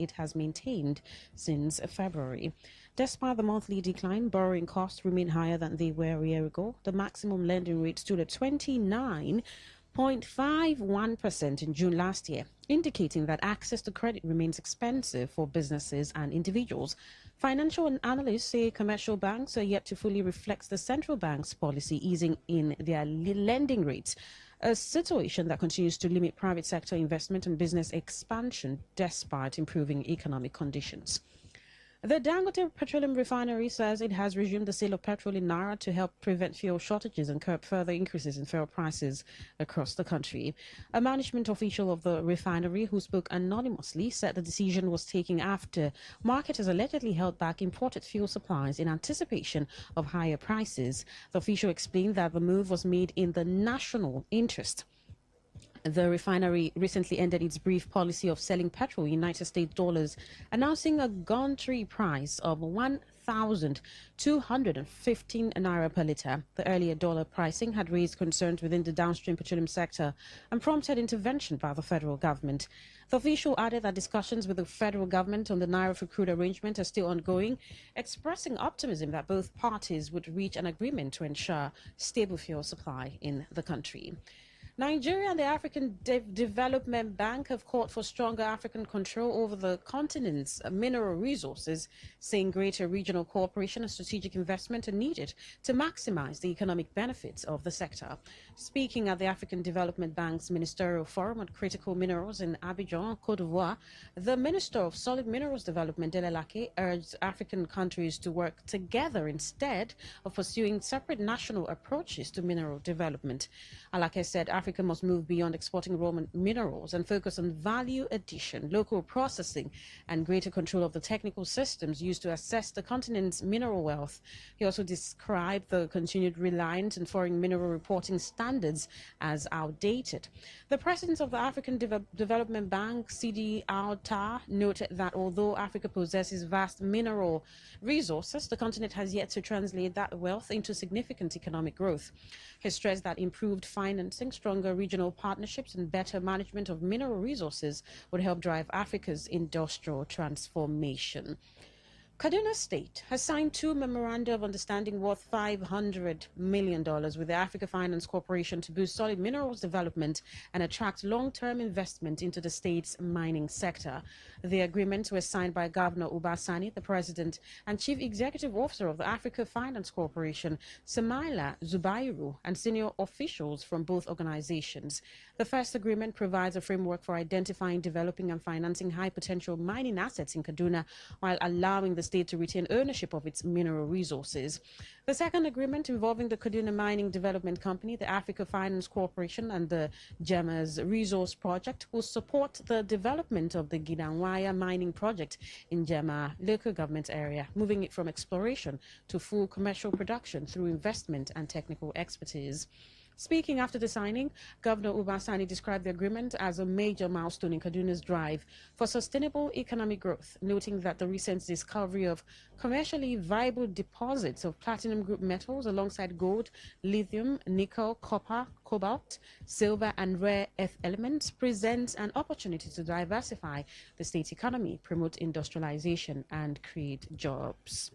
it has maintained since February. Despite the monthly decline, borrowing costs remain higher than they were a year ago. The maximum lending rate stood at 29.51% in June last year, indicating that access to credit remains expensive for businesses and individuals. Financial analysts say commercial banks are yet to fully reflect the central bank's policy easing in their lending rates, a situation that continues to limit private sector investment and business expansion despite improving economic conditions. The Dangote Petroleum Refinery says it has resumed the sale of petrol in Naira to help prevent fuel shortages and curb further increases in fuel prices across the country. A management official of the refinery who spoke anonymously said the decision was taken after marketers allegedly held back imported fuel supplies in anticipation of higher prices. The official explained that the move was made in the national interest. The refinery recently ended its brief policy of selling petrol in United States dollars, announcing a gauntry price of 1,215 naira per liter. The earlier dollar pricing had raised concerns within the downstream petroleum sector and prompted intervention by the federal government. The official added that discussions with the federal government on the naira for crude arrangement are still ongoing, expressing optimism that both parties would reach an agreement to ensure stable fuel supply in the country. Nigeria and the African Development Bank have called for stronger African control over the continent's mineral resources, saying greater regional cooperation and strategic investment are needed to maximize the economic benefits of the sector. Speaking at the African Development Bank's Ministerial Forum on Critical Minerals in Abidjan, Côte d'Ivoire, the Minister of Solid Minerals Development, Delelake, urged African countries to work together instead of pursuing separate national approaches to mineral development. Alake said Africa must move beyond exporting raw minerals and focus on value addition, local processing, and greater control of the technical systems used to assess the continent's mineral wealth. He also described the continued reliance on foreign mineral reporting standards as outdated. The president of the African Development Bank, Sidi Alta, noted that although Africa possesses vast mineral resources, the continent has yet to translate that wealth into significant economic growth. He stressed that improved financing, stronger regional partnerships, and better management of mineral resources would help drive Africa's industrial transformation. Kaduna State has signed two memoranda of understanding worth $500 million with the Africa Finance Corporation to boost solid minerals development and attract long-term investment into the state's mining sector. The agreements were signed by Governor Uba Sani, the President, and Chief Executive Officer of the Africa Finance Corporation, Samaila Zubairu, and senior officials from both organizations. The first agreement provides a framework for identifying, developing, and financing high-potential mining assets in Kaduna while allowing the state to retain ownership of its mineral resources. The second agreement, involving the Kaduna Mining Development Company, the Africa Finance Corporation, and the Gemma's Resource Project, will support the development of the Gidanwaya mining project in Gemma local government area, moving it from exploration to full commercial production through investment and technical expertise. Speaking after the signing, Governor Uba Sani described the agreement as a major milestone in Kaduna's drive for sustainable economic growth, noting that the recent discovery of commercially viable deposits of platinum group metals alongside gold, lithium, nickel, copper, cobalt, silver, and rare earth elements presents an opportunity to diversify the state's economy, promote industrialization, and create jobs.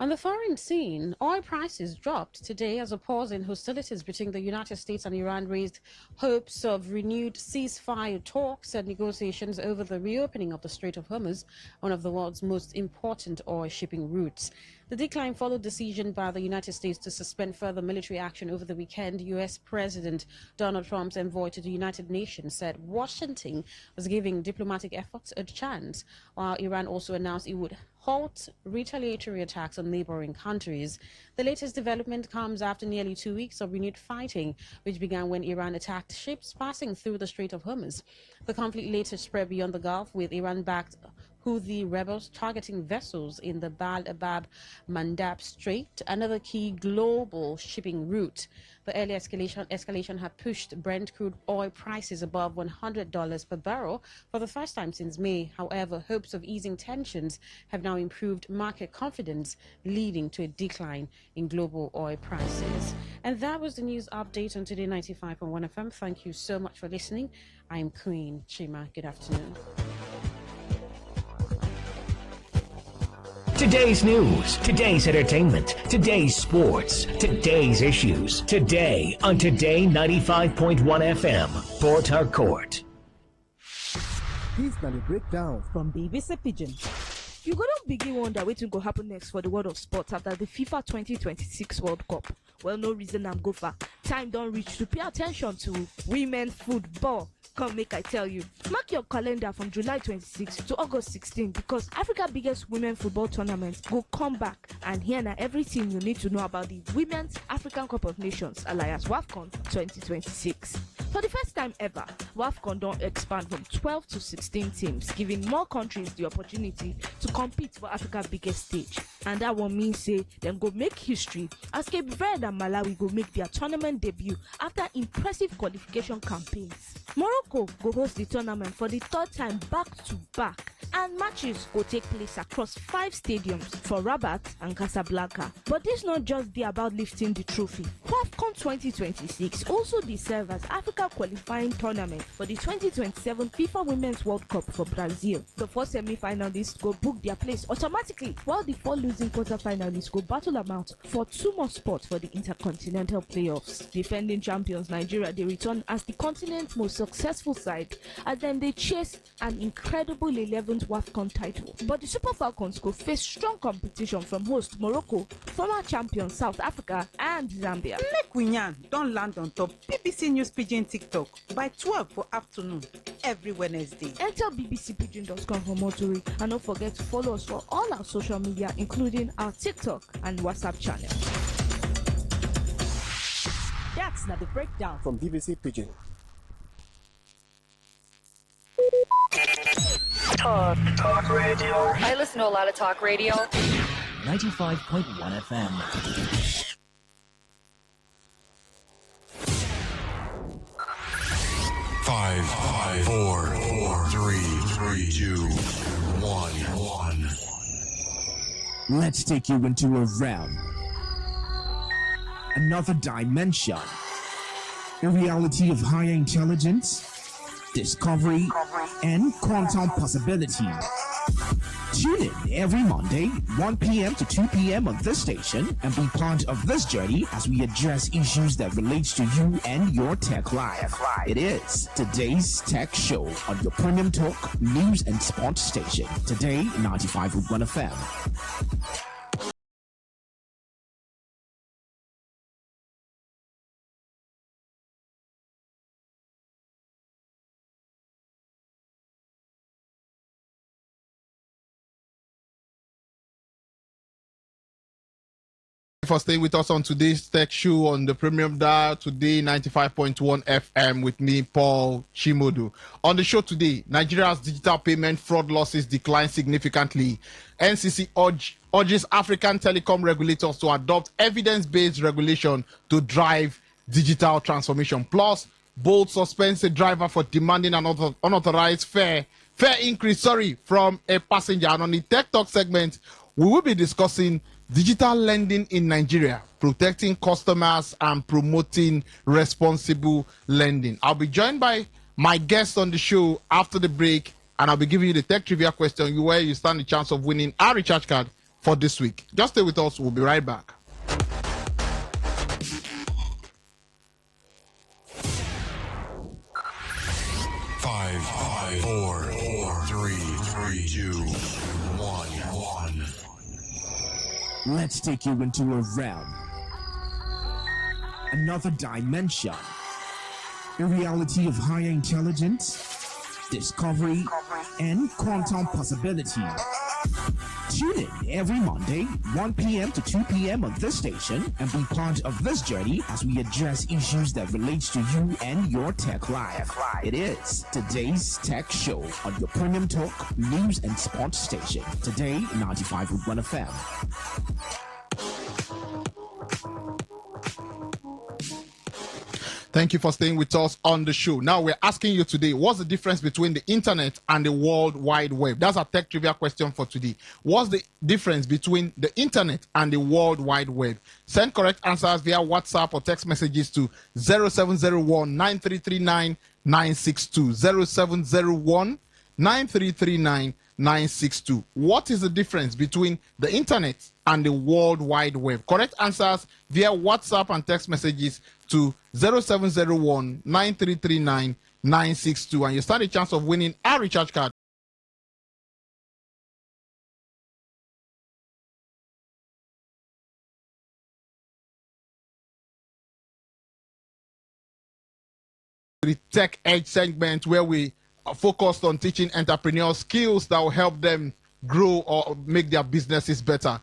On the foreign scene, oil prices dropped today as a pause in hostilities between the United States and Iran raised hopes of renewed ceasefire talks and negotiations over the reopening of the Strait of Hormuz, one of the world's most important oil shipping routes. The decline followed decision by the United States to suspend further military action over the weekend. U.S. President Donald Trump's envoy to the United Nations said Washington was giving diplomatic efforts a chance, while Iran also announced it would halt retaliatory attacks on neighboring countries. The latest development comes after nearly 2 weeks of renewed fighting, which began when Iran attacked ships passing through the Strait of Hormuz. The conflict later spread beyond the Gulf, with Iran-backed Houthi rebels targeting vessels in the Bab el-Mandab Strait, another key global shipping route. The early escalation had pushed Brent crude oil prices above $100 per barrel for the first time since May. However, hopes of easing tensions have now improved market confidence, leading to a decline in global oil prices. And that was the news update on Today 95.1 FM. Thank you so much for listening. I'm Queen Chima. Good afternoon. Today's news, today's entertainment, today's sports, today's issues. Today on Today95.1 FM, Port Harcourt. This na the breakdown from BBC Pidgin. You go don begin wonder wetin go happen next for the world of sports after the FIFA 2026 World Cup. Well, no reason I'm go far. Time don't reach to pay attention to women football. Come make I tell you. Mark your calendar from July 26 to August 16 because Africa's biggest women football tournament will come back. And here now everything you need to know about the Women's African Cup of Nations alias WAFCON 2026. For the first time ever, WAFCON don't expand from 12 to 16 teams, giving more countries the opportunity to compete for Africa's biggest stage. And that one means say them go make history as Cape Verde and Malawi go make their tournament debut after impressive qualification campaigns. Morocco go host the tournament for the third time back to back, and matches go take place across 5 stadiums for Rabat and Casablanca. But this not just be about lifting the trophy. WAFCON 2026 also serve as Africa qualifying tournament for the 2027 FIFA Women's World Cup for Brazil. The 4 semi-finalists go book their place automatically, while the 4 losing quarter-finalists go battle them out for 2 more spots for the Intercontinental Playoffs. Defending champions Nigeria, they return as the continent's most successful side as then they chase an incredible 11th WAFCON title. But the Super Falcons go face strong competition from host Morocco, former champions South Africa and Zambia. Make we yarn don land on top BBC News Pidgin TikTok by 12 for afternoon every Wednesday. Enter bbcpidgin.com for more story and don't forget to follow us for all our social media including our TikTok and WhatsApp channel. That's not the breakdown from BBC Pidgin. Talk radio. I listen to a lot of talk radio. 95.1 FM. 5, 4, 3, 2, 1. Let's take you into a realm, another dimension, a reality of higher intelligence, discovery, and quantum possibility. Tune in every Monday, 1 p.m. to 2 p.m. on this station and be part of this journey as we address issues that relate to you and your tech life. It is Today's Tech Show on your premium talk, news, and sports station. Today, 95.1 FM. For staying with us on today's tech show on the premium dial, today 95.1 FM with me, Paul Chimodu. On the show today, Nigeria's digital payment fraud losses decline significantly. NCC urges African telecom regulators to adopt evidence-based regulation to drive digital transformation. Plus, Bolt suspends a driver for demanding an unauthorized fare increase from a passenger. And on the Tech Talk segment, we will be discussing digital lending in Nigeria, protecting customers and promoting responsible lending. I'll be joined by my guest on the show after the break, and I'll be giving you the tech trivia question where you stand a chance of winning our recharge card for this week. Just stay with us. We'll be right back. Five, 4, 3, 2, 1. Let's take you into a realm, another dimension, a reality of higher intelligence, discovery, and quantum possibility. Tune in every Monday, 1 p.m. to 2 p.m. on this station and be part of this journey as we address issues that relate to you and your tech life. It is Today's Tech Show on your premium talk, news, and sports station. Today, 95.1 FM. Thank you for staying with us on the show. Now we're asking you today, what's the difference between the internet and the World Wide Web? That's our tech trivia question for today. What's the difference between the internet and the World Wide Web? Send correct answers via WhatsApp or text messages to 0701 9339 962. 0701 9339 962. What is the difference between the internet and the World Wide Web? Correct answers via WhatsApp and text messages to 0701 9339 962, and you stand a chance of winning a recharge card. The Tech Edge segment, where we are focused on teaching entrepreneurs skills that will help them grow or make their businesses better.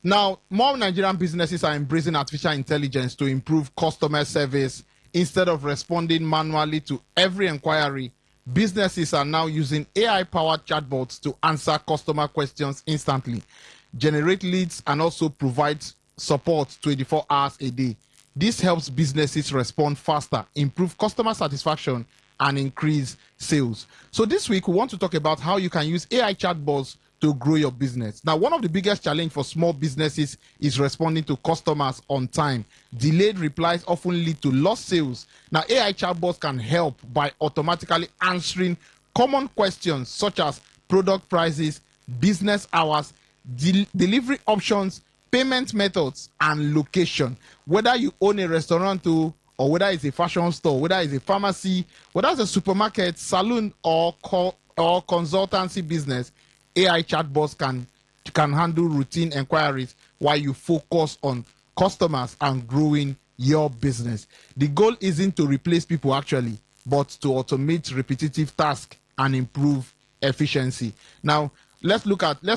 Now, more Nigerian businesses are embracing artificial intelligence to improve customer service. Instead of responding manually to every inquiry, businesses are now using AI-powered chatbots to answer customer questions instantly, generate leads, and also provide support 24 hours a day. This helps businesses respond faster, improve customer satisfaction, and increase sales. So this week, we want to talk about how you can use AI chatbots to grow your business. Now, one of the biggest challenges for small businesses is responding to customers on time. Delayed replies often lead to lost sales. Now, AI chatbots can help by automatically answering common questions such as product prices, business hours, delivery options, payment methods, and location. Whether you own a restaurant or whether it's a fashion store, whether it's a pharmacy, whether it's a supermarket, salon, or consultancy business, AI chatbots can handle routine inquiries while you focus on customers and growing your business. The goal isn't to replace people actually, but to automate repetitive tasks and improve efficiency. Now, let's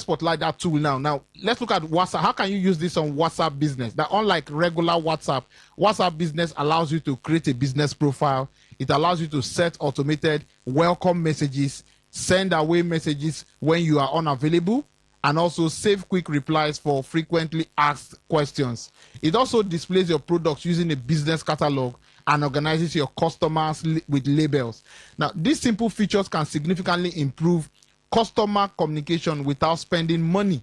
spotlight that tool now. Now, let's look at WhatsApp. How can you use this on WhatsApp Business? That unlike regular WhatsApp Business allows you to create a business profile. It allows you to set automated welcome messages, send away messages when you are unavailable, and also save quick replies for frequently asked questions. It also displays your products using a business catalog and organizes your customers with labels. Now, these simple features can significantly improve customer communication without spending money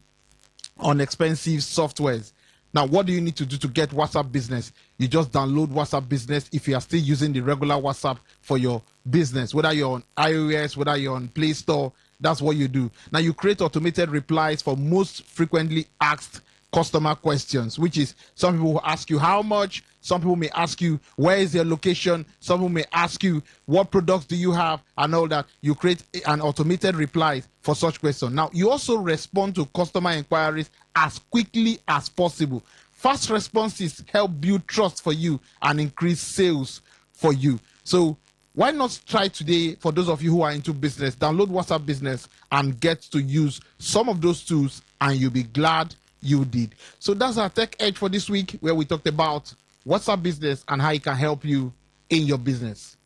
on expensive softwares. Now, what do you need to do to get WhatsApp Business? You just download WhatsApp Business if you are still using the regular WhatsApp for your business. Whether you're on iOS, whether you're on Play Store, that's what you do. Now, you create automated replies for most frequently asked customer questions, which is some people will ask you how much, some people may ask you where is your location, some people may ask you what products do you have, and all that. You create an automated reply for such questions. Now, you also respond to customer inquiries as quickly as possible. Fast responses help build trust for you and increase sales for you. So why not try today? For those of you who are into business, download WhatsApp Business and get to use some of those tools, and you'll be glad you did. So that's our Tech Edge for this week, where we talked about WhatsApp Business and how it can help you in your business.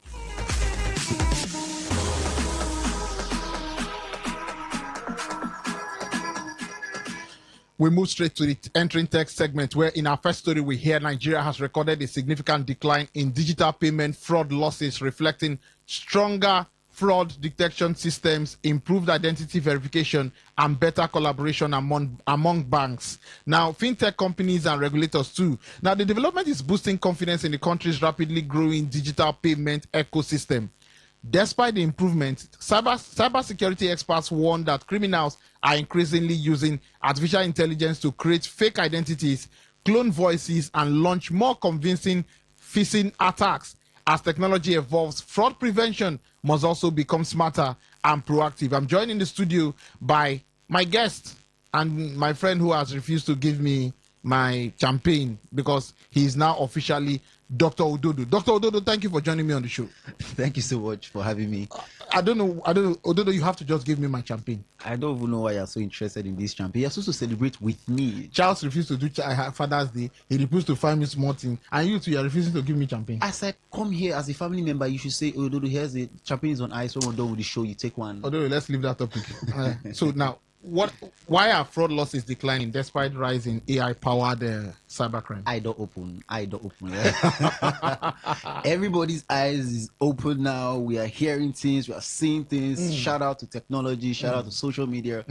We move straight to the entering tech segment, where in our first story we hear Nigeria has recorded a significant decline in digital payment fraud losses, reflecting stronger fraud detection systems, improved identity verification, and better collaboration among banks. Now, fintech companies and regulators too. Now, the development is boosting confidence in the country's rapidly growing digital payment ecosystem. Despite the improvement, cybersecurity experts warn that criminals are increasingly using artificial intelligence to create fake identities, clone voices, and launch more convincing phishing attacks. As technology evolves, fraud prevention must also become smarter and proactive. I'm joined in the studio by my guest and my friend who has refused to give me my champagne because he is now officially Dr. Ododo. Dr. Ododo, thank you for joining me on the show. Thank you so much for having me. I don't know, Ododo, you have to just give me my champagne. I don't even know why you're so interested in this champagne. You're supposed to celebrate with me. Charles refused to do Father's Day. He refused to find me small thing. And you two, you're refusing to give me champagne. I said, come here as a family member. You should say, Ododo, here's the champagne is on ice. When we're done with the show, you take one. Ododo, let's leave that topic. So now, why are fraud losses declining despite rising AI-powered cybercrime? I don't open. Everybody's eyes is open now. We are hearing things. We are seeing things. Shout out to technology. Shout out to social media.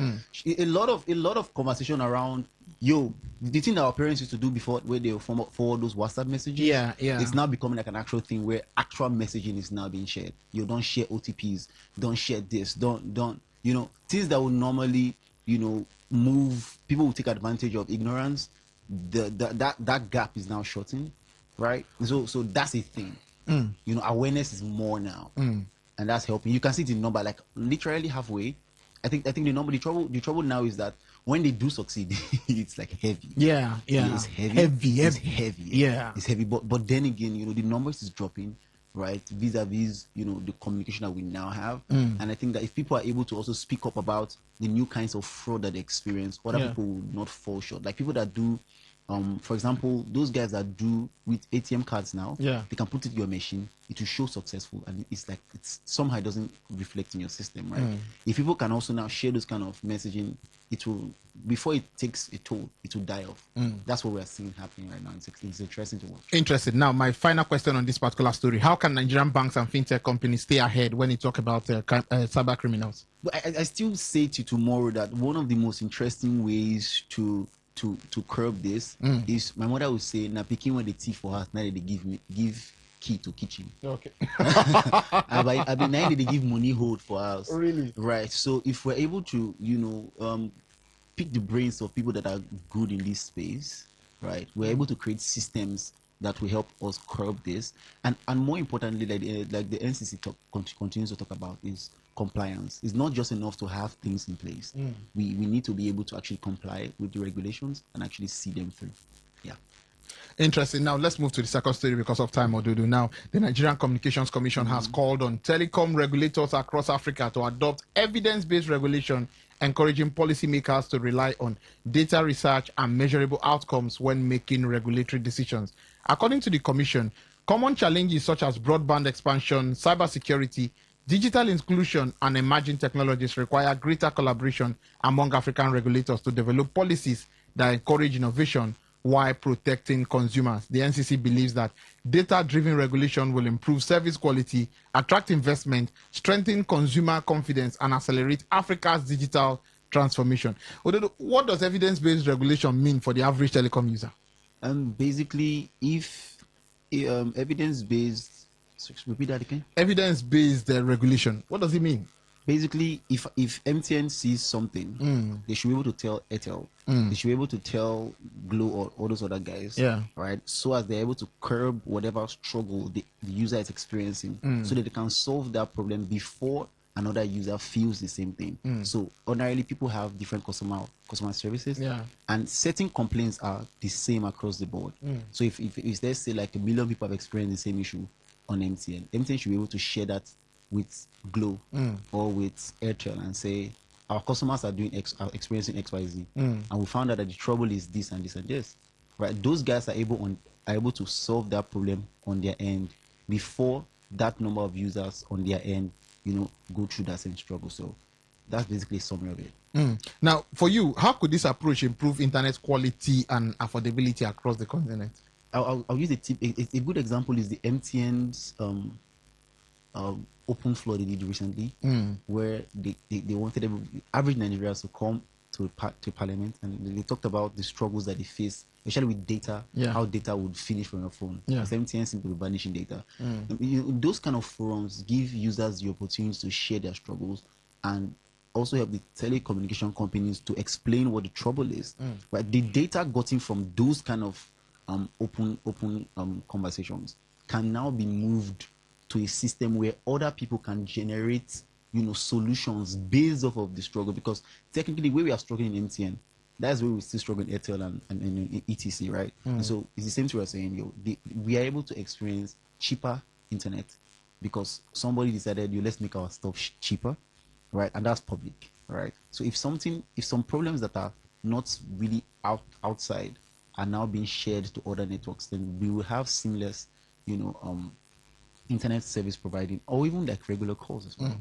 A lot of conversation around. The thing that our parents used to do before, where they forward those WhatsApp messages, it's now becoming like an actual thing where actual messaging is now being shared. You don't share OTPs, don't share this, don't. things that would normally, move people will take advantage of ignorance. That gap is now shortened, right? So that's a thing. Awareness is more now, and that's helping. You can see the number, like literally halfway. I think the trouble now is that when they do succeed, it's like heavy. Yeah. It's heavy. It's heavy. Yeah. It's heavy. But then again, the numbers is dropping, right? Vis-a-vis, the communication that we now have. And I think that if people are able to also speak up about the new kinds of fraud that they experience, other people will not fall short. Like people that do, for example, those guys that do with ATM cards now, they can put it in your machine, it will show successful, and it's like it's somehow it doesn't reflect in your system, right? If people can also now share those kind of messaging, it will, before it takes a toll, it will die off. That's what we are seeing happening right now. It's interesting to watch. Interesting. Now, my final question on this particular story: how can Nigerian banks and fintech companies stay ahead when you talk about cyber criminals? But I still say to tomorrow that one of the most interesting ways to curb this is, my mother would say, "Na picking when the thief for us, now they give key to kitchen." Okay. I mean, now they give money hold for us. Really? Right. So if we're able to, pick the brains of people that are good in this space, right, we're able to create systems that will help us curb this. And more importantly, like the NCC continues to talk about, is compliance. It's not just enough to have things in place. We need to be able to actually comply with the regulations and actually see them through. Yeah. Interesting. Now, let's move to the second story because of time, Odudu. Now, the Nigerian Communications Commission has called on telecom regulators across Africa to adopt evidence-based regulation, encouraging policymakers to rely on data research and measurable outcomes when making regulatory decisions. According to the Commission, common challenges such as broadband expansion, cybersecurity, digital inclusion, and emerging technologies require greater collaboration among African regulators to develop policies that encourage innovation while protecting consumers. The NCC believes that data-driven regulation will improve service quality, attract investment, strengthen consumer confidence, and accelerate Africa's digital transformation. What does evidence-based regulation mean for the average telecom user? Basically, if evidence-based, repeat that again. Evidence-based regulation. What does it mean? Basically, if MTN sees something, they should be able to tell Airtel. They should be able to tell Glow or all those other guys. Right. So as they're able to curb whatever struggle the user is experiencing, so that they can solve that problem before another user feels the same thing. So ordinarily, people have different customer services, and certain complaints are the same across the board. So if let's say like 1 million people have experienced the same issue on MTN should be able to share that with Glow or with Airtel and say, our customers are experiencing XYZ, and we found out that the trouble is this and this and this. Right? Those guys are able to solve that problem on their end before that number of users on their end, go through that same struggle. So that's basically a summary of it. Now, for you, how could this approach improve internet quality and affordability across the continent? I'll use a tip. A good example is the MTN's open floor they did recently, where they wanted average Nigerians to come to parliament, and they talked about the struggles that they face, especially with data, how data would finish from your phone. Because MTN seems to be vanishing data. Those kind of forums give users the opportunity to share their struggles and also help the telecommunication companies to explain what the trouble is. Right? The data gotten from those kind of open conversations can now be moved to a system where other people can generate, solutions based off of the struggle. Because technically, where we are struggling in MTN, that's where we still struggle in Airtel and ETC, right? And so it's the same thing we're saying. We are able to experience cheaper internet because somebody decided, let's make our stuff cheaper, right? And that's public, right? So if some problems that are not really outside are now being shared to other networks, then we will have seamless, internet service providing, or even like regular calls as well.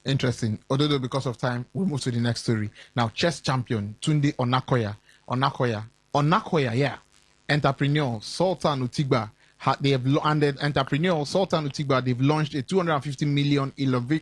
Interesting. Although because of time, we'll move to the next story. Now, chess champion Tunde Onakoya, entrepreneur Sultan Utigba, they've launched a 250 million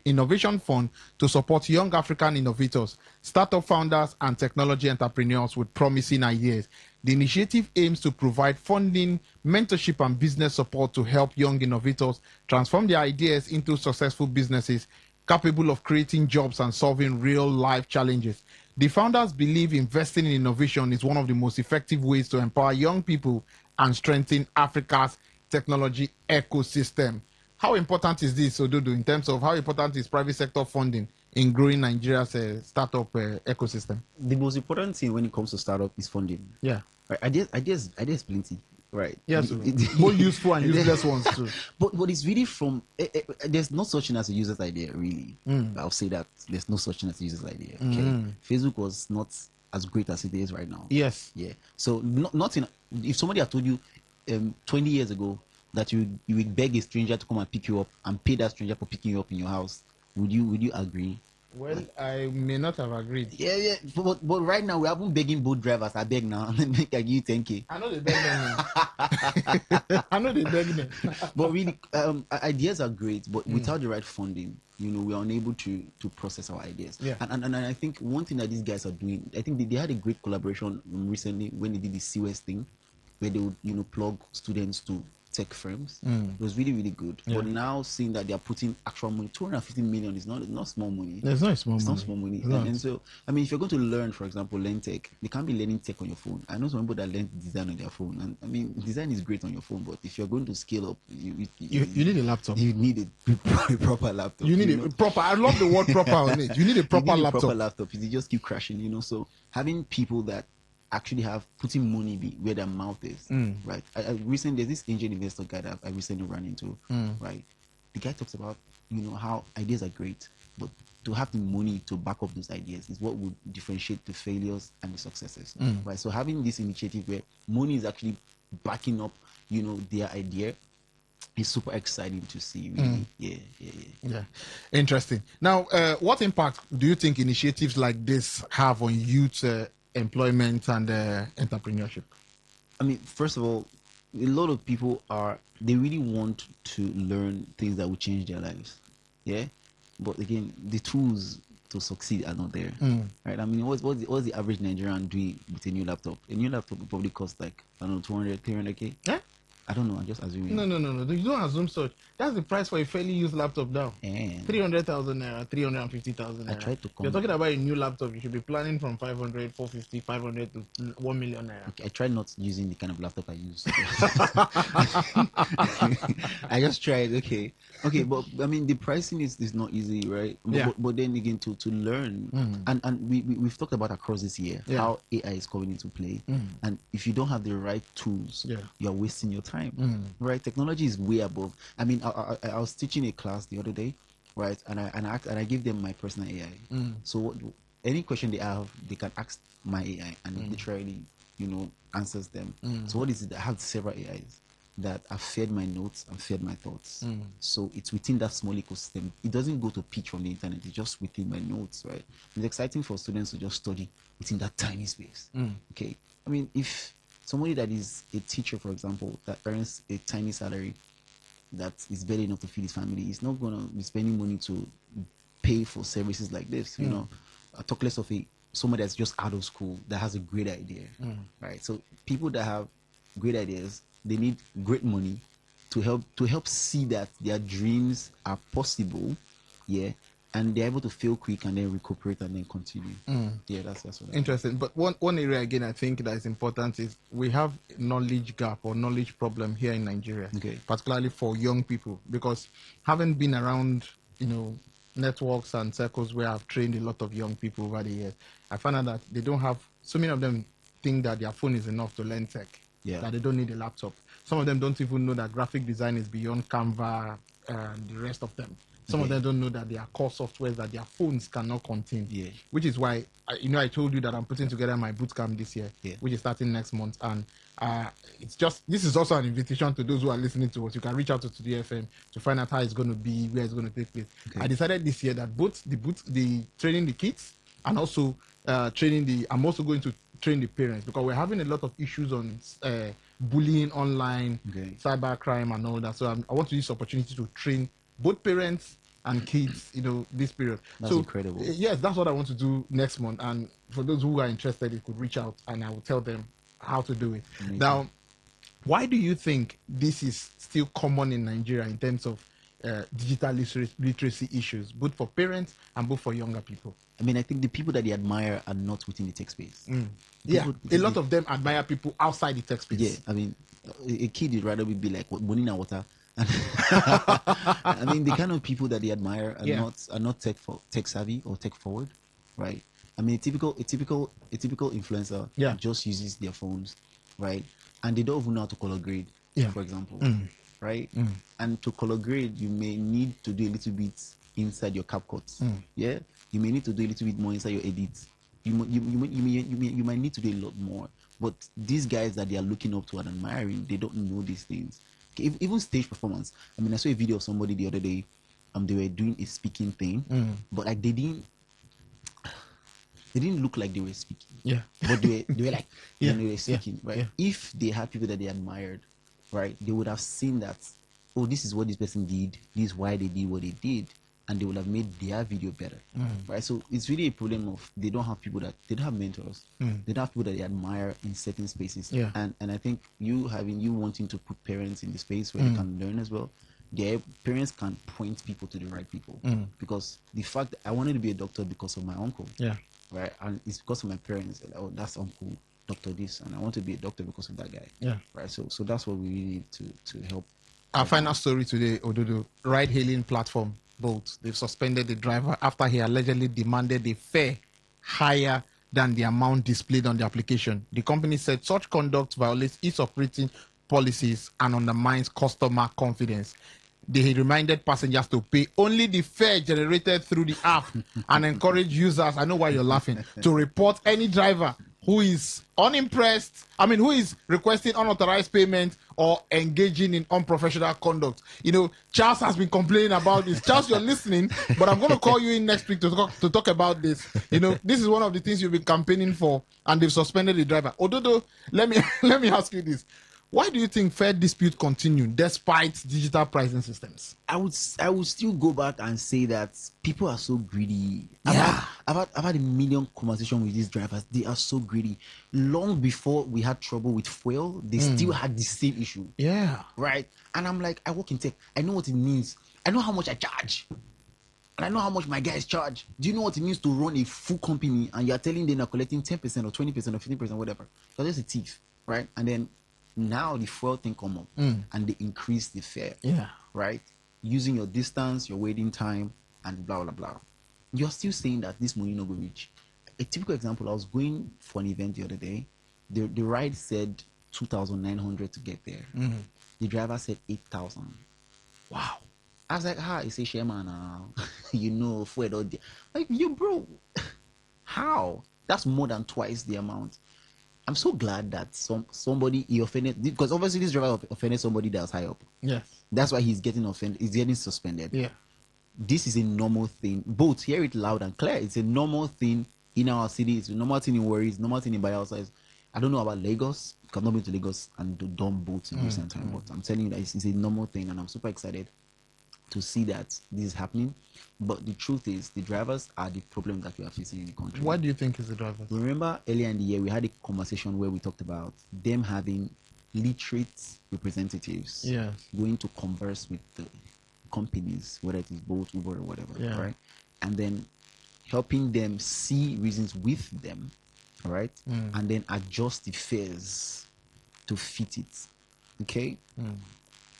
innovation fund to support young African innovators, startup founders, and technology entrepreneurs with promising ideas. The initiative aims to provide funding, mentorship, and business support to help young innovators transform their ideas into successful businesses capable of creating jobs and solving real-life challenges. The founders believe investing in innovation is one of the most effective ways to empower young people and strengthen Africa's technology ecosystem. How important is this, Ododo, in terms of how important is private sector funding in growing Nigeria's startup ecosystem? The most important thing when it comes to startup is funding. Yeah. Right. Ideas plenty. Right. Yes. Both useful and useless ones too. But it's really from there's no such thing as a user's idea, really. I'll say that there's no such thing as a user's idea. Okay. Facebook was not as great as it is right now. Yes. Yeah. So nothing. If somebody had told you 20 years ago that you would beg a stranger to come and pick you up and pay that stranger for picking you up in your house, would you agree? Well, I may not have agreed. Yeah. But right now we haven't begging boat drivers. I beg now. Make I give you 10K. I know they beg them. I know they beg them. But really, ideas are great, but without the right funding, we are unable to process our ideas. Yeah. And I think one thing that these guys are doing, I think they had a great collaboration recently when they did the COS thing, where they would plug students to tech firms. It was really, really good. Yeah. But now seeing that they are putting actual money, 250 million is not small money. It's not small money. Not small money. And so, I mean, if you're going to learn, for example, learn tech, they can't be learning tech on your phone. I know some people that learn design on their phone. And I mean, design is great on your phone, but if you're going to scale up, you need a laptop. You need a proper laptop. You need a proper, I love the word proper on it. You need a proper laptop. Proper laptop. You just keep crashing, So having people that actually have putting money where their mouth is, right? I recently, there's this angel investor guy that I recently ran into, right? The guy talks about, how ideas are great, but to have the money to back up those ideas is what would differentiate the failures and the successes, right? So having this initiative where money is actually backing up, their idea is super exciting to see, really. Yeah. Interesting. Now, what impact do you think initiatives like this have on youth employment and entrepreneurship? I mean, first of all, a lot of people they really want to learn things that will change their lives. Yeah. But again, the tools to succeed are not there. Right. I mean, what's the average Nigerian doing with a new laptop? A new laptop will probably cost like, I don't know, 200, 300K. Yeah. I don't know. I'm just assuming. No. You don't assume such. That's the price for a fairly used laptop now. 300,000 naira, 350,000 naira. I tried to come. You're talking about a new laptop. You should be planning from 500, 450, 500 to 1 million naira. Okay, I tried not using the kind of laptop I use. I just tried. Okay, but I mean the pricing is not easy, right? But then again, to learn, and we've talked about across this year how AI is coming into play, and if you don't have the right tools, you are wasting your time, right? Technology is way above. I mean, I was teaching a class the other day, right? And I give them my personal AI. So any question they have, they can ask my AI, and it literally, answers them. So what is it? I have several AIs that have fed my notes and fed my thoughts. So it's within that small ecosystem. It doesn't go to pitch from the internet. It's just within my notes, right? It's exciting for students to just study within that tiny space. Okay. I mean, if somebody that is a teacher, for example, that earns a tiny salary that is barely enough to feed his family, is not going to be spending money to pay for services like this, I talk less of somebody that's just out of school that has a great idea, right? So people that have great ideas, they need great money to help see that their dreams are possible, and they're able to fail quick and then recuperate and then continue. That's what interesting. But one area again I think that is important is we have knowledge gap or knowledge problem here in Nigeria, particularly for young people, because having been around, networks and circles where I've trained a lot of young people over the years, I found out that they don't have, so many of them think that their phone is enough to learn tech, that they don't need a laptop. Some of them don't even know that graphic design is beyond Canva and the rest of them. Some of them don't know that there are core softwares that their phones cannot contain, which is why, I told you that I'm putting together my bootcamp this year, which is starting next month. And this is also an invitation to those who are listening to us. You can reach out to Today FM to find out how it's going to be, where it's going to take place. I decided this year that both the training the kids and also I'm also going to train the parents, because we're having a lot of issues on bullying online, cybercrime and all that. So I want to use this opportunity to train both parents and kids, this period. That's incredible. Yes, that's what I want to do next month. And for those who are interested, you could reach out and I will tell them how to do it. Amazing. Now, why do you think this is still common in Nigeria in terms of digital literacy issues, both for parents and both for younger people? I mean, I think the people that they admire are not within the tech space. Yeah, a lot of them admire people outside the tech space. Yeah, I mean, a kid would rather be like money in water. I mean, the kind of people that they admire are not tech savvy or tech forward, right? I mean, a typical influencer just uses their phones, right? And they don't even know how to color grade, for example, right? And to color grade, you may need to do a little bit inside your CapCut. Yeah, you may need to do a little bit more inside your edits. You might need to do a lot more. But these guys that they are looking up to and admiring, they don't know these things. Okay, even stage performance. I mean, I saw a video of somebody the other day. They were doing a speaking thing, but like they didn't look like they were speaking. Yeah. But they were like they were speaking, right? Yeah. If they had people that they admired, right, they would have seen that, oh, this is what this person did, this is why they did what they did, and they would have made their video better. Right? So it's really a problem of they don't have mentors. They don't have people that they admire in certain spaces. Yeah. And I think you wanting to put parents in the space where they can learn as well. Their parents can point people to the right people. Because the fact that I wanted to be a doctor because of my uncle. Yeah. Right. And it's because of my parents. Like, oh, that's uncle, Dr. This, and I want to be a doctor because of that guy. Yeah. Right. So that's what we really need to help. Our final story today, Ododo, ride-hailing platform Bolt. They've suspended the driver after he allegedly demanded a fare higher than the amount displayed on the application. The company said such conduct violates its operating policies and undermines customer confidence. They reminded passengers to pay only the fare generated through the app and encourage users, I know why you're laughing, to report any driver who is who is requesting unauthorized payment or engaging in unprofessional conduct. You know, Charles has been complaining about this. Charles, you're listening, but I'm going to call you in next week to talk about this. You know, this is one of the things you've been campaigning for, and they've suspended the driver. Ododo, let me ask you this. Why do you think fair dispute continue despite digital pricing systems? I would still go back and say that people are so greedy. Yeah. I've had a million conversations with these drivers. They are so greedy. Long before we had trouble with fuel, they still had the same issue. Yeah. Right? And I'm like, I work in tech. I know what it means. I know how much I charge. And I know how much my guys charge. Do you know what it means to run a full company and you're telling them they're collecting 10% or 20% or 15%, whatever? You're just a thief. Right? And then now the fuel thing come up and they increase the fare. Yeah. Right? Using your distance, your waiting time, and blah, blah, blah. You're still saying that this money not going to reach. A typical example, I was going for an event the other day. The ride said 2,900 to get there. The driver said 8,000. Wow. I was like, he say, Sherman, you know, fuel all day. Like, you bro, how? That's more than twice the amount. I'm so glad that somebody he offended, because obviously this driver offended somebody that was high up. Yes. That's why he's getting offended. He's getting suspended. Yeah. This is a normal thing. Both hear it loud and clear. It's a normal thing in our city. It's a normal thing in Warri. It's a normal thing in Bayelsa. I don't know about Lagos. I've not been to Lagos and done boats in recent time, but I'm telling you that it's a normal thing, and I'm super excited to see that this is happening. But the truth is, the drivers are the problem that we are facing in the country. What do you think is the drivers? Remember earlier in the year, we had a conversation where we talked about them having literate representatives going to converse with the companies, whether it is Bolt, Uber, or whatever, right? And then helping them see reasons with them, right? And then adjust the fares to fit it. Okay?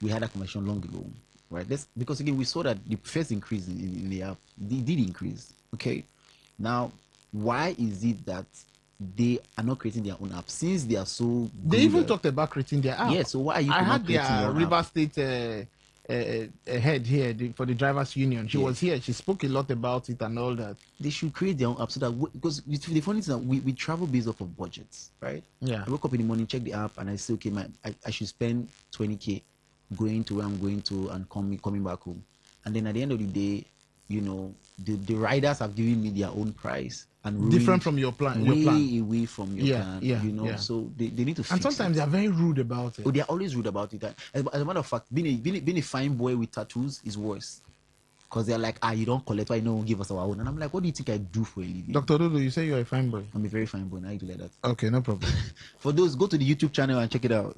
We had that conversation long ago. Right, because again we saw that the first increase in the app did increase. Okay, now why is it that they are not creating their own app since they are so? They even talked about creating their app. Yeah, so why are you? I had their River State head here for the drivers union. She was here. She spoke a lot about it and all that. They should create their own app so that because the funny thing is that we travel based off of budgets, right? Yeah. I wake up in the morning, check the app, and I say, okay, I should spend 20K. Going to where I'm going to and coming back home, and then at the end of the day, you know, the riders have given me their own price and different from your plan, way away from your plan. You know, so they need to fix and sometimes they are very rude about it. Oh, they are always rude about it. As a matter of fact, being a fine boy with tattoos is worse. Because they're like, you don't collect, why you don't give us our own? And I'm like, what do you think I do for a living? Dr. Dodo, you say you're a fine boy. I'm a very fine boy, and I do like that. Okay, no problem. For those, go to the YouTube channel and check it out.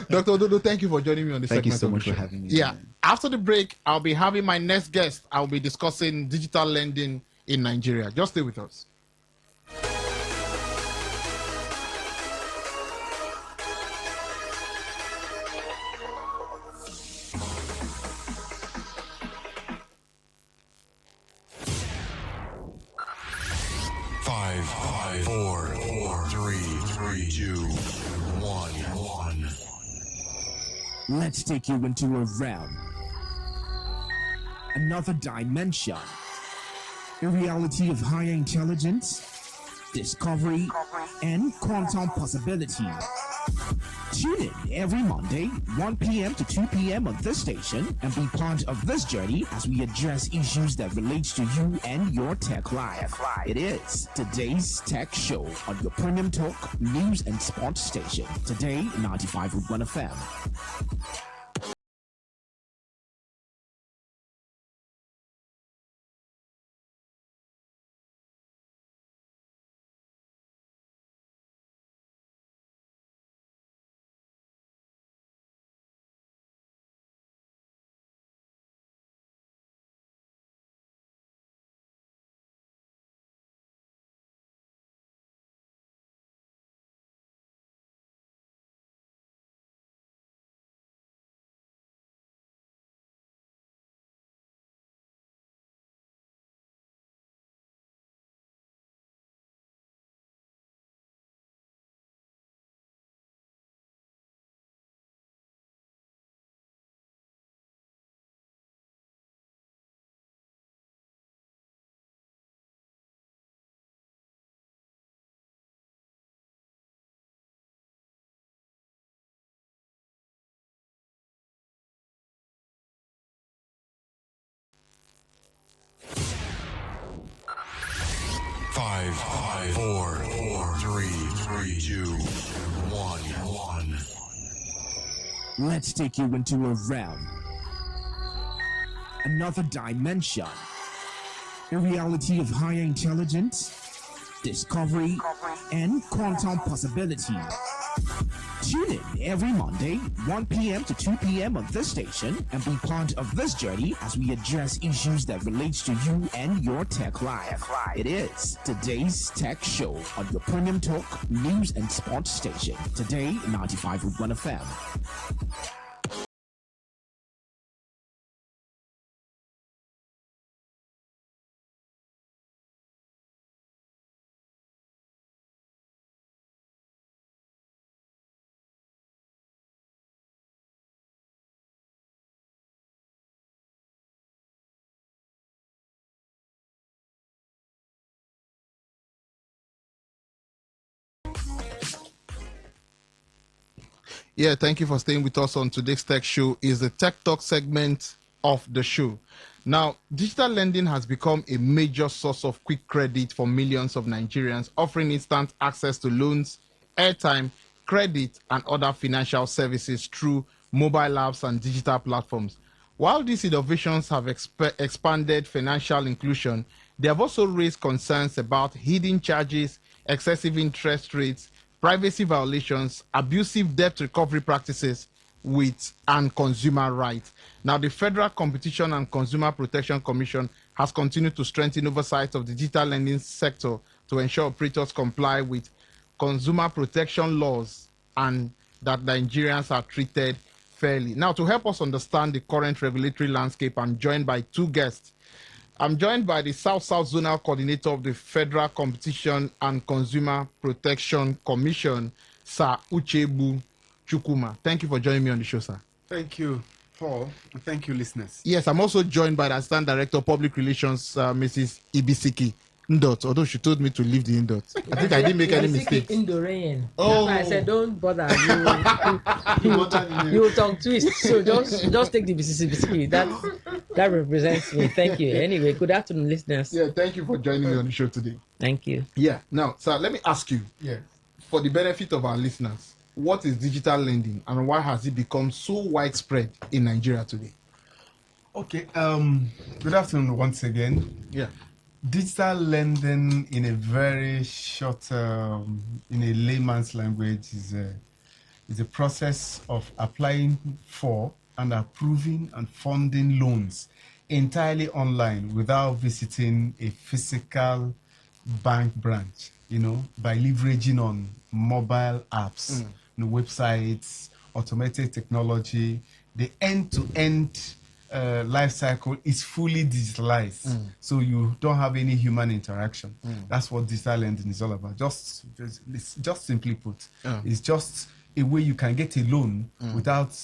Dr. Ododo, thank you for joining me on this Thank you segment so of the much for show. having me. Yeah. Man. After the break, I'll be having my next guest. I'll be discussing digital lending in Nigeria. Just stay with us. Five, four, three, two, one. Let's take you into a realm, another dimension, a reality of higher intelligence, discovery, and quantum possibility. Tune in every Monday, 1 p.m. to 2 p.m. on this station and be part of this journey as we address issues that relate to you and your tech life. It is Today's Tech Show on your premium talk, news, and sports station. Today, 95.1 FM. Five, four, three, two, one. Let's take you into a realm, another dimension, a reality of higher intelligence, discovery, and quantum possibility. Tune in every Monday, 1 p.m. to 2 p.m. on this station and be part of this journey as we address issues that relate to you and your tech life. It is Today's Tech Show on your premium talk, news, and sports station. Today, 95.1 FM. Yeah, thank you for staying with us on today's Tech Show. Is the Tech Talk segment of the show. Now, digital lending has become a major source of quick credit for millions of Nigerians, offering instant access to loans, airtime, credit, and other financial services through mobile apps and digital platforms. While these innovations have expanded financial inclusion, they have also raised concerns about hidden charges, excessive interest rates, privacy violations, abusive debt recovery practices, and consumer rights. Now, the Federal Competition and Consumer Protection Commission has continued to strengthen oversight of the digital lending sector to ensure operators comply with consumer protection laws and that Nigerians are treated fairly. Now, to help us understand the current regulatory landscape, I'm joined by two guests. I'm joined by the South-South Zonal Coordinator of the Federal Competition and Consumer Protection Commission, Sir Uchebu Chukuma. Thank you for joining me on the show, sir. Thank you, Paul. Thank you, listeners. Yes, I'm also joined by the Assistant Director of Public Relations, Mrs. Ibisiki Ndot, although she told me to leave the Ndot. I think I didn't make any mistakes. Oh, I said, don't bother. You tongue twist. So just take the Ibisiki. That represents me. Thank you. Anyway, good afternoon, listeners. Yeah, thank you for joining me on the show today. Thank you. Yeah. Now, sir, let me ask you, for the benefit of our listeners, what is digital lending and why has it become so widespread in Nigeria today? Okay. Good afternoon once again. Yeah. Digital lending, in a very short, in a layman's language, is is the process of applying for and approving and funding loans entirely online without visiting a physical bank branch, by leveraging on mobile apps, websites, automated technology. The end-to-end life cycle is fully digitalized, so you don't have any human interaction. That's what digital lending is all about. Just simply put, it's just a way you can get a loan without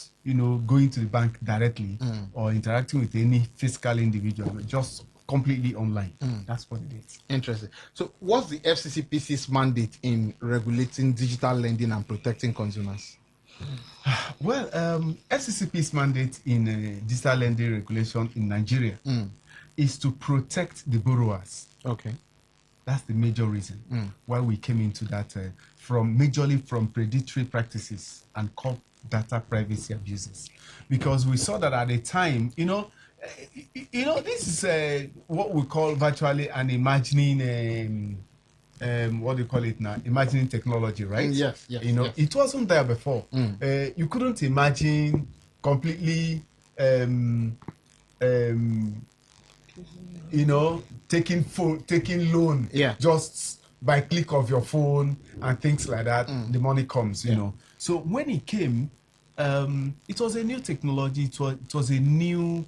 going to the bank directly or interacting with any physical individual, just completely online. That's what it is. Interesting. So what's the FCCPC's mandate in regulating digital lending and protecting consumers? Well, FCCP's mandate in digital lending regulation in Nigeria is to protect the borrowers. Okay. That's the major reason why we came into that, majorly from predatory practices and core data privacy abuses. Because we saw that at the time, this is what we call virtually an imagining, what do you call it now? Imagining technology, right? Yes. Yes. It wasn't there before. You couldn't imagine completely, taking loan just by click of your phone and things like that. The money comes, So when it came, it was a new technology. It was a new,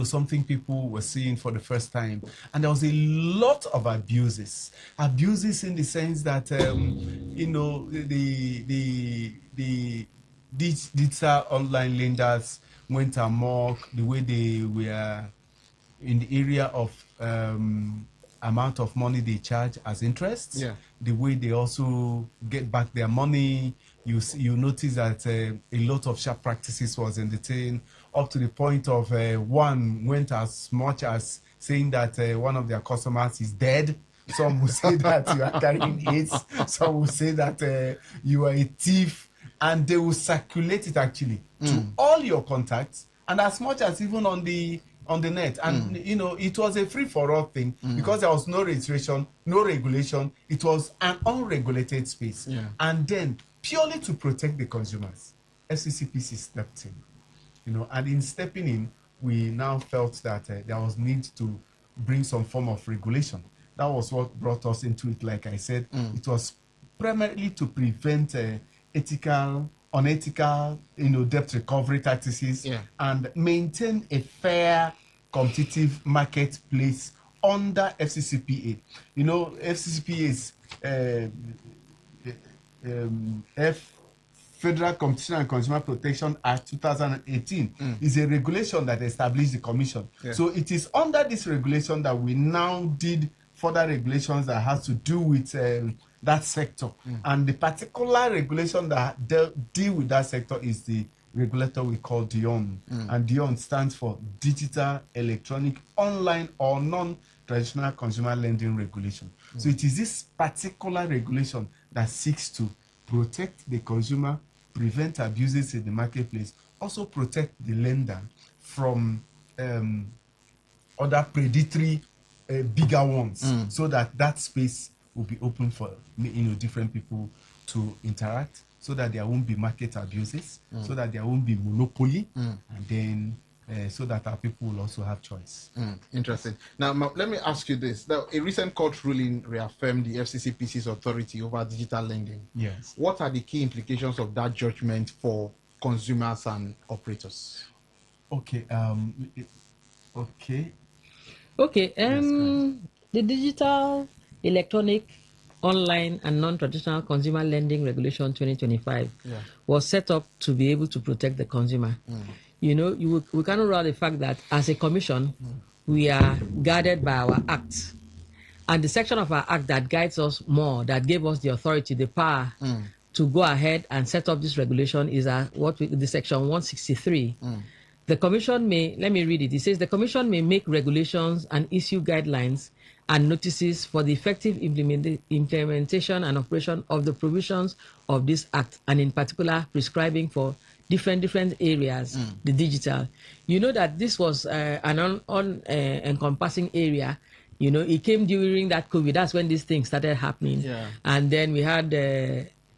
something people were seeing for the first time, and there was a lot of abuses in the sense that the digital online lenders went amok, the way they were in the area of amount of money they charge as interest, the way they also get back their money. You notice that a lot of sharp practices was in the thing, up to the point of one went as much as saying that one of their customers is dead. Some will say that you are carrying AIDS. Some will say that you are a thief. And they will circulate it actually to all your contacts, and as much as even on the net. And it was a free-for-all thing because there was no registration, no regulation. It was an unregulated space. And then, purely to protect the consumers, FCCPC stepped in. And in stepping in, we now felt that there was need to bring some form of regulation. That was what brought us into it. Like I said, it was primarily to prevent unethical, debt recovery practices, and maintain a fair, competitive marketplace under FCCPA. FCCPA is Federal Competition and Consumer Protection Act 2018 is a regulation that established the commission. So it is under this regulation that we now did further regulations that has to do with that sector. And the particular regulation that deal with that sector is the regulator we call DION. And DION stands for Digital, Electronic, Online or Non-Traditional Consumer Lending Regulation. So it is this particular regulation that seeks to protect the consumer, prevent abuses in the marketplace, also protect the lender from other predatory bigger ones, so that space will be open for different people to interact, so that there won't be market abuses, so that there won't be monopoly, and then so that our people will also have choice. Interesting. Now, let me ask you this. Now, a recent court ruling reaffirmed the FCCPC's authority over digital lending. Yes. What are the key implications of that judgment for consumers and operators? Okay. The digital, electronic, online, and non-traditional consumer lending regulation 2025 was set up to be able to protect the consumer. We cannot rule out the fact that as a commission, we are guided by our act. And the section of our act that guides us more, that gave us the authority, the power to go ahead and set up this regulation is the section 163. The commission may, let me read it. It says the commission may make regulations and issue guidelines and notices for the effective implementation and operation of the provisions of this act, and in particular prescribing for different areas, the digital. You know that this was an encompassing area. It came during that COVID. That's when these things started happening. And then we had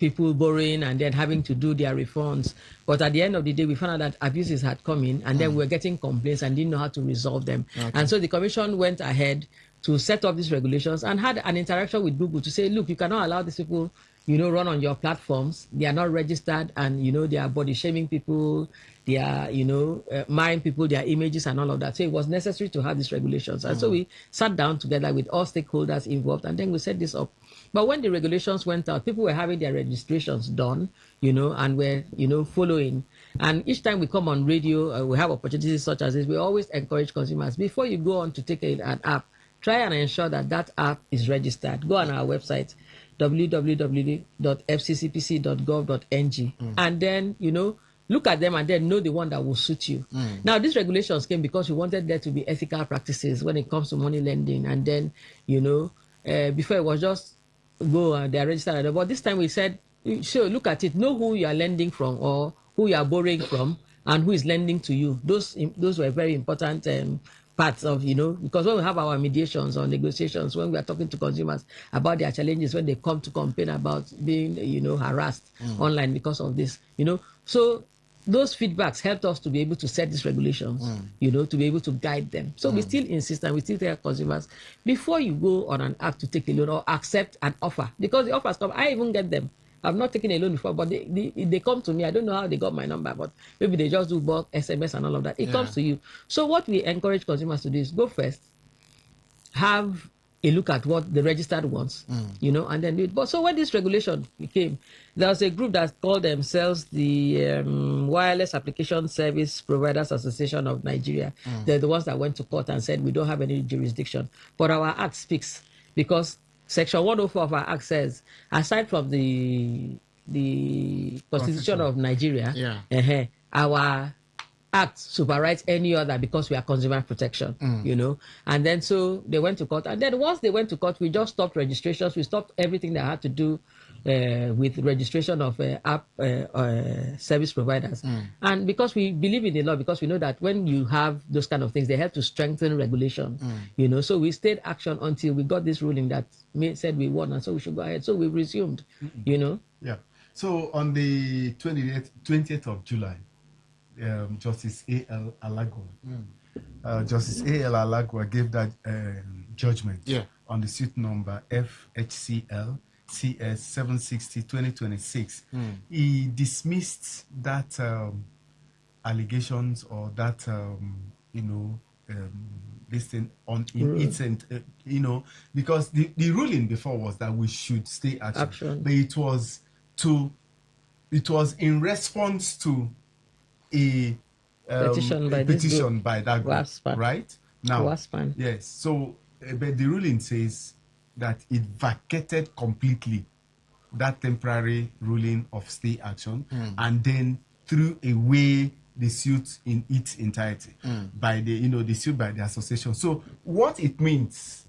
people borrowing and then having to do their refunds. But at the end of the day, we found out that abuses had come in, and then we were getting complaints and didn't know how to resolve them. And so the commission went ahead to set up these regulations and had an interaction with Google to say, look, you cannot allow these people, run on your platforms. They are not registered, and they are body shaming people. They are, marring people, their images and all of that. So it was necessary to have these regulations. And so we sat down together with all stakeholders involved, and then we set this up. But when the regulations went out, people were having their registrations done, and were, following. And each time we come on radio, we have opportunities such as this, we always encourage consumers, before you go on to take an app, try and ensure that that app is registered. Go on our website, www.fccpc.gov.ng, and then, look at them and then know the one that will suit you. Now, these regulations came because we wanted there to be ethical practices when it comes to money lending. And then, before it was just go and they're registered. But this time we said, so look at it, know who you are lending from or who you are borrowing from and who is lending to you. Those were very important parts of, because when we have our mediations or negotiations, when we are talking to consumers about their challenges, when they come to complain about being, harassed online because of this, so those feedbacks helped us to be able to set these regulations, to be able to guide them. So we still insist and we still tell consumers, before you go on an app to take a loan or accept an offer, because the offers come, I even get them. I've not taken a loan before, but they come to me. I don't know how they got my number, but maybe they just do bulk SMS and all of that. It comes to you. So what we encourage consumers to do is go first, have a look at what the registered wants, and then do it. But so when this regulation came, there was a group that called themselves the Wireless Application Service Providers Association of Nigeria. They're the ones that went to court and said, we don't have any jurisdiction. But our act speaks, because Section 104 of our act says, aside from the Constitution of Nigeria, our act superrides any other because we are consumer protection, And then so they went to court. And then once they went to court, we just stopped registrations. We stopped everything that had to do with registration of app service providers. And because we believe in the law, because we know that when you have those kind of things, they help to strengthen regulation, So we stayed action until we got this ruling that said we won, and so we should go ahead. So we resumed, Yeah. So on the 20th of July, Justice A.L. Alagwa, Justice A.L. Alagwa gave that judgment on the suit number FHCL CS 760/2026. He dismissed that allegations or that this thing on in its because the ruling before was that we should stay action. But it was in response to a petition by that group, right? Now, yes. So, but the ruling says that it vacated completely that temporary ruling of stay action and then threw away the suit in its entirety by the suit by the association. So what it means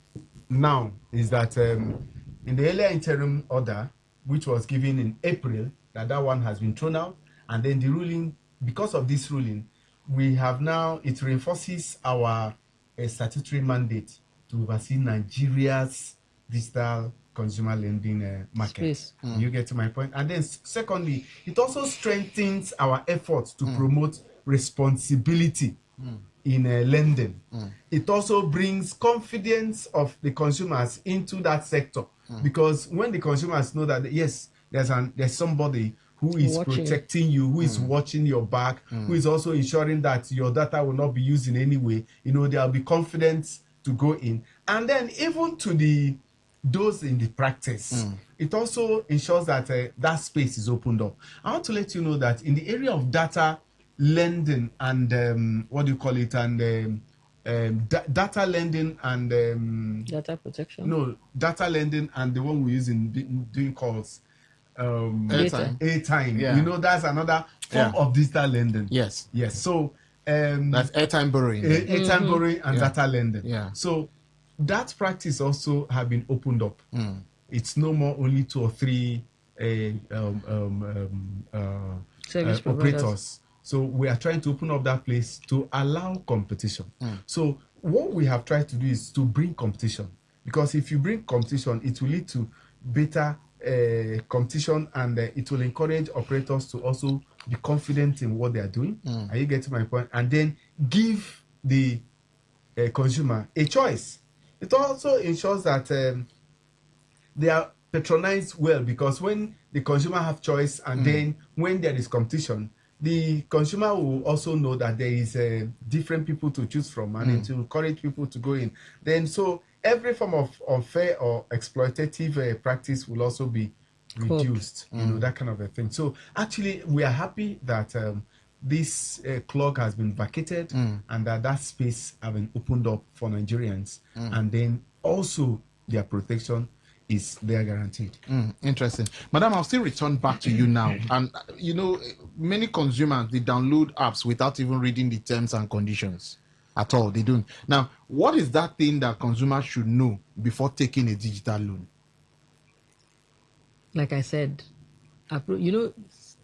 now is that in the earlier interim order, which was given in April, that one has been thrown out, and then the ruling, because of this ruling, we have now, it reinforces our statutory mandate to oversee Nigeria's digital consumer lending market. You get to my point? And then secondly, it also strengthens our efforts to promote responsibility in lending. It also brings confidence of the consumers into that sector, because when the consumers know that yes, there's somebody who is protecting you, who is watching your back, who is also ensuring that your data will not be used in any way, there'll be confidence to go in. And then even to those in the practice, it also ensures that that space is opened up. I want to let you know that in the area of data lending and data lending and data protection. No, data lending and the one we use in doing calls. Airtime. Yeah. That's another form of digital lending. Yes. So that's airtime borrowing. Airtime borrowing and data lending. Yeah. So that practice also have been opened up. It's no more only 2 or 3 service operators. So we are trying to open up that place to allow competition. So what we have tried to do is to bring competition, because if you bring competition, it will lead to better competition, and it will encourage operators to also be confident in what they are doing. Are you getting my point? And then give the consumer a choice. It also ensures that they are patronized well, because when the consumer have choice and then when there is competition, the consumer will also know that there is different people to choose from, and it will encourage people to go in. Then so every form of unfair or exploitative practice will also be reduced, that kind of a thing. So actually we are happy that this clog has been vacated and that space has been opened up for Nigerians, and then also their protection is there guaranteed. Interesting. Madam, I'll still return back to you now. And, many consumers, they download apps without even reading the terms and conditions at all. They don't. Now, what is that thing that consumers should know before taking a digital loan? Like I said,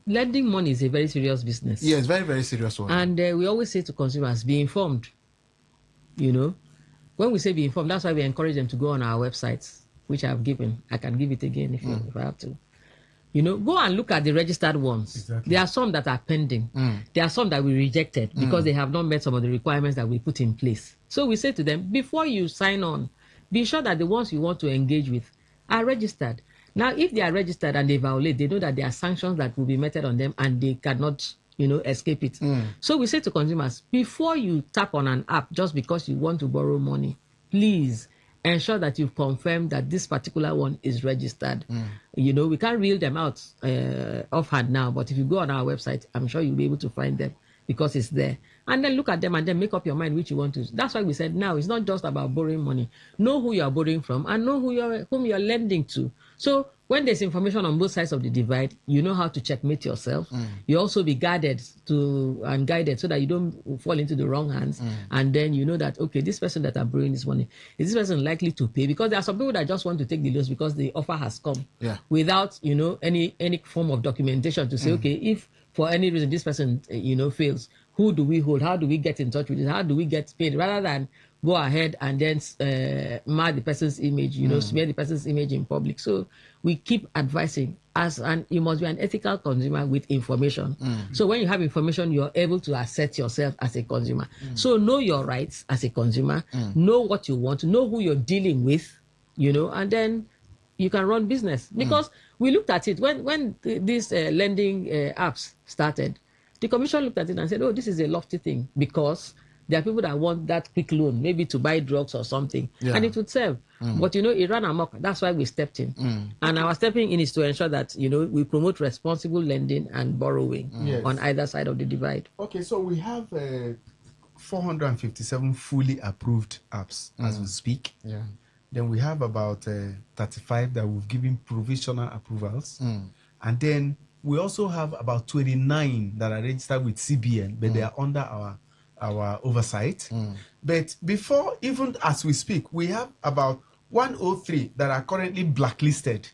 lending money is a very serious business. Yeah, it's very, very serious one. And we always say to consumers, be informed. When we say be informed, that's why we encourage them to go on our websites, which I've given. I can give it again if I have to. Go and look at the registered ones. Exactly. There are some that are pending. There are some that we rejected because they have not met some of the requirements that we put in place. So we say to them, before you sign on, be sure that the ones you want to engage with are registered. Now, if they are registered and they violate, they know that there are sanctions that will be meted on them and they cannot, escape it. So we say to consumers, before you tap on an app just because you want to borrow money, please ensure that you've confirmed that this particular one is registered. We can't reel them out offhand now, but if you go on our website, I'm sure you'll be able to find them because it's there. And then look at them and then make up your mind which you want to. That's why we said now it's not just about borrowing money. Know who you're borrowing from and know whom you're lending to. So when there's information on both sides of the divide, you know how to checkmate yourself. You also be guided and guided so that you don't fall into the wrong hands. And then you know that, okay, this person that I'm borrowing this money, is this person likely to pay? Because there are some people that just want to take the loans because the offer has come without, any form of documentation to say, okay, if for any reason this person, fails, who do we hold? How do we get in touch with it? How do we get paid? Rather than go ahead and then mar the person's image, smear the person's image in public. So we keep advising you must be an ethical consumer with information. So when you have information, you're able to assert yourself as a consumer. So know your rights as a consumer, know what you want, know who you're dealing with, and then you can run business. Because we looked at it when these lending apps started. The commission looked at it and said, oh, this is a lofty thing because there are people that want that quick loan, maybe to buy drugs or something, and it would serve. But, it ran amok. That's why we stepped in. And our stepping in is to ensure that, we promote responsible lending and borrowing on either side of the divide. Okay, so we have 457 fully approved apps as we speak. Yeah. Then we have about 35 that we've given provisional approvals. And then we also have about 29 that are registered with CBN, but they are under our oversight. But before, even as we speak, we have about 103 that are currently blacklisted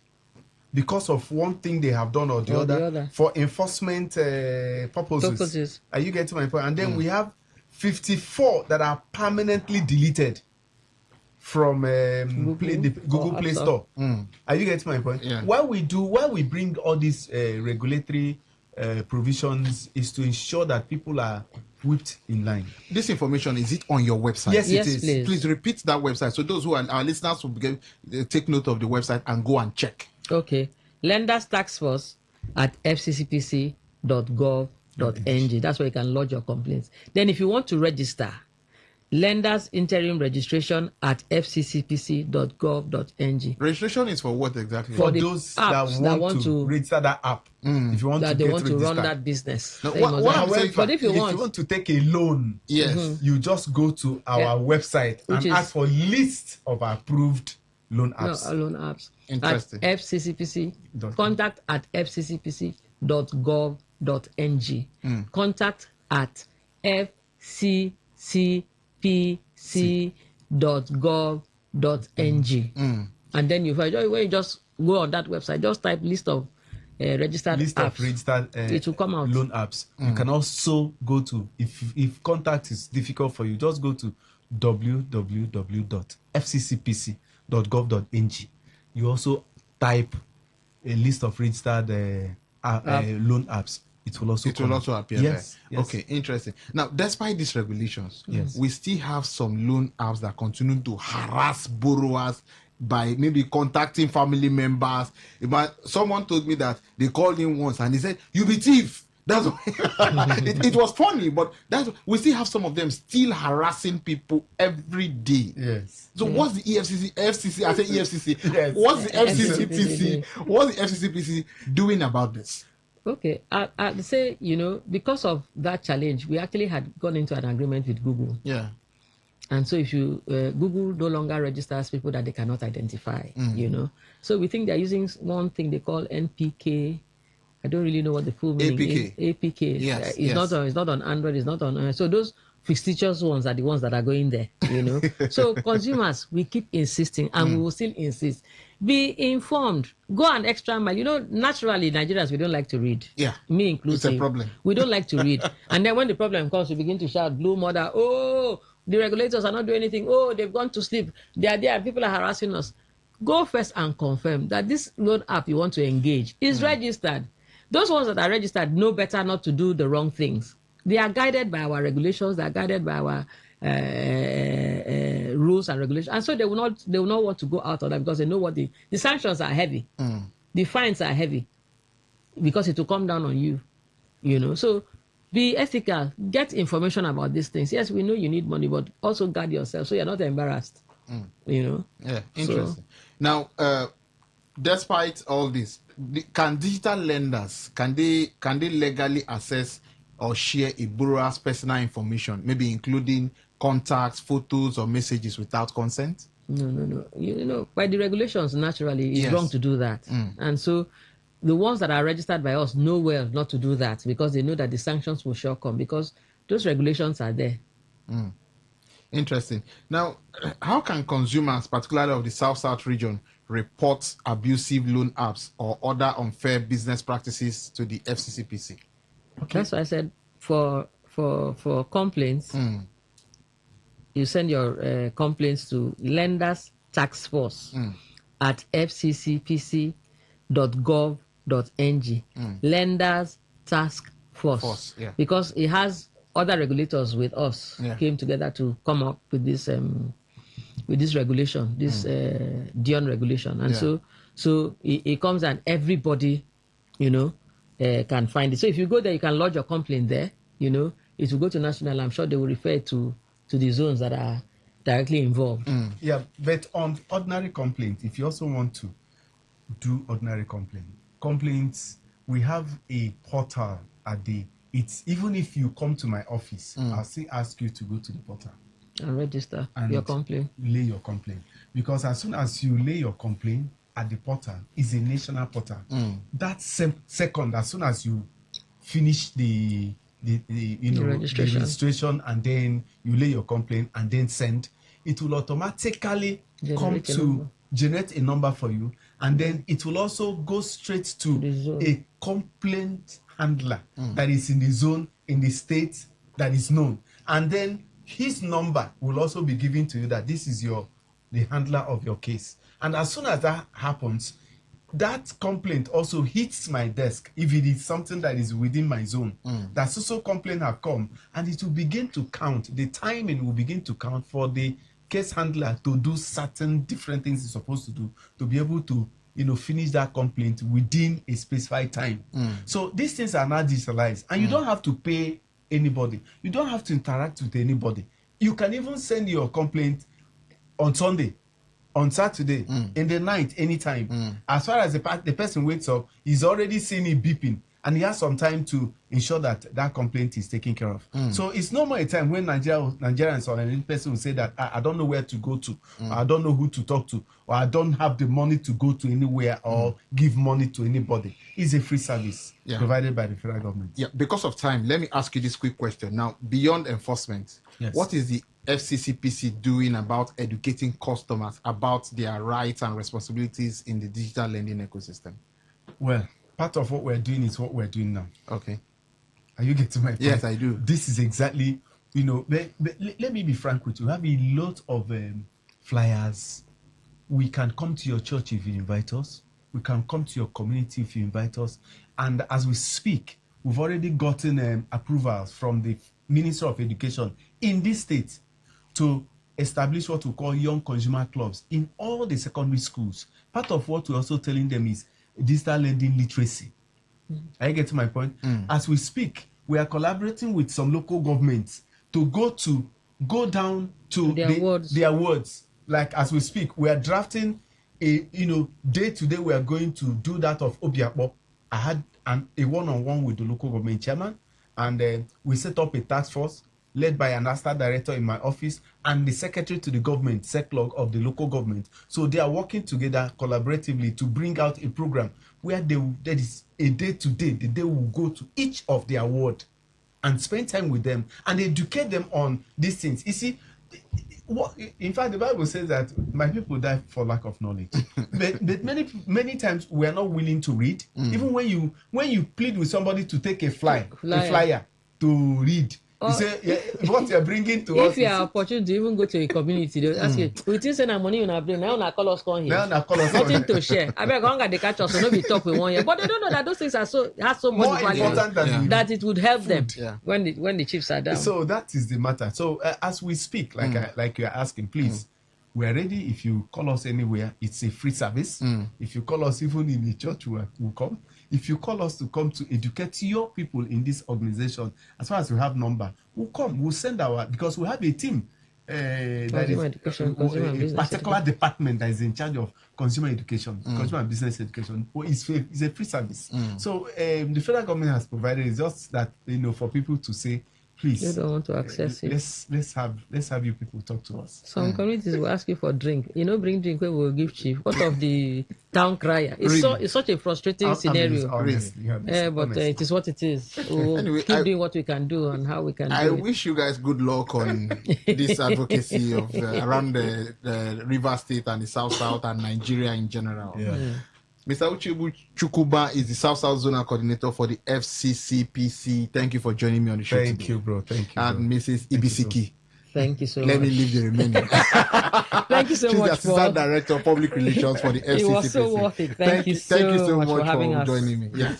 because of one thing they have done or the other for enforcement purposes. Are you getting my point? And then we have 54 that are permanently deleted from Google Play Store. Are you getting my point? Yeah. Why we bring all these regulatory provisions is to ensure that people are whipped in line. This information, is it on your website? Yes, it is. Please repeat that website so those who are our listeners will take note of the website and go and check. Okay. Lenders Task Force at fccpc.gov.ng. That's where you can lodge your complaints. Then if you want to register, Lenders Interim Registration at fccpc.gov.ng. Registration is for what exactly? For those that want to register that app. If you want that to they want to run that business. Now, but if you want to take a loan, you just go to our website and ask for a list of approved loan apps. No, loan apps. Interesting. At FCCPC. Contact at fccpc.gov.ng. Contact at fccpc.gov.ng. And then when you just go on that website, just type list of registered apps. It will come out. Loan apps. You can also go to, if contact is difficult for you, just go to www.fccpc.gov.ng. You also type a list of registered loan apps, it will also appear yes, there. Yes. Okay, interesting. Now, despite these regulations, Yes. we still have some loan apps that continue to harass borrowers by maybe contacting family members. But someone told me that they called him once and he said, "You be thief." That's it was funny, but we still have some of them still harassing people every day. Yes. So what's the FCC? I say EFCC. Yes. What's the FCCPC? What's the FCCPC doing about this? Okay, I'd say, because of that challenge, we actually had gone into an agreement with Google. Yeah. And so if you, Google no longer registers people that they cannot identify, So we think they're using one thing they call NPK. I don't really know what the full meaning is. APK. Yes, It's not on Android, it's not on... so those fictitious ones are the ones that are going there, So consumers, we keep insisting, and we will still insist. Be informed. Go an extra mile. Naturally, Nigerians, we don't like to read. Yeah. Me inclusive. It's a problem. We don't like to read. And then when the problem comes, we begin to shout, blue mother, oh, the regulators are not doing anything. Oh, they've gone to sleep. They are there. People are harassing us. Go first and confirm that this loan app you want to engage is registered. Those ones that are registered know better not to do the wrong things. They are guided by our regulations. They are guided by our rules and regulations. And so they will not want to go out on that because they know what the sanctions are heavy. The fines are heavy because it will come down on you. So be ethical. Get information about these things. Yes, we know you need money, but also guard yourself so you're not embarrassed. Yeah, interesting. Now, despite all this, can digital lenders can they legally access or share a borrower's personal information, maybe including contacts, photos, or messages without consent? No. By the regulations, naturally, it's wrong to do that. And so the ones that are registered by us know well not to do that because they know that the sanctions will sure come because those regulations are there. Interesting. Now, how can consumers, particularly of the South-South region, report abusive loan apps or other unfair business practices to the FCCPC? Okay. That's why I said for complaints, you send your complaints to Lenders Task Force at fccpc.gov.ng. Lenders Task Force. Because it has other regulators with us came together to come up with this regulation, this Dion regulation, and so it comes and everybody, can find it. So if you go there, you can lodge your complaint there. It will go to national. I'm sure they will refer to the zones that are directly involved. Yeah, but on ordinary complaint, if you also want to do ordinary complaints, we have a portal at the. It's even if you come to my office, I'll still ask you to go to the portal and register your complaint. Lay your complaint. Because as soon as you lay your complaint at the portal, it's a national portal. That second, as soon as you finish the registration and then you lay your complaint and then send, it will automatically generate a number for you, and then it will also go straight to a complaint handler that is in the zone, in the state that is known, and then his number will also be given to you that this is the handler of your case. And as soon as that happens, that complaint also hits my desk if it is something that is within my zone. That so complaint have come, and it will begin to count. The timing will begin to count for the case handler to do certain different things he's supposed to do to be able to finish that complaint within a specified time. So these things are not digitalized, and you don't have to pay anybody. You don't have to interact with anybody. You can even send your complaint on Sunday, on Saturday, in the night, anytime. As far as the person wakes up, he's already seen it beeping, and he has some time to ensure that that complaint is taken care of. So it's no more a time when Nigerians or any person will say that I don't know where to go to, or I don't know who to talk to, or I don't have the money to go to anywhere or give money to anybody. It's a free service provided by the federal government. Yeah, because of time, let me ask you this quick question. Now, beyond enforcement, what is the FCCPC doing about educating customers about their rights and responsibilities in the digital lending ecosystem? Well, part of what we're doing is what we're doing now. Okay. Are you getting my point? Yes, I do. This is exactly, but let me be frank with you. We have a lot of flyers. We can come to your church if you invite us. We can come to your community if you invite us. And as we speak, we've already gotten approvals from the Minister of Education in this state to establish what we call young consumer clubs in all the secondary schools. Part of what we're also telling them is digital lending literacy. Are you getting my point? As we speak, we are collaborating with some local governments to go down to their wards. Like as we speak, we are drafting a day to day we are going to do that of Obiakpo. I had a one-on-one with the local government chairman, and we set up a task force led by an ASTA director in my office and the secretary to the government, SECLOG of the local government. So they are working together collaboratively to bring out a program where there is a day to day, the day will go to each of their ward and spend time with them and educate them on these things. You see, in fact, the Bible says that my people die for lack of knowledge. but many times we are not willing to read. Even when you plead with somebody to take a flyer to read, you say what you are bringing to us. If you are opportunity to even go to a community, they will ask you, we think say na money you na bring. Now na call us come here. Nothing to share. I beg hunger they catch us, so no be talk with one year. But they don't know that those things have so much value that it would help them when the chiefs are down. So that is the matter. So as we speak, like you are asking, please. We are ready. If you call us anywhere, it's a free service. If you call us even in the church, we'll come. If you call us to come to educate your people in this organization, as far as we have number, we'll come. We'll send because we have a team that is a particular department that is in charge of consumer education, consumer and business education. It's a free service. So the federal government has provided is just that for people to say, please, you don't want to access it. Let's have you people talk to us. Some communities will ask you for drink. Bring drink where we'll give chief. What of the town crier? It's such a frustrating scenario. Honestly, but it is what it is. We'll anyway, keep doing what we can do and how we can do it. I wish you guys good luck on this advocacy of around the River State and the South and Nigeria in general. Mr. Uchebu Chukuba is the South Zonal Coordinator for the FCCPC. Thank you for joining me on the show today. Thank you, bro. And Mrs. Ibisiki. Thank you so much. Let me leave the remaining. Thank you so She's much, the Assistant Director of Public Relations for the FCCPC. It was so worth it. Thank you so much for having us. Joining me. Yeah.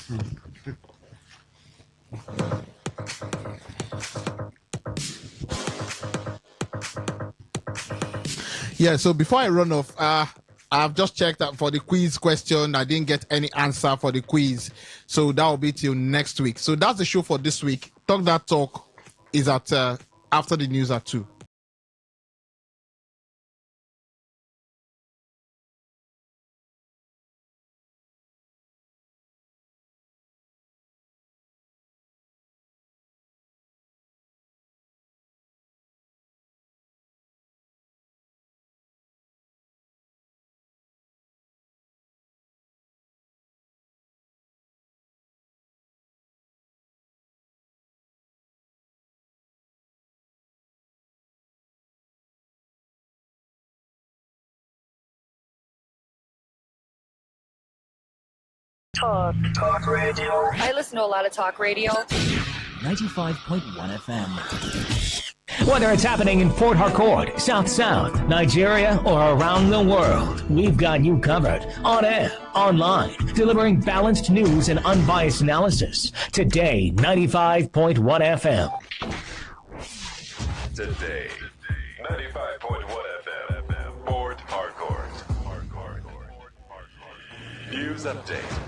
Yeah, so before I run off, I've just checked out for the quiz question. I didn't get any answer for the quiz. So that will be till next week. So that's the show for this week. Talk That Talk is at after the news at 2. Talk radio. I listen to a lot of talk radio. 95.1 FM. Whether it's happening in Port Harcourt, South, Nigeria, or around the world, we've got you covered. On air, online, delivering balanced news and unbiased analysis. Today, 95.1 FM. Today, 95.1 FM, Port Harcourt. News update.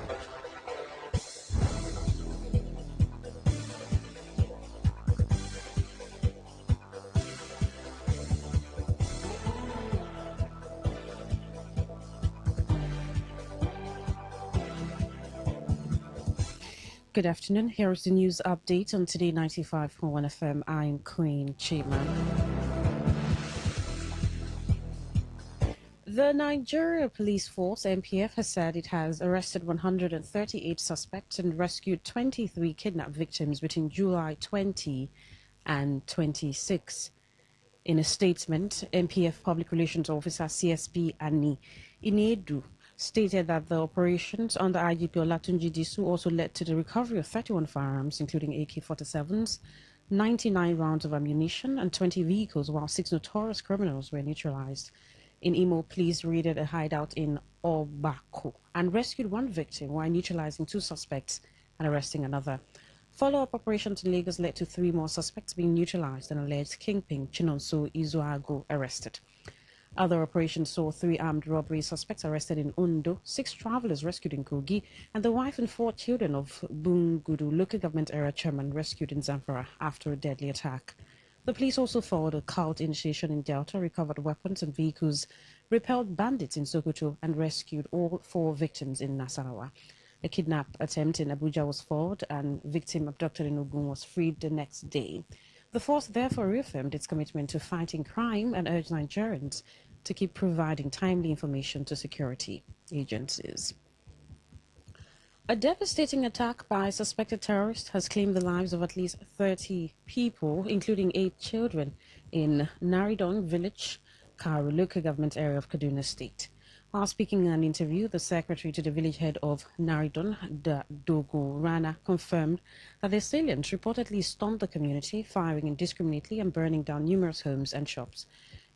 Good afternoon. Here is the news update on Today 95.1 FM. I'm Queen Chima. The Nigeria Police Force, NPF, has said it has arrested 138 suspects and rescued 23 kidnapped victims between July 20 and 26. In a statement, NPF Public Relations Officer CSP Ani Inedu stated that the operations under IGP Olatunji Disu also led to the recovery of 31 firearms, including AK-47s, 99 rounds of ammunition, and 20 vehicles, while 6 notorious criminals were neutralized. In Imo, police raided a hideout in Obako and rescued one victim while neutralizing 2 suspects and arresting another. Follow-up operations in Lagos led to 3 more suspects being neutralized and alleged kingpin Chinonso Izuago arrested. Other operations saw 3 armed robbery suspects arrested in Ondo, 6 travelers rescued in Kogi, and the wife and 4 children of Bungudu local government area chairman rescued in Zamfara after a deadly attack. The police also followed a cult initiation in Delta, recovered weapons and vehicles, repelled bandits in Sokoto, and rescued all 4 victims in Nasarawa. A kidnap attempt in Abuja was foiled, and victim abducted in Ogun was freed the next day. The force therefore reaffirmed its commitment to fighting crime and urged Nigerians to keep providing timely information to security agencies. A devastating attack by a suspected terrorist has claimed the lives of at least 30 people, including 8 children, in Naridong village, Karu local government area of Kaduna State. While speaking in an interview, the secretary to the village head of Naridon, Dogo Rana, confirmed that the assailants reportedly stormed the community, firing indiscriminately and burning down numerous homes and shops.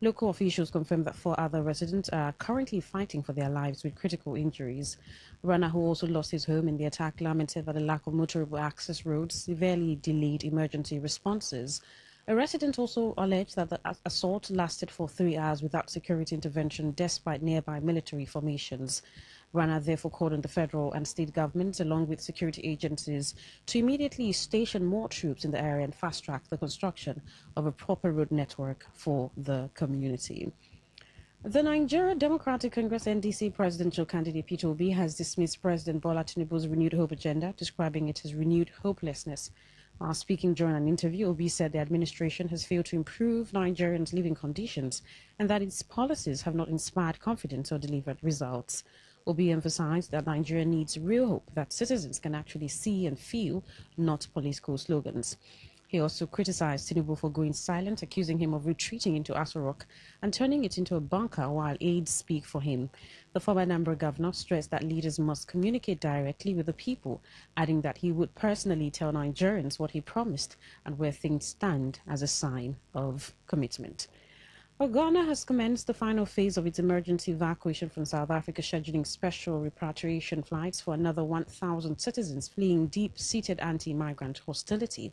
Local officials confirmed that 4 other residents are currently fighting for their lives with critical injuries. Rana, who also lost his home in the attack, lamented that the lack of motorable access roads severely delayed emergency responses. A resident also alleged that the assault lasted for 3 hours without security intervention despite nearby military formations. Rana therefore called on the federal and state governments along with security agencies to immediately station more troops in the area and fast-track the construction of a proper road network for the community. The Nigeria Democratic Congress NDC presidential candidate Peter Obi has dismissed President Bola Tinubu's renewed hope agenda, describing it as renewed hopelessness. While speaking during an interview, Obi said the administration has failed to improve Nigerians' living conditions and that its policies have not inspired confidence or delivered results. Obi emphasized that Nigeria needs real hope that citizens can actually see and feel, not political slogans. He also criticized Tinubu for going silent, accusing him of retreating into Aso Rock and turning it into a bunker while aides speak for him. The former Anambra governor stressed that leaders must communicate directly with the people, adding that he would personally tell Nigerians what he promised and where things stand as a sign of commitment. Ghana has commenced the final phase of its emergency evacuation from South Africa, scheduling special repatriation flights for another 1,000 citizens fleeing deep-seated anti-migrant hostility.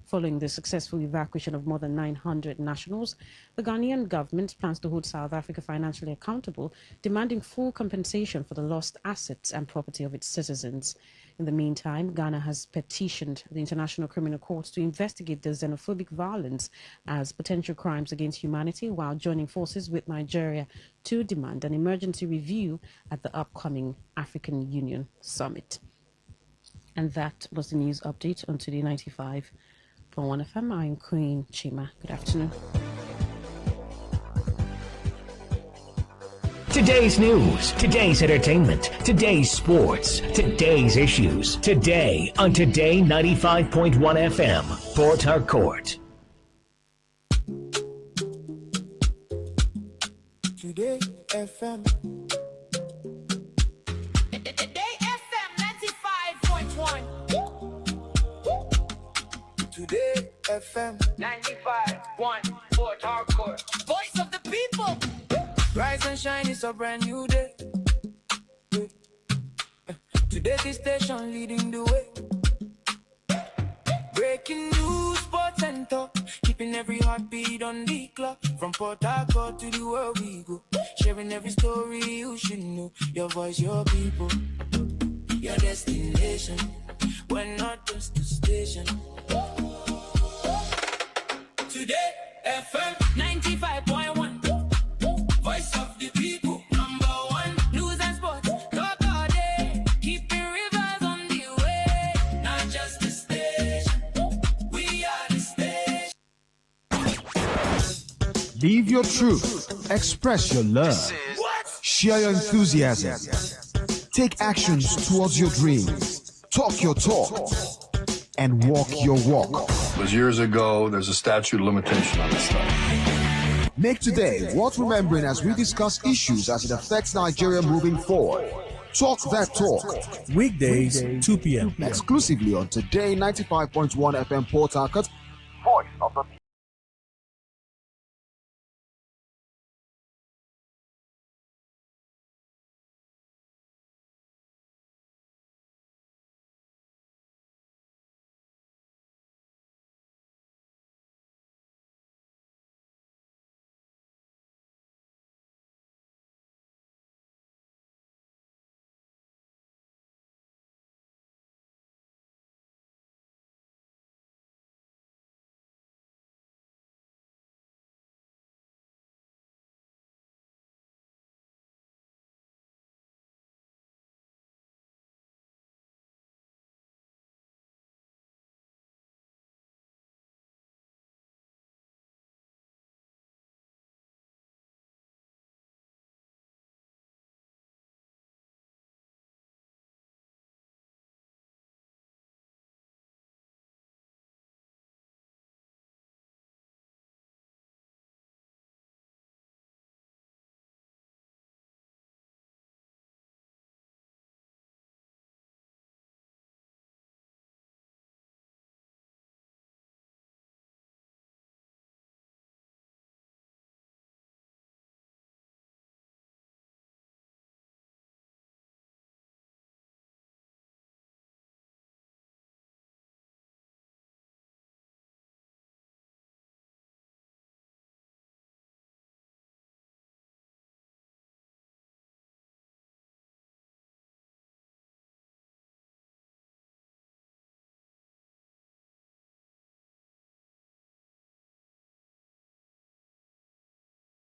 Following the successful evacuation of more than 900 nationals, the Ghanaian government plans to hold South Africa financially accountable, demanding full compensation for the lost assets and property of its citizens. In the meantime, Ghana has petitioned the International Criminal Court to investigate the xenophobic violence as potential crimes against humanity, while joining forces with Nigeria to demand an emergency review at the upcoming African Union Summit. And that was the news update on Today 95.1 FM. I'm Queen Chima. Good afternoon. Today's news, today's entertainment, today's sports, today's issues. Today on Today 95.1 FM, Port Harcourt. Today FM. Today FM 95.1. Today FM 95.1 Port Harcourt. Voice of the people. Rise and shine, it's a brand new day. Today this station leading the way. Breaking news, sports and talk, keeping every heartbeat on the clock. From Port Harcourt to the world we go, sharing every story you should know. Your voice, your people, your destination. We're not just a station. Today FM 95.1. Voice of the people, number 1. News and sports, talk all day. Keeping rivers on the way. Not just the station, we are the station. Live your truth. Express your love. Share your enthusiasm. Take actions towards your dreams. Talk your talk. And walk your walk. It was years ago. There's a statute of limitation on this stuff. Make today worth remembering as we discuss issues as it affects Nigeria moving forward. Talk that talk. Weekdays, 2 p.m. Exclusively on Today 95.1 FM Port Harcourt. Voice of the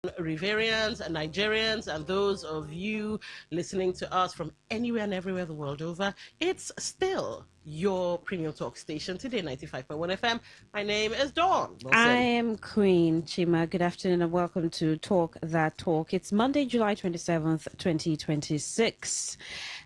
Riverians and Nigerians and those of you listening to us from anywhere and everywhere the world over. It's still your premium talk station, Today 95.1 FM. My name is Dawn Wilson. I am Queen Chima. Good afternoon and welcome to Talk That Talk. It's Monday, July 27th, 2026.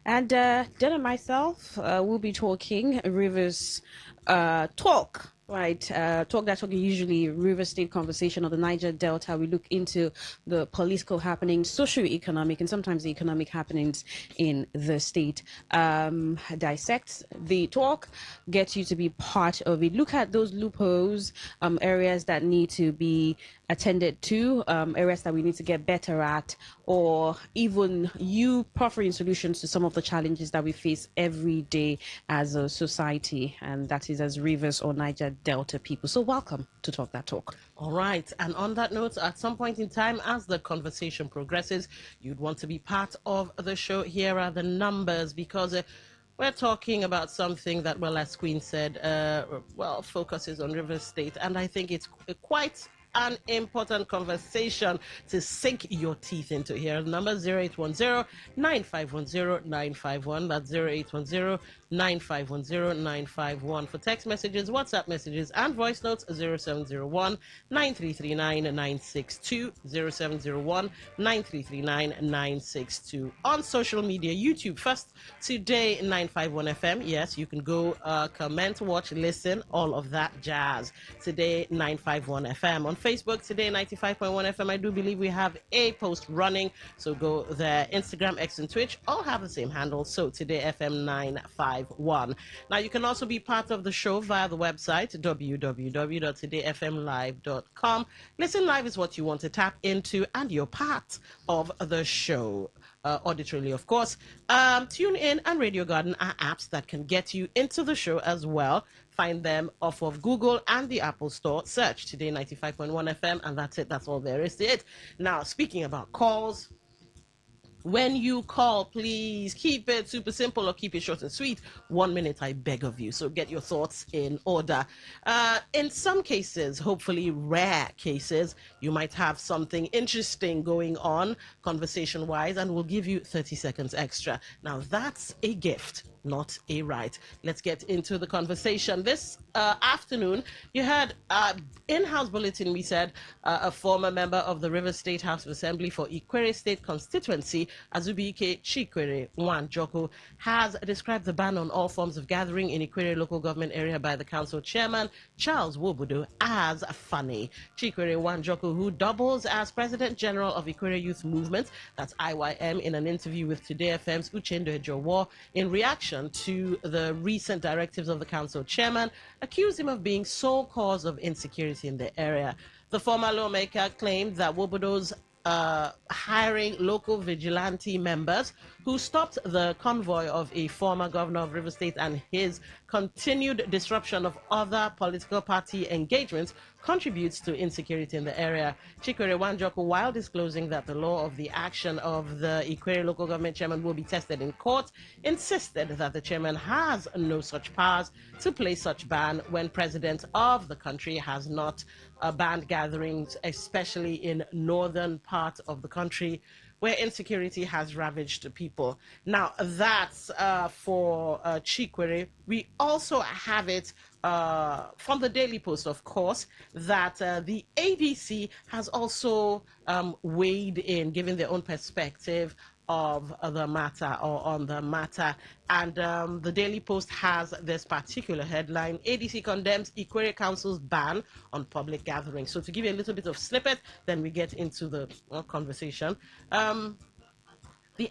And Dan and myself will be talking Rivers Talk. Right, Talk That Talk is usually River State conversation on the Niger Delta. We look into the political happenings, socio-economic, and sometimes the economic happenings in the state. Dissect the talk, get you to be part of it. Look at those loopholes, areas that need to be attended to, areas that we need to get better at, or even you proffering solutions to some of the challenges that we face every day as a society, and that is as Rivers or Niger Delta people. So welcome to Talk That Talk. All right. And on that note, at some point in time, as the conversation progresses, you'd want to be part of the show. Here are the numbers, because we're talking about something that, well, as Queen said, focuses on River State. And I think it's quite an important conversation to sink your teeth into here. Number 0810-9510-951. That's 0810-9510-951. For text messages, WhatsApp messages, and voice notes, 0701-9339-962, 0701-9339-962. On social media, YouTube, first, Today 951 FM. Yes, you can go comment, watch, listen, all of that jazz. Today 951 FM. On Facebook, Today 95.1 FM. I do believe we have a post running, so go there. Instagram, X, and Twitch all have the same handle, so Today FM 951. Now you can also be part of the show via the website www.todayfmlive.com. Listen live is what you want to tap into, and you're part of the show. Auditorily, of course. Tune in and Radio Garden are apps that can get you into the show as well. Find them off of Google and the Apple Store. Search Today 95.1 FM, and that's it. That's all there is to it. Now, speaking about calls, when you call, please keep it super simple or keep it short and sweet. 1 minute, I beg of you. So get your thoughts in order. In some cases, hopefully rare cases, you might have something interesting going on conversation-wise, and we'll give you 30 seconds extra. Now, that's a gift, not a right. Let's get into the conversation. This afternoon, you heard in-house bulletin, we said a former member of the River State House of Assembly for Ikwere State constituency, Azubike Chikwere Wanjoko, has described the ban on all forms of gathering in Ikwere local government area by the council chairman, Charles Wobodo, as funny. Chikwere Wanjoko, who doubles as President General of Ikwere Youth Movement, that's IYM, in an interview with Today FM's Uchendo Ejowo, in reaction to the recent directives of the council chairman, accused him of being sole cause of insecurity in the area. The former lawmaker claimed that Wobodo's hiring local vigilante members who stopped the convoy of a former governor of River State and his continued disruption of other political party engagements contributes to insecurity in the area. Chikwere Wanjoko, while disclosing that the law of the action of the Ikwere local government chairman will be tested in court, insisted that the chairman has no such powers to place such ban when president of the country has not banned gatherings, especially in northern part of the country where insecurity has ravaged people. Now, that's for Chikwere. We also have it from the Daily Post, of course, that the ADC has also weighed in, giving their own perspective of the matter or on the matter. And the Daily Post has this particular headline: ADC condemns Ikwere Council's ban on public gatherings. So to give you a little bit of snippet, then we get into the conversation. The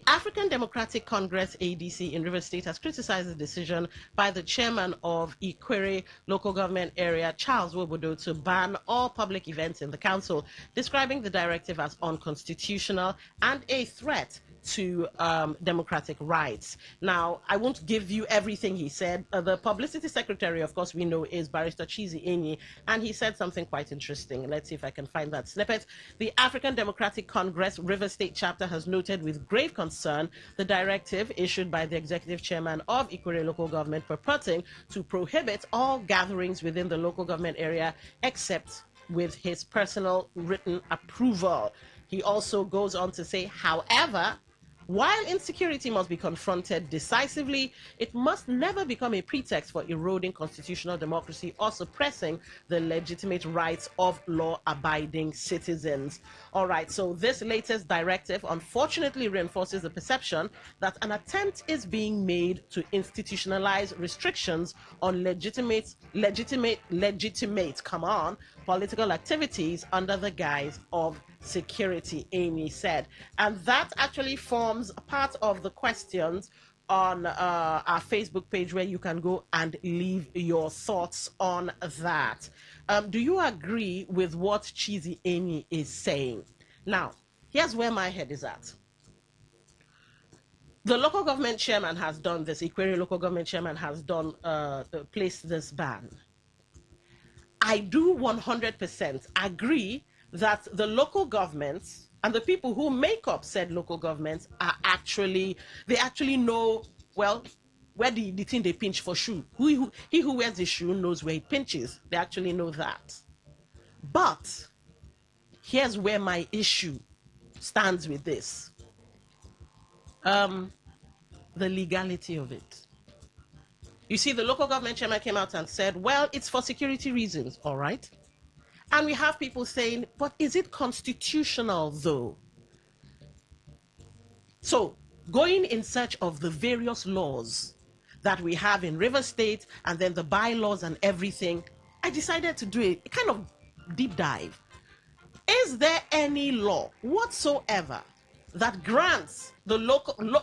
African Democratic Congress, ADC, in River State has criticized the decision by the chairman of Ikwere local government area, Charles Wobodo, to ban all public events in the council, describing the directive as unconstitutional and a threat to democratic rights. Now, I won't give you everything he said. The publicity secretary, of course, we know is Barrister Chizi Enyi, and he said something quite interesting. Let's see if I can find that snippet. The African Democratic Congress River State chapter has noted with grave concern the directive issued by the executive chairman of Ikwere local government purporting to prohibit all gatherings within the local government area except with his personal written approval. He also goes on to say, however, while insecurity must be confronted decisively, it must never become a pretext for eroding constitutional democracy or suppressing the legitimate rights of law-abiding citizens. All right, so this latest directive unfortunately reinforces the perception that an attempt is being made to institutionalize restrictions on legitimate, come on, political activities under the guise of security, Amy said. And that actually forms part of the questions on our Facebook page, where you can go and leave your thoughts on that. Do you agree with what Cheesy Amy is saying? Now, here's where my head is at. The local government chairman has done this. Ikwere local government chairman has done placed this ban. I do 100% agree that the local governments and the people who make up said local governments are actually know, well, where the thing they pinch for shoe. He who wears the shoe knows where he pinches. They actually know that. But here's where my issue stands with this. The legality of it. You see, the local government chairman came out and said, well, it's for security reasons, all right? And we have people saying, but is it constitutional though? So, going in search of the various laws that we have in River State and then the bylaws and everything, I decided to do a kind of deep dive. Is there any law whatsoever that grants the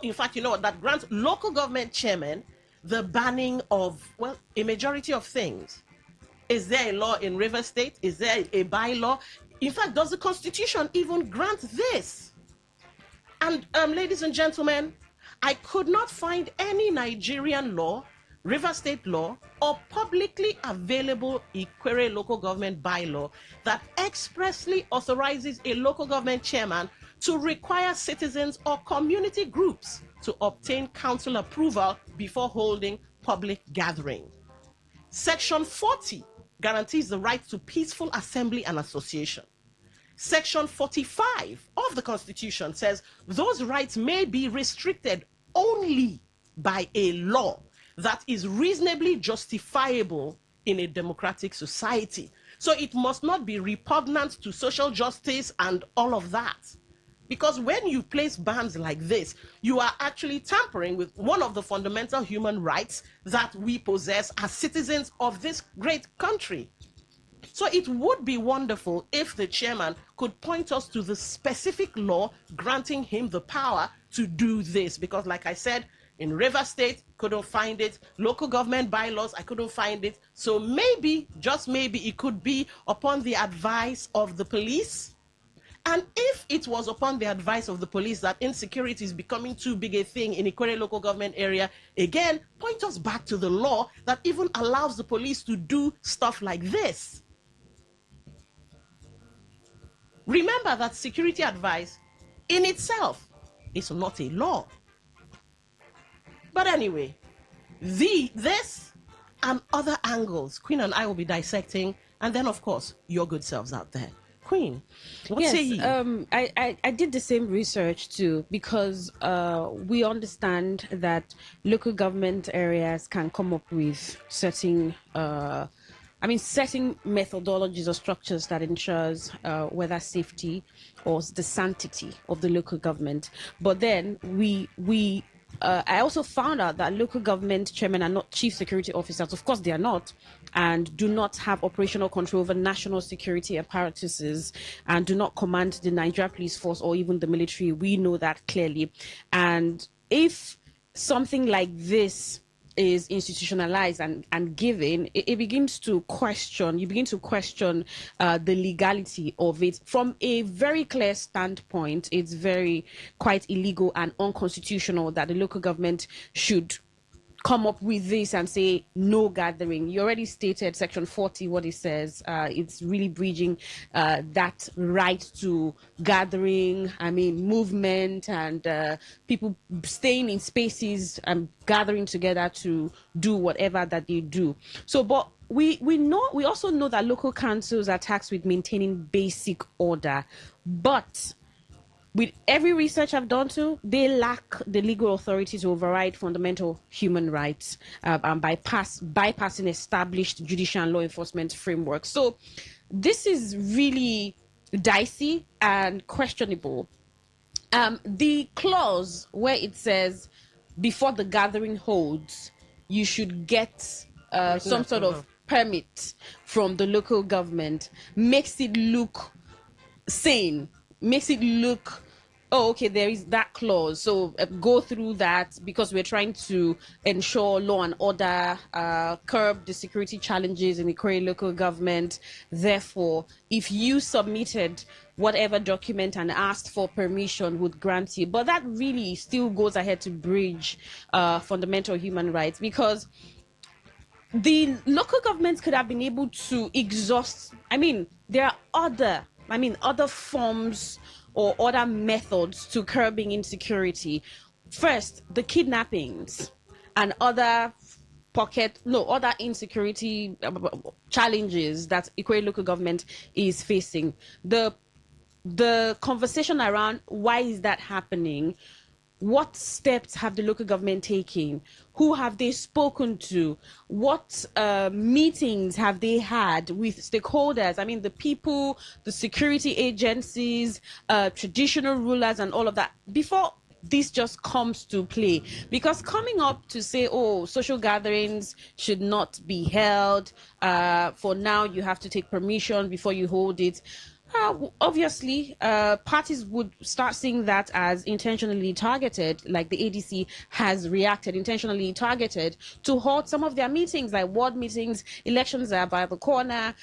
in fact, you know what, that grants local government chairmen the banning of, well, a majority of things? Is there a law in River State? Is there a bylaw? In fact, does the Constitution even grant this? And ladies and gentlemen, I could not find any Nigerian law, River State law, or publicly available Ikwere local government bylaw that expressly authorizes a local government chairman to require citizens or community groups to obtain council approval before holding public gathering. Section 40 guarantees the right to peaceful assembly and association. Section 45 of the Constitution says those rights may be restricted only by a law that is reasonably justifiable in a democratic society. So it must not be repugnant to social justice and all of that. Because when you place bans like this, you are actually tampering with one of the fundamental human rights that we possess as citizens of this great country. So it would be wonderful if the chairman could point us to the specific law granting him the power to do this. Because like I said, in River State, couldn't find it. Local government bylaws, I couldn't find it. So maybe, just maybe, it could be upon the advice of the police. And if it was upon the advice of the police that insecurity is becoming too big a thing in Ikwere local government area, again, point us back to the law that even allows the police to do stuff like this. Remember that security advice in itself is not a law. But anyway, this and other angles, Queen and I will be dissecting, and then, of course, your good selves out there. Queen, what say you? I did the same research too, because we understand that local government areas can come up with certain setting methodologies or structures that ensures whether safety or the sanctity of the local government. But then I also found out that local government chairmen are not chief security officers. Of course, they are not, and do not have operational control over national security apparatuses, and do not command the Nigeria Police Force or even the military. We know that clearly. And if something like this is institutionalized and given, it begins to question, you begin to question the legality of it. From a very clear standpoint, it's quite illegal and unconstitutional that the local government should come up with this and say no gathering. You already stated Section 40, what it says. It's really breaching that right to gathering, movement, and people staying in spaces and gathering together to do whatever that they do. So, but we also know that local councils are tasked with maintaining basic order, but with every research I've done to, they lack the legal authority to override fundamental human rights and bypassing established judicial and law enforcement frameworks. So this is really dicey and questionable. The clause where it says before the gathering holds, you should get some sort of permit from the local government makes it look sane, makes it look, oh, okay, there is that clause. So go through that because we're trying to ensure law and order, curb the security challenges in the Korea local government. Therefore, if you submitted whatever document and asked for permission, would grant you. But that really still goes ahead to bridge fundamental human rights, because the local governments could have been able to exhaust. I mean, there are other forms or other methods to curbing insecurity. First, the kidnappings and other other insecurity challenges that Ikwe local government is facing. The conversation around why is that happening? What steps have the local government taken? Who have they spoken to? What meetings have they had with stakeholders? I mean, the people, the security agencies, traditional rulers, and all of that before this just comes to play. Because coming up to say, oh, social gatherings should not be held, for now you have to take permission before you hold it. Obviously, parties would start seeing that as intentionally targeted, like the ADC has reacted, intentionally targeted to halt some of their meetings, like ward meetings. Elections are by the corner,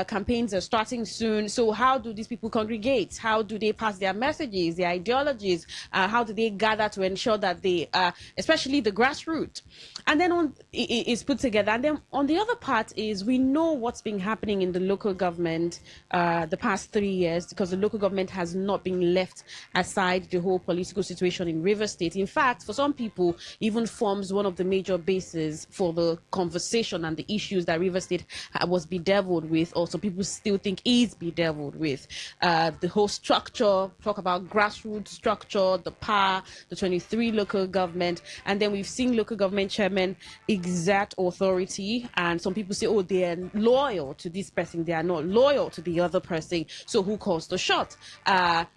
campaigns are starting soon. So how do these people congregate? How do they pass their messages, their ideologies? How do they gather to ensure that they, especially the grassroots? And then is put together. And then on the other part is we know what's been happening in the local government the past 3 years, because the local government has not been left aside the whole political situation in Rivers State. In fact, for some people, even forms one of the major bases for the conversation and the issues that Rivers State was bedeviled with, or some people still think is bedeviled with. The whole structure, talk about grassroots structure, the power, the 23 local government, and then we've seen local government chairmen exert authority, and some people say, oh, they are loyal to this person, they are not loyal to the other person. So who calls the shot?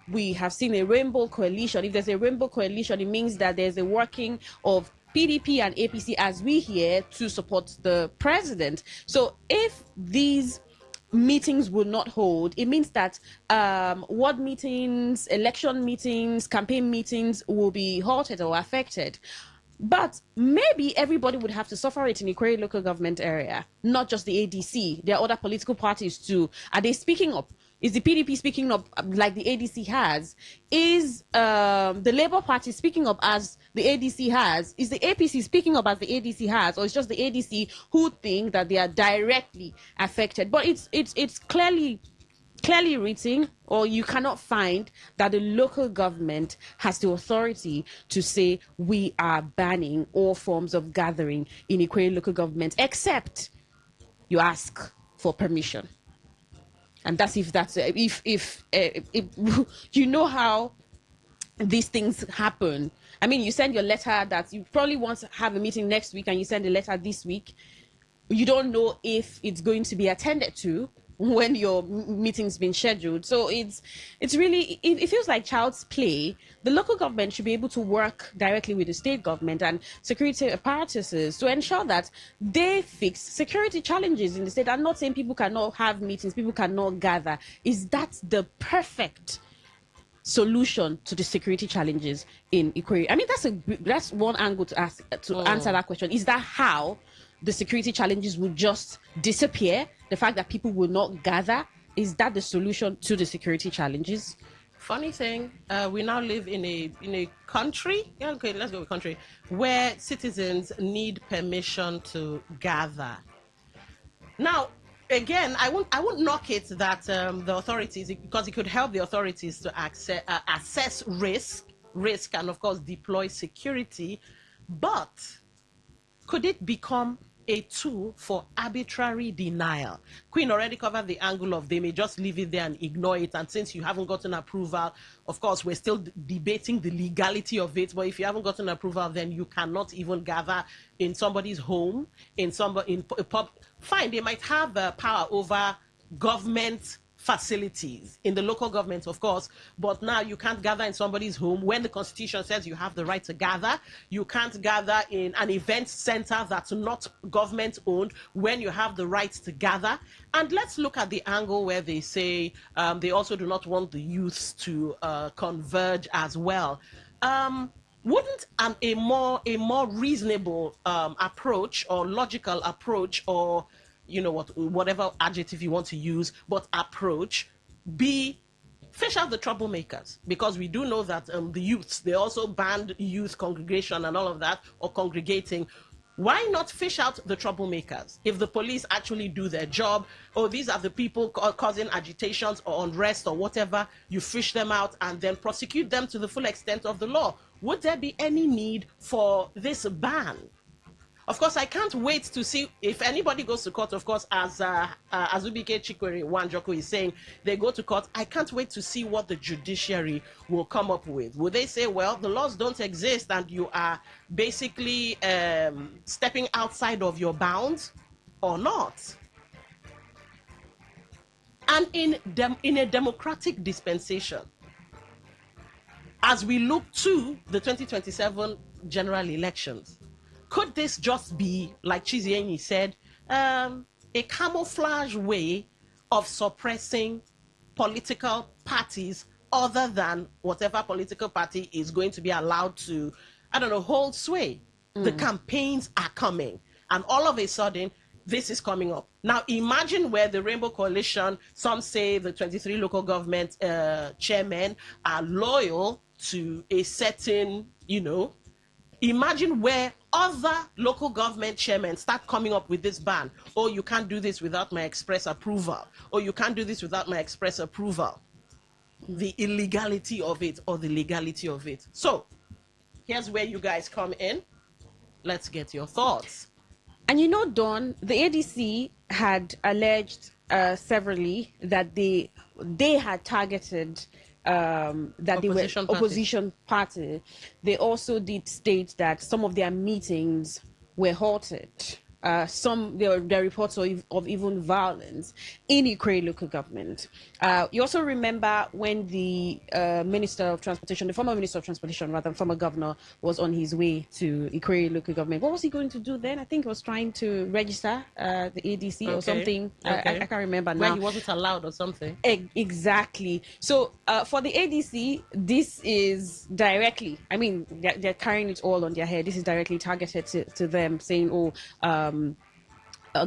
We have seen a rainbow coalition. If there's a rainbow coalition, it means that there's a working of PDP and APC, as we hear, to support the president. So if these meetings will not hold, it means that ward meetings, election meetings, campaign meetings will be halted or affected. But maybe everybody would have to suffer it in the Ikwerre local government area, not just the ADC. There are other political parties too. Are they speaking up? Is the PDP speaking up like the ADC has? Is the Labour Party speaking up as the ADC has? Is the APC speaking up as the ADC has? Or it's just the ADC who think that they are directly affected? But it's clearly written, or you cannot find that the local government has the authority to say we are banning all forms of gathering in Ikwerre local government, except you ask for permission. And that's if you know how these things happen. I mean, you send your letter that you probably want to have a meeting next week, and you send a letter this week. You don't know if it's going to be attended to when your meeting's been scheduled. So it's really, it feels like child's play. The local government should be able to work directly with the state government and security apparatuses to ensure that they fix security challenges in the state. I'm not saying people cannot have meetings, people cannot gather. Is that the perfect solution to the security challenges in Ikwerre? I mean, that's one angle to answer that question. Is that how the security challenges would just disappear? The fact that people will not gather, is that the solution to the security challenges? Funny thing, we now live in a country. Yeah, okay, let's go with country where citizens need permission to gather. Now, again, I won't knock it that the authorities, because it could help the authorities to assess risk, and of course deploy security. But could it become a tool for arbitrary denial. Queen already covered the angle of they may just leave it there and ignore it. And since you haven't gotten approval, of course, we're still debating the legality of it. But if you haven't gotten approval, then you cannot even gather in somebody's home, in a pub. Fine, they might have power over government facilities in the local government, of course, but now you can't gather in somebody's home when the constitution says you have the right to gather. You can't gather in an event center that's not government owned when you have the right to gather. And let's look at the angle where they say they also do not want the youths to converge as well. Wouldn't a more reasonable approach or logical approach, or whatever adjective you want to use, but approach, be fish out the troublemakers? Because we do know that the youths, they also banned youth congregation and all of that, or congregating. Why not fish out the troublemakers? If the police actually do their job, or these are the people causing agitations or unrest or whatever, you fish them out and then prosecute them to the full extent of the law. Would there be any need for this ban? Of course, I can't wait to see if anybody goes to court. Of course, as Azubike Chikwere Wanjoko is saying, they go to court. I can't wait to see what the judiciary will come up with. Will they say, well, the laws don't exist and you are basically stepping outside of your bounds, or not? And in a democratic dispensation, as we look to the 2027 general elections, could this just be, like Chizienyi said, a camouflage way of suppressing political parties other than whatever political party is going to be allowed to, hold sway? The campaigns are coming, and all of a sudden, this is coming up. Now, imagine where the Rainbow Coalition, some say the 23 local government chairmen are loyal to a certain, imagine where other local government chairmen start coming up with this ban. Oh, you can't do this without my express approval. Oh, you can't do this without my express approval. The illegality of it or the legality of it. So, here's where you guys come in. Let's get your thoughts. And Dawn, the ADC had alleged severally that they had targeted that they were opposition party. They also did state that some of their meetings were halted. There are reports of even violence in Ikre local government. You also remember when the former Minister of Transportation, former governor, was on his way to Ikre local government. What was he going to do then? I think he was trying to register the ADC or something. I can't remember now. Where he wasn't allowed or something. Exactly. So for the ADC, this is directly, they're carrying it all on their head. This is directly targeted to them, saying,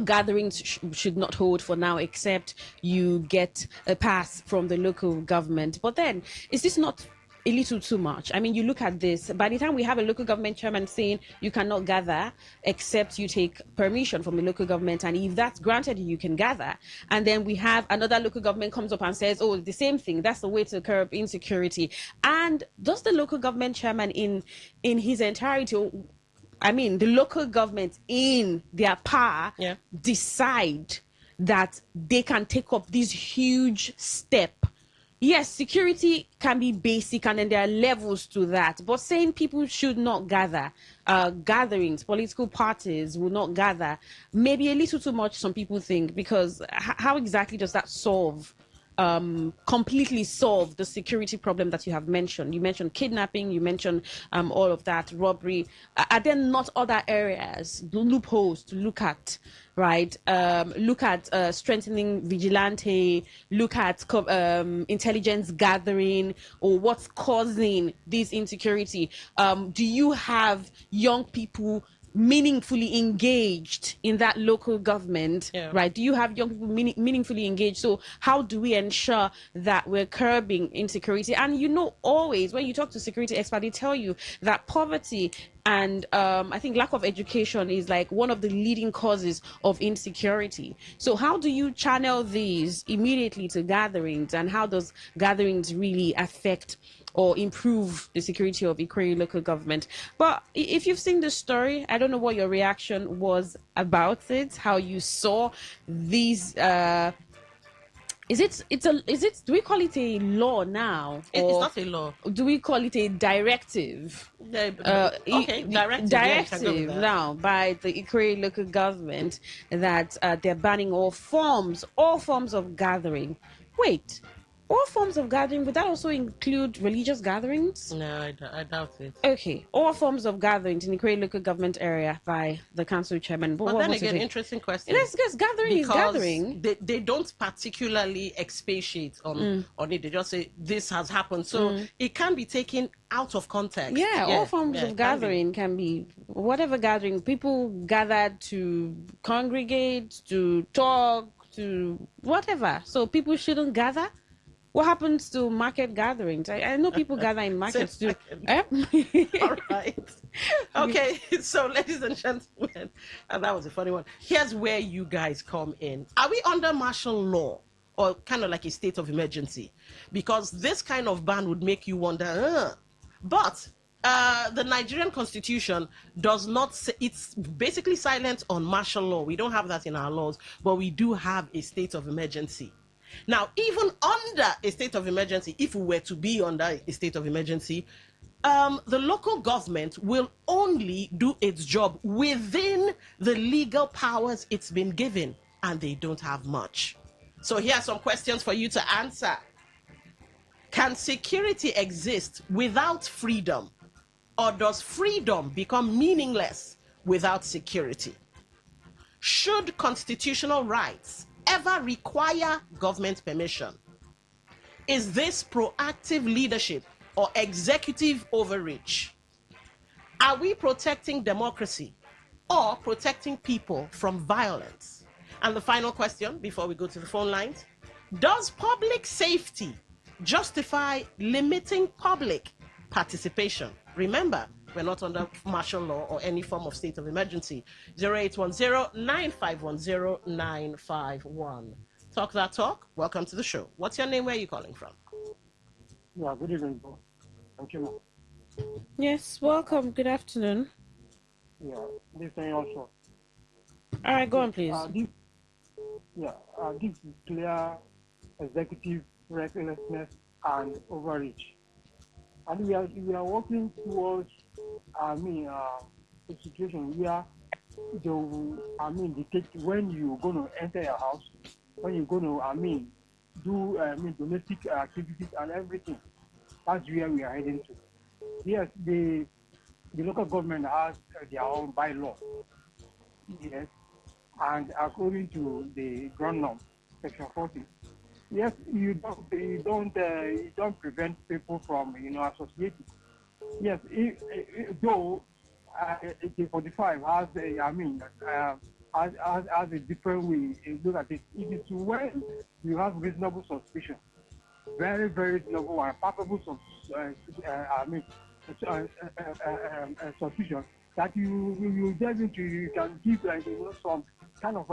gatherings should not hold for now except you get a pass from the local government. But then, is this not a little too much? You look at this, by the time we have a local government chairman saying you cannot gather except you take permission from the local government, and if that's granted, you can gather, and then we have another local government comes up and says, oh, the same thing, that's the way to curb insecurity. And does the local government chairman in his entirety, the local government in their power, decide that they can take up this huge step? Yes, security can be basic, and then there are levels to that. But saying people should not gather, gatherings, political parties will not gather, maybe a little too much, some people think, because how exactly does that completely solve the security problem that you have mentioned? You mentioned kidnapping, you mentioned all of that, robbery. Are there not other areas, loopholes to look at, right? Look at strengthening vigilante, look at intelligence gathering, or what's causing this insecurity. Do you have young people meaningfully engaged in that local government, right? Do you have young people meaningfully engaged? So how do we ensure that we're curbing insecurity? And always when you talk to security experts, they tell you that poverty and I think lack of education is like one of the leading causes of insecurity. So how do you channel these immediately to gatherings, and how does gatherings really affect or improve the security of Ikwerre local government. But if you've seen the story, I don't know what your reaction was about it, how you saw these do we call it a law now, It's or not a law. do we call it a directive? Okay, directive. Yeah, we can go with Directive that. now by the Ikwerre local government that they're banning all forms of gathering. Wait, all forms of gathering, would that also include religious gatherings? No, I doubt it. Okay, all forms of gatherings in the Ikwerre local government area by the council chairman. But then What's again, it? interesting question. Yes, gathering is gathering. They don't particularly expatiate on it. They just say this has happened. So it can be taken out of context. Yeah, all forms of it gathering can be whatever gathering. People gather to congregate, to talk, to whatever. So people shouldn't gather. What happens to market gatherings? I know people gather in markets too. All right. Okay, so ladies and gentlemen, and that was a funny one. Here's where you guys come in. Are we under martial law or kind of like a state of emergency? Because this kind of ban would make you wonder, but the Nigerian constitution does not say, it's basically silent on martial law. We don't have that in our laws, but we do have a state of emergency. Now, even under a state of emergency, if we were to be under a state of emergency, the local government will only do its job within the legal powers it's been given, and they don't have much. So here are some questions for you to answer. Can security exist without freedom, or does freedom become meaningless without security? Should constitutional rights ever require government permission? Is this proactive leadership or executive overreach? Are we protecting democracy or protecting people from violence? And the final question before we go to the phone lines: does public safety justify limiting public participation? Remember, we're not under martial law or any form of state of emergency. 0810-9510951. Talk that talk. Welcome to the show. What's your name? Where are you calling from? Yeah, good evening, bro. Thank you, ma'am. Yes, welcome. Good afternoon. Yeah, this thing also. All right, go on, please. This is clear executive recklessness and overreach. And we are working towards, a situation where they will, dictate when you're going to enter your house, when you're going to, do, domestic activities and everything. That's where we are heading to. Yes, the local government has their own bylaw. Yes, and according to the ground norm, section 40. Yes, you don't prevent people from associating. Yes, though 45 has has a different way to look at it. It is when you have reasonable suspicion, very very reasonable and palpable suspicion that you delve into. You can give some kind of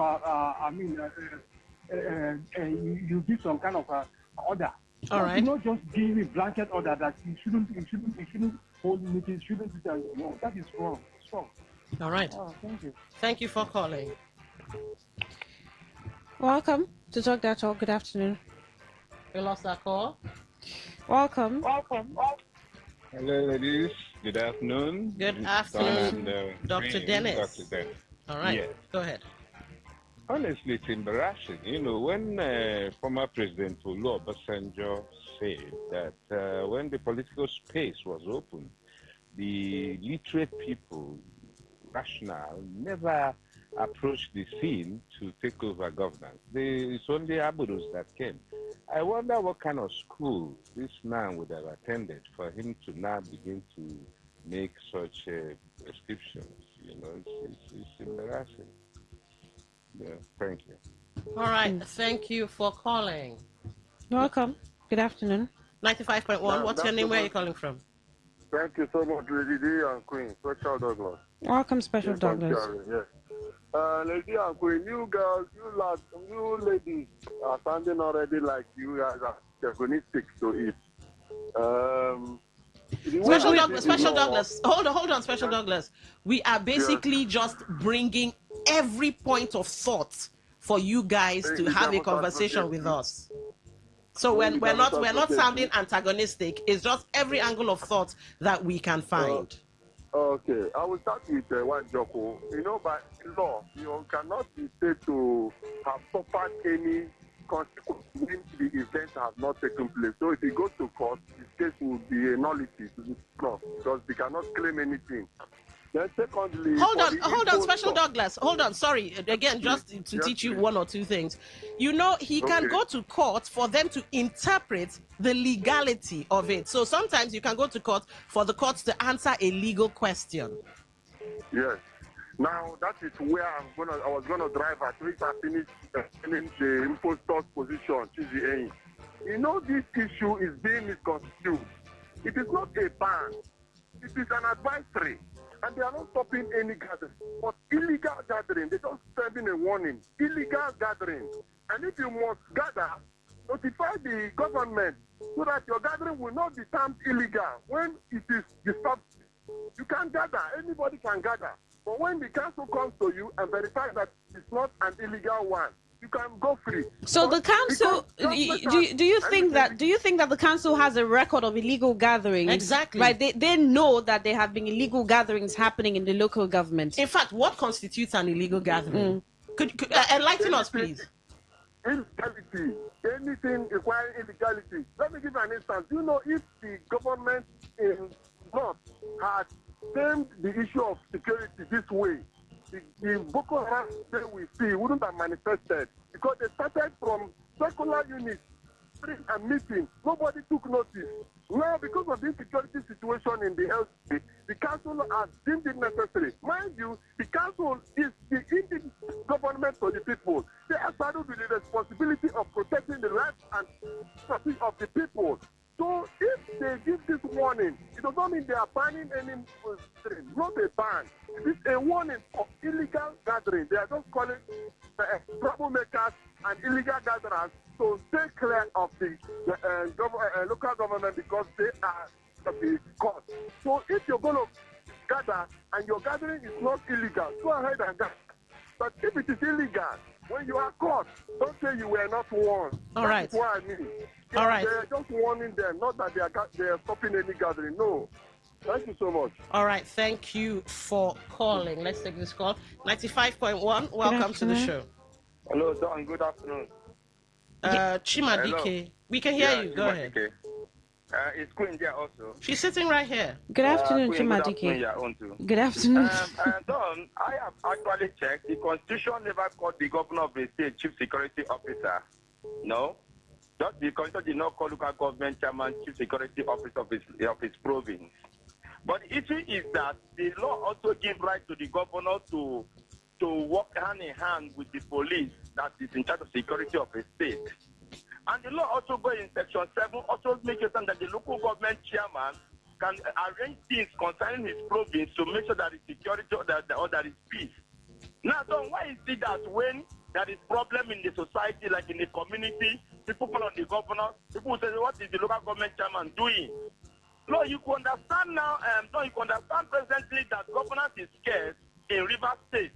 you give some kind of order. All right. Not just give a blanket order that you shouldn't hold meetings, shouldn't do that. No, that is wrong. It's wrong. All right. Thank you. Thank you for calling. Welcome to Talk That Talk. Good afternoon. We lost our call. Welcome. Hello, ladies. Good afternoon. Good afternoon, Dr. Dennis. Dr. Dennis. All right. Yes. Go ahead. Honestly, it's embarrassing. When former President Olu Obasanjo said that when the political space was open, the literate people, rational, never approached the scene to take over governance. It's only Abudos that came. I wonder what kind of school this man would have attended for him to now begin to make such prescriptions. It's embarrassing. Yeah, thank you. All right. Thank you for calling. Welcome. Good afternoon. 95.1. What's your name? Where are you calling from? Thank you so much, Lady D and Queen. Special Douglas. Welcome, Special Douglas. Yes. Lady and Queen, you girls, you ladies are sounding already like you guys are agonistic to it. Special Douglas. Hold on, Special Douglas. We are basically just bringing every point of thought for you guys to have a conversation with us. So we're not sounding antagonistic. It's just every angle of thought that we can find. Okay, I will start with one Joko. By law, you cannot be said to have suffered any consequence when the event has not taken place. So if it goes to court, this case will be a nullity to the court because they cannot claim anything. Then secondly, hold on, Special Douglas. Hold on, sorry. Again, just to teach you one or two things. He can go to court for them to interpret the legality of it. So sometimes you can go to court for the courts to answer a legal question. Yes. Now that is where I was gonna drive at least I finish the impostor's position, CGA. This issue is being misconstrued. It is not a ban. It is an advisory. And they are not stopping any gathering. But illegal gathering, they just sending a warning. Illegal gathering. And if you must gather, notify the government so that your gathering will not be termed illegal. When it is disturbed, you can gather. Anybody can gather. But when the council comes to you and verifies that it's not an illegal one, you can go free. So the council, do you think that the council has a record of illegal gatherings? Exactly. Right. They know that there have been illegal gatherings happening in the local government. In fact, what constitutes an illegal gathering? Could enlighten us, please? Illegality. Anything requiring illegality. Let me give you an instance. If the government in North had framed the issue of security this way, the Boko Haram that we see wouldn't have manifested because they started from secular units and meeting. Nobody took notice. Now, because of the insecurity situation in the LC, the council has deemed it necessary. Mind you, the council is the Indian government for the people. They are saddled with the responsibility of protecting the rights and property of the people. So if they give this warning, it does not mean they are banning any gathering. Not a ban. It is a warning for illegal gathering. They are just calling troublemakers and illegal gatherers to stay clear of the local government because they are the cause. So if you're going to gather and your gathering is not illegal, go ahead and gather. But if it is illegal, when you are caught, don't say you were not warned. All right. That's what I mean. All right. They're just warning them, not that they are stopping any gathering. No. Thank you so much. All right. Thank you for calling. Let's take this call. 95.1. Welcome to the show. Hello, Don. Good afternoon. Chimadike. Hello. We can hear you. Go ahead. Is Queen there also? She's sitting right here. Good afternoon, Chimadike. Good afternoon. Don, I have actually checked. The Constitution never called the governor of the state chief security officer. No. Just the Constitution did not call local government chairman chief security officer of his province. But the issue is that the law also gives right to the governor to work hand in hand with the police that is in charge of security of a state. And the law also goes in section 7, also makes it that the local government chairman can arrange things concerning his province to make sure that the security or that is peace. Now, Don, why is it that when there is problem in the society, like in the community, people call on the governor, people say, what is the local government chairman doing? No, you can understand now, you can understand presently that governance is scarce in River State.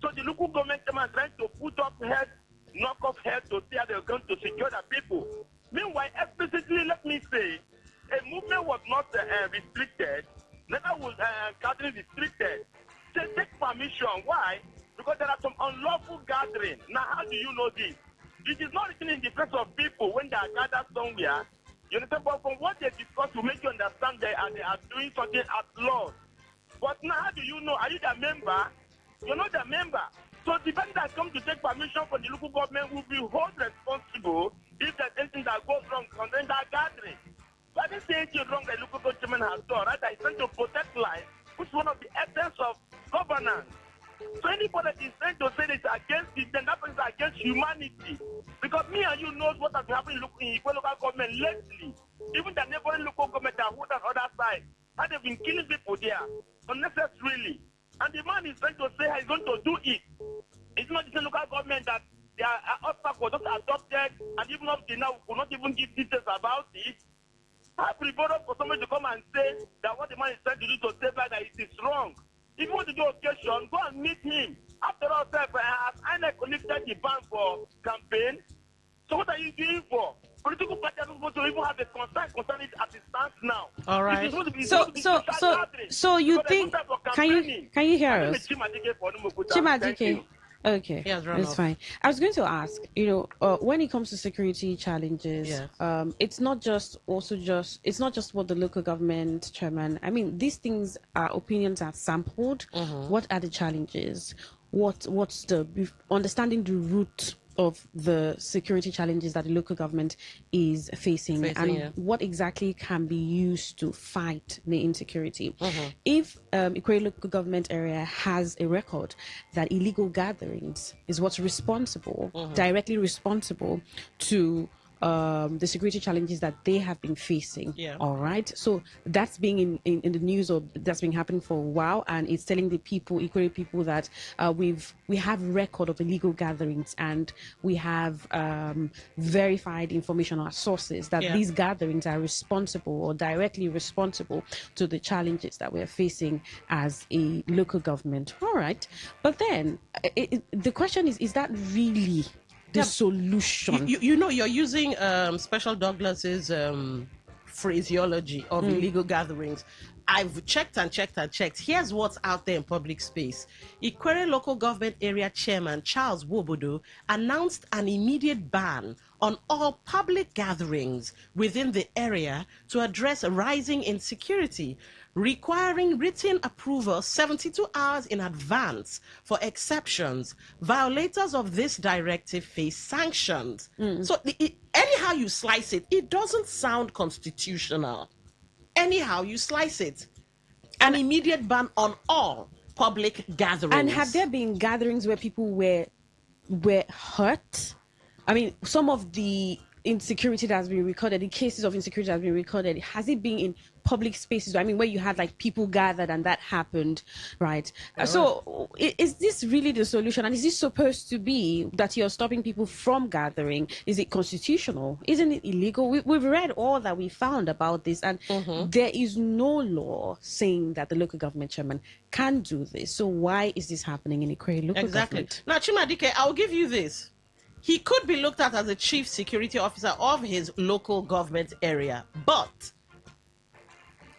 So the local government chairman is trying to put up head, knock off head to say they're going to secure the people. Meanwhile, explicitly, let me say, a movement was not restricted, neither was gathering restricted. Say, take permission. Why? Because there are some unlawful gathering. Now, how do you know this? It is not written in the face of people when they are gathered somewhere. You understand? But from what they discuss to make you understand they are doing something at law. But now, how do you know? Are you the member? You're not the member. So the person that comes to take permission from the local government will be held responsible if there's anything that goes wrong concerning that gathering. So I didn't say anything wrong that the local government has done. Right? It's trying to protect life, which is one of the essence of governance. So anybody that is trying to say this against it, then that person is against humanity. Because me and you knows what has been happening in local government lately. Even the neighboring local government that hold on the other side, how they've been killing people there unnecessarily. And the man is trying to say how he's going to do it. It's not the local government that they are obstacles just adopted, and even up to now, we could not even give details about it. Have rebuttal for somebody to come and say that what the man is trying to do to save life, that it is wrong. If you want to do occasion, go and meet him. After all, sir, as INEC lifted the ban for campaign, so what are you doing for? Political parties are supposed to even have a concern concerning it as it stands now. All right. So you think? Can you hear us? Chimadike. Okay, that's fine. I was going to ask, when it comes to security challenges, it's not just what the local government chairman. I mean, these things are opinions are sampled. What are the challenges? What's the understanding the root of the security challenges that the local government is facing, and what exactly can be used to fight the insecurity. If Ikwe local government area has a record that illegal gatherings is what's responsible, directly responsible to the security challenges that they have been facing. All right. So that's being in the news, or that's been happening for a while, and it's telling the people, equally people, that we have record of illegal gatherings, and we have verified information on our sources that these gatherings are responsible or directly responsible to the challenges that we're facing as a local government. All right. But then the question is that really the solution? You're using Special Douglas's phraseology of illegal gatherings. I've checked and checked and checked. Here's what's out there in public space. Ikwere Local Government Area Chairman Charles Wobodo announced an immediate ban on all public gatherings within the area to address rising insecurity, requiring written approval 72 hours in advance for exceptions. Violators of this directive face sanctions. So anyhow you slice it, it doesn't sound constitutional. Anyhow you slice it. An immediate ban on all public gatherings. And have there been gatherings where people were hurt? I mean, some of the insecurity that has been recorded, the cases of insecurity that has been recorded, has it been in public spaces? I mean, where you had like people gathered and that happened, right? So is this really the solution? And is this supposed to be that you're stopping people from gathering? Is it constitutional? Isn't it illegal? We've read all that we found about this, and there is no law saying that the local government chairman can do this. So why is this happening in Ikwe local government? Now, Chimadike, I'll give you this. He could be looked at as the chief security officer of his local government area. But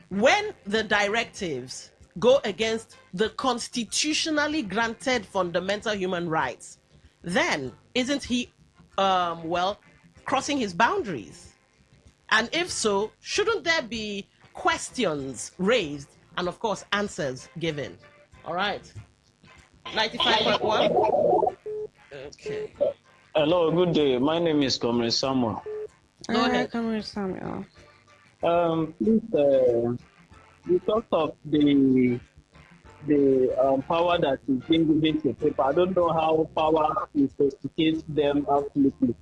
when the directives go against the constitutionally granted fundamental human rights, then isn't he, crossing his boundaries? And if so, shouldn't there be questions raised and, of course, answers given? All right. 95.1. Okay. Hello, good day. My name is Comrade Samuel. Go ahead, Comrade Samuel. Please, because of the power that is being given to people, I don't know how power is sophisticates them absolutely.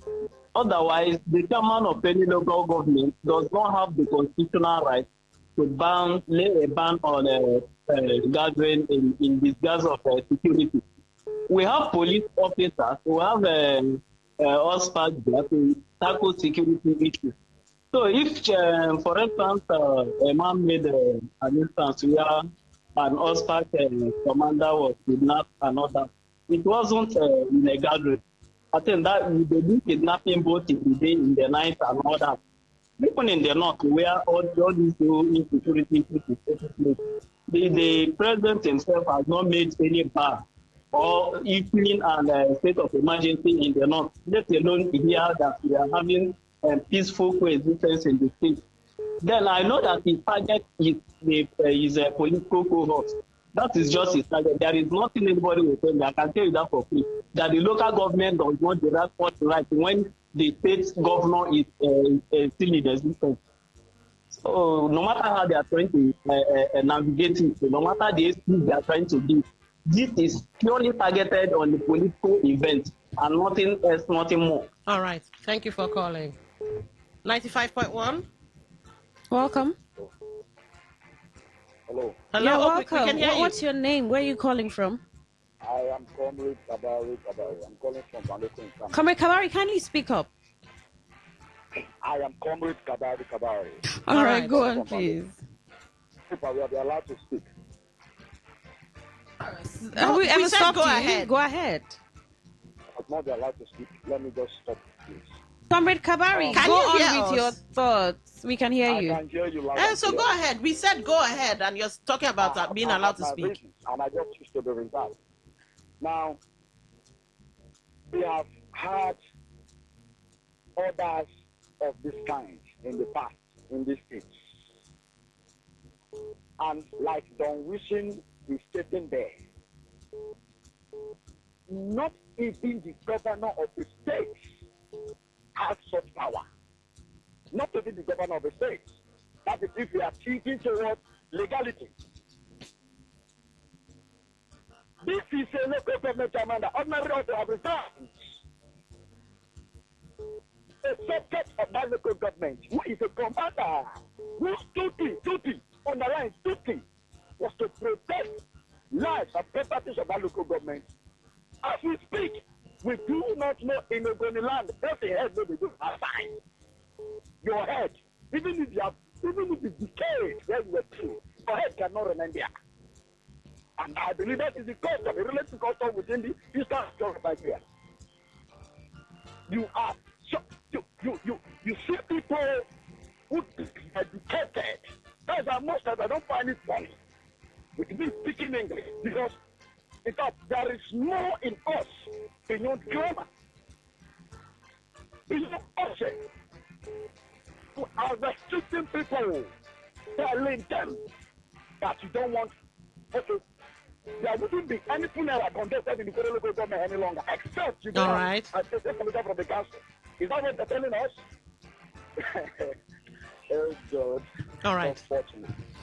Otherwise, the chairman of any local government does not have the constitutional right to lay a ban on gathering in disguise of security. We have police officers who have OSPAC there to tackle security issues. So if, for instance, a man made an instance where an OSPAC commander was kidnapped and all that, it wasn't in a gathering. I think that they do kidnapping both in the day, in the night, and all that. Even in the north, where all these insecurity issues is taking place, the president himself has not made any ban or evening and state of emergency in the north, let alone here that we are having peaceful coexistence in the state. Then I know that his target is a political cohort. That is just his target. There is nothing anybody will tell me. I can tell you that for free. That the local government does not derive what right when the state governor is still in existence. So no matter how they are trying to navigate it, no matter the excuse they are trying to do, this is purely targeted on the political event and nothing else, nothing more. All right. Thank you for calling. 95.1. Welcome. Hello. Hello. Yeah, welcome. What's your name? Where are you calling from? I am Comrade Kabari. I'm calling from Banoko. Comrade Kabari, kindly speak up. I am Comrade Kabari. All right, go on, please. If I will be allowed to speak. Have we ever said stopped go you? ahead. Go ahead. I will not be allowed to speak. Let me just stop, please. Comrade Kabari, Can go you on hear with us? your thoughts. We can hear you. I can hear you loud and So clear. go ahead. We said go ahead, and you're talking about being I allowed have to my speak. reasons, and I just choose to be reserved. Now, we have had orders of this kind in the past in this state. And like Don Wishing is sitting there, not even the governor of the state has such power. Not even the governor of the state. That is if we are thinking towards legality. This is a local government chairman that ordinary ought have resigned. A subject of that local government, who is a commander, whose duty on the line, duty was to protect lives and properties of that local government. As we speak, we do not know in Ogoni land, if the head may be good outside. Your head, even if it's decayed where you were killed, your head cannot remain there. And I believe that is the custom, a relative custom within the Eastern Shore of Nigeria. You are you see people who are educated. That's why most times I don't find it funny with me speaking English, because in fact there is more in us beyond grammar, beyond object. You are restricting people, telling them that you don't want. Okay, there wouldn't be anything else contested in the federal local government any longer, except you go right. and take the commission from the council. Is that what they're telling us? Oh God. All right.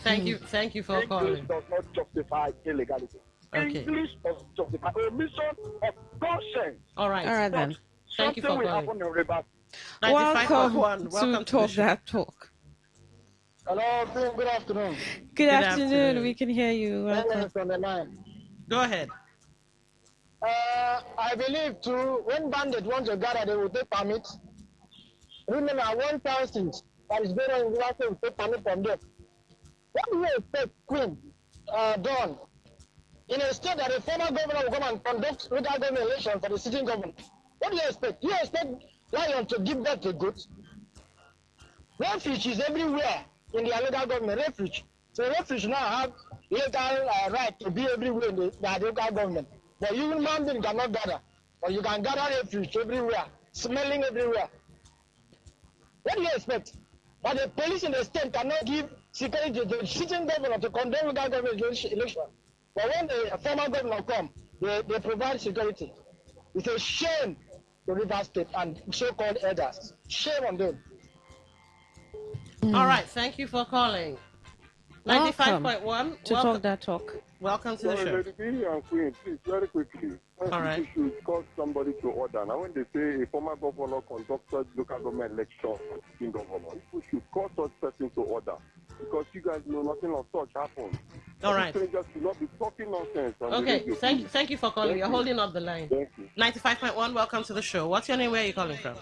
Thank you for calling. English does not justify illegality. Okay. English does justify omission of conscience. All right then. Thank you for Something will calling. happen in reverse. Welcome to Talk That Talk. Hello, good afternoon. Good afternoon. We can hear you. Welcome. On the line. Go ahead. I believe too, when bandits want to gather, they will take permits. Remember, 1,000 that is better in Glasgow will take permit from them. What do you expect, Queen, Dawn, in a state that a former governor will come and conduct local government election for the sitting government? What do you expect? You expect Lion to give birth to goods? Refuge is everywhere in the local government, refuge. So refuge now have legal right to be everywhere in the local government. But you human being cannot gather. But you can gather refuge everywhere, smelling everywhere. What do you expect? But the police in the state cannot give security to the sitting governor to conduct local government election. But when the former governor come, they provide security. It's a shame to River State and so-called elders. Shame on them. All right. Thank you for calling. 95.1 to Talk That Talk. Welcome to the show. Lady B and Queen, please, very quickly. All right. You should call somebody to order. Now, when they say a former governor conducted local government election as king governor, you should call such person to order, because you guys know nothing of such happened. All right. Strangers should not be talking nonsense. Okay. Thank you for calling. You're holding up the line. Thank you. 95.1. Welcome to the show. What's your name? Where are you calling from?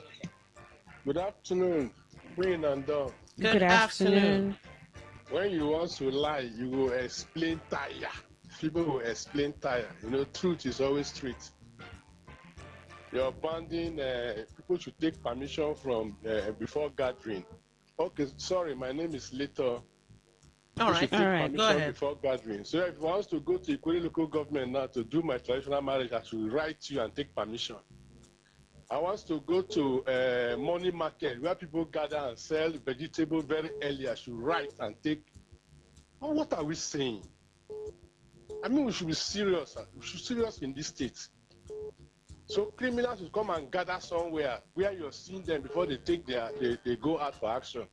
Good afternoon, Queen and Dawn. Good afternoon. When you want to lie, you will explain tire. People will explain tire. You know, truth is always truth. You're banding, people should take permission from before gathering. Okay, sorry, my name is Lito. All right, go ahead. Before gathering. So if I want to go to Ikuri local government now to do my traditional marriage, I should write to you and take permission. I want to go to money market where people gather and sell vegetable very early. I should write and take. Oh, what are we saying? I mean, we should be serious. We should be serious in this state. So criminals will come and gather somewhere where you're seeing them before they take they go out for action.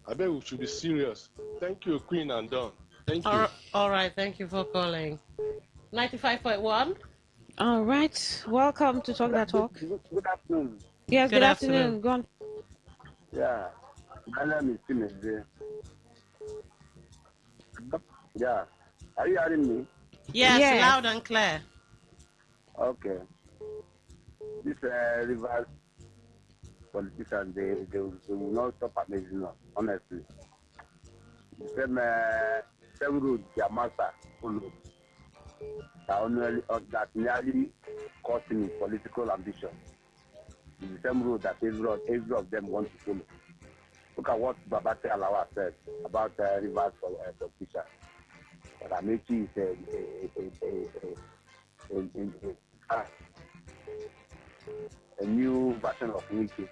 I bet we should be serious. Thank you, Queen and Dawn. Thank you. All right. Thank you for calling. 95.1. All right. Welcome to Talk That Talk. Good afternoon. Yes, good afternoon. Go on. Yeah, my name is Timothy. Yeah. Are you hearing me? Yes, loud and clear. Okay. This Rivers politicians, they will not stop amazing us, honestly. The same road their master followed that nearly cost him political ambition. It's the same road that every of them want to follow. Look at what Babate Alawa said about Rivers politician. That Amechi is a new version of Wiki.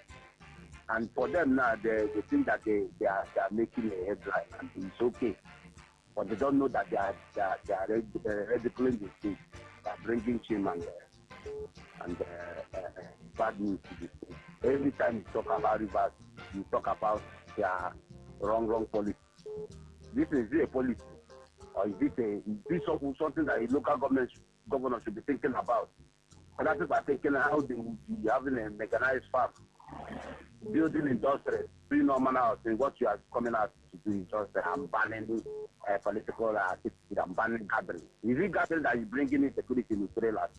And for them now, they think that they are making a headline, and it's okay. But they don't know that they are ridiculing the state. They are bringing shame and bad news to the state. Every time you talk about Rivers, you talk about their wrong policy. Is it a policy? Or is this something that a local governor should be thinking about? And that's by thinking how they will be having a mechanized farm, building industries, doing no manner of things. What you are coming out to do is just banning political activity and banning gathering. Is it gathering that is bringing in security in the trailers?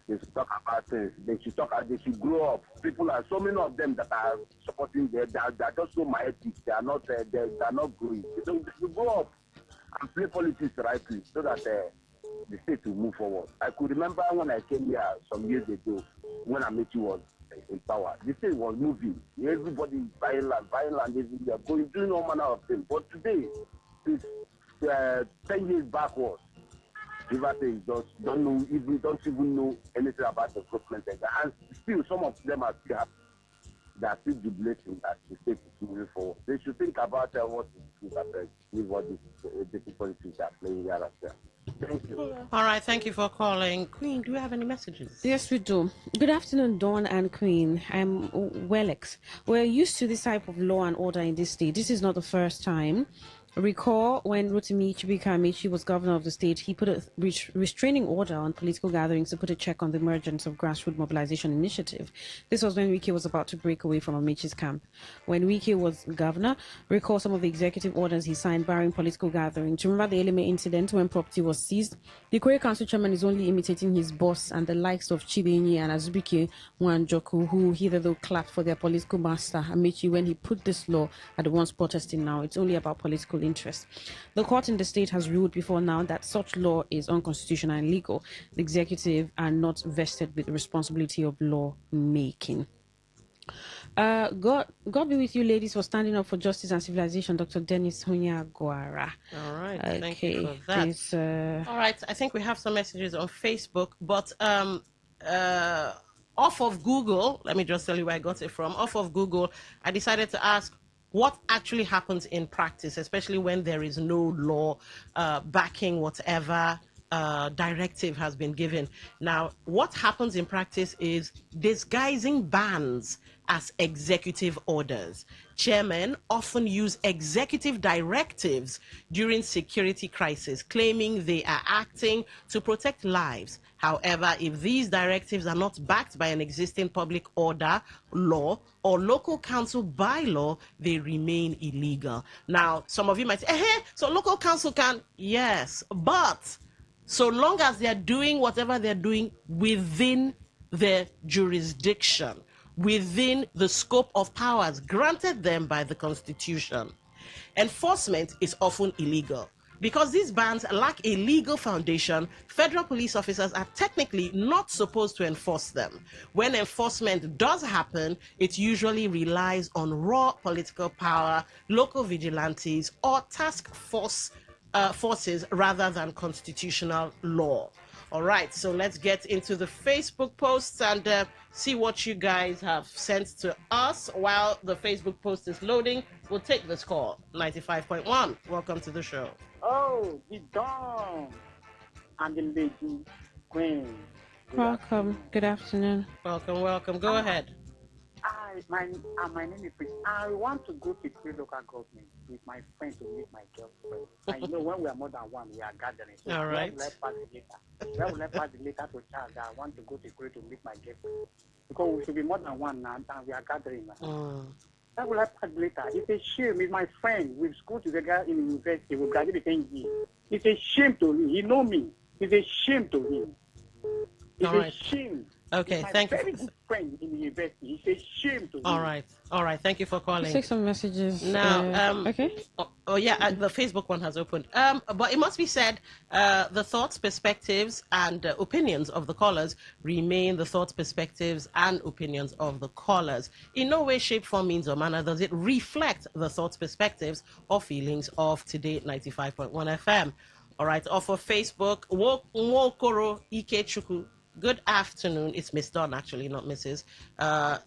They should talk about things. They should grow up. People are so many of them that are supporting them. They are just so myopic. They are not growing. They should grow up and play politics rightly so that the state will move forward. I could remember when I came here some years ago when Amechi was in power. The state was moving. Everybody is buying land everywhere, doing all manner of things. But today, it's 10 years backwards. Rivers just don't even know anything about the development. And still, some of them are still happy. They are still jubilating that the state is moving forward. They should think about what is with what the politics are playing here as well. Thank you. All right, thank you for calling. Queen, do you have any messages? Yes, we do. Good afternoon, Dawn and Queen. I'm Welex. We're used to this type of law and order in this state. This is not the first time. Recall when Rotimi Chibika was governor of the state, he put a restraining order on political gatherings to put a check on the emergence of grassroots mobilization initiative. This was when Wike was about to break away from Amechi's camp. When Wike was governor, recall some of the executive orders he signed barring political gatherings. Remember the Eleme incident when property was seized? The Korea Council chairman is only imitating his boss and the likes of Chibenyi and Azubike Wanjoku, who hitherto clapped for their political master Amechi when he put this law at the ones protesting now. It's only about political interest. The court in the state has ruled before now that such law is unconstitutional and illegal. The executive are not vested with the responsibility of law making. God be with you, ladies, for standing up for justice and civilization. Dr. Dennis Hunyagwara. All right, okay, thank you for that. Please, all right, I think we have some messages on Facebook, but off of Google, let me just tell you where I got it from. Off of Google, I decided to ask what actually happens in practice, especially when there is no law backing whatever directive has been given. Now, what happens in practice is disguising bans as executive orders. Chairmen often use executive directives during security crisis, claiming they are acting to protect lives. However, if these directives are not backed by an existing public order, law, or local council bylaw, they remain illegal. Now, some of you might say, so local council can, yes, but so long as they're doing whatever they're doing within their jurisdiction, within the scope of powers granted them by the Constitution. Enforcement is often illegal. Because these bans lack a legal foundation, federal police officers are technically not supposed to enforce them. When enforcement does happen, it usually relies on raw political power, local vigilantes, or task forces rather than constitutional law. All right, so let's get into the Facebook posts and see what you guys have sent to us. While the Facebook post is loading, we'll take this call. 95.1, welcome to the show. Oh, the Dawn and the lady Queen. welcome. Good afternoon. Welcome. Go ahead. My name is Chris. I want to go to the local government with my friend to meet my girlfriend. And when we are more than one, we are gathering. So all right. Where will I pass the letter to Charles that I want to go to Korea to meet my girlfriend? Because we should be more than one now, and we are gathering now. Where will I pass the letter? It's a shame. With my friend, we've schooled together in university. We graduated the same year. It's a shame to him. He know me. It's a shame to him. It's a shame. Okay, My thank you. very good friend in the university. He said shame to All me. right. All right. Thank you for calling. Take some messages. Now, Okay. yeah, the Facebook one has opened. But it must be said, the thoughts, perspectives, and opinions of the callers remain the thoughts, perspectives, and opinions of the callers. In no way, shape, form, means, or manner does it reflect the thoughts, perspectives, or feelings of Today 95.1 FM. All right. Off of Facebook, Wokoro Ikechukwu. Good afternoon. It's Miss Dawn, actually, not Mrs.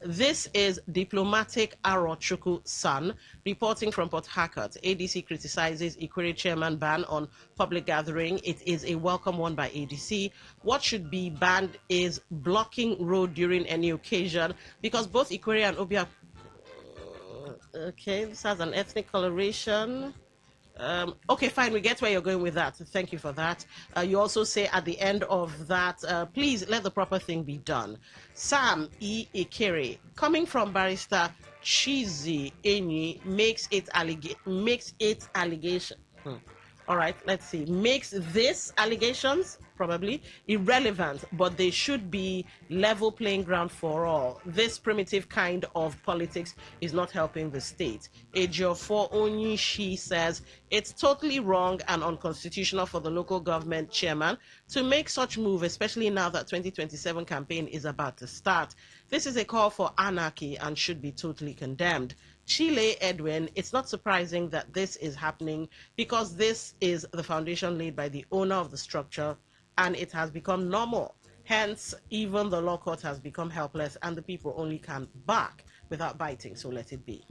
This is Diplomatic Arochukwu son, reporting from Port Harcourt. ADC criticizes Ikwere chairman ban on public gathering. It is a welcome one by ADC. What should be banned is blocking road during any occasion, because both Ikwere and Obi are... Okay, this has an ethnic coloration. Okay, fine. We get where you're going with that. Thank you for that. You also say at the end of that, please let the proper thing be done. Sam E. Ikere, coming from barrister Chizi Enyi, makes it allegation. All right, let's see. Makes this allegations probably irrelevant, but they should be level playing ground for all. This primitive kind of politics is not helping the state. Ejiofor Onyishi says it's totally wrong and unconstitutional for the local government chairman to make such move, especially now that 2027 campaign is about to start. This is a call for anarchy and should be totally condemned. Chile Edwin, it's not surprising that this is happening because this is the foundation laid by the owner of the structure and it has become normal. Hence, even the law court has become helpless and the people only can bark without biting, so let it be.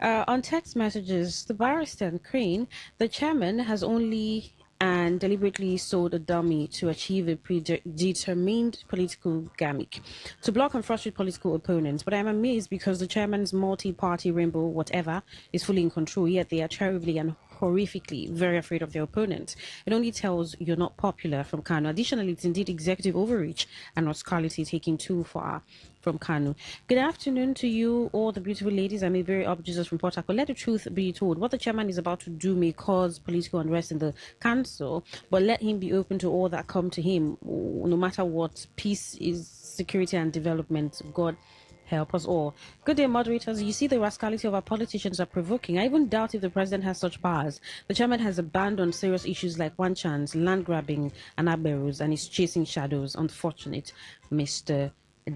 On text messages, the barrister and Crane, the chairman has only and deliberately sold a dummy to achieve a predetermined political gimmick, to block and frustrate political opponents. But I'm amazed because the chairman's multi-party rainbow, whatever, is fully in control, yet they are terribly and horrifically very afraid of their opponents. It only tells you're not popular from Kano. Additionally, it's indeed executive overreach and rascality taking too far from Kano. Good afternoon to you, all the beautiful ladies. I'm a very up Jesus from Port Harcourt. Let the truth be told. What the chairman is about to do may cause political unrest in the council, but let him be open to all that come to him, no matter what. Peace is security and development. God help us all. Good day, moderators. You see, the rascality of our politicians are provoking. I even doubt if the president has such powers. The chairman has abandoned serious issues like one chance, land grabbing, and aberus, and is chasing shadows. Unfortunate, Mr.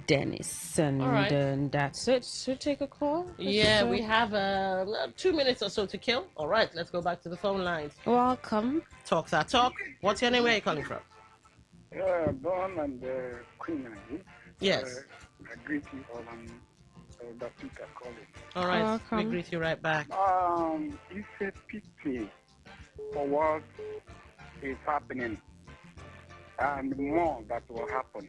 Dennis. And All right. That's it. So take a call. Yeah, we have 2 minutes or so to kill. All right, let's go back to the phone lines. Welcome. Talk that talk. What's your name? Where are you calling from? Dawn and Queen. Yes. I greet you all and the Peter calling. All right, we greet you right back. It's a pity for what is happening and more that will happen.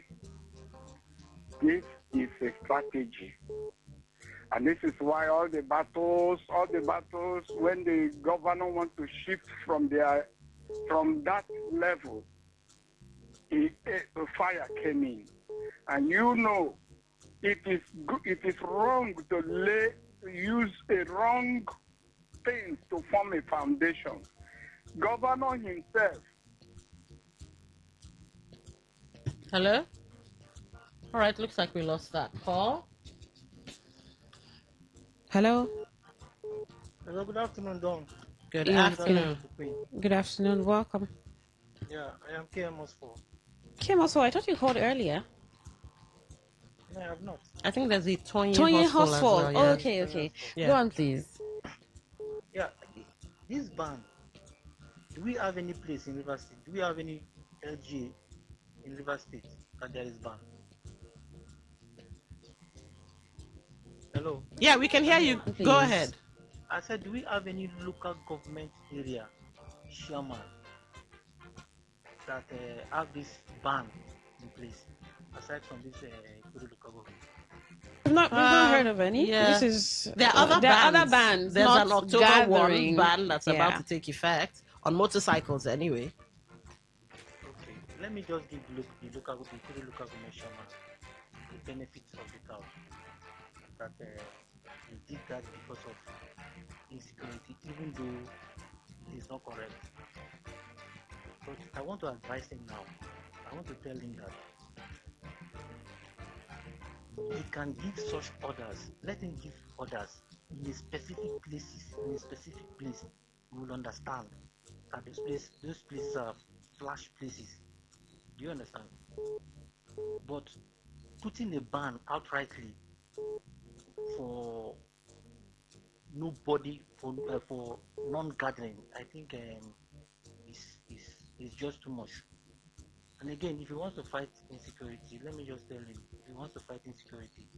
This is a strategy. And this is why all the battles, when the governor wants to shift from that level, the fire came in. And you know, it is wrong to use a wrong thing to form a foundation. Governor himself. Hello? All right, looks like we lost that call. Hello? Hello, good afternoon, Don. Good afternoon. Good afternoon. Welcome. Yeah, I am KMS4. KMS4, I thought you called earlier. No, I have not. I think there's a Tony Hosford. as well, yeah. Okay. Yeah. Go on, please. Yeah, this ban, do we have any place in River State? Do we have any LGA in River State that there is ban? Hello? Yeah, we can hear you. Please. Go ahead. I said, do we have any local government area, chairman, that have this ban in place, aside from this local government? We've not heard of any. Yeah. There are other bands. There's an October gathering. 1 ban that's about Yeah. to take effect on motorcycles anyway. Okay, let me just give the local government chairman the benefits of the doubt that he did that because of insecurity, even though it is not correct. But I want to advise him now. I want to tell him that he can give such orders. Let him give orders in a specific places, in a specific place. We will understand that those places are flash places. Do you understand? But putting a ban outrightly for nobody, for non-gathering, I think is just too much. And again, if he wants to fight insecurity, let me just tell him, if he wants to fight insecurity,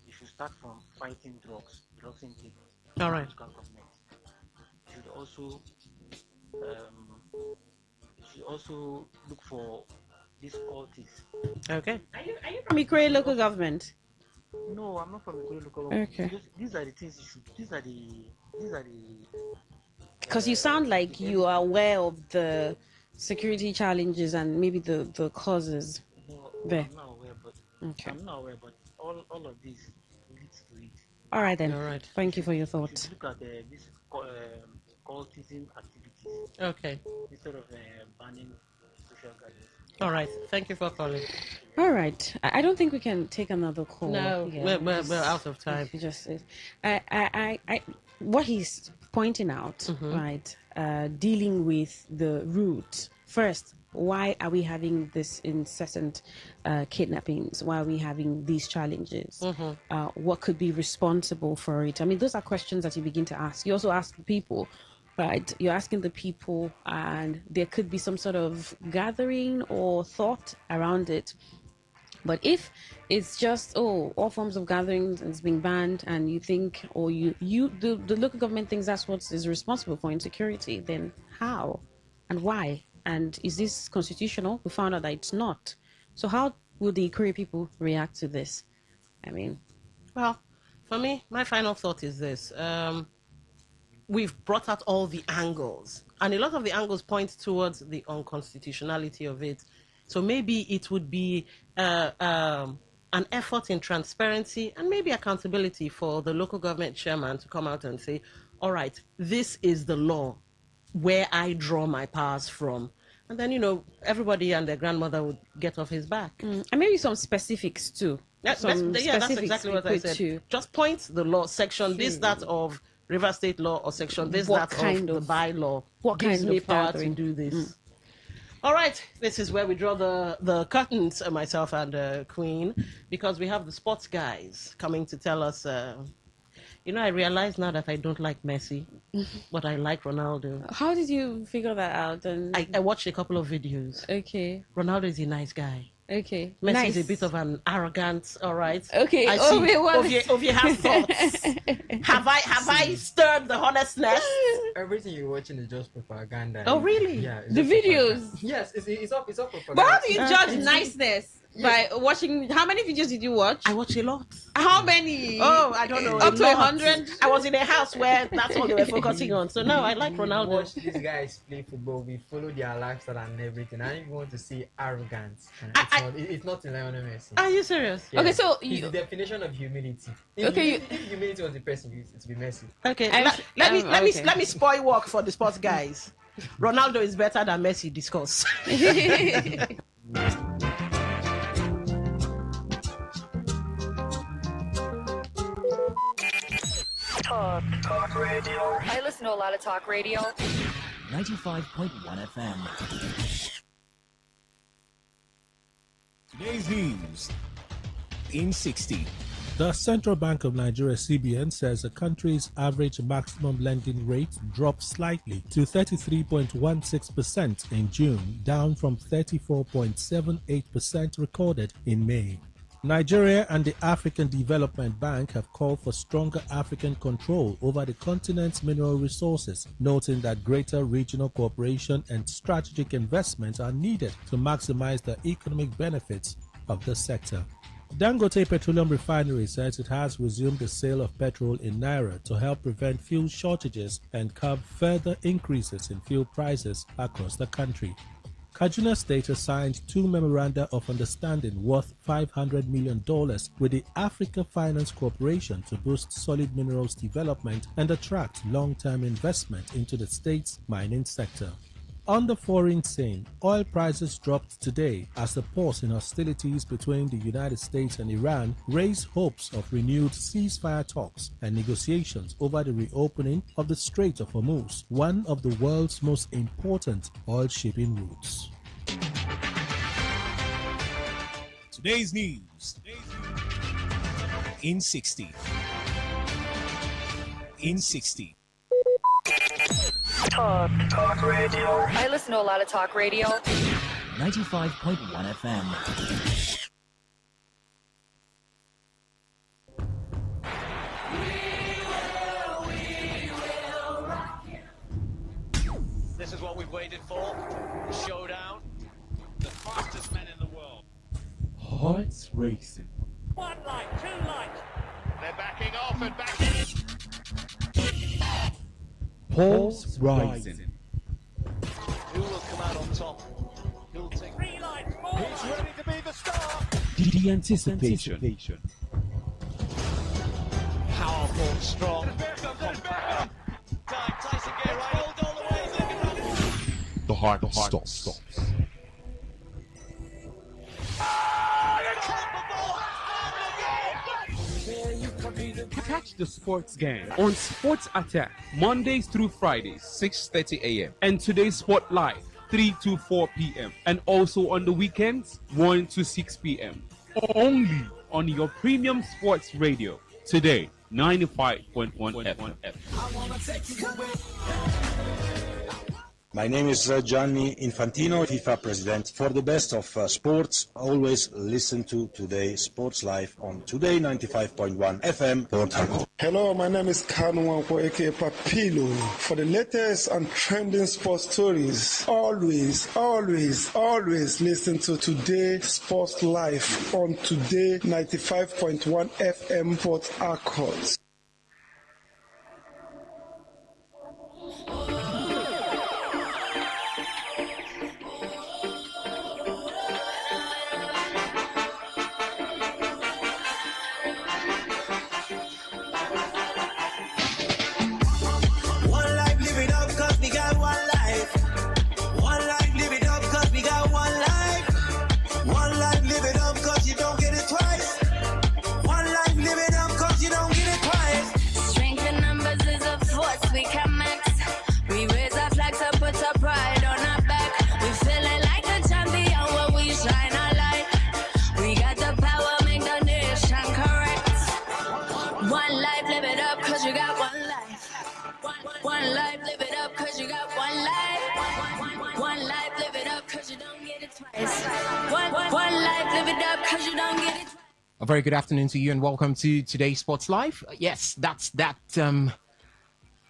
he should start from fighting drugs intake. All right. Local government. He should also look for these cultists. Okay. Are you from Ikure local government? No, I'm not from Ikure local government. Okay. These are the things you should. These are the. Because you sound like you are aware of the security challenges and maybe the causes No, there. I'm not aware, but Okay. I'm not aware, but all of this leads to it. All right then. All right. Thank you for your You thoughts. should look at this cultism activities. Okay. Instead of banning social gatherings. All right. Thank you for calling. All right. I don't think we can take another call. No, Yeah, we're out of time. We just, what he's pointing out, Mm-hmm. right, dealing with the root. First, why are we having this incessant kidnappings? Why are we having these challenges? Mm-hmm. What could be responsible for it? I mean, those are questions that you begin to ask. You also ask the people. Right, you're asking the people, and there could be some sort of gathering or thought around it. But if it's just all forms of gatherings is being banned, and you think, or the local government thinks that's what is responsible for insecurity, then how and why? And is this constitutional? We found out that it's not. So how will the Ikuri people react to this? I mean, well, for me, my final thought is this. We've brought out all the angles, and a lot of the angles point towards the unconstitutionality of it. So maybe it would be an effort in transparency and maybe accountability for the local government chairman to come out and say, all right, this is the law where I draw my powers from. And then, everybody and their grandmother would get off his back. And maybe some specifics too. That's exactly what I said. Just point the law section, this, that of River State law, or section this, What that kind of the bylaw. What gives kind me of power gathering? to do this. All right, this is where we draw the curtains, myself and Queen, because we have the sports guys coming to tell us. I realize now that I don't like Messi, but I like Ronaldo. How did you figure that out? And I watched a couple of videos. Okay. Ronaldo is a nice guy. Okay. Messi Nice. is a bit of an arrogant, all right. Okay. I see. Ovie has thoughts. Have I stirred the honestness? Everything you're watching is just propaganda. Oh, really? Yeah. The videos. Yes, it's all propaganda. But how do you judge niceness? By watching, how many videos did you watch? I watch a lot. How many? Oh, I don't know. Up to a lot. 100? I was in a house where that's all they were focusing on. So now I like Ronaldo. Watch these guys play football. We follow their lifestyle and everything. I don't even want to see arrogance. It's not in Lionel Messi. Are you serious? Yeah. Okay, so it's the definition of humility. If humility was the person, it would be Messi. Okay, let me spoil work for the sports guys. Ronaldo is better than Messi. Discuss. Talk radio. I listen to a lot of talk radio. 95.1 FM. Today's news in 60. The Central Bank of Nigeria, CBN, says the country's average maximum lending rate dropped slightly to 33.16% in June, down from 34.78% recorded in May. Nigeria and the African Development Bank have called for stronger African control over the continent's mineral resources, noting that greater regional cooperation and strategic investments are needed to maximize the economic benefits of the sector. Dangote Petroleum Refinery says it has resumed the sale of petrol in Naira to help prevent fuel shortages and curb further increases in fuel prices across the country. Kaduna State has signed 2 memoranda of understanding worth $500 million with the Africa Finance Corporation to boost solid minerals development and attract long-term investment into the state's mining sector. On the foreign scene, oil prices dropped today as the pause in hostilities between the United States and Iran raised hopes of renewed ceasefire talks and negotiations over the reopening of the Strait of Hormuz, one of the world's most important oil shipping routes. Today's news in 60. In 60. Talk radio. I listen to a lot of talk radio. 95.1 FM. This is what we've waited for. The showdown. The fastest men in the world. Hearts racing. One light, two lights. They're backing off and backing. Pulse rising. Who will come out on top? Who'll take 3 lights, 4 lights. He's ready to be the star. The anticipation. Powerful, strong, compact. Tyson get right. Hold all the way. The heart stops. Catch the sports game on Sports Attack Mondays through Fridays 6:30 a.m. and Today Sport Live 3 to 4 p.m. and also on the weekends 1 to 6 p.m. Only on your premium sports radio. Today 95.1 FM. My name is Gianni Infantino, FIFA president. For the best of sports, always listen to Today Sports Live on Today 95.1 FM, Port Harcourt. Hello, my name is Kanu Wanko, aka Papilo. For the latest and trending sports stories, always listen to Today Sports Live on Today 95.1 FM, Port Harcourt. A very good afternoon to you and welcome to Today's Sports Live. Yes, that's that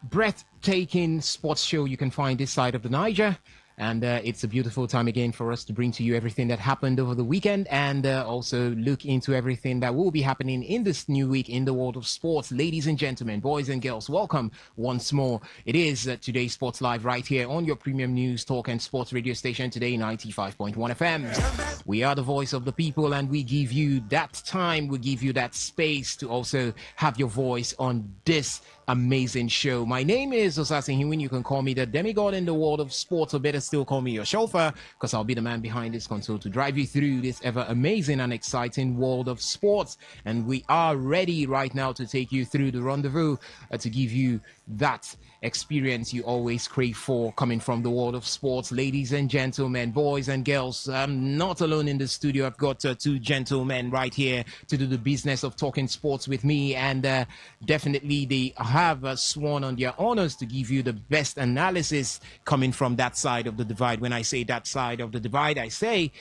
breathtaking sports show you can find this side of the Niger. And it's a beautiful time again for us to bring to you everything that happened over the weekend and also look into everything that will be happening in this new week in the world of sports. Ladies and gentlemen, boys and girls, welcome once more. It is Today's Sports Live right here on your premium news, talk and sports radio station, Today 95.1 FM. We are the voice of the people and we give you that time, we give you that space to also have your voice on this amazing show. My name is Osasin Hiwin. You can call me the demigod in the world of sports, or better still call me your chauffeur, because I'll be the man behind this console to drive you through this ever amazing and exciting world of sports. And we are ready right now to take you through the rendezvous to give you that experience you always crave for coming from the world of sports. Ladies and gentlemen, boys and girls, I'm not alone in the studio. I've got two gentlemen right here to do the business of talking sports with me, and definitely they have sworn on their honors to give you the best analysis coming from that side of the divide. When I say that side of the divide, I say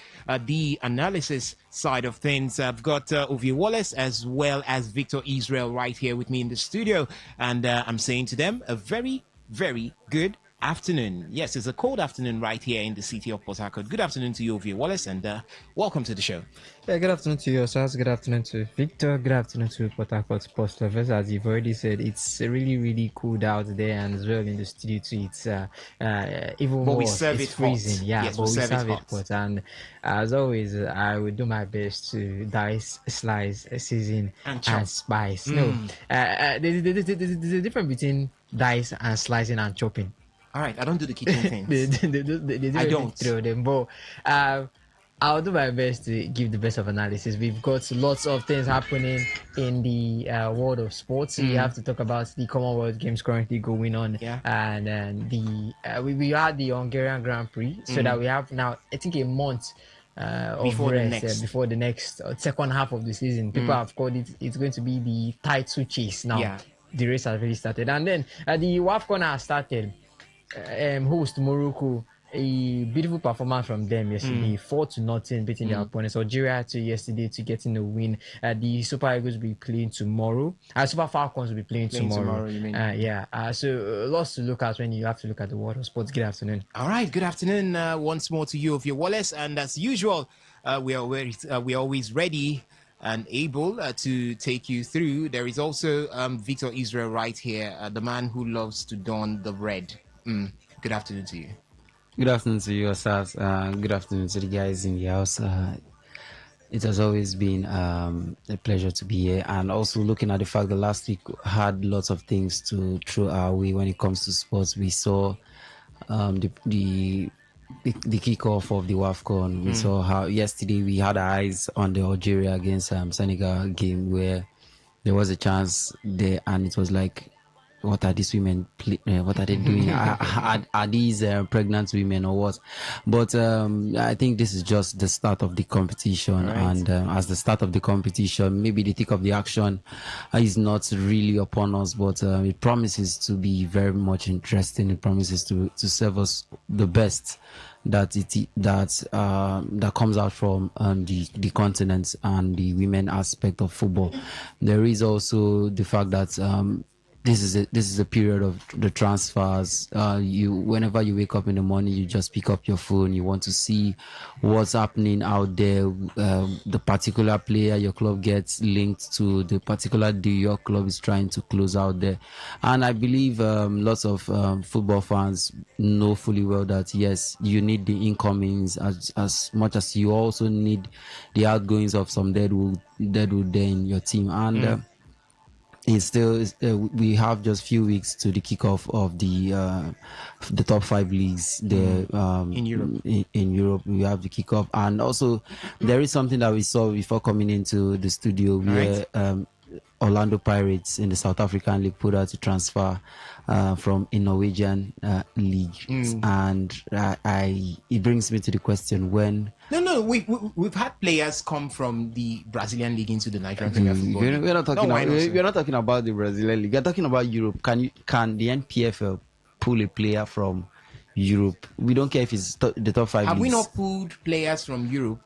the analysis side of things. I've got Ovie Wallace as well as Victor Israel right here with me in the studio, and I'm saying to them a very, very good afternoon. Yes, it's a cold afternoon right here in the city of Port Harcourt. Good afternoon to you, Ovie Wallace, and welcome to the show. Yeah, good afternoon to you, Sars. Good afternoon to Victor. Good afternoon to Port Harcourt sports lovers. As you've already said, it's really, really cold out there, and as well in the studio too. It's even but worse. It's freezing. Hot. Yeah, yes, but we serve it hot. And as always, I will do my best to dice, slice, season, and spice. No, there's a difference between dice and slicing and chopping. All right, I don't do the kitchen things. they don't I really don't. throw them. But I'll do my best to give the best of analysis. We've got lots of things happening in the world of sports. We have to talk about the Commonwealth Games currently going on, and then we had the Hungarian Grand Prix, so that we have now, I think, a month Before of the rest next. before the next second half of the season. People have called it. It's going to be the title chase now. Yeah. The race has really started, and then the WAFCON has started. Host Morocco, a beautiful performance from them yesterday, 4-0 beating their opponents. Algeria to yesterday to getting a win. The Super Eagles will be playing tomorrow. Super Falcons will be playing tomorrow. You mean? So lots to look at when you have to look at the world of sports. Good afternoon. All right, good afternoon once more to you, of your Wallace, and as usual, we are always ready and able to take you through. There is also Victor Israel right here, the man who loves to don the red. Good afternoon to you. Good afternoon to you, Osas. Good afternoon to the guys in the house. It has always been a pleasure to be here, and also looking at the fact that last week had lots of things to throw our way when it comes to sports. We saw the kickoff of the WAFCON. We saw how yesterday we had our eyes on the Algeria against Senegal game, where there was a chance there, and it was like, what are these women? What are they doing? Are these pregnant women or what? But I think this is just the start of the competition, and as the start of the competition, maybe the thick of the action is not really upon us, but it promises to be very much interesting. It promises to serve us the best that comes out from the continent and the women aspect of football. There is also the fact that this is a period of the transfers. Whenever you wake up in the morning, you just pick up your phone. You want to see what's happening out there. The particular player your club gets linked to, the particular deal your club is trying to close out there. And I believe lots of football fans know fully well that yes, you need the incomings as much as you also need the outgoings of some deadwood there in your team. And it's still we have just few weeks to the kickoff of the top 5 leagues there in Europe. In Europe, we have the kickoff, and also there is something that we saw before coming into the studio where Orlando Pirates in the South African League put out a transfer from a Norwegian league, and it brings me to the question when. No, we've had players come from the Brazilian league into the Nigerian Premier Football League. We're not talking about the Brazilian league. We're talking about Europe. Can the NPFL pull a player from Europe? We don't care if it's the top 5 Have leagues. we not pulled players from Europe?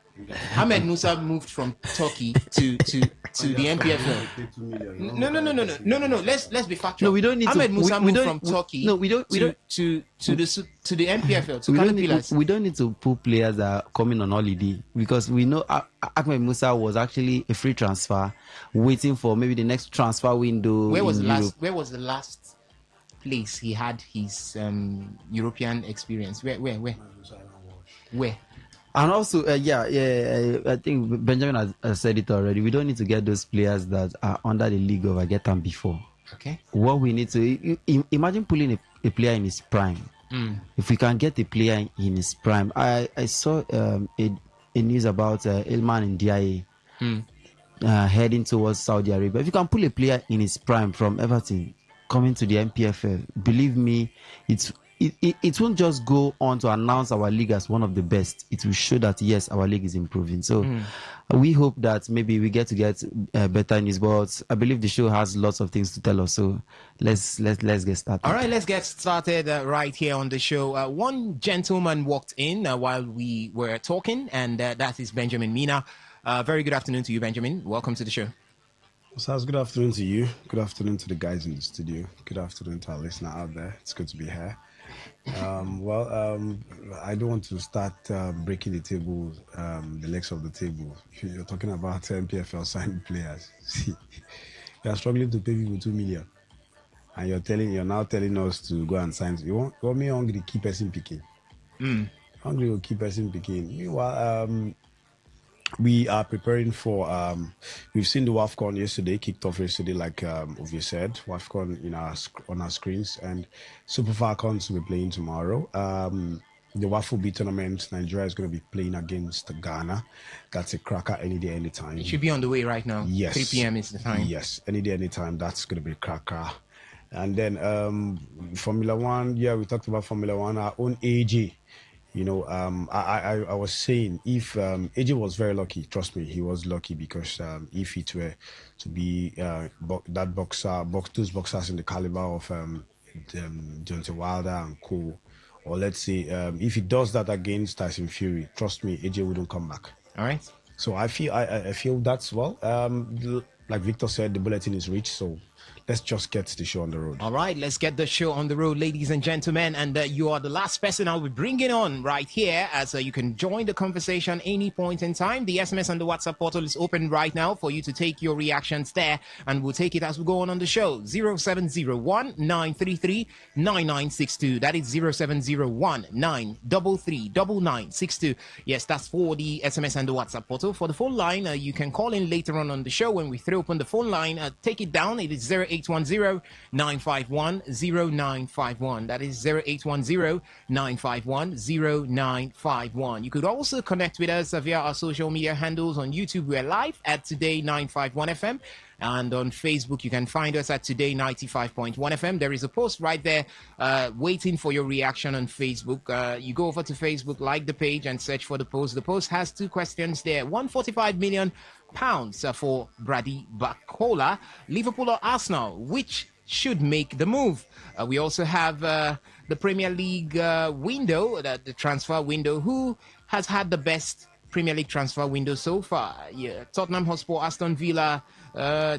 Ahmed Musa moved from Turkey to the NPFL. No. Let's be factual. No, we don't need Ahmed Musa moved from we, Turkey. No, we don't. to the NPFL. To we don't need to pull players that are coming on holiday, because we know Ahmed Musa was actually a free transfer, waiting for maybe the next transfer window. Where was the last place he had his European experience? Where? And also, I think Benjamin has said it already. We don't need to get those players that are under the league of get them before. Okay. What we need to imagine pulling a player in his prime. If we can get a player in his prime, I saw a news about Ilman Ndiaye heading towards Saudi Arabia. If you can pull a player in his prime from Everton coming to the NPFL, believe me, it won't just go on to announce our league as one of the best. It will show that yes, our league is improving. So we hope that maybe we get better news. But I believe the show has lots of things to tell us. So let's get started. All right, let's get started right here on the show. One gentleman walked in while we were talking, and that is Benjamin Mina. Very good afternoon to you, Benjamin. Welcome to the show. So good afternoon to you. Good afternoon to the guys in the studio. Good afternoon to our listener out there. It's good to be here. I don't want to start breaking the table, the legs of the table. You're talking about MPFL signed players. See, you are struggling to pay people 2 million, and you're now telling us to go and sign. You want me hungry to keep person picking. Hungry will keep person picking. Meanwhile, we are preparing for. We've seen the WAFCON yesterday, kicked off yesterday, like Ovie said. WAFCON on our screens, and Super Falcons will be playing tomorrow. The WAFU B tournament, Nigeria is going to be playing against Ghana. That's a cracker any day, anytime. It should be on the way right now. Yes. 3 p.m. is the time. Yes, any day, anytime. That's going to be a cracker. And then Formula One, yeah, we talked about Formula One. Our own AJ, you know, I was saying if AJ was very lucky, trust me, he was lucky because if it were to be that those boxers in the caliber of Deontay Wilder and co, or let's say if he does that against Tyson Fury, trust me, AJ wouldn't come back. All right. So I feel that's well. Like Victor said, the bulletin is rich, so let's just get the show on the road. All right, let's get the show on the road, ladies and gentlemen. And you are the last person I'll be bringing on right here, as you can join the conversation any point in time. The SMS and the WhatsApp portal is open right now for you to take your reactions there, and we'll take it as we go on the show. 0701 933 9962. That is 0701 933 9962. Yes, that's for the SMS and the WhatsApp portal. For the phone line, you can call in later on the show when we throw open the phone line. Take it down. It is 0810-951-0951. That is 0810-951-0951. You could also connect with us via our social media handles. On YouTube, we're live at Today951FM. And on Facebook, you can find us at Today95.1fm. There is a post right there waiting for your reaction on Facebook. You go over to Facebook, like the page, and search for the post. The post has two questions there. 145 million pounds for Brady Bacola. Liverpool or Arsenal, which should make the move? We also have the Premier League window, the transfer window. Who has had the best Premier League transfer window so far? Yeah, Tottenham Hotspur, Aston Villa,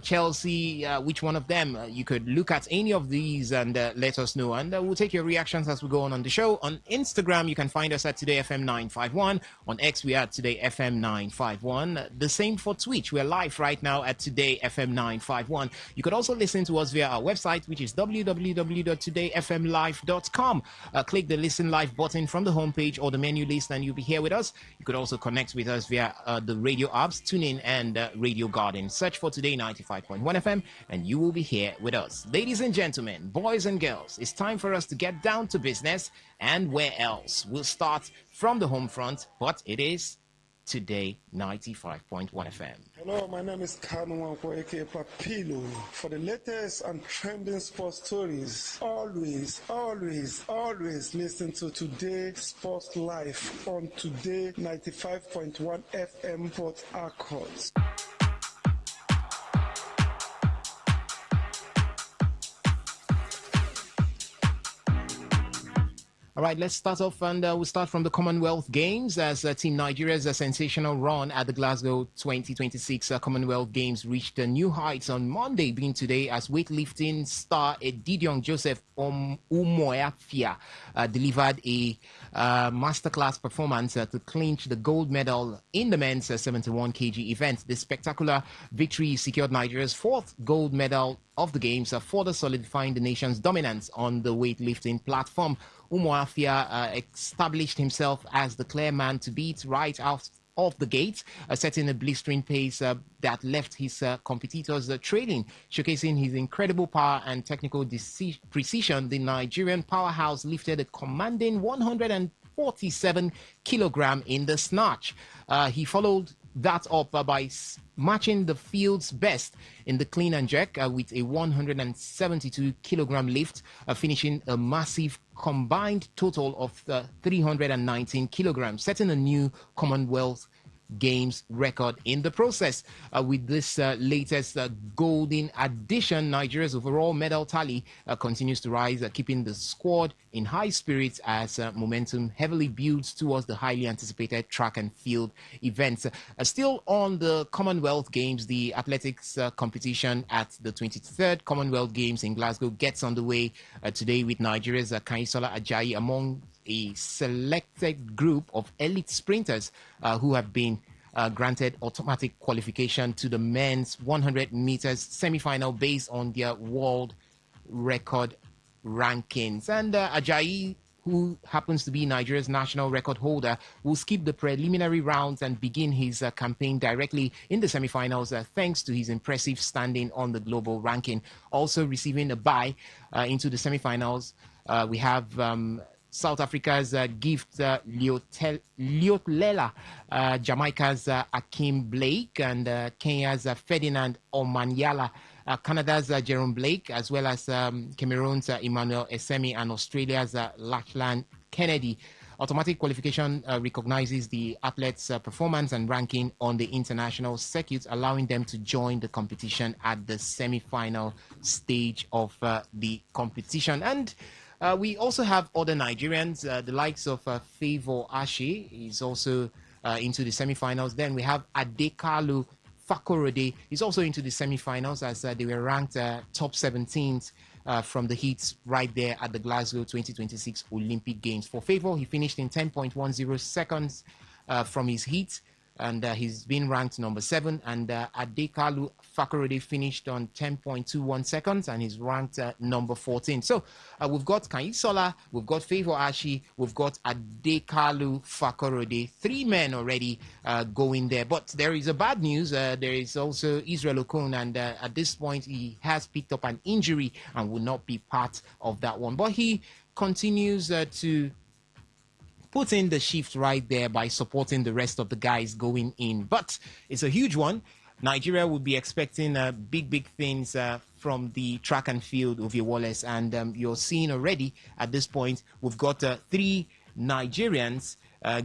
Chelsea, which one of them? You could look at any of these and let us know, and we'll take your reactions as we go on the show. On Instagram, you can find us at TodayFM951. On X, we are at TodayFM951. The same for Twitch. We're live right now at TodayFM951. You could also listen to us via our website, which is www.todayfmlive.com. Click the listen live button from the homepage or the menu list, and you'll be here with us. You could also connect with us via the radio apps, TuneIn and Radio Garden. Search for Today 95.1 FM, and you will be here with us. Ladies and gentlemen, boys and girls, it's time for us to get down to business. And where else? We'll start from the home front, but it is Today 95.1 FM. Hello, my name is Kanu Wanko, aka Papilo. For the latest and trending sports stories, always listen to Today Sports Live on Today 95.1 FM Port Harcourt. All right, let's start off, and we'll start from the Commonwealth Games, as Team Nigeria's sensational run at the Glasgow 2026 Commonwealth Games reached new heights on Monday, being today, as weightlifting star Edidion Joseph Umoyafia delivered a masterclass performance to clinch the gold medal in the men's 71 kg event. This spectacular victory secured Nigeria's fourth gold medal of the Games, further solidifying the nation's dominance on the weightlifting platform. Umuafia established himself as the clear man to beat right out of the gate, setting a blistering pace that left his competitors trailing. Showcasing his incredible power and technical precision, the Nigerian powerhouse lifted a commanding 147 kilogram in the snatch. He followed that up by matching the field's best in the clean and jerk with a 172 kilogram lift, finishing a massive combined total of 319 kilograms, setting a new Commonwealth Games record in the process. With this latest golden addition, Nigeria's overall medal tally continues to rise, keeping the squad in high spirits as momentum heavily builds towards the highly anticipated track and field events. Still on the Commonwealth Games, the athletics competition at the 23rd Commonwealth Games in Glasgow gets underway today, with Nigeria's Kaisola Ajayi among a selected group of elite sprinters who have been granted automatic qualification to the men's 100 meters semi-final based on their world record rankings. And Ajayi who happens to be Nigeria's national record holder, will skip the preliminary rounds and begin his campaign directly in the semi-finals thanks to his impressive standing on the global ranking. Also receiving a bye into the semi-finals, we have South Africa's Gift Liotlela, Jamaica's Akim Blake, and Kenya's Ferdinand Omanyala, Canada's Jerome Blake, as well as Cameroon's Emmanuel Esemi, and Australia's Lachlan Kennedy. Automatic qualification recognizes the athletes' performance and ranking on the international circuit, allowing them to join the competition at the semi-final stage of the competition. And we also have other Nigerians, the likes of Favour Ashe is also into the semi-finals. Then we have Adekalu Fakorode is also into the semi-finals, as they were ranked top 17th from the heats right there at the Glasgow 2026 Olympic Games. For Favour, he finished in 10.10 seconds from his heat, and he's been ranked number 7. And Adekalu Fakorode finished on 10.21 seconds, and he's ranked number 14. So we've got Kanyisola, we've got Favour Ashe, we've got Adekalu Fakorode, 3 men already going there. But there is a bad news. There is also Israel Okon, and at this point he has picked up an injury and will not be part of that one. But he continues to put in the shift right there by supporting the rest of the guys going in. But it's a huge one. Nigeria will be expecting big things from the track and field of your Wallace. And you're seeing already at this point, we've got 3 Nigerians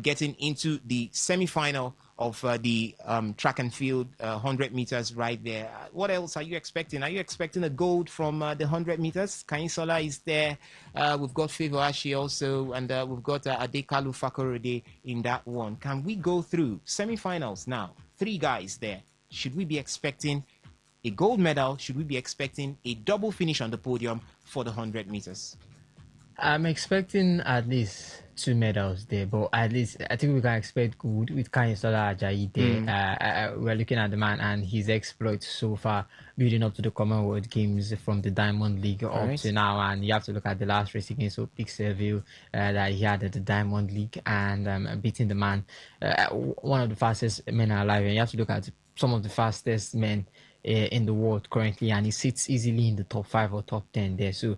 getting into the semi-final of the track and field 100 meters right there. What else are you expecting? Are you expecting a gold from the 100 meters? Kanyisola is there. We've got Favour Ashe also, and we've got Adekalu Fakorode in that one. Can we go through semi-finals now? 3 guys there. Should we be expecting a gold medal? Should we be expecting a double finish on the podium for the 100 meters? I'm expecting at least 2 medals there, but at least I think we can expect good with Kanyisola Ajayi there. We're looking at the man and his exploits so far, building up to the Commonwealth Games from the Diamond League up to now. And you have to look at the last race against Optic Seville that he had at the Diamond League, and beating the man, one of the fastest men alive. And you have to look at some of the fastest men in the world currently, and he sits easily in the top 5 or top 10 there. So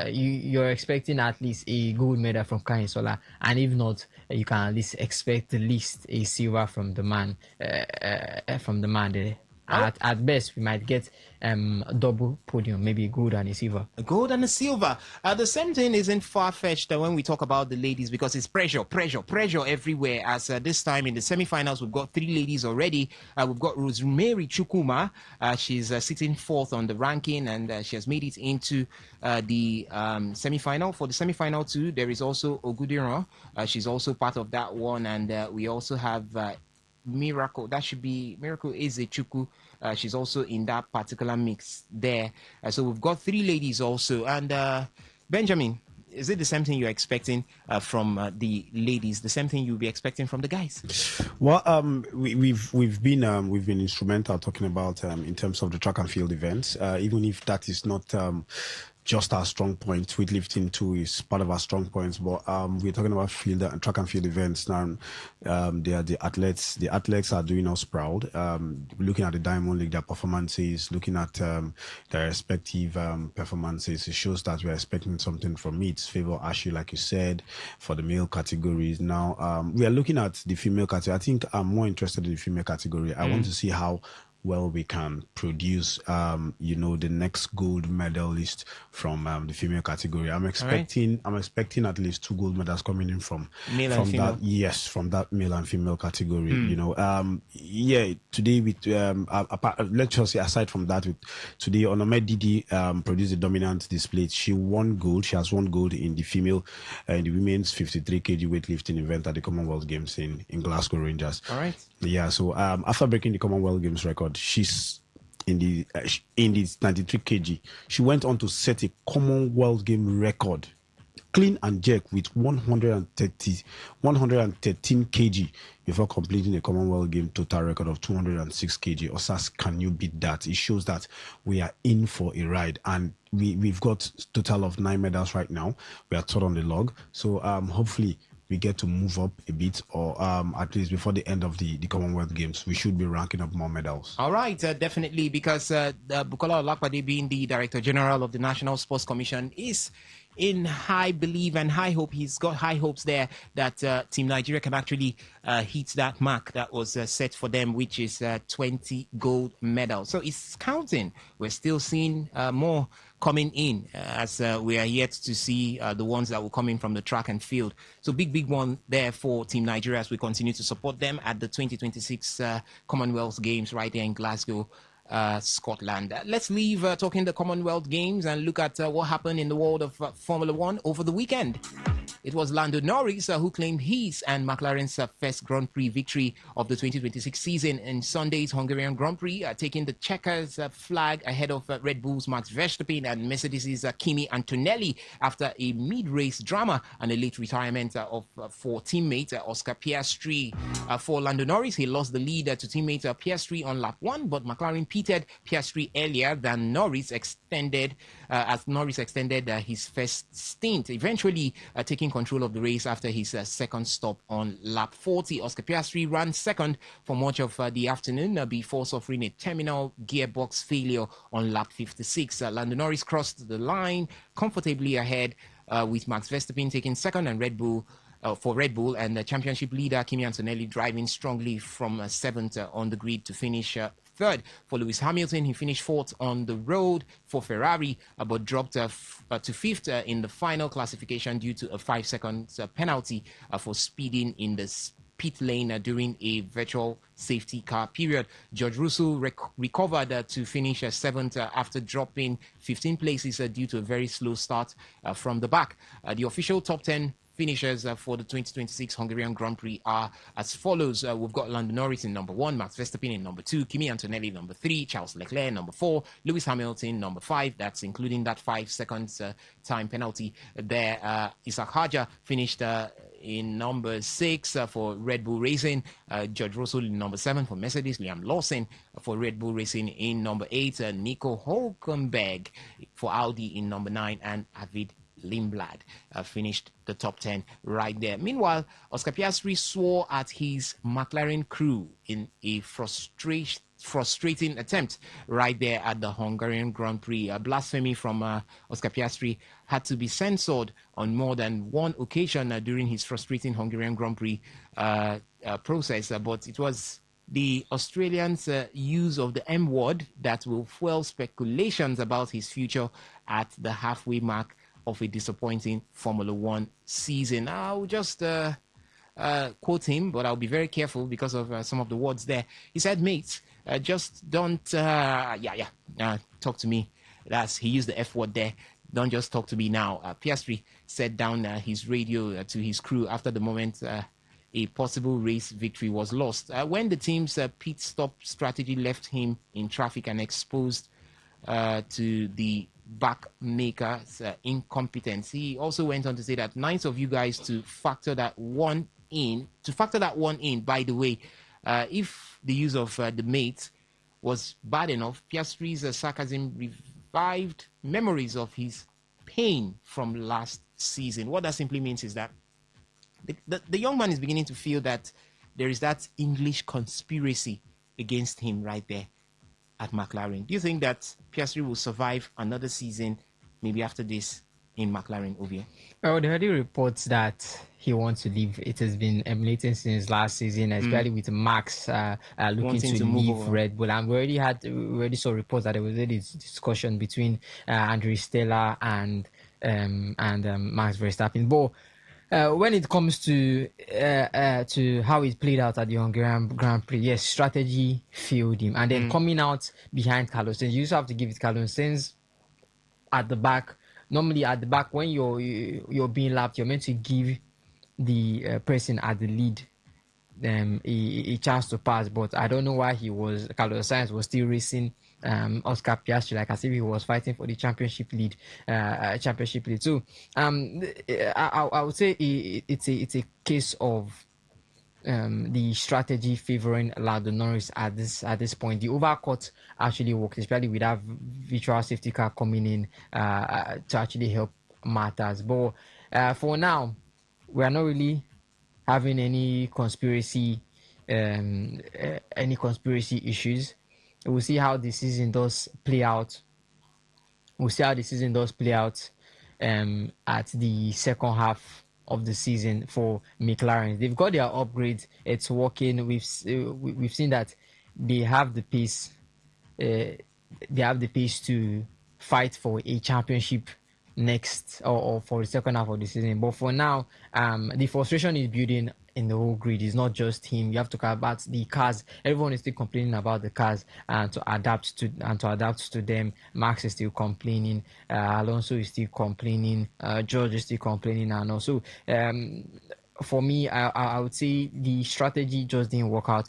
you're expecting at least a gold medal from Kanyisola, and if not, you can at least expect at least a silver from the man there. At best, we might get a double podium, maybe a gold and a silver. A gold and a silver. The same thing isn't far-fetched when we talk about the ladies, because it's pressure everywhere. As this time in the semi-finals, we've got 3 ladies already. We've got Rosemary Chukuma. She's sitting 4th on the ranking, and she has made it into the semi-final. For the semi-final too, there is also Ogudiran. She's also part of that one, and we also have Miracle. That should be Miracle Ezechuku. She's also in that particular mix there. So we've got 3 ladies also. And Benjamin, is it the same thing you're expecting from the ladies? The same thing you'll be expecting from the guys? Well, we've been instrumental talking about in terms of the track and field events, even if that is not just our strong point. Weightlifting too is part of our strong points, but we're talking about track and field events now. They are the athletes. The athletes are doing us proud. Looking at the Diamond League, their performances, looking at their respective performances, it shows that we're expecting something from it. Favour Ashe, like you said, for the male categories. Now we are looking at the female category. I think I'm more interested in the female category. I want to see how well we can produce the next gold medalist from the female category. I'm expecting at least 2 gold medals coming in from that. Yes, from that male and female category. Today with let's just say aside from that, today Onome Didi produced a dominant display. She won gold. She has won gold in the female in the women's 53 kg weightlifting event at the Commonwealth Games in Glasgow Rangers. All right. Yeah, so after breaking the Commonwealth Games record, she's in the 93 kg. She went on to set a Commonwealth Game record clean and jerk with 113 kg before completing a Commonwealth game total record of 206 kg. Osas, can you beat that? It shows that we are in for a ride, and we've got total of 9 medals right now. We are third on the log, so hopefully we get to move up a bit, or at least before the end of the Commonwealth Games, we should be ranking up more medals. All right, definitely, because Bukola Olakpade, being the Director General of the National Sports Commission, is in high belief and high hope. He's got high hopes there that Team Nigeria can actually hit that mark that was set for them, which is 20 gold medals. So it's counting. We're still seeing more coming in as we are yet to see the ones that will come in from the track and field. So big one there for Team Nigeria as we continue to support them at the 2026 Commonwealth Games right there in Glasgow, Scotland. Let's leave talking the Commonwealth Games and look at what happened in the world of Formula One over the weekend. It was Lando Norris who claimed his and McLaren's first Grand Prix victory of the 2026 season in Sunday's Hungarian Grand Prix, taking the checkers flag ahead of Red Bull's Max Verstappen and Mercedes' Kimi Antonelli after a mid-race drama and a late retirement for teammate Oscar Piastri. For Lando Norris, he lost the lead to teammate Piastri on lap 1, but McLaren pitted Piastri earlier than Norris extended his first stint, eventually taking control of the race after his second stop on lap 40. Oscar Piastri ran second for much of the afternoon before suffering a terminal gearbox failure on lap 56. Lando Norris crossed the line comfortably ahead with Max Verstappen taking second and Red Bull and the championship leader Kimi Antonelli driving strongly from seventh on the grid to finish third. For Lewis Hamilton, he finished fourth on the road for Ferrari, but dropped to fifth in the final classification due to a 5 seconds penalty for speeding in the pit lane during a virtual safety car period. George Russell recovered to finish seventh after dropping 15 places due to a very slow start from the back. The official top 10 finishers for the 2026 Hungarian Grand Prix are as follows. We've got Lando Norris in number 1, Max Verstappen in number 2, Kimi Antonelli number 3, Charles Leclerc number 4, Lewis Hamilton number 5. That's including that 5 seconds time penalty there. Isaac Hajar finished in number 6 for Red Bull Racing, George Russell in number 7 for Mercedes, Liam Lawson for Red Bull Racing in number 8, Nico Hülkenberg for Audi in number 9, and Arvid Lindblad finished the top 10 right there. Meanwhile, Oscar Piastri swore at his McLaren crew in a frustrating attempt right there at the Hungarian Grand Prix. Blasphemy from Oscar Piastri had to be censored on more than one occasion during his frustrating Hungarian Grand Prix process, but it was the Australians' use of the M word that will fuel speculations about his future at the halfway mark of a disappointing Formula One season. I'll just quote him, but I'll be very careful because of some of the words there. He said, "Mate, just don't, talk to me." He used the F word there. Don't just talk to me now. Piastri set down his radio to his crew after the moment a possible race victory was lost. When the team's pit stop strategy left him in traffic and exposed to the backmaker's incompetence. He also went on to say that nice of you guys to factor that one in. By the way, if the use of the mate was bad enough, Piastri's sarcasm revived memories of his pain from last season. What that simply means is that the young man is beginning to feel that there is that English conspiracy against him right there at McLaren. Do you think that Piastri will survive another season, maybe after this, in McLaren, Ovie? Well, there are already reports that he wants to leave. It has been emanating since last season, especially with Max looking to leave Red Bull. And we already saw reports that there was already discussion between Andrew Stella and Max Verstappen. But when it comes to how it played out at the Hungarian Grand Prix, yes, strategy failed him, and then coming out behind Carlos Sainz, you also have to give it Carlos Sainz at the back. Normally, at the back, when you're being lapped, you're meant to give the person at the lead a chance to pass. But I don't know why Carlos Sainz was still racing Oscar Piastri, like as if he was fighting for the championship lead. So I would say it's a case of the strategy favoring Lando Norris at this point. The overcut actually worked, especially with that virtual safety car coming in to actually help matters. But for now, we are not really having any conspiracy issues. We'll see how the season does play out. At the second half of the season for McLaren. They've got their upgrade. It's working. We've seen that they have the pace. To fight for a championship next or for the second half of the season. But for now, the frustration is building in the whole grid. It's not just him. You have to talk about the cars. Everyone is still complaining about the cars and to adapt to them. Max is still complaining. Alonso is still complaining. George is still complaining, and also for me, I would say the strategy just didn't work out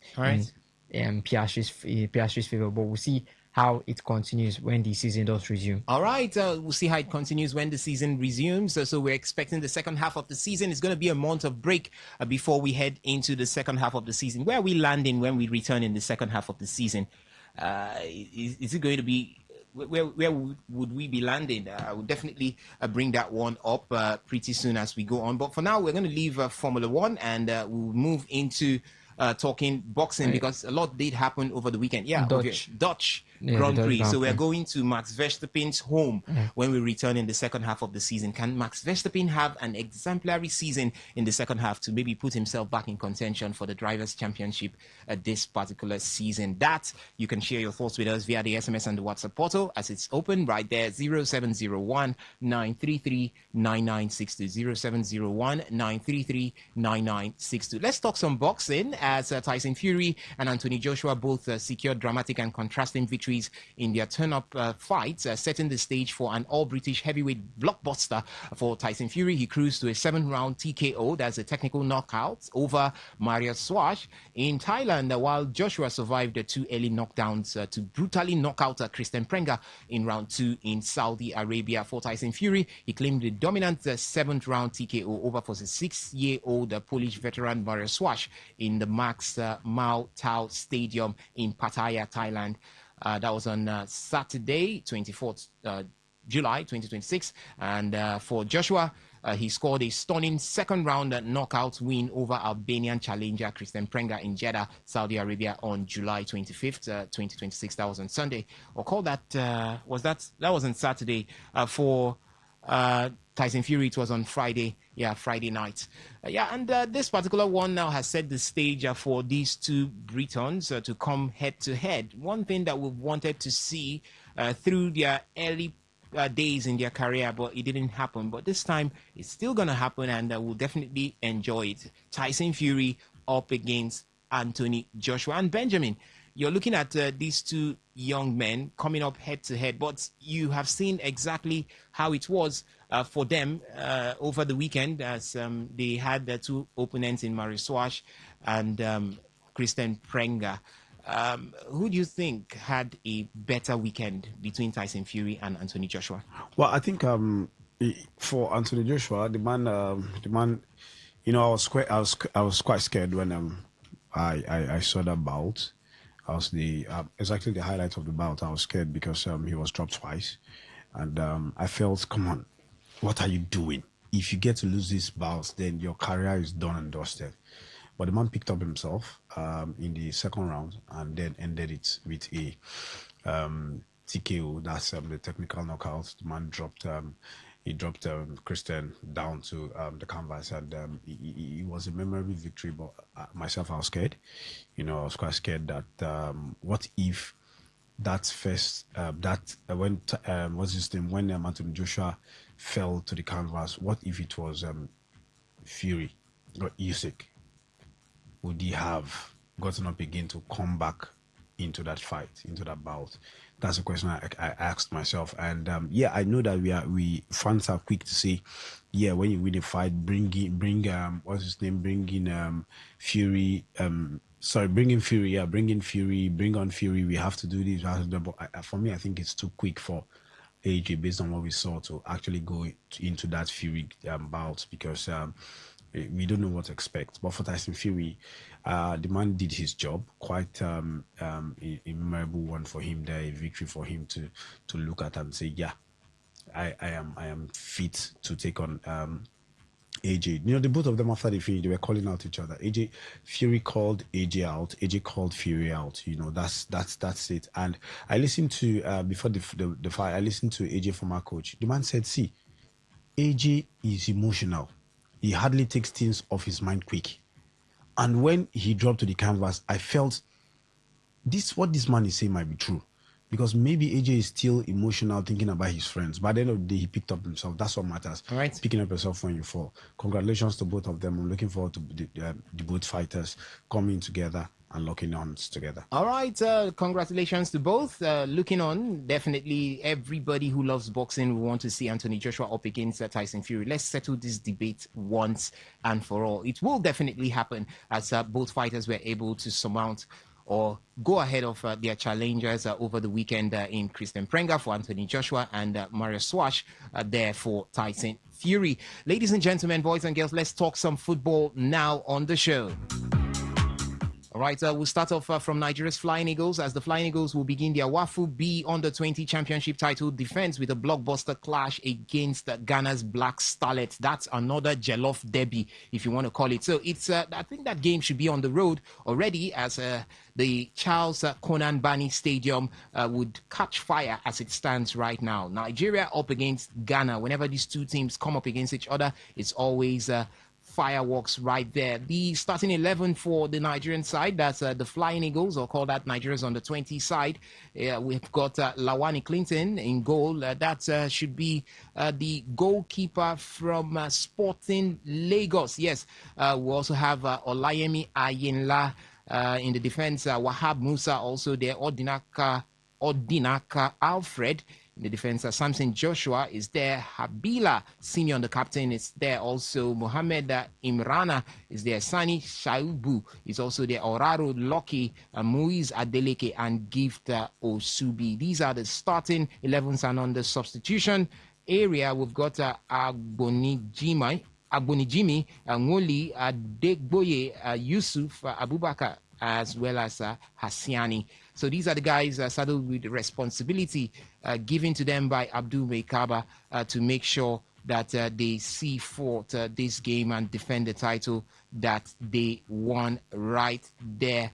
in Piastri's favor. But we'll see how it continues when the season does resume. All right, we'll see how it continues when the season resumes. So we're expecting the second half of the season. It's going to be a month of break before we head into the second half of the season. Where are we landing when we return in the second half of the season? Is it going to be... Where would we be landing? I will definitely bring that one up pretty soon as we go on. But for now, we're going to leave Formula One and we'll move into talking boxing because a lot did happen over the weekend. Yeah, Dutch Grand Prix. So we're going to Max Verstappen's home when we return in the second half of the season. Can Max Verstappen have an exemplary season in the second half to maybe put himself back in contention for the Drivers' Championship this particular season? That you can share your thoughts with us via the SMS and the WhatsApp portal as it's open right there, 0701 933 9962. 0701 933 9962. Let's talk some boxing as Tyson Fury and Anthony Joshua both secured dramatic and contrasting victories in their turn-up fights, setting the stage for an all-British heavyweight blockbuster for Tyson Fury. He cruised to a 7-round TKO, that's a technical knockout, over Marius Swash in Thailand, while Joshua survived the 2 early knockdowns to brutally knock out Christian Prenga in round 2 in Saudi Arabia. For Tyson Fury, he claimed the dominant 7th-round TKO over for the 6-year-old Polish veteran Marius Swash in the Max Mao Tao Stadium in Pattaya, Thailand. That was on Saturday, 24th July 2026. And for Joshua, he scored a stunning second-round knockout win over Albanian challenger Christian Prenga in Jeddah, Saudi Arabia on July 25th, 2026. That was on Sunday. Or call that, that was on Saturday. For Tyson Fury, it was on Friday. Yeah, Friday night. And this particular one now has set the stage for these two Britons to come head-to-head. One thing that we've wanted to see through their early days in their career, but it didn't happen. But this time, it's still going to happen, and we'll definitely enjoy it. Tyson Fury up against Anthony Joshua. And Benjamin, you're looking at these two young men coming up head-to-head, but you have seen exactly how it was for them over the weekend as they had their two opponents in Marius Swash and Christian Prenga. Who do you think had a better weekend between Tyson Fury and Anthony Joshua? Well, I think for Anthony Joshua, the man, you know, I was quite scared when I saw that bout. I was exactly the highlight of the bout. I was scared because he was dropped twice, and I felt, come on, what are you doing? If you get to lose this bout, then your career is done and dusted. But the man picked up himself in the second round and then ended it with a TKO. That's the technical knockout. The man dropped Christian down to the canvas, and it was a memorable victory. But myself, I was scared. You know, I was quite scared that what if that first when what's his name, when Anthony Joshua fell to the canvas, what if it was Fury or Usyk? Would he have gotten up again to come back into that fight, into that bout? That's a question I asked myself. And I know that fans are quick to say, when you win a fight, bring what's his name, bring in Fury, bring in Fury, bring in Fury, bring on Fury. We have to do this. We have to do, but for me, I think it's too quick for AJ, based on what we saw, to actually go into that Fury bout, because we don't know what to expect. But for Tyson Fury, the man did his job. Quite a memorable one for him there, a victory for him to look at and say, I am fit to take on AJ. The both of them, after the finish, they were calling out each other. Fury called AJ out. AJ called Fury out. That's it. And I listened to before the fight, I listened to AJ, former coach. The man said, "See, AJ is emotional. He hardly takes things off his mind quick. And when he dropped to the canvas, I felt what this man is saying might be true." Because maybe AJ is still emotional, thinking about his friends. But at the end of the day, he picked up himself. That's what matters. All right. Picking up yourself when you fall. Congratulations to both of them. I'm looking forward to the both fighters coming together and locking arms together. All right. Congratulations to both. Looking on, definitely everybody who loves boxing will want to see Anthony Joshua up against Tyson Fury. Let's settle this debate once and for all. It will definitely happen, as both fighters were able to surmount or go ahead of their challengers over the weekend in Christian Prenga for Anthony Joshua and Mario Swash there for Tyson Fury. Ladies and gentlemen, boys and girls, let's talk some football now on the show. All right, we'll start off from Nigeria's Flying Eagles, as the Flying Eagles will begin their WAFU B Under-20 Championship title defense with a blockbuster clash against Ghana's Black Starlet. That's another Jollof derby, if you want to call it. So it's, I think that game should be on the road already, as the Charles Konan Bani Stadium would catch fire as it stands right now. Nigeria up against Ghana. Whenever these two teams come up against each other, it's always fireworks right there. The starting 11 for the Nigerian side, that's the Flying Eagles, or call that Nigeria's Under-20 side. We've got Lawani Clinton in goal. That should be the goalkeeper from Sporting Lagos. Yes, we also have Olayemi Ayinla in the defense. Wahab Musa also there. Odinaka Alfred in the defense. Samson Joshua is there. Habila Simeon, the captain, is there. Also Mohamed Imrana is there. Sani Shaibu is also there. Oraro Loki, Muiz Adeleke, and Gift Osubi. These are the starting 11s, and on the substitution area, we've got Agbonijimi, Ngoli, Adegboye, Yusuf, Abubakar, as well as Hasiani. So these are the guys saddled with the responsibility given to them by Abdul Meikaba to make sure that they see forth this game and defend the title that they won right there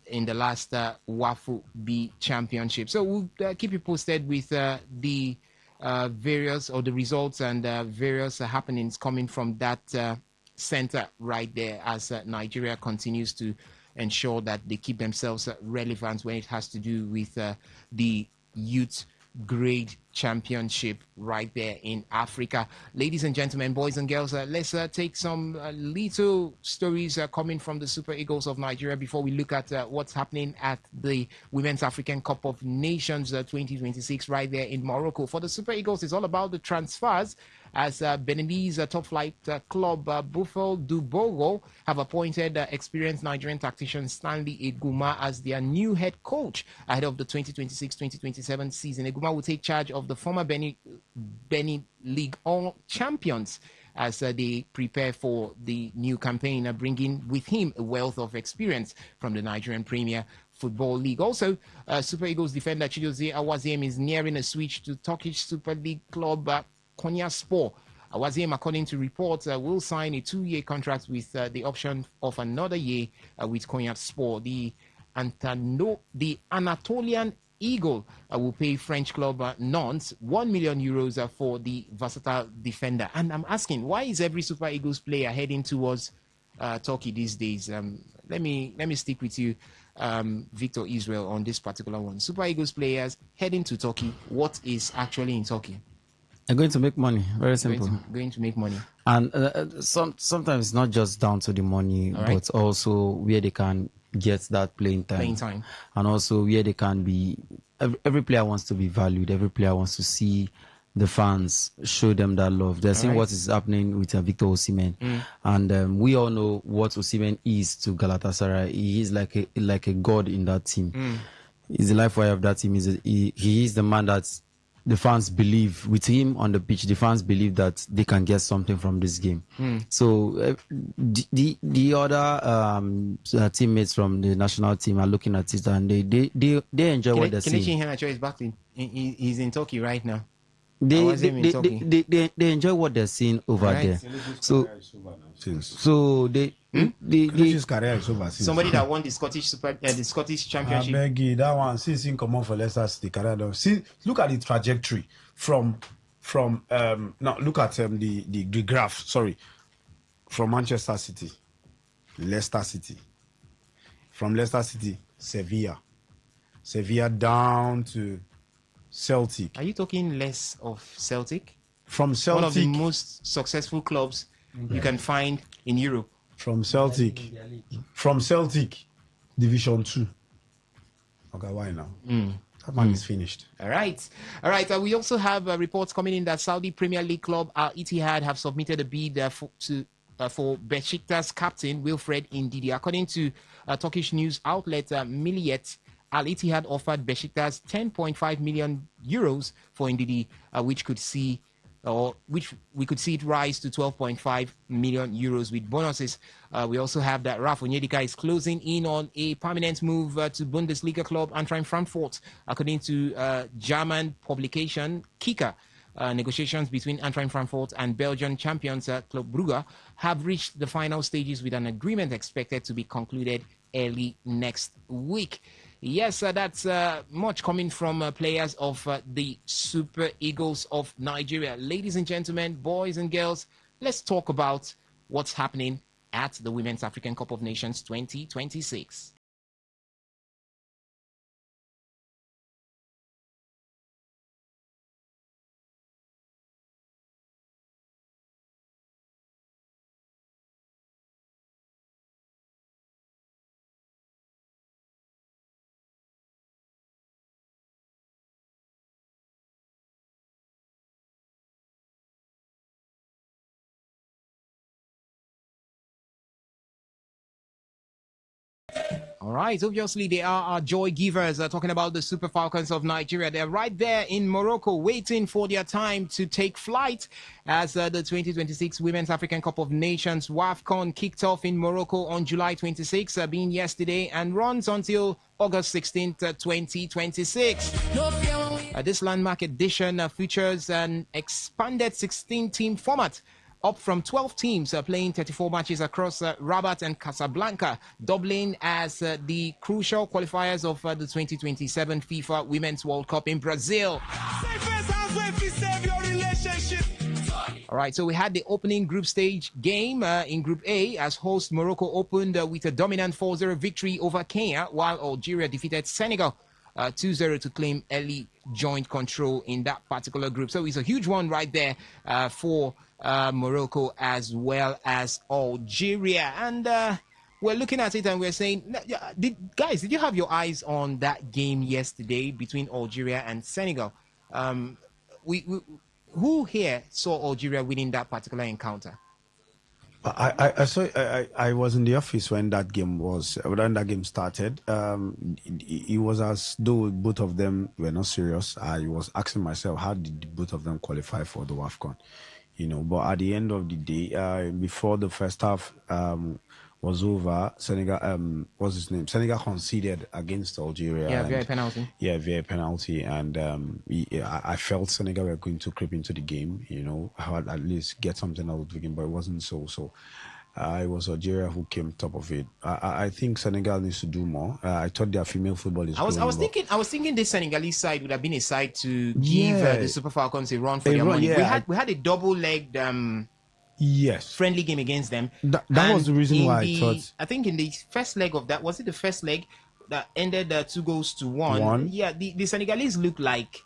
in the last WAFU B Championship. So we'll keep you posted with the various, or the results and various happenings coming from that center right there, as Nigeria continues to ensure that they keep themselves relevant when it has to do with the youth grade championship right there in Africa. Ladies and gentlemen, boys and girls, let's take some little stories coming from the Super Eagles of Nigeria before we look at what's happening at the Women's African Cup of Nations 2026 right there in Morocco. For the Super Eagles, it's all about the transfers, as Beninese top flight club Buffalo Dubogo have appointed experienced Nigerian tactician Stanley Eguma as their new head coach ahead of the 2026-2027 season. Eguma will take charge of the former Benin League All champions as they prepare for the new campaign, bringing with him a wealth of experience from the Nigerian Premier Football League. Also, Super Eagles defender Chidozie Awaziem is nearing a switch to Turkish Super League club Konyaspor. Awaziem, according to reports, will sign a 2-year contract with the option of another year with Konyaspor. The Anatolian Eagle will pay French club Nantes 1 million euros for the versatile defender. And I'm asking, why is every Super Eagles player heading towards Turkey these days? Let me stick with you, Victor Israel, on this particular one. Super Eagles players heading to Turkey. What is actually in Turkey? They're going to make money. Very simple. Going to make money. And sometimes it's not just down to the money, All right. but also where they can get that playing time. And also where they can be. Every player wants to be valued. Every player wants to see the fans show them that love. They're seeing what is happening with Victor Osimhen, and we all know what Osimhen is to Galatasaray. He is like a god in that team. He's the life wire of that team. He is the man that the fans believe. With him on the pitch, the fans believe that they can get something from this game. So the other teammates from the national team are looking at it, and they enjoy what they're seeing. Kelechi Iheanacho is back he's in Turkey right now. They enjoy what they're seeing over there. So they career is over. Somebody that won the Scottish Championship. I beg you, that one since he come on for Leicester City career. See, look at the trajectory from now look at the graph. Sorry, from Manchester City, Leicester City, from Leicester City, Sevilla down to Celtic. Are you talking less of Celtic? From Celtic, one of the most successful clubs you can find in Europe. From Celtic, Division 2. Okay, why now? That man is finished. All right. We also have reports coming in that Saudi Premier League club Al Ittihad have submitted a bid for Besiktas captain Wilfred Ndidi. According to Turkish news outlet Milliyet, Al Ittihad offered Besiktas 10.5 million euros for Ndidi, which we could see it rise to 12.5 million euros with bonuses. We also have that Raf Onyedika is closing in on a permanent move to Bundesliga club Eintracht Frankfurt. According to German publication Kicker, negotiations between Eintracht Frankfurt and Belgian champions Club Brugge have reached the final stages with an agreement expected to be concluded early next week. Yes, that's much coming from players of the Super Eagles of Nigeria. Ladies and gentlemen, boys and girls, let's talk about what's happening at the Women's African Cup of Nations 2026. All right, obviously they are our joy givers. Talking about the Super Falcons of Nigeria. They're right there in Morocco waiting for their time to take flight as the 2026 Women's African Cup of Nations WAFCON kicked off in Morocco on July 26, being yesterday, and runs until August 16th, 2026. This landmark edition features an expanded 16-team format, up from 12 teams playing 34 matches across Rabat and Casablanca, doubling as the crucial qualifiers of the 2027 FIFA Women's World Cup in Brazil. All right, so we had the opening group stage game in Group A as host Morocco opened with a dominant 4-0 victory over Kenya, while Algeria defeated Senegal 2-0 to claim early joint control in that particular group. So it's a huge one right there for Morocco as well as Algeria. And we're looking at it and we're saying, guys, did you have your eyes on that game yesterday between Algeria and Senegal? Who here saw Algeria winning that particular encounter? I saw. I was in the office when that game started. It was as though both of them were not serious. I was asking myself, how did both of them qualify for the WAFCON? But at the end of the day, before the first half was over, Senegal, what's his name? Senegal conceded against Algeria. Yeah, via penalty. Yeah, via penalty, and I felt Senegal were going to creep into the game. I would at least get something out of the game, but it wasn't so. So it was Algeria who came top of it. I think Senegal needs to do more. I thought their female football is. I was thinking this Senegalese side would have been a side to give the Super Falcons a run for their money. Yeah. We had a double-legged friendly game against them. That was the reason why I thought. I think in the first leg of that, was it the first leg that ended 2-1? Yeah, the Senegalese looked like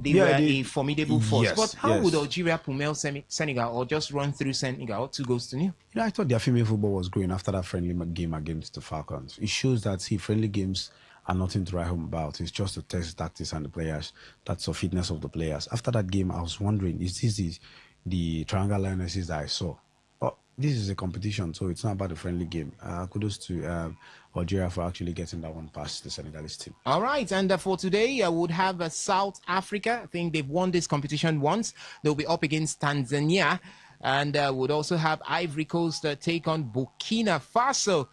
they were a formidable force. Yes, But how would yes. Algeria pummel Senegal or just run through Senegal 2-0? You know, I thought their female football was growing after that friendly game against the Falcons. It shows that friendly games are nothing to write home about. It's just to test tactics and the players. That's the fitness of the players. After that game, I was wondering, is this the triangle lionesses that I saw? But this is a competition, so it's not about a friendly game. Kudos to Algeria for actually getting that one past the Senegalese team. All right, and for today, I would have South Africa. I think they've won this competition once. They'll be up against Tanzania. And would also have Ivory Coast take on Burkina Faso.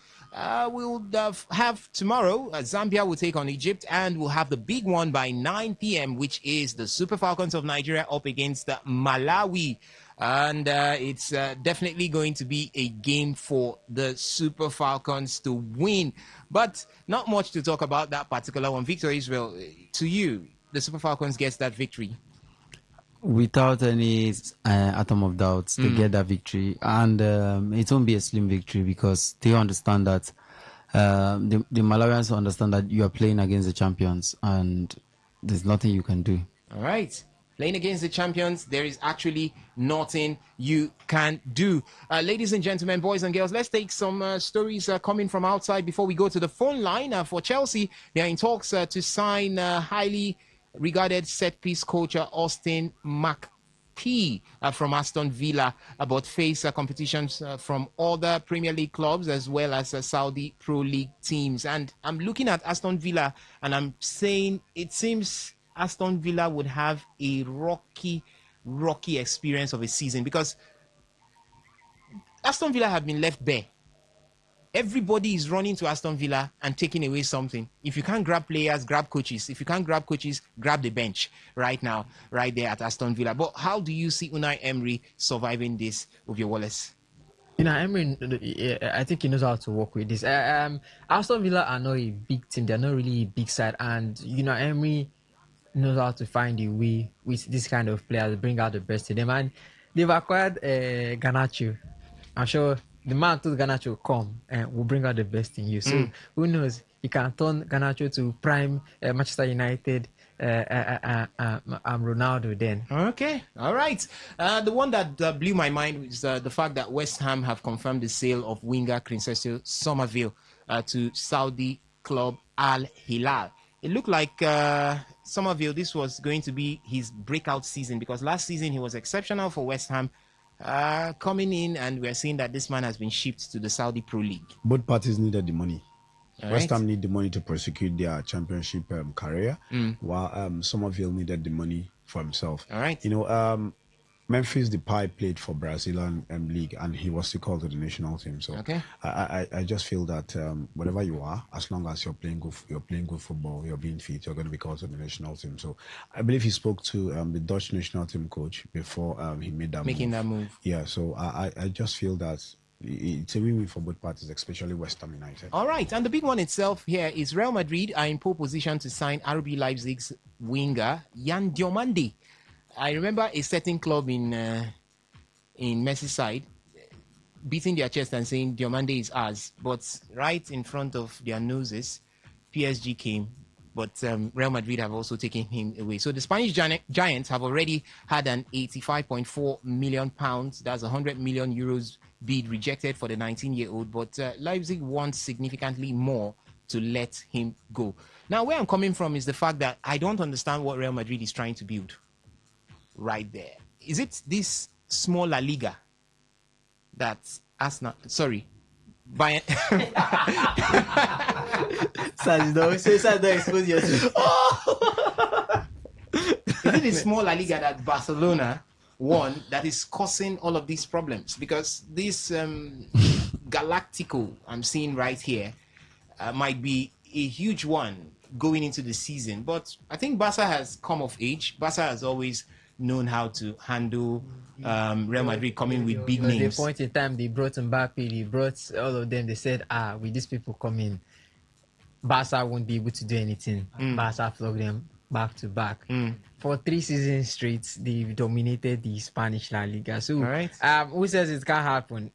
We'll have tomorrow, Zambia will take on Egypt, and we'll have the big one by 9 p.m., which is the Super Falcons of Nigeria up against Malawi. And it's definitely going to be a game for the Super Falcons to win. But not much to talk about that particular one. Victor Israel, to you, the Super Falcons gets that victory. Without any atom of doubt, they get that victory. And it won't be a slim victory because they understand that the Malawians understand that you are playing against the champions and there's nothing you can do. All right. Playing against the champions, there is actually nothing you can do. Ladies and gentlemen, boys and girls, let's take some stories coming from outside before we go to the phone line. For Chelsea, they are in talks to sign highly regarded set-piece coach Austin McPhee from Aston Villa, but face competitions from other Premier League clubs as well as Saudi Pro League teams. And I'm looking at Aston Villa and I'm saying it seems Aston Villa would have a rocky experience of a season because Aston Villa have been left bare. Everybody is running to Aston Villa and taking away something. If you can't grab players, grab coaches. If you can't grab coaches, grab the bench right now, right there at Aston Villa. But how do you see Unai Emery surviving this with your Wallace? Emery, I think he knows how to work with this. Aston Villa are not a big team. They're not really a big side. And, Emery knows how to find a way with this kind of players, bring out the best in them. And they've acquired Garnacho. I'm sure the man told Garnacho, come and we'll bring out the best in you. So who knows? He can turn Garnacho to prime Manchester United Ronaldo then. Okay, all right. The one that blew my mind was the fact that West Ham have confirmed the sale of winger Crescencio Somerville to Saudi club Al Hilal. It looked like Somerville, this was going to be his breakout season because last season he was exceptional for West Ham. Coming in, and we're seeing that this man has been shipped to the Saudi Pro League. Both parties needed the money. All West right. Ham need the money to prosecute their championship career, while Somerville needed the money for himself. All right. Memphis Depay played for Brazilian league, and he was still called to the national team. So Okay. I just feel that whatever you are, as long as you're playing good football, you're being fit, you're going to be called to the national team. So I believe he spoke to the Dutch national team coach before he made that that move. Yeah. So I just feel that it's a win-win for both parties, especially West Ham United. All right, and the big one itself here is Real Madrid are in pole position to sign RB Leipzig's winger Yan Diomande. I remember a certain club in Merseyside beating their chest and saying Diomande is ours, but right in front of their noses, PSG came, but Real Madrid have also taken him away. So the Spanish Giants have already had an £85.4 million, that's 100 million euros bid rejected for the 19-year-old, but Leipzig wants significantly more to let him go. Now, where I'm coming from is the fact that I don't understand what Real Madrid is trying to build right there. Is it this small La Liga that Arsenal, sorry, Bayern... expose yourself. Is it the small La Liga that Barcelona won that is causing all of these problems? Because this Galactico I'm seeing right here might be a huge one going into the season. But I think Barca has come of age. Barca has always known how to handle Real Madrid coming with big names. The point in time they brought Mbappe, they brought all of them. They said, with these people coming, Barca won't be able to do anything. Barca flogged them back to back. For 3 seasons straight, they've dominated the Spanish La Liga. So, who says it can't happen?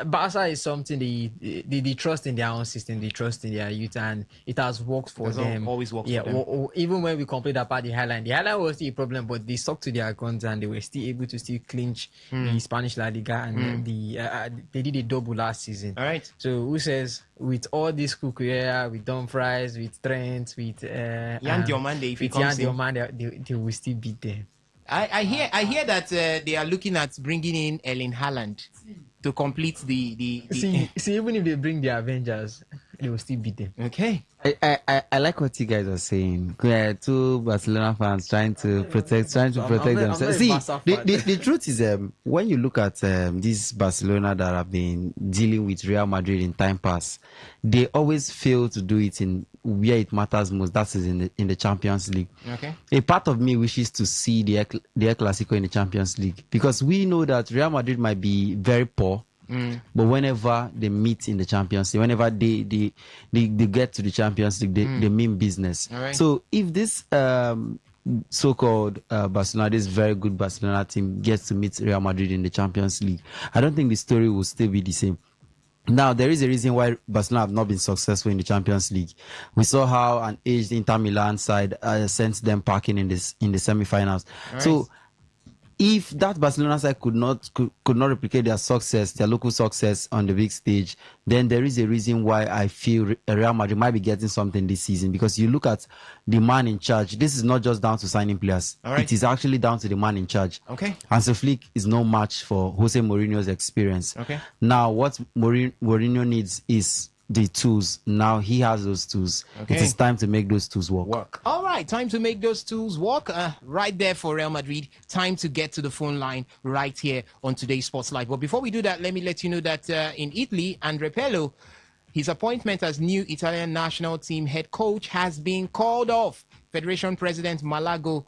Barca is something they trust in their own system, they trust in their youth, and it has worked for them. Always works Yeah, for them. Even when we complete apart the highline was still a problem, but they stuck to their guns and they were still able to still clinch the Spanish La Liga, and they did a double last season. All right. So who says with all this Cucurella, with Dumfries, with Trent, with Yan Diomande, if he with comes Yan in. Diomande, they will still beat them. I hear that they are looking at bringing in Erling Haaland to complete the See, even if they bring the Avengers, they will still beat them. Okay. I like what you guys are saying. Yeah, two Barcelona fans trying to protect themselves. See, the truth is, when you look at these Barcelona that have been dealing with Real Madrid in time past, they always fail to do it in where it matters most. That is in the Champions League. Okay. A part of me wishes to see the El Clasico in the Champions League, because we know that Real Madrid might be very poor. But whenever they meet in the Champions League, whenever they get to the Champions League, they mean business. Right. So if this so-called Barcelona, this very good Barcelona team gets to meet Real Madrid in the Champions League, I don't think the story will still be the same. Now, there is a reason why Barcelona have not been successful in the Champions League. We saw how an aged Inter Milan side sent them packing in the semi-finals. Right. So if that Barcelona side could not replicate their success, their local success on the big stage, then there is a reason why I feel Real Madrid might be getting something this season. Because you look at the man in charge, this is not just down to signing players. All right. It is actually down to the man in charge. Okay. Hansi Flick is no match for Jose Mourinho's experience. Okay. Now, what Mourinho needs is the tools. Now he has those tools. Okay. It is time to make those tools work. All right, time to make those tools work. Right there for Real Madrid. Time to get to the phone line right here on today's Sports Live. But before we do that, let me let you know that in Italy, Andre Pirlo, his appointment as new Italian national team head coach has been called off. Federation President Malago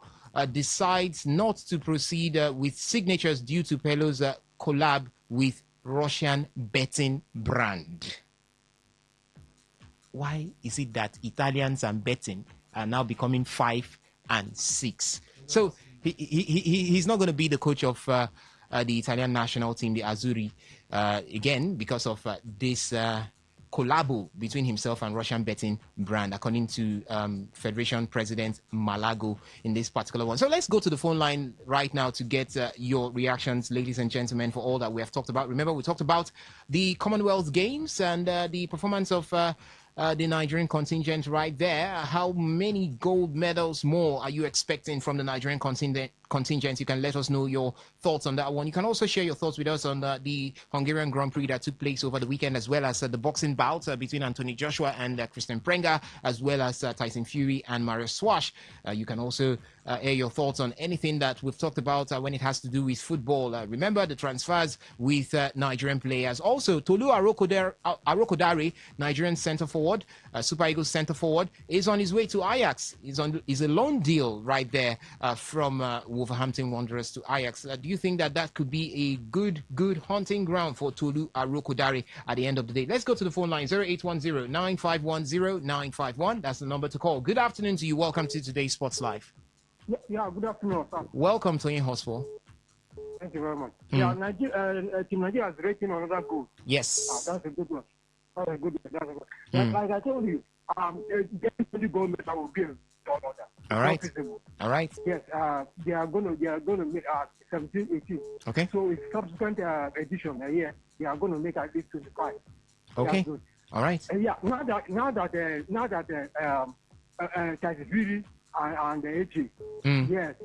decides not to proceed with signatures due to Pirlo's collab with Russian betting brand. Why is it that Italians and betting are now becoming 5 and 6? So he's not going to be the coach of the Italian national team, the Azzurri, again, because of this collabo between himself and Russian betting brand, according to Federation President Malago in this particular one. So let's go to the phone line right now to get your reactions, ladies and gentlemen, for all that we have talked about. Remember, we talked about the Commonwealth Games and the performance of the Nigerian contingent right there. How many gold medals more are you expecting from the Nigerian contingent? You can let us know your thoughts on that one. You can also share your thoughts with us on the Hungarian Grand Prix that took place over the weekend, as well as the boxing bout between Anthony Joshua and Christian Prenga, as well as Tyson Fury and Marius Swash. You can also air your thoughts on anything that we've talked about when it has to do with football. Remember the transfers with Nigerian players. Also, Tolu Arokodare, Nigerian centre forward, Super Eagles centre forward, is on his way to Ajax. Is a loan deal right there from Wolverhampton Wanderers to Ajax. Do you think that could be a good hunting ground for Tolu Arokodare at the end of the day? Let's go to the phone line, 0810-951-0951. That's the number to call. Good afternoon to you. Welcome to today's Sports Live. Yeah, good afternoon, sir. Welcome to Ian Hospital. Thank you very much. Yeah, Team Nigeria has rating another goal. Yes. That's a good one. That's a good one. Like I told you, getting 20 goal medal will be a ton order. All right. All right. Yes, they are going to make 17, 18. Okay. So in subsequent edition here, they are going to make at least 25. Okay. All right. Yeah. Now that Tajiri and the AG, yes,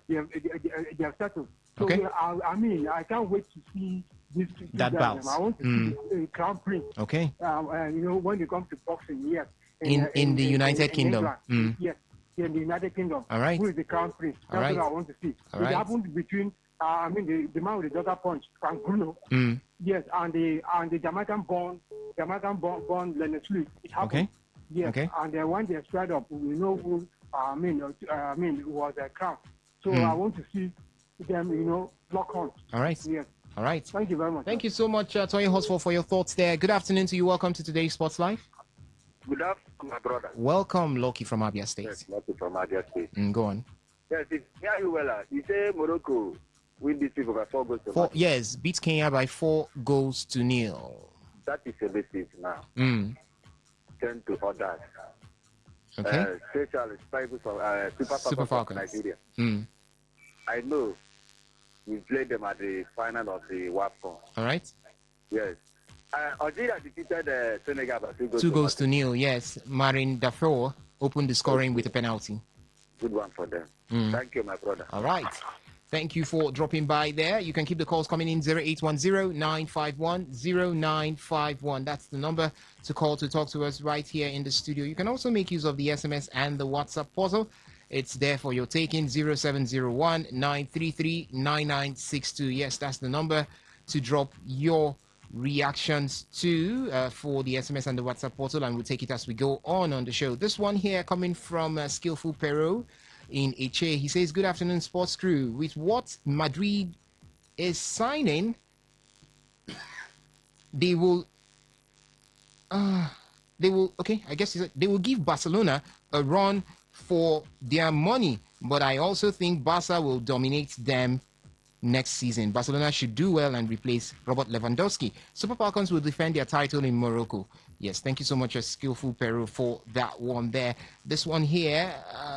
they are settled. So Okay. I mean, I can't wait to see this. That bout. I want to see the Crown Prince. Okay. When it comes to boxing, yes. In the United Kingdom. England, yes, in the United Kingdom. All right. Who is the Crown Prince? That's All right. what I want to see. All It right. happened between, the man with the dagger punch, Frank Bruno, yes, and the Jamaican-born Leonard Smith. It happened. Okay. Yes, Okay. and when they squared up, we know who, it was a Crown. So I want to see them, lock on. All right. Yes. All right. Thank you very much. Thank you so much, Tony Hosford, for your thoughts there. Good afternoon to you. Welcome to today's Sports Live. Good afternoon, my brother. Welcome, Loki from Abia State. Yes, Loki from Abia State. Go on. Yes, hear you well. You say Morocco win this week over 4 goals to Four, nothing. yes, beat Kenya by 4-0. That is a message now. Mm. Turn to others. Okay. Special Super Super Falcons of Falcons. Nigeria. Mm. I know we played them at the final of the WAFCON. All right. Yes. Algeria defeated Senegal by 2 goals to nil. Yes, Marin Dafoe opened the scoring with a penalty. Good one for them. Mm. Thank you, my brother. All right. Thank you for dropping by there. You can keep the calls coming in 0810-951-0951. That's the number to call to talk to us right here in the studio. You can also make use of the SMS and the WhatsApp portal. It's there for your taking 0701-933-9962. Yes, that's the number to drop your reactions to for the SMS and the WhatsApp portal, and we'll take it as we go on the show. This one here coming from Skillful Pero in Eche. He says, good afternoon, sports crew. With what Madrid is signing, they will, okay, I guess they will give Barcelona a run for their money, but I also think Barca will dominate them next season. Barcelona should do well and replace Robert Lewandowski. Super Falcons will defend their title in Morocco. Yes, thank you so much, Skillful Peru, for that one there. This one here,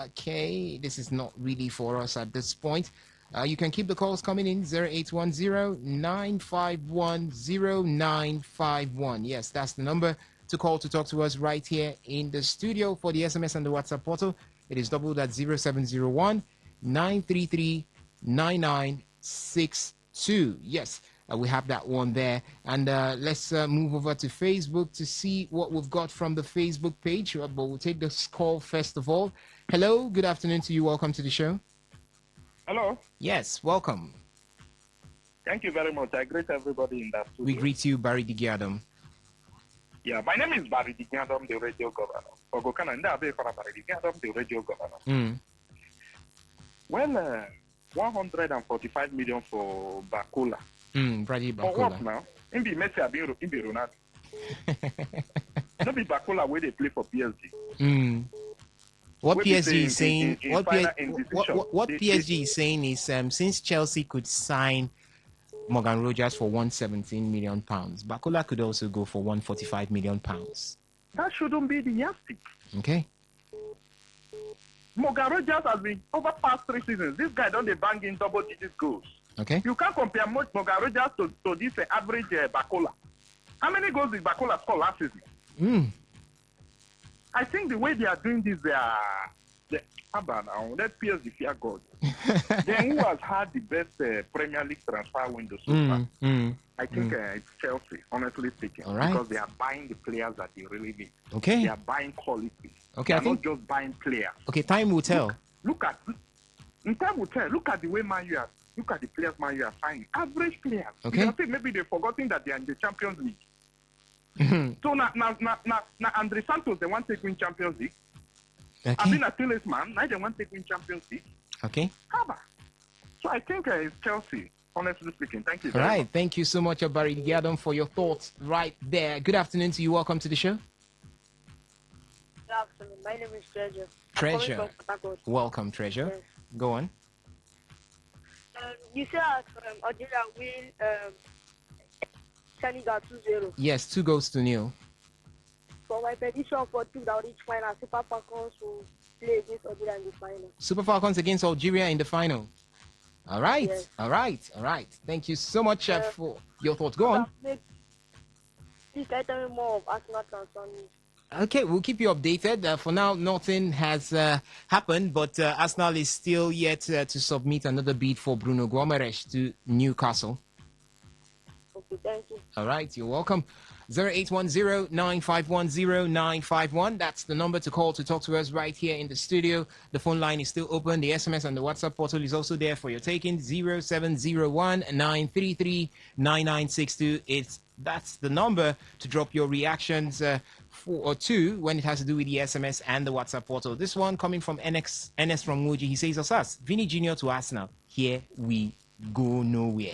okay, this is not really for us at this point. You can keep the calls coming in 0810-951-0951. Yes, that's the number to call to talk to us right here in the studio. For the SMS and the WhatsApp portal, it is doubled at 0701-933-9962. Yes, we have that one there. And let's move over to Facebook to see what we've got from the Facebook page. But we'll take this call first of all. Hello, good afternoon to you. Welcome to the show. Hello. Yes, welcome. Thank you very much. I greet everybody in that studio. We greet you, Barry Digiadam. Yeah, my name is Barry Digiadam, the radio governor. Ogokana Ndabe for Barry Digiadam, the radio governor. Well, 145 million for Bakula. Brady Bakula. For what now? In be Messi, in be Ronaldo. No be Bakula where they play for PSG. What What PSG is is saying? in What final what indecision. PSG is saying is since Chelsea could sign Morgan Rogers for 117 million pounds, Bakula could also go for 145 million pounds. That shouldn't be the yardstick. Okay. Morgan Rogers has been over past 3 seasons. This guy don't they bang in double-digit goals. Okay. You can't compare much Morgan Rogers to this average Bakula. How many goals did Bakula score last season? I think the way they are doing this, let PSG fear God. Then who has had the best Premier League transfer window so far? I think it's Chelsea, honestly speaking, All right. because they are buying the players that they really need. Okay. They are buying quality. Okay, they I are think- not just buying players. Okay, time will tell. Look at in time will tell. Look at the way Man U are. Look at the players Man U are signing. Average players. Okay. You can say maybe they've forgotten that they are in the Champions League. So now Andre Santos they want to win Champions League. Okay. I've been a talisman. Now they want to win Champions League. Okay. Haba. So I think it's Chelsea. Honestly speaking, thank you. All very right. much. Thank you so much, Barry Digiadam, for your thoughts right there. Good afternoon to you. Welcome to the show. Good afternoon. My name is Treasure. Treasure. I'm calling from Port Harcourt. Welcome, Treasure. Yes. Go on. You said Algeria win Senegal 2-0. Yes, 2 goals to nil. For my prediction for two that will reach final, Super Falcons will play against Algeria in the final. Super Falcons against Algeria in the final. All right. Yes. All right. All right. Thank you so much for your thoughts. Go on. Please can you tell me more of Arsenal transfer news? Okay, we'll keep you updated. For now, nothing has happened, but Arsenal is still yet to submit another bid for Bruno Gomes to Newcastle. Okay, thank you. All right, you're welcome. 0810-951-0951. That's the number to call to talk to us right here in the studio. The phone line is still open. The SMS and the WhatsApp portal is also there for your taking. 0701-933-9962. That's the number to drop your reactions for or to when it has to do with the SMS and the WhatsApp portal. This one coming from NS from Muji. He says, Osas, Vinny Jr. to Arsenal. Here we go nowhere.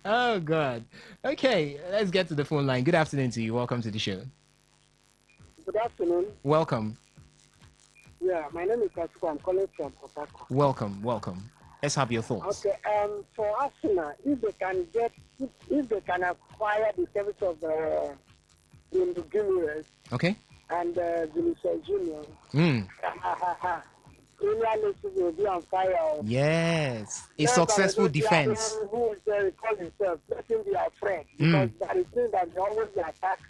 Oh, God. Okay, let's get to the phone line. Good afternoon to you. Welcome to the show. Good afternoon. Welcome. We Yeah, my name is Atuko. I'm calling from Port. Welcome. Let's have your thoughts. Okay, for Arsenal, if they can acquire the service of the Guimaraes Okay. and Vinicius Junior, Premier League will be on fire. Yes, a successful defense. Who call himself, let him be our friend, because that is thing that they always attack.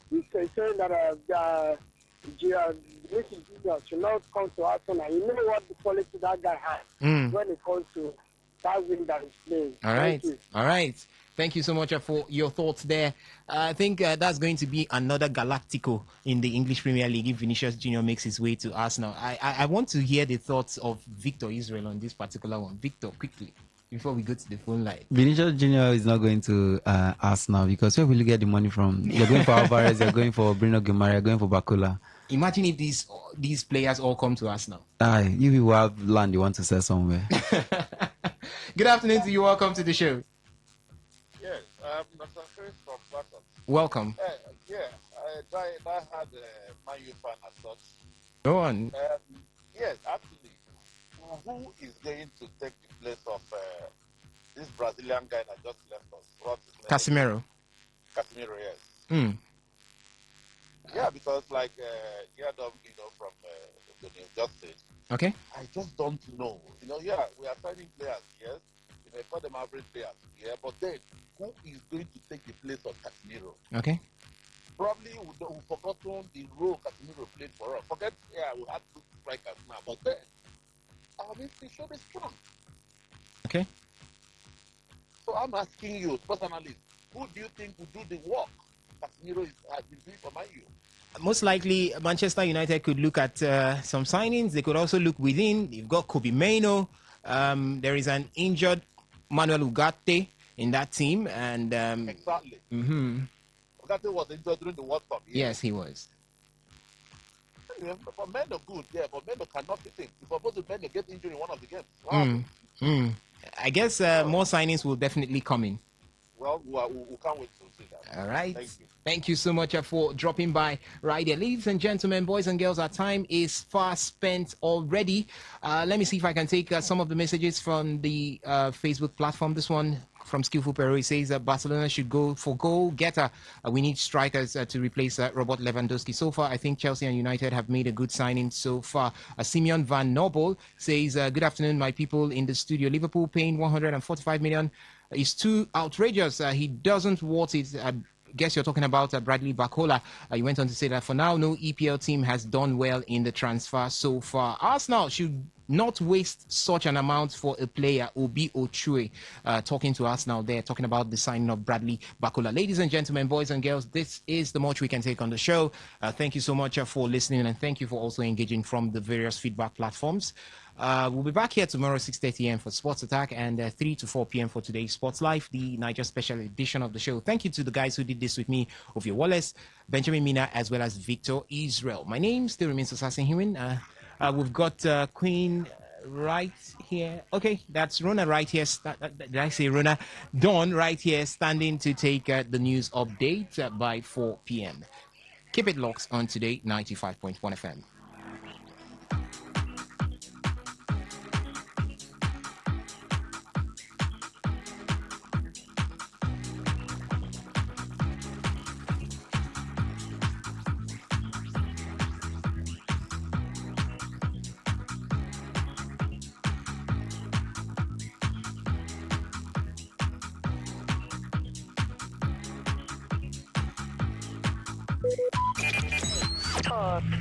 He's saying that Vinicius Junior should not come to Arsenal. You know what the quality that guy has when it comes to that wing that is playing. All right. Thank you so much for your thoughts there. I think that's going to be another Galactico in the English Premier League if Vinicius Junior makes his way to Arsenal. I want to hear the thoughts of Victor Israel on this particular one. Victor, quickly, before we go to the phone line. Vinicius Junior is not going to Arsenal because where will you get the money from? You're going for Alvarez, you're going for Bruno Guimaraes, you're going for Bakula. Imagine if these players all come to Arsenal. You will have land you want to sell somewhere. Good afternoon to you. Welcome to the show. Yes, Mr. Chris from Boston. Welcome. I had Man U fan as such. Go on. Yes, actually, who is going to take the place of this Brazilian guy that just left us? What's his name? Casemiro, yes. Yeah, because like from the news just said. Okay. I just don't know. We are signing players, yes. For them average players, but then who is going to take the place of Casemiro? Okay. Probably we've forgotten the role Casemiro played for us. Forget, we had two strikers now, but then our midfield should be strong. Okay. So I'm asking you personally, who do you think will do the work Casemiro has been doing for Man U? Most likely, Manchester United could look at some signings. They could also look within. You've got Kobe Mainoo. There is an injured Manuel Ugarte in that team, and exactly. Ugarte was injured during the World Cup. Yes, he was. But men are good, but men cannot fit in. Suppose the men get injured in one of the games. I guess more signings will definitely come in. Well, we can't wait to see that. All right. Thank you. Thank you so much for dropping by right there. Ladies and gentlemen, boys and girls, our time is far spent already. Let me see if I can take some of the messages from the Facebook platform. This one from Skillful Pero, says that Barcelona should go for goal-getter. We need strikers to replace Robert Lewandowski. So far, I think Chelsea and United have made a good signing so far. Simeon Van Nobel says, good afternoon, my people in the studio. Liverpool paying 145 million is too outrageous. He doesn't want it. Guess you're talking about Bradley Bacola. He went on to say that for now, no EPL team has done well in the transfer so far. Arsenal should not waste such an amount for a player. Obi Ochue talking to us now there, talking about the signing of Bradley Bacola. Ladies and gentlemen, boys and girls, this is the much we can take on the show. Thank you so much for listening, and thank you for also engaging from the various feedback platforms. We'll be back here tomorrow 6:30 a.m. for Sports Attack and 3 to 4 p.m. for today's Sports Live, the Niger special edition of the show. Thank you to the guys who did this with me, Ovie Wallace, Benjamin Mina, as well as Victor Israel. My name still remains Assassin Hewen. We've got Queen right here. Okay, that's Rona right here. Did I say Rona? Dawn right here, standing to take the news update by 4 p.m. Keep it locked on Today 95.1 FM.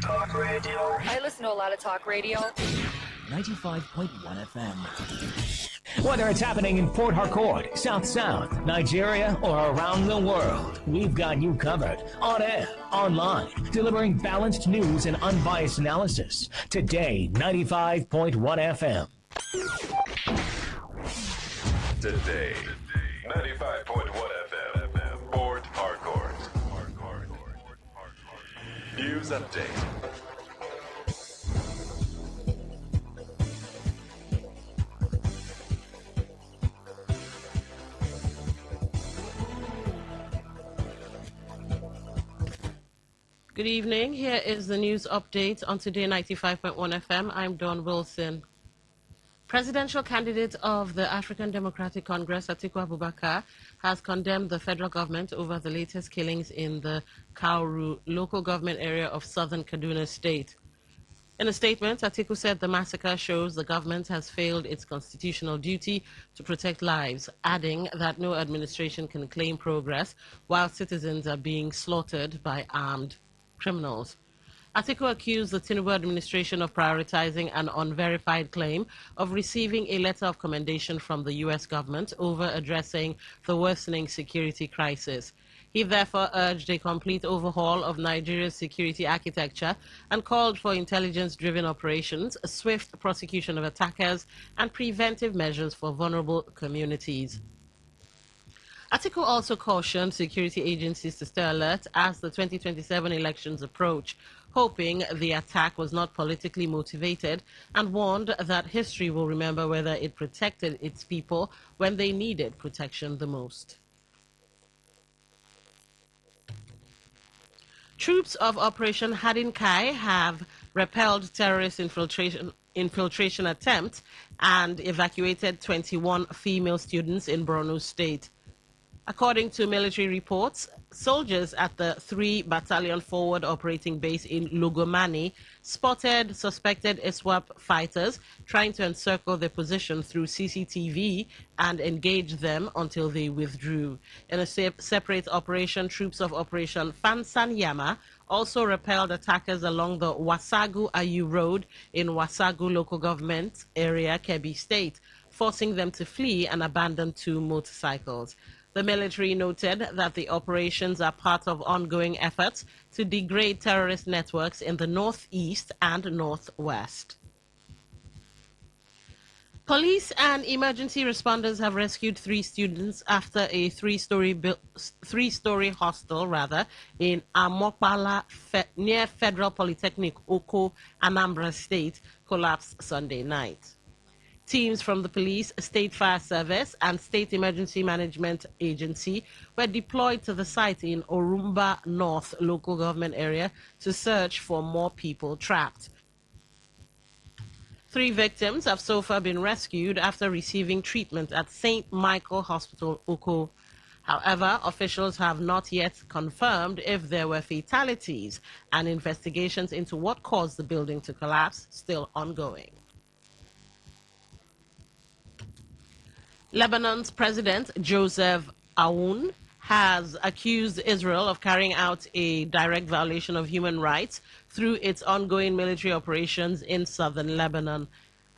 Talk radio. I listen to a lot of talk radio. 95.1 FM. Whether it's happening in Port Harcourt, South South, Nigeria, or around the world, we've got you covered. On air, online, delivering balanced news and unbiased analysis. Today, 95.1 FM. Today, 95.1 FM, Port Harcourt. News update. Good evening. Here is the news update on Today 95.1 FM. I'm Dawn Wilson. Presidential candidate of the African Democratic Congress, Atiku Abubakar, has condemned the federal government over the latest killings in the Kauru local government area of southern Kaduna State. In a statement, Atiku said the massacre shows the government has failed its constitutional duty to protect lives, adding that no administration can claim progress while citizens are being slaughtered by armed criminals. Atiku accused the Tinubu administration of prioritizing an unverified claim of receiving a letter of commendation from the U.S. government over addressing the worsening security crisis. He therefore urged a complete overhaul of Nigeria's security architecture and called for intelligence-driven operations, swift prosecution of attackers, and preventive measures for vulnerable communities. Atiku also cautioned security agencies to stay alert as the 2027 elections approach, hoping the attack was not politically motivated, and warned that history will remember whether it protected its people when they needed protection the most. Troops of Operation Hadinkai have repelled terrorist infiltration attempts and evacuated 21 female students in Borno State. According to military reports, soldiers at the 3 Battalion Forward Operating Base in Lugomani spotted suspected ISWAP fighters trying to encircle their position through CCTV and engage them until they withdrew. In a separate operation, troops of Operation Fansanyama also repelled attackers along the Wasagu-Ayu Road in Wasagu local government area, Kebbi State, forcing them to flee and abandon 2 motorcycles. The military noted that the operations are part of ongoing efforts to degrade terrorist networks in the northeast and northwest. Police and emergency responders have rescued 3 students after a three-story hostel in Amokpala near Federal Polytechnic, Oko, Anambra State, collapsed Sunday night. Teams from the police, State Fire Service, and State Emergency Management Agency were deployed to the site in Orumba North local government area to search for more people trapped. 3 victims have so far been rescued after receiving treatment at St. Michael Hospital, Oko. However, officials have not yet confirmed if there were fatalities, and investigations into what caused the building to collapse still ongoing. Lebanon's President Joseph Aoun has accused Israel of carrying out a direct violation of human rights through its ongoing military operations in southern Lebanon.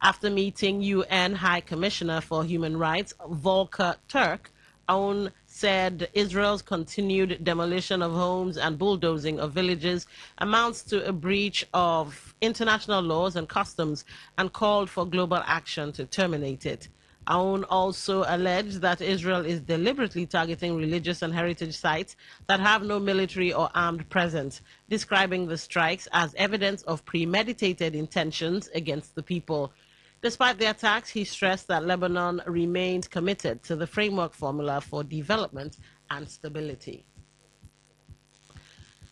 After meeting UN High Commissioner for Human Rights Volker Turk, Aoun said Israel's continued demolition of homes and bulldozing of villages amounts to a breach of international laws and customs and called for global action to terminate it. Aoun also alleged that Israel is deliberately targeting religious and heritage sites that have no military or armed presence, describing the strikes as evidence of premeditated intentions against the people. Despite the attacks, he stressed that Lebanon remained committed to the framework formula for development and stability.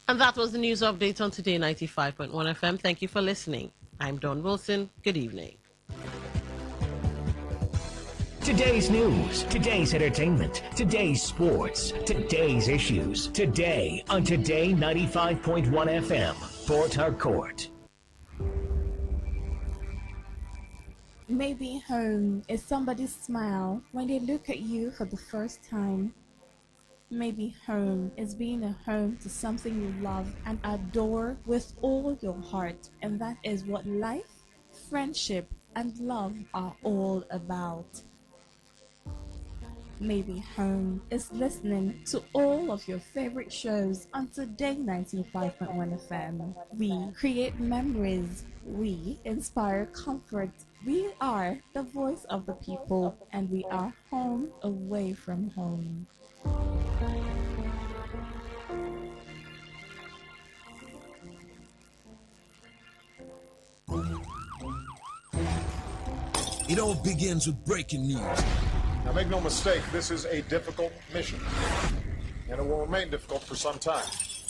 And that was the news update on Today 95.1 FM. Thank you for listening. I'm Dawn Wilson. Good evening. Today's news, today's entertainment, today's sports, today's issues. Today on Today 95.1 FM, Port Harcourt. Maybe home is somebody's smile when they look at you for the first time. Maybe home is being a home to something you love and adore with all your heart. And that is what life, friendship, and love are all about. Maybe home is listening to all of your favorite shows on Today 95.1 FM. We create memories. We inspire comfort. We are the voice of the people, and we are home away from home. It all begins with breaking news. Now, make no mistake, this is a difficult mission, and it will remain difficult for some time.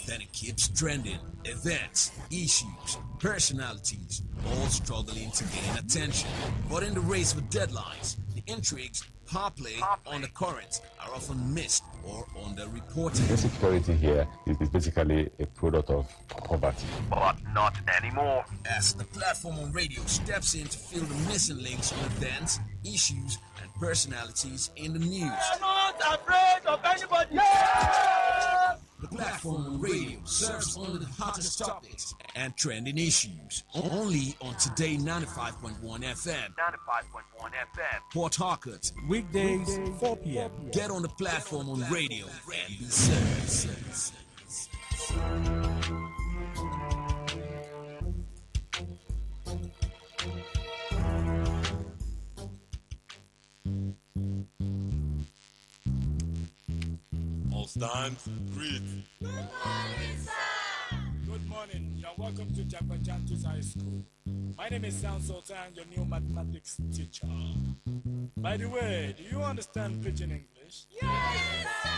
then it keeps trending. Events, issues, personalities, all struggling to gain attention. But in the race for deadlines, the intrigues, power play on the current are often missed or underreported. Insecurity here is basically a product of poverty. But not anymore. As the platform on radio steps in to fill the missing links on events, issues, and personalities in the news. I'm not afraid of anybody. The platform on radio serves only the hottest topics and trending issues. Only on Today 95.1 FM. 95.1 FM. Port Harcourt. Weekdays, 4 p.m. Get on the platform on radio and be served. All stand, greet. Good morning. You're welcome to Jagbajantus High School. My name is Sam Sultan, your new mathematics teacher. By the way, do you understand pidgin English? Yes, sir.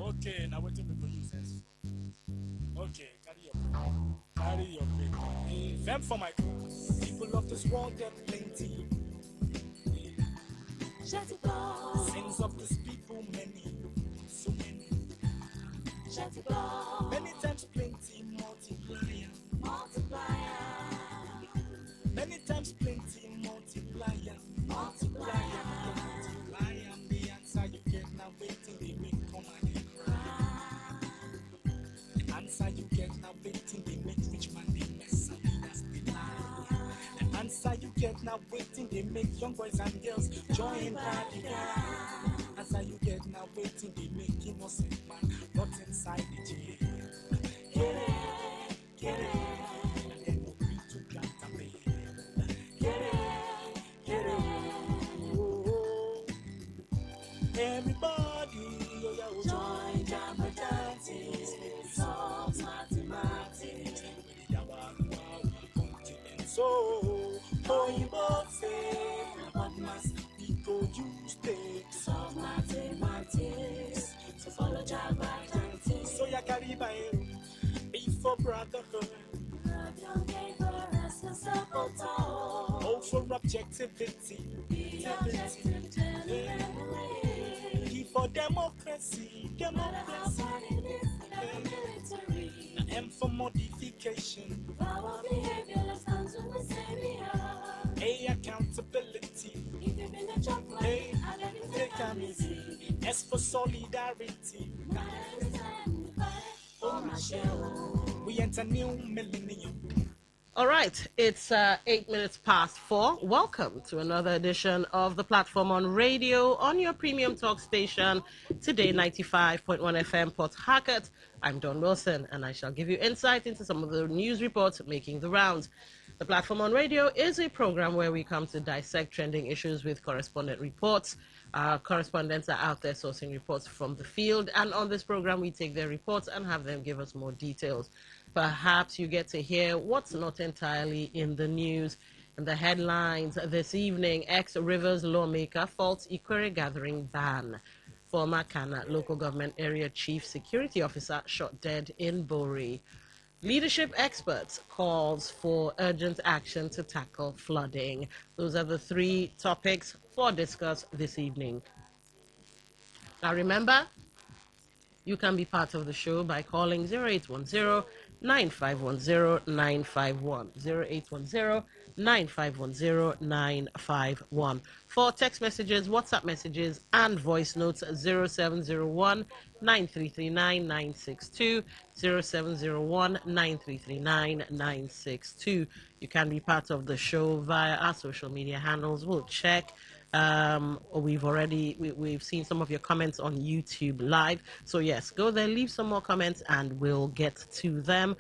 Okay, now what do we use this? Okay, carry your paper. Them for my class. People of this world, they're plenty. Sins of this people, many. So many. Many times plenty, multiplier. Many times plenty, multiplier. The answer you get now waiting, they make come and cry. The answer you get now waiting, they make rich man they mess up, that's the lie. The answer you get now waiting, they make young boys and girls join party. Answer you get now waiting, they make innocent man not inside the jail. Get it, and then you need to grant a bail. Get it, oh. Everybody, join Jam-a-Jantis, solve mathematics. So, you both say, what must we go use take? Solve mathematics, so follow Jam-a-Jantis. So ya carry by be for brotherhood. Oh, for objectivity. Be for democracy. M for modification. A, accountability. A, take am easy. S for solidarity. We enter new millennium. All right, it's 8 minutes past 4. Welcome to another edition of the platform on radio on your premium talk station, Today 95.1 FM, Port Harcourt. I'm Don Wilson, and I shall give you insight into some of the news reports making the rounds. The platform on radio is a program where we come to dissect trending issues with correspondent reports. Our correspondents are out there sourcing reports from the field, and on this program we take their reports and have them give us more details. Perhaps you get to hear what's not entirely in the news. In the headlines this evening, ex-Rivers lawmaker faults Ikwere gathering ban. Former Kana local government area chief security officer shot dead in Bori. Leadership experts calls for urgent action to tackle flooding. Those are the three topics for discuss this evening. Now remember, you can be part of the show by calling 0810-9510-951. 0810-9510-951. For text messages, WhatsApp messages, and voice notes, 0701-9339-962, 0701-9339-962. You can be part of the show via our social media handles. We'll check. We've seen some of your comments on YouTube Live. So yes, go there, leave some more comments, and we'll get to them.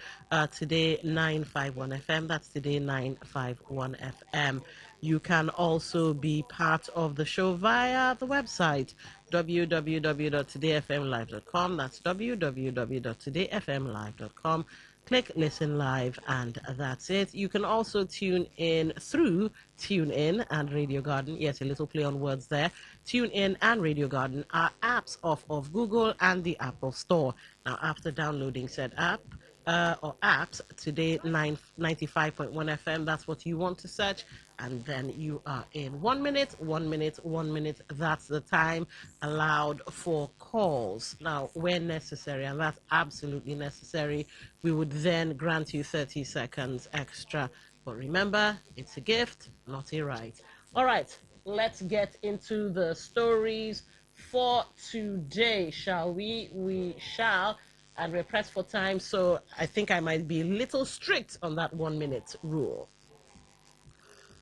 Today 951 FM. That's Today 951 FM. You can also be part of the show via the website www.todayfmlive.com. That's www.todayfmlive.com. Click listen live, and that's it. You can also tune in through TuneIn and Radio Garden. Yes, a little play on words there. TuneIn and Radio Garden are apps off of Google and the Apple Store. Now, after downloading said app, or apps, today 95.1 FM, that's what you want to search, and then you are in 1 minute, 1 minute, 1 minute. That's the time allowed for calls. Now, when necessary, and that's absolutely necessary, we would then grant you 30 seconds extra. But remember, it's a gift, not a right. All right, let's get into the stories for today, shall we? We shall. And we're pressed for time, so I think I might be a little strict on that 1 minute rule.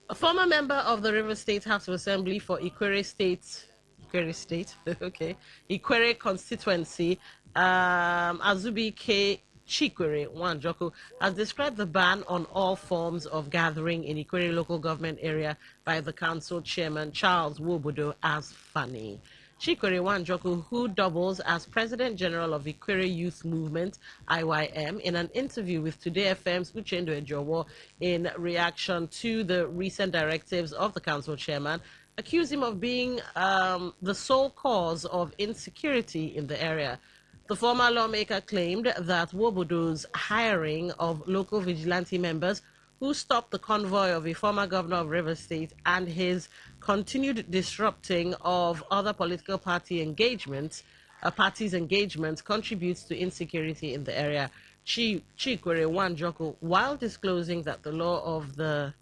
A former member of the River State House of Assembly for Ikwere State, okay, Ikwere constituency, Azubi K. Chikwere Wanjoko, has described the ban on all forms of gathering in Ikwere local government area by the council chairman Charles Wobodo as funny. Chikwere Wanjoko, who doubles as President General of Ikwere Youth Movement, IYM, in an interview with Today FM's Uchendo Ejowo in reaction to the recent directives of the council chairman, accused him of being the sole cause of insecurity in the area. The former lawmaker claimed that Wobodo's hiring of local vigilante members who stopped the convoy of a former governor of Rivers State and his continued disrupting of other political parties' engagements contributes to insecurity in the area. Chikwere Wanjoko, while disclosing that the law of the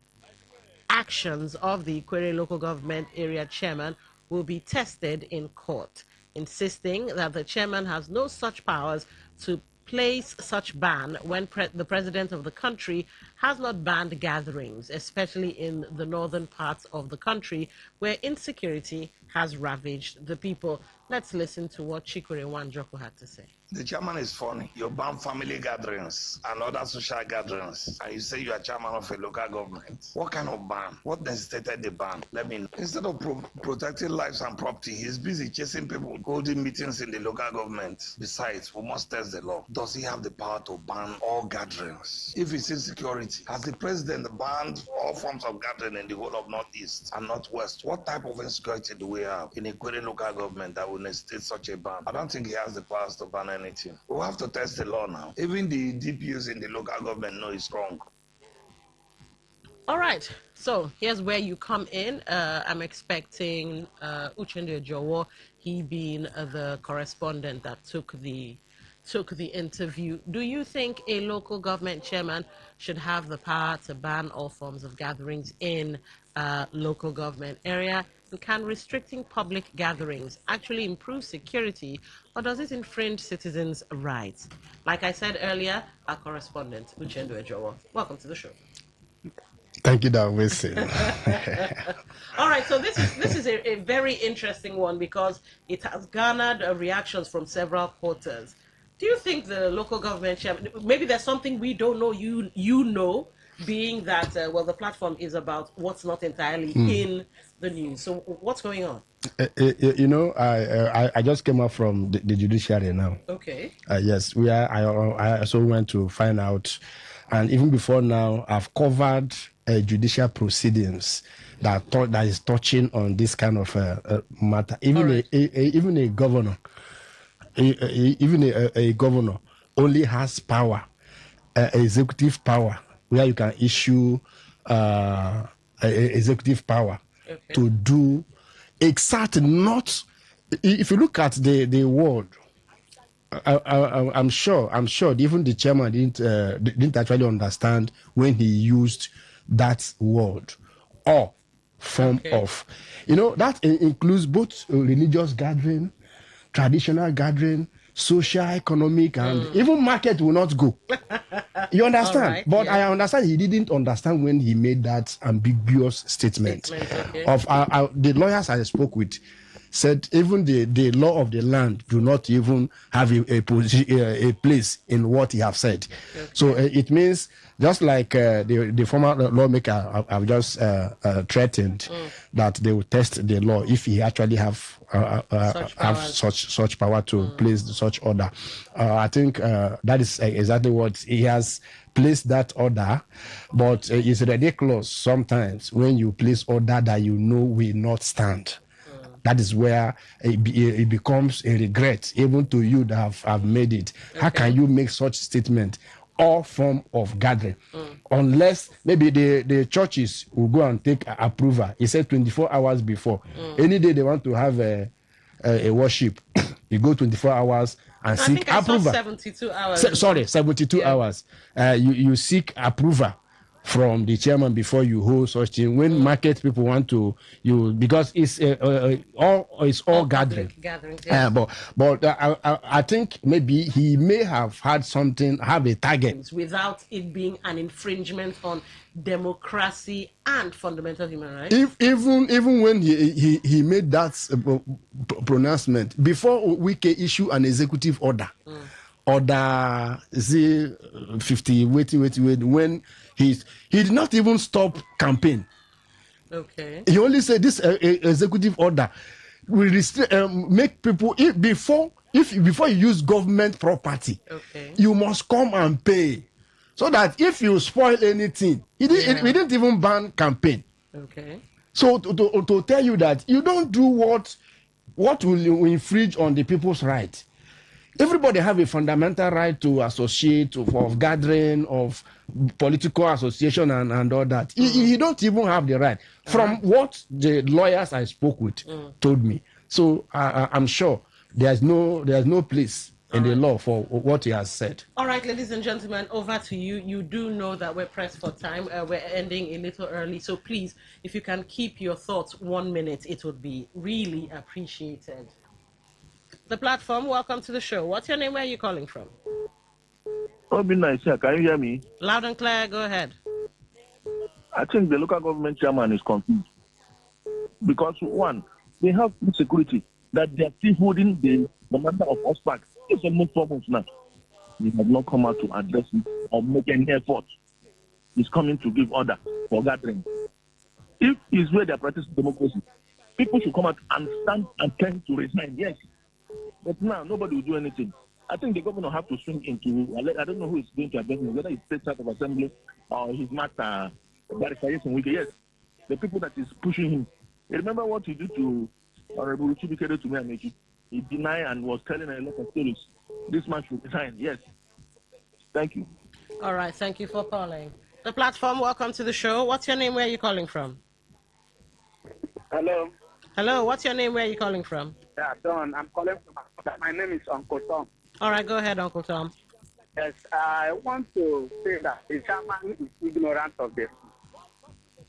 actions of the Ikwere local government area chairman will be tested in court, insisting that the chairman has no such powers to place such ban when the president of the country has not banned gatherings, especially in the northern parts of the country where insecurity has ravaged the people. Let's listen to what Chikwere Wanjoko had to say. The chairman is funny. You ban family gatherings and other social gatherings, and you say you are chairman of a local government. What kind of ban? What necessitated the ban? Let me know. Instead of protecting lives and property, he's busy chasing people, holding meetings in the local government. Besides, we must test the law. Does he have the power to ban all gatherings? If it's insecurity, has the president banned all forms of gathering in the whole of Northeast and Northwest? What type of insecurity do we have in a query local government that will necessitate such a ban? I don't think he has the powers to ban anything. We'll have to test the law now. Even the DPUs in the local government know it's wrong. All right, so here's where you come in. I'm expecting Uchendu Ejowo, he being the correspondent that took the interview. Do you think a local government chairman should have the power to ban all forms of gatherings in local government area? And can restricting public gatherings actually improve security, or does it infringe citizens' rights? Like I said earlier, our correspondent, Uchendu Ejowo. Welcome to the show. Thank you, Darwin. All right, so this is a very interesting one because it has garnered reactions from several quarters. Do you think the local government chairman, maybe there's something we don't know, you know, being that, the platform is about what's not entirely in the news. So what's going on? I just came up from the judiciary now. Okay. Yes, I also went to find out, and even before now, I've covered judicial proceedings that is touching on this kind of matter. Even even a governor, a governor only has power, executive power, where you can issue executive power to do exact. Not if you look at the word. I'm sure even the chairman didn't actually understand when he used that word or form of. That includes both religious gathering, traditional gathering, social, economic, and even market will not go. You understand? Right, but I understand he didn't understand when he made that ambiguous statement. Okay. Of the lawyers I spoke with. said even the law of the land do not even have a place in what he have said. Okay. So it means just like the former lawmaker have just threatened that they will test the law if he actually have such power to place such order. I think that is exactly what he has placed that order, but it's ridiculous sometimes when you place order that you know will not stand. That is where it becomes a regret, even to you that have made it. Okay. How can you make such statement? All form of gathering, unless maybe the churches will go and take approval. He said 24 hours before. Any day they want to have a worship, you go 24 hours and seek approval. 72 hours. 72 hours. You seek approval from the chairman before you hold such thing. When market people want to because it's all gathering. Yes. But I think maybe he may have had a target without it being an infringement on democracy and fundamental human rights. Even when he made that pronouncement before we can issue an executive order. Order 50 waiting when he did not even stop campaign. Okay. He only said this executive order will make people before you use government property. Okay. You must come and pay, so that if you spoil anything, we didn't even ban campaign. Okay. So to tell you that you don't do what will infringe on the people's right. Everybody have a fundamental right to associate, of gathering, of political association and all that. You don't even have the right. From what the lawyers I spoke with told me. So I'm sure there's no place in the law for what he has said. All right, ladies and gentlemen, over to you. You do know that we're pressed for time. We're ending a little early. So please, if you can keep your thoughts 1 minute, it would be really appreciated. The platform, welcome to the show. What's your name? Where are you calling from? Oh, be nice. Can you hear me? Loud and clear. Go ahead. I think the local government chairman is confused. Because, one, they have security that they are still holding the matter of Ospak. It's almost 4 months now. They have not come out to address it or make any effort. He's coming to give order for gathering. If it's where they are practicing democracy, people should come out and stand and tend to resign. Yes. But now, nobody will do anything. I think the governor have to swing into, I don't know who is going to address him, whether it's State House of Assembly or his master, Yes, the people that is pushing him. You remember what he did to Honorable Chibikere to me? He denied and was telling a lot of stories. This man should resign. Yes. Thank you. All right. Thank you for calling. The platform, welcome to the show. What's your name? Where are you calling from? Hello. Hello. What's your name? Where are you calling from? Yeah, Don. I'm calling from. My name is Uncle Tom. All right. Go ahead, Uncle Tom. Yes, I want to say that the chairman is ignorant of this.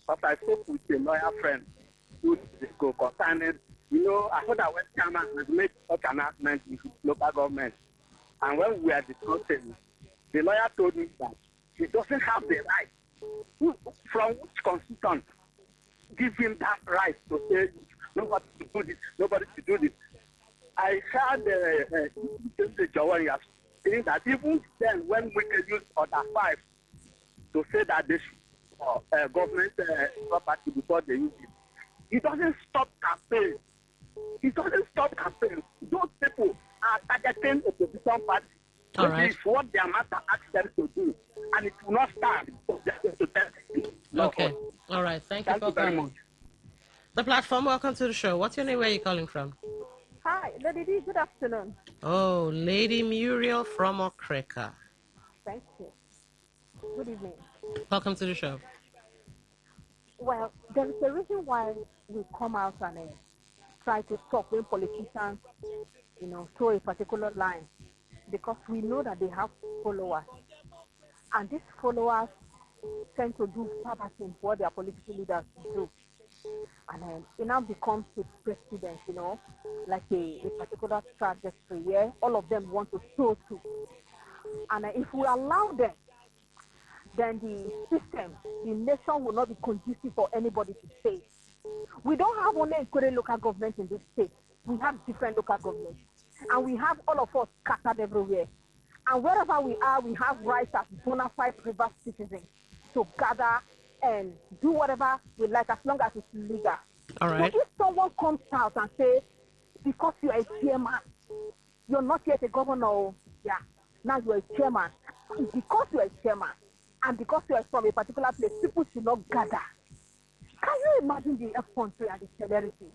But I spoke with a lawyer friend who is concerning, I heard that when chairman has made such announcement in local government. And when we are discussing, the lawyer told me that he doesn't have the right. From which constitution give him that right to say nobody to do this, nobody to do this? I heard the Jawari saying that even then, when we can use order 5 to say that they should government property before they use it, it doesn't stop campaign. It doesn't stop campaign. Those people are targeting opposition party. All right. It's what their master asked them to do, and it will not stand. Okay. All right. Thank you for very calling. much. The platform, welcome to the show. What's your name? Where are you calling from? Hi, Lady D, good afternoon. Oh, Lady Muriel from Okreka. Thank you. Good evening. Welcome to the show. Well, there is a reason why we come out and try to stop when politicians, throw a particular line, because we know that they have followers, and these followers tend to do verbatim what their political leaders do, and it now becomes a precedent, like a particular trajectory where all of them want to show to, and if we allow them, then the system, the nation will not be conducive for anybody to say. We don't have only a local government in this state. we have different local governments, and we have all of us scattered everywhere. And wherever we are, we have rights as bona fide river citizens to gather and do whatever we like as long as it's legal. All right. So if someone comes out and says, because you are a chairman, you're not yet a governor, yeah, now you're a chairman. Because you're a chairman and because you're from a particular place, people should not gather. Can you imagine the effrontery and the severity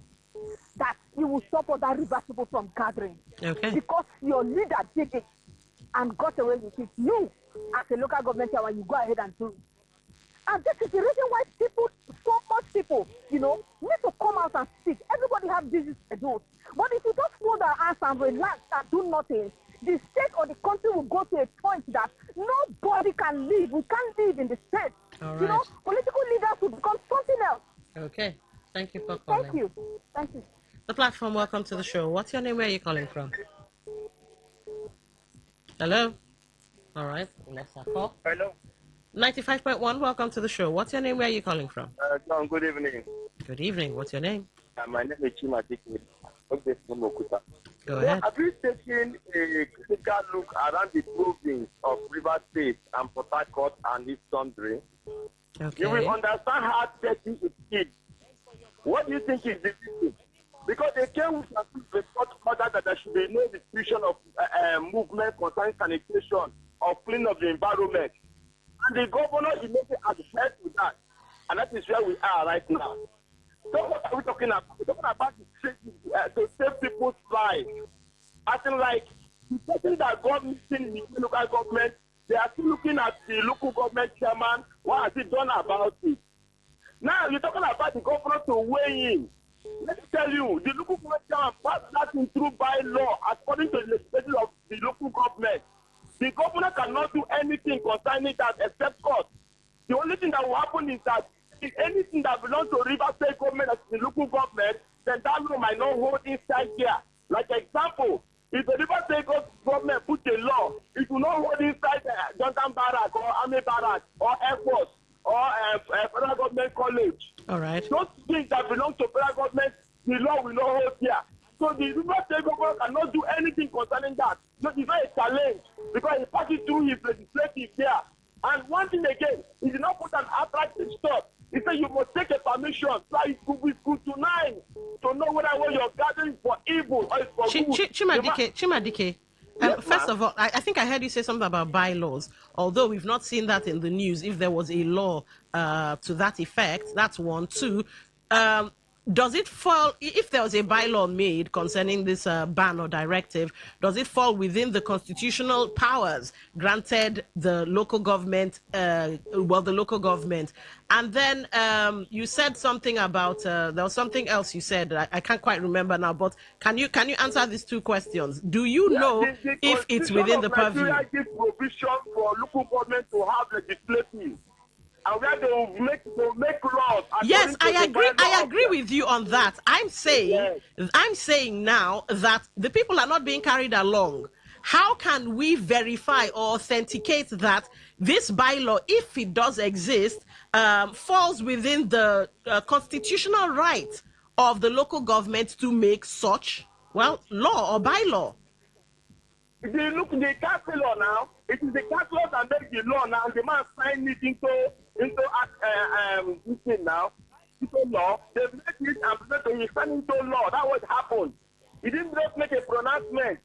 that you will stop other river people from gathering? Okay. Because your leader did it and got away with it. You, as a local government chairman, you go ahead and do it. And this is the reason why people, so much people, need to come out and speak. Everybody have busy schedules. But if you just fold our hands and relax and do nothing, the state or the country will go to a point that nobody can live. We can't live in the state. All right. Political leaders will become something else. Okay. Thank you for calling. Thank you. Thank you. The platform, welcome to the show. What's your name? Where are you calling from? Hello? All right. Let's have call. Hello. 95.1, welcome to the show. What's your name? Where are you calling from? John, good evening. Good evening. What's your name? My name is Chima Dike. Go ahead. Have you taken a critical look around the province of River State and Port Harcourt and Eastern Drain? Okay. You will understand how dirty it is. What do you think is the issue? Because they came with a report order that there should be no restriction of movement concerning sanitation or cleaning of the environment. And the governor immediately adhered to that. And that is where we are right now. So what are we talking about? We're talking about to save people's lives. I think like the person that got missing in the local government, they are still looking at the local government chairman. What has he done about it? Now you're talking about the governor to weigh in. Let me tell you, the local government chairman passed that in through by law according to the legislation of the local government. The governor cannot do anything concerning that except court. The only thing that will happen is that if anything that belongs to River State government as the local government, then that law might not hold inside here. Like example, if the River State government put a law, it will not hold inside Johnson Barrack or Army Barrack or Air Force or federal government college. All right. Those things that belong to federal government, the law will not hold here. So the River State government cannot do anything concerning that. So it's not a challenge because he passes through his legislative there. And one thing again, he did not put an attractive stop. He said you must take a permission. So it could be good tonight to know whether what you're gathering for evil or it's for good. Chimadike. First of all, I think I heard you say something about bylaws. Although we've not seen that in the news, if there was a law to that effect, that's one. Two, does it fall, if there was a bylaw made concerning this ban or directive, does it fall within the constitutional powers granted the local government, the local government? And then you said something about, there was something else you said, I can't quite remember now, but can you answer these two questions? Do you know if it's within the purview? Nigeria gives provision for local government to have legislative. And where they will make laws. Yes, I agree with you on that. I'm saying now that the people are not being carried along. How can we verify or authenticate that this bylaw, if it does exist, falls within the constitutional right of the local government to make such, law or bylaw? If you look at the council law now, it is the council that makes the law now, and the man signed it into this thing now, into law. They make it and he signed into law. That what happened. He didn't just make a pronouncement.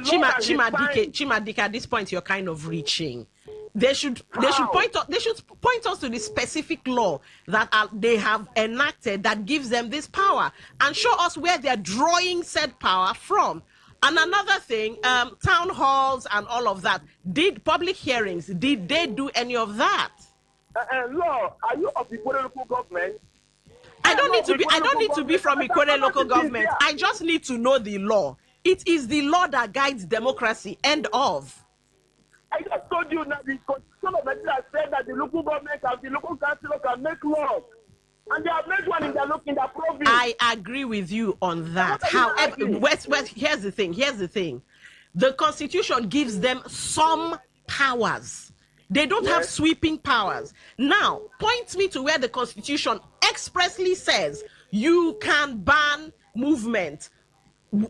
Chimadike, at this point you're kind of reaching. They should point us to the specific law that they have enacted that gives them this power and show us where they're drawing said power from. And another thing, town halls and all of that. Did public hearings, did they do any of that? Law, are you of the local government? I don't need to be from Ikwere local government. I just need to know the law. It is the law that guides democracy. End of. I just told you that the Constitution of Nigeria said that the local government and the local council can make laws. And they have made one in their province. I agree with you on that. However, here's the thing. The Constitution gives them some powers. They don't have sweeping powers. Now, point me to where the Constitution expressly says you can ban movement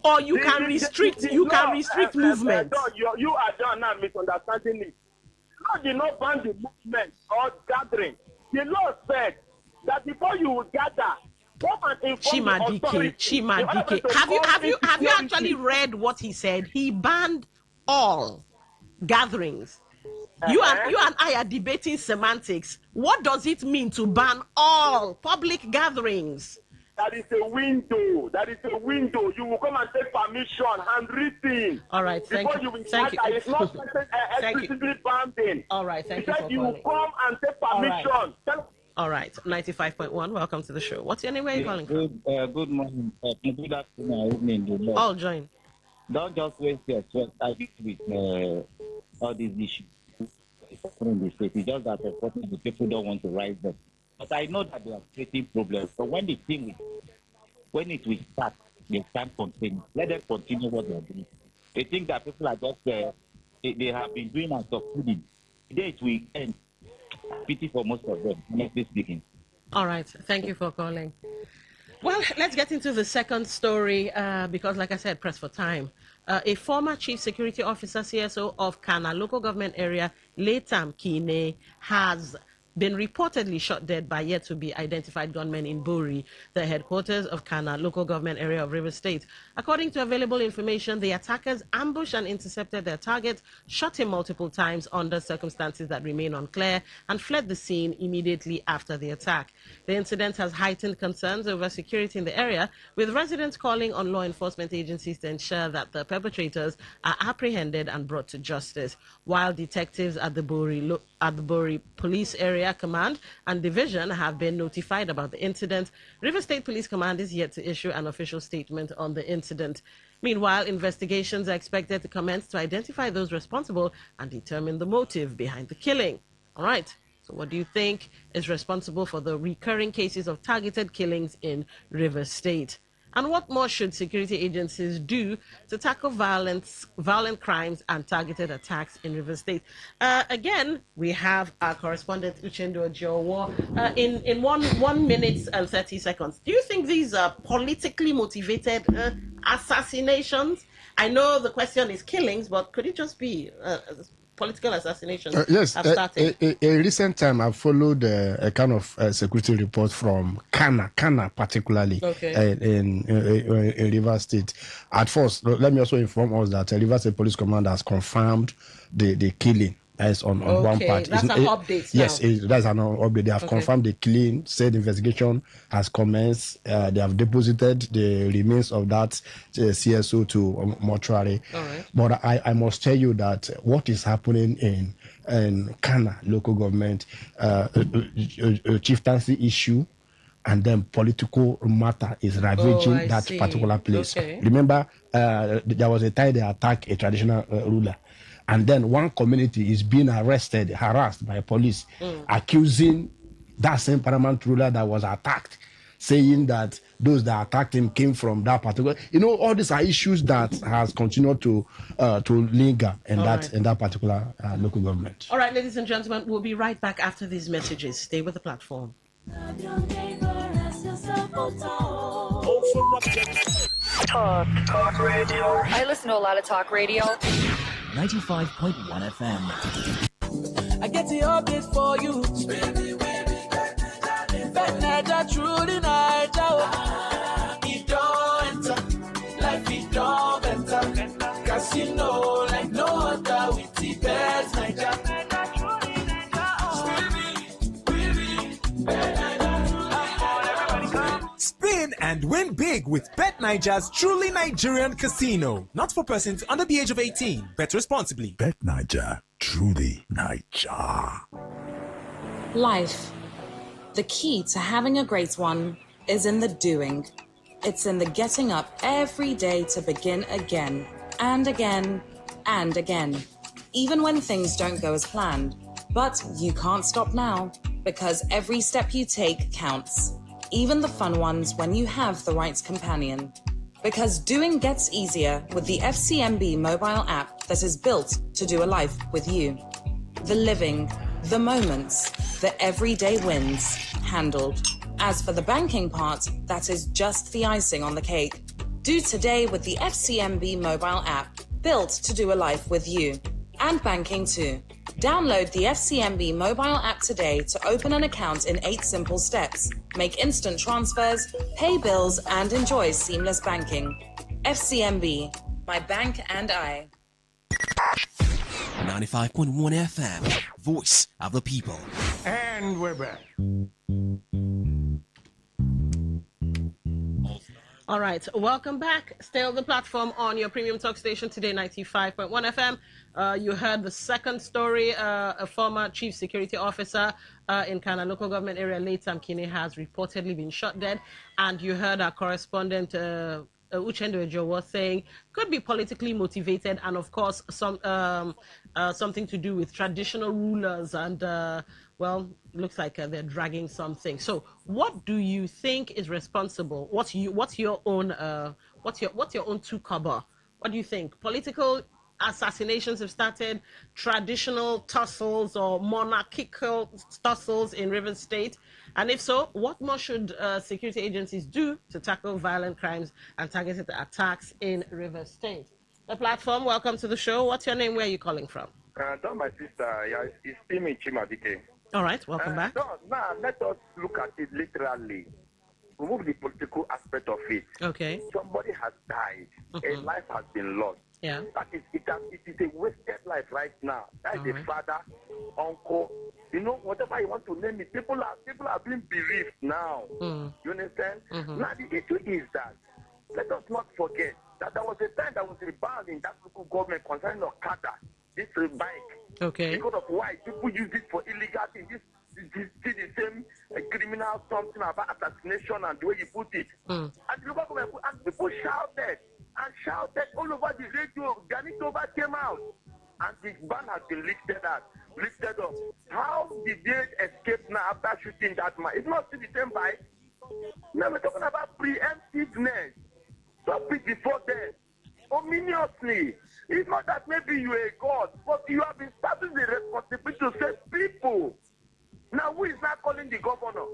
Or you can restrict movement. You are done now misunderstanding it. Law did not ban the movement or gathering. The law said that before you gather, come and inform the authority. Chimadike. Have you actually read what he said? He banned all gatherings. You and I are debating semantics. What does it mean to ban all public gatherings? That is a window. You will come and take permission, handwritten. All right, thank you. Thank you. It's not explicitly banned. All right, thank you for calling. You will come and take permission. All right, 95.1. Welcome to the show. What's your name? Where are you calling from? Good morning. Good afternoon. Evening. All join. Don't just waste your sweat with all these issues in the state. It's just that the people don't want to rise up. But I know that they are creating problems. So when it will start, they can't continue. Let them continue what they're doing. They think that people are just they have been doing and succeeding. Today it will end. Pity for most of them, honestly speaking. All right. Thank you for calling. Well, let's get into the second story because, like I said, press for time. A former chief security officer, CSO of Kana local government area, Letam Kine, has been reportedly shot dead by yet to be identified gunmen in Bori, the headquarters of Kana local government area of Rivers State. According to available information, the attackers ambushed and intercepted their target, shot him multiple times under circumstances that remain unclear, and fled the scene immediately after the attack. The incident has heightened concerns over security in the area, with residents calling on law enforcement agencies to ensure that the perpetrators are apprehended and brought to justice. While detectives at the Bori Police Area Command and Division have been notified about the incident, River State Police Command is yet to issue an official statement on the incident. Meanwhile, investigations are expected to commence to identify those responsible and determine the motive behind the killing. All right. So what do you think is responsible for the recurring cases of targeted killings in River State? And what more should security agencies do to tackle violent crimes and targeted attacks in River State? Again, we have our correspondent Uchendo Ojowo in 1 minute and 30 seconds. Do you think these are politically motivated assassinations? I know the question is killings, but could it just be political assassinations? Yes, have started? A recent time I followed a kind of security report from Kana particularly, in Rivers State. At first, let me also inform us that Rivers State Police Command has confirmed the killing. As on one part. That's an update now. Yes, that's an update. They have confirmed the killing, said investigation has commenced. They have deposited the remains of that CSO to mortuary. Right. But I must tell you that what is happening in Kana local government, chieftaincy issue, and then political matter is ravaging that particular place. Remember, there was a time they attacked a traditional ruler. And then one community is being arrested, harassed by police, accusing that same paramount ruler that was attacked, saying that those that attacked him came from that particular. All these are issues that has continued to linger in that particular local government. All right, ladies and gentlemen, we'll be right back after these messages. Stay with the platform. Talk radio. I listen to a lot of talk radio. 95.1 FM. I get the update for you. Bet Naija truly Naija. It don't enter. Life it don't enter. Casino like no other with the Bet Naija. Spin and win big with Bet Naija's truly Nigerian casino. Not for persons under the age of 18. Bet responsibly. Bet Naija, truly Naija. Life. The key to having a great one is in the doing. It's in the getting up every day to begin again and again and again, even when things don't go as planned. But you can't stop now, because every step you take counts. Even the fun ones when you have the right companion. Because doing gets easier with the FCMB mobile app that is built to do a life with you. The living, the moments, the everyday wins, handled. As for the banking part, that is just the icing on the cake. Do today with the FCMB mobile app, built to do a life with you. And banking too. Download the FCMB mobile app today to open an account in 8 simple steps, make instant transfers, pay bills, and enjoy seamless banking. FCMB, my bank and I. 95.1 FM, voice of the people. And we're back. All right, welcome back. Stay on the platform on your premium talk station today, 95.1 FM. You heard the second story. A former chief security officer in Kana local government area, late Sam Kine, has reportedly been shot dead. And you heard our correspondent, Uchendo Ejo, was saying could be politically motivated, and of course something to do with traditional rulers, and well, looks like they're dragging something. So what do you think is responsible? What's your own two cover? What do you think? Political assassinations have started, traditional tussles or monarchical tussles in Rivers State? And if so, what more should security agencies do to tackle violent crimes and targeted attacks in Rivers State? The platform, welcome to the show. What's your name? Where are you calling from? Don, my sister, yeah, it's Timmy Chimadike. All right, welcome back. Don, now let us look at it literally. Remove the political aspect of it. Okay. Somebody has died. A life has been lost. Yeah. That is, it is a wasted life right now. That is a father, uncle, you know, whatever you want to name it. People are being bereaved now. You understand? Now the issue is that let us not forget that there was a time that was rebound in that local government concerning Okada, this bike. Okay. Because of why people use it for illegal things. This the same criminal something about assassination and the way you put it. And the local government and people shouted all over the radio. Ganitoba came out, and the ban has been lifted up. How did they escape now after shooting that man? It's not still the same bike. Now we're talking about preemptiveness. Stop it before then. Ominously. It's not that maybe you're a god, but you have been starting the responsibility to save people. Now, who is not calling the governor?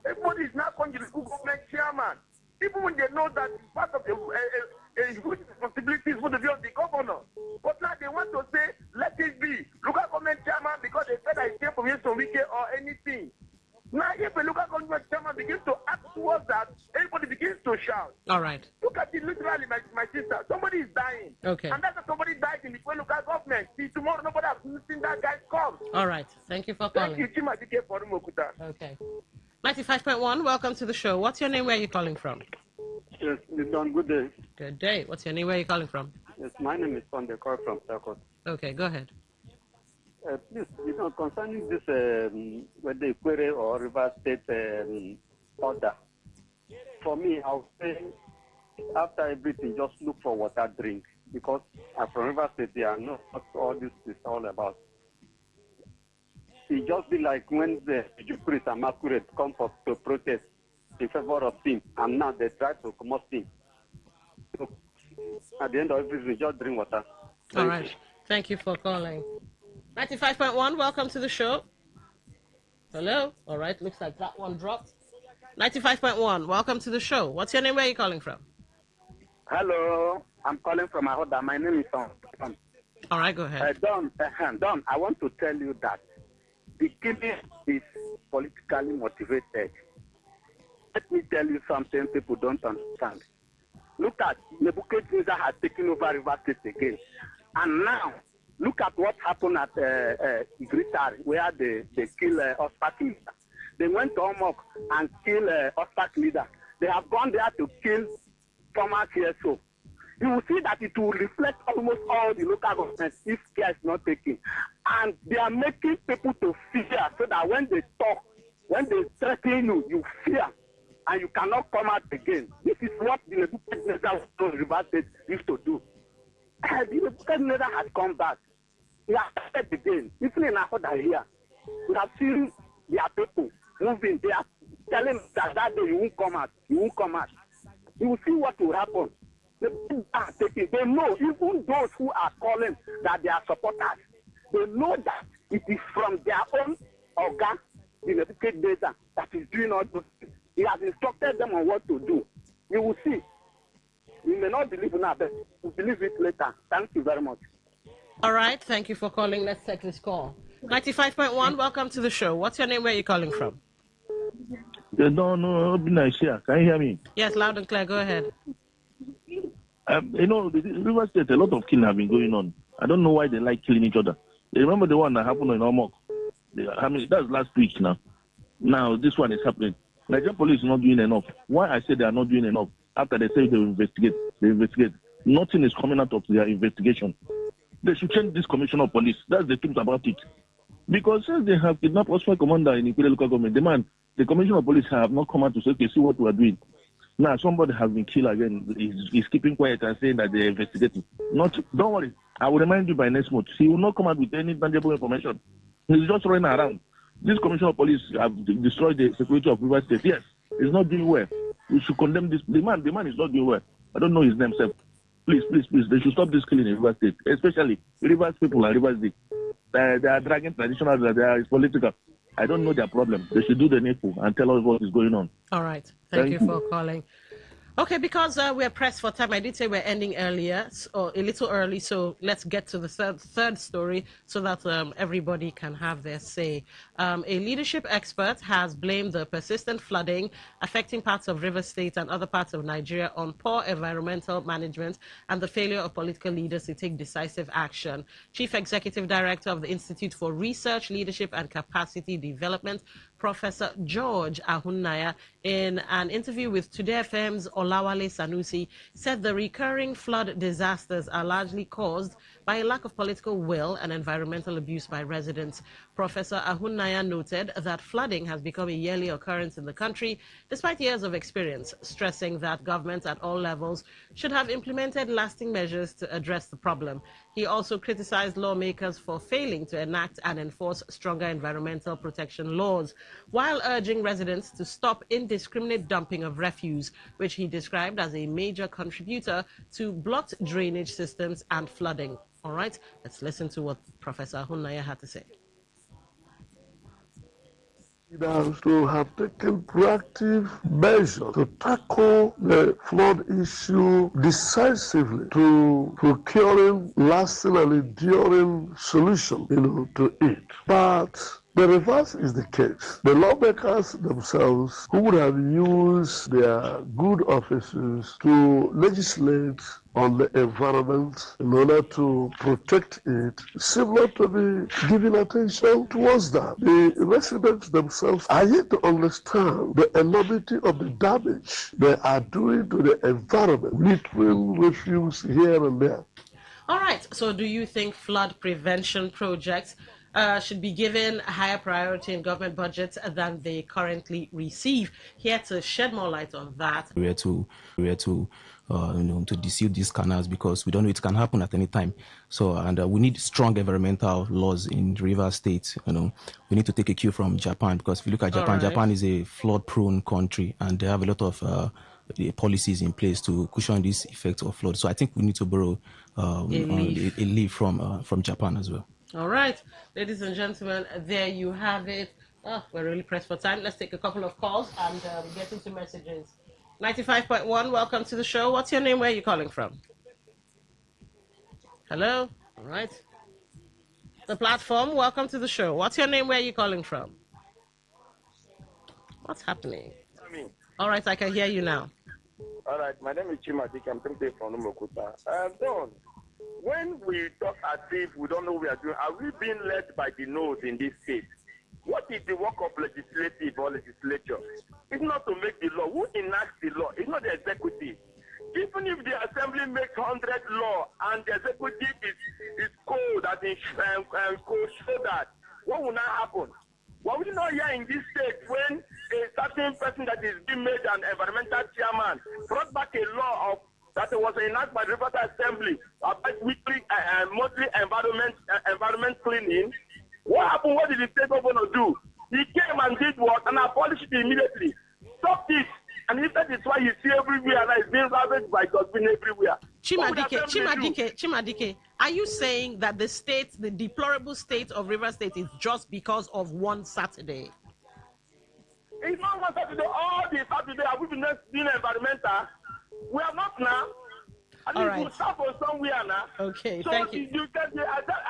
Everybody is not calling the government chairman. Even when they know that part of the good responsibility is going to be on the governor. But now they want to say, let it be. Local government chairman, because they said I came from Yeso Wike or anything. Now, if a local government chairman begins to act towards that, everybody begins to shout. All right. Look at it literally, my sister. Somebody is dying. Okay. And that's somebody died in the local government. See, tomorrow nobody has seen that guy's corpse. All right. Thank you for calling. Thank you, Chimadike Mokuta. Okay. 95.1, welcome to the show. What's your name? Where are you calling from? Yes, Don, good day. Good day. What's your name? Where are you calling from? Yes, my name is Sunday Call from Sakot. Okay, go ahead. Please, concerning this, whether the query or River State order, for me, I'll say after everything, just look for water drink, because from River State, they are not what all this is all about. It just be like when the Jupiters and Masquerade come to protest in favor of team, and now they try to come up team. So at the end of everything, just drink water. All right. Thank you for calling. 95.1, welcome to the show. Hello? All right, looks like that one dropped. 95.1, welcome to the show. What's your name? Where are you calling from? Hello, I'm calling from Ahoda. My name is Don. All right, go ahead. Don, I want to tell you that the killing is politically motivated. Let me tell you something people don't understand. Look at Nebuchadnezzar has taken over River State again. And now, look at what happened at Gritar, where they kill Ospak leader. They went to Omok and kill Ospak leader. They have gone there to kill former CSO. You will see that it will reflect almost all the local governments if care is not taken. And they are making people to fear, so that when they talk, when they threaten you, you fear. And you cannot come out again. This is what the Nebuchadnezzar River State used to do. The Nebuchadnezzar has come back. He has started again. Even in Ahoda here, we have seen their people moving. They are telling us that day you won't come out. You won't come out. You will see what will happen. The people are taking. They know, even those who are calling that they are supporters, they know that it is from their own organ, the Nebuchadnezzar, that is doing all those things. He has instructed them on what to do. You will see. In now, but we'll believe it later. Thank you very much. All right, thank you for calling. Let's take this call. 95.1, welcome to the show. What's your name? Where are you calling from? No, be nice here. Can you hear me? Yes, loud and clear. Go ahead. The River State, a lot of killing have been going on. I don't know why they like killing each other. You remember the one that happened in Omok? That's last week now. Now, this one is happening. Nigerian police is not doing enough. Why I say they are not doing enough? After they say they will investigate, they investigate. Nothing is coming out of their investigation. They should change this commissioner of police. That's the truth about it. Because since they have kidnapped Oswald commander in Ikure local government, the commissioner of police have not come out to say, okay, see what we are doing. Now, somebody has been killed again. He's keeping quiet and saying that they're investigating. Don't worry. I will remind you by next month. He will not come out with any tangible information. He's just running around. This commissioner of police have destroyed the security of River State. Yes, he's not doing well. We should condemn this. The man is not doing well. I don't know his name, sir. Please. They should stop this killing in River State, especially Rivers people and Rivers State. They are dragging traditional, they are political. I don't know their problem. They should do the needful and tell us what is going on. All right. Thank you for calling. Okay, because we're pressed for time, I did say we're ending earlier, or a little early, so let's get to the third story so that everybody can have their say. A leadership expert has blamed the persistent flooding affecting parts of River State and other parts of Nigeria on poor environmental management and the failure of political leaders to take decisive action. Chief Executive Director of the Institute for Research, Leadership and Capacity Development, Professor George Ahunnaya, in an interview with Today FM's Olawale Sanusi, said the recurring flood disasters are largely caused by a lack of political will and environmental abuse by residents. Professor Ahunnaya noted that flooding has become a yearly occurrence in the country, despite years of experience, stressing that governments at all levels should have implemented lasting measures to address the problem. He also criticized lawmakers for failing to enact and enforce stronger environmental protection laws, while urging residents to stop indiscriminate dumping of refuse, which he described as a major contributor to blocked drainage systems and flooding. All right, let's listen to what Professor Ahunnaya had to say. Leaders to have taken proactive measures to tackle the flood issue decisively, to procuring lasting and enduring solution, to it. But the reverse is the case. The lawmakers themselves, who would have used their good offices to legislate on the environment in order to protect it, seem not to be giving attention towards that. The residents themselves are yet to understand the enormity of the damage they are doing to the environment, littering refuse here and there. All right, so do you think flood prevention projects should be given a higher priority in government budgets than they currently receive? Here to shed more light on that. We're to disuse these canals because we don't know it can happen at any time. So, and we need strong environmental laws in River State. We need to take a cue from Japan, because if you look at Japan, Japan is a flood-prone country, and they have a lot of policies in place to cushion this effect of flood. So I think we need to borrow a leaf from Japan as well. All right, ladies and gentlemen, there you have it. Oh, we're really pressed for time. Let's take a couple of calls and get into messages. 95.1, welcome to the show. What's your name? Where are you calling from? Hello? All right. The platform, welcome to the show. What's your name? Where are you calling from? What's happening? All right, I can hear you now. All right, my name is Chimadik. I'm coming from Umukuta. Don, when we talk as if we don't know what we are doing, are we being led by the nose in this case? What is the work of legislative or legislature? It's not to make the law. Who enacts the law? It's not the executive. Even if the assembly makes 100 law and the executive is cold that is cold, show that, what will not happen? Why would you not hear in this state when a certain person that is being made an environmental chairman brought back a law of that was enacted by the River Assembly about weekly and monthly environment cleaning? What happened? What did the state governor do? He came and did what? And abolished it immediately. Stop this. And that is why you see everywhere and it's being ravaged by dustbin everywhere. Chimadike, are you saying that the deplorable state of River State is just because of one Saturday? It's not one Saturday. All the Saturday have we been doing environmental? We are not now. At All least right. we'll start from somewhere now. Okay, so thank you. The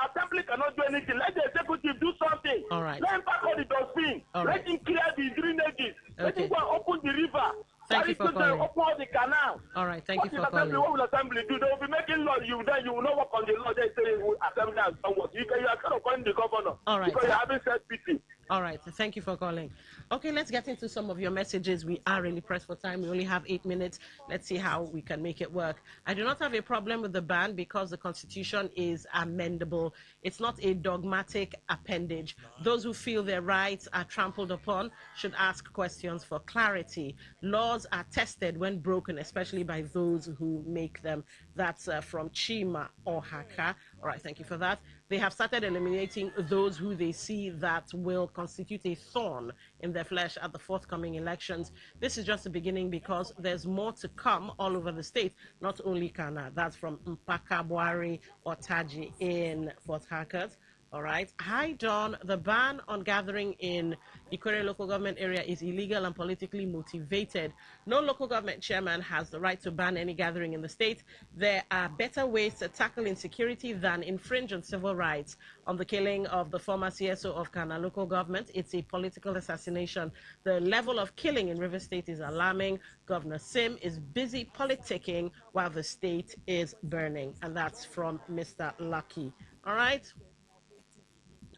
assembly cannot do anything. Let the executive do something. All right. Let him pack all the dustbin. All Let right. him clear the drainages. Let him Okay. go and open the river. Thank you for calling. Open all the canal. All right, thank you for calling. What will assembly do? They will be making law. You will not work on the law. They say assembly has done what. You are kind of calling the governor. All right. Because you haven't said pity. All right, thank you for calling. Okay, let's get into some of your messages. We are really pressed for time. We only have 8 minutes. Let's see how we can make it work. I do not have a problem with the ban because the Constitution is amendable. It's not a dogmatic appendage. Those who feel their rights are trampled upon should ask questions for clarity. Laws are tested when broken, especially by those who make them. That's from Chima or Haka. All right, thank you for that. They have started eliminating those who they see that will constitute a thorn in their flesh at the forthcoming elections. This is just the beginning because there's more to come all over the state, not only Kana. That's from Mpaka Buari or Taji in Port Harcourt. All right. Hi, Don. The ban on gathering in Ikore local government area is illegal and politically motivated. No local government chairman has the right to ban any gathering in the state. There are better ways to tackle insecurity than infringe on civil rights. On the killing of the former CSO of Kana local government, it's a political assassination. The level of killing in River State is alarming. Governor Sim is busy politicking while the state is burning. And that's from Mr. Lucky. All right.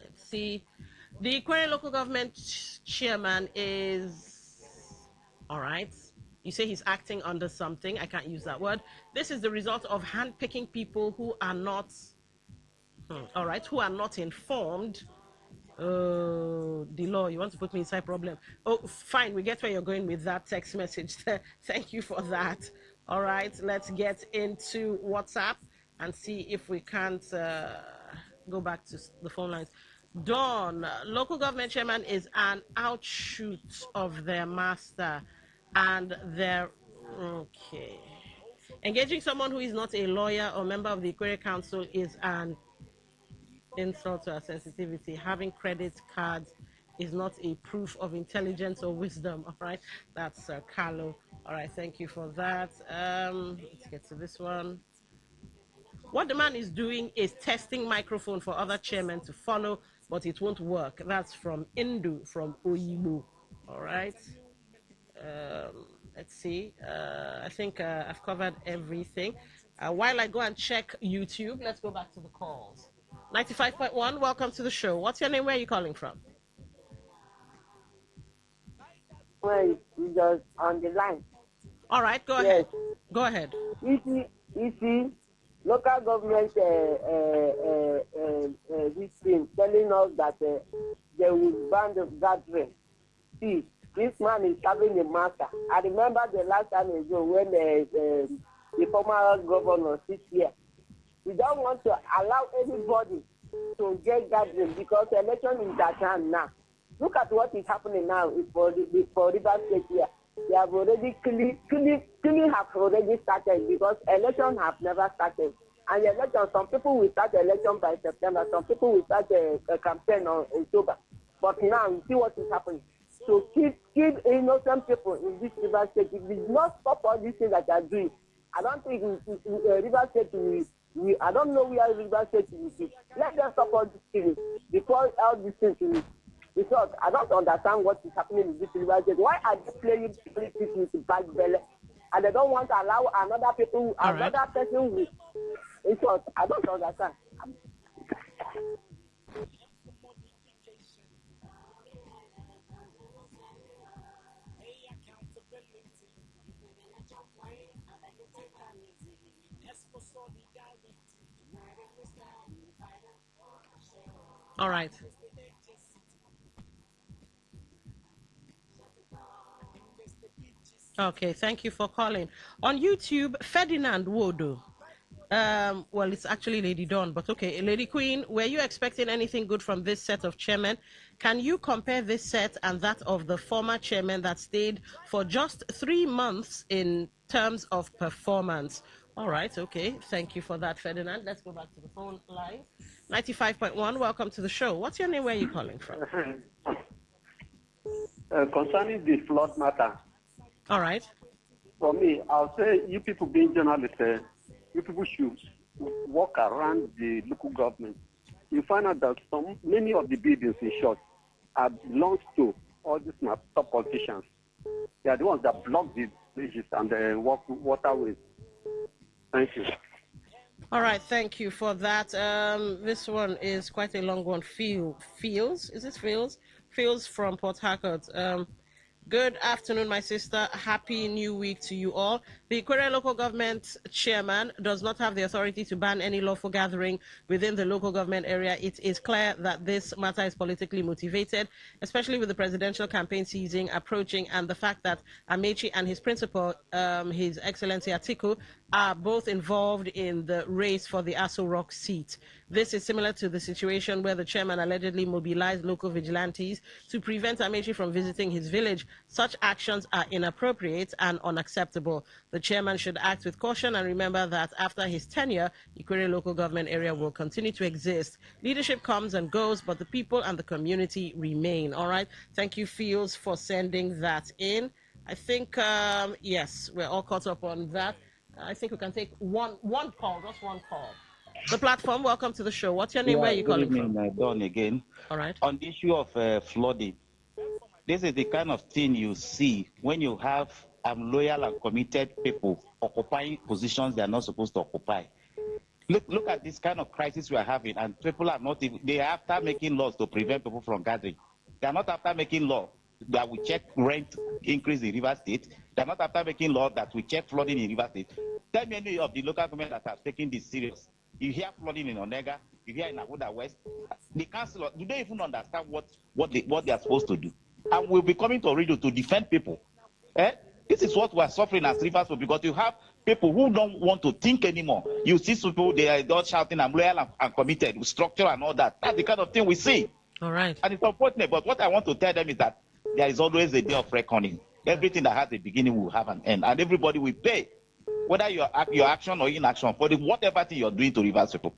Let's see. The Ikore local government chairman is all right. You say he's acting under something. I can't use that word. This is the result of handpicking people who are not all right, who are not informed. Oh, the law, you want to put me inside problem. Oh, fine, we get where you're going with that text message. Thank you for that. All right, let's get into WhatsApp and see if we can't go back to the phone lines. Dawn, local government chairman is an outshoot of their master and their okay. Engaging someone who is not a lawyer or member of the Ikore Council is an insult to our sensitivity. Having credit cards is not a proof of intelligence or wisdom. All right, that's Carlo. All right, thank you for that. Let's get to this one. What the man is doing is testing microphone for other chairmen to follow, but it won't work. That's from Indu, from Oyibo. All right. Let's see. I think I've covered everything. While I go and check YouTube, let's go back to the calls. 95.1, welcome to the show. What's your name? Where are you calling from? Well, you just on the line. All right, go ahead. Go ahead. You see, local government this thing telling us that they will ban the gathering. See, this man is having a master. I remember the last time ago when the former governor sits here. We don't want to allow anybody to get gathering because the election is at hand now. Look at what is happening now for River State here. They have already killing have already started because elections have never started. And the election, some people will start the election by September, some people will start a campaign on October. But now you see what is happening. So keep innocent people in this River State. If we not stop all these things that they are doing, I don't think River State will. I don't know where River State will be. Let them stop all these things before all these things will. Because I don't understand what is happening in this River State. Why are they playing politics with bad belly? And they don't want to allow another person with. Because I don't understand. All right. Okay, thank you for calling. On YouTube, Ferdinand Wodo. Well, it's actually Lady Dawn, but okay. Lady Queen, were you expecting anything good from this set of chairmen? Can you compare this set and that of the former chairman that stayed for just 3 months in terms of performance? All right, okay. Thank you for that, Ferdinand. Let's go back to the phone line. 95.1, welcome to the show. What's your name? Where are you calling from? Concerning the flood matter. All right. For me, I'll say you people being journalists, you people should walk around the local government. You find out that many of the buildings, in short, belongs to all these top politicians. They are the ones that block the bridges and the waterways. Thank you. All right, thank you for that. This one is quite a long one. Fields? Is it Fields? Fields from Port Harcourt. Good afternoon, my sister. Happy New Week to you all. The Ikwerre local government chairman does not have the authority to ban any lawful gathering within the local government area. It is clear that this matter is politically motivated, especially with the presidential campaign season approaching and the fact that Amechi and his principal, His Excellency Atiku, are both involved in the race for the Aso Rock seat. This is similar to the situation where the chairman allegedly mobilized local vigilantes to prevent Amechi from visiting his village. Such actions are inappropriate and unacceptable. The chairman should act with caution and remember that after his tenure, Ikwerre local government area will continue to exist. Leadership comes and goes, but the people and the community remain. All right. Thank you, Fields, for sending that in. I think, yes, we're all caught up on that. I think we can take one call, just one call. The platform, welcome to the show. What's your name? Where are you calling from? Good evening, Don again. All right. On the issue of flooding, this is the kind of thing you see when you have loyal and committed people occupying positions they are not supposed to occupy. Look at this kind of crisis we are having, and people are not even, they are after making laws to prevent people from gathering. They are not after making law that we check rent increase in River State. They are not after making law that we check flooding in River State. Tell me any of the local government that have taken this serious. You hear flooding in Onega, you hear in Abuja West. The council, do they even understand what they are supposed to do? And we'll be coming to radio to defend people. This is what we are suffering as Rivers, because you have people who don't want to think anymore. You see people, they are not shouting, I'm loyal and committed, with structure and all that. That's the kind of thing we see. All right. And it's unfortunate, but what I want to tell them is that there is always a day of reckoning. Everything that has a beginning will have an end, and everybody will pay, whether your action or inaction, for whatever thing you're doing to reverse people.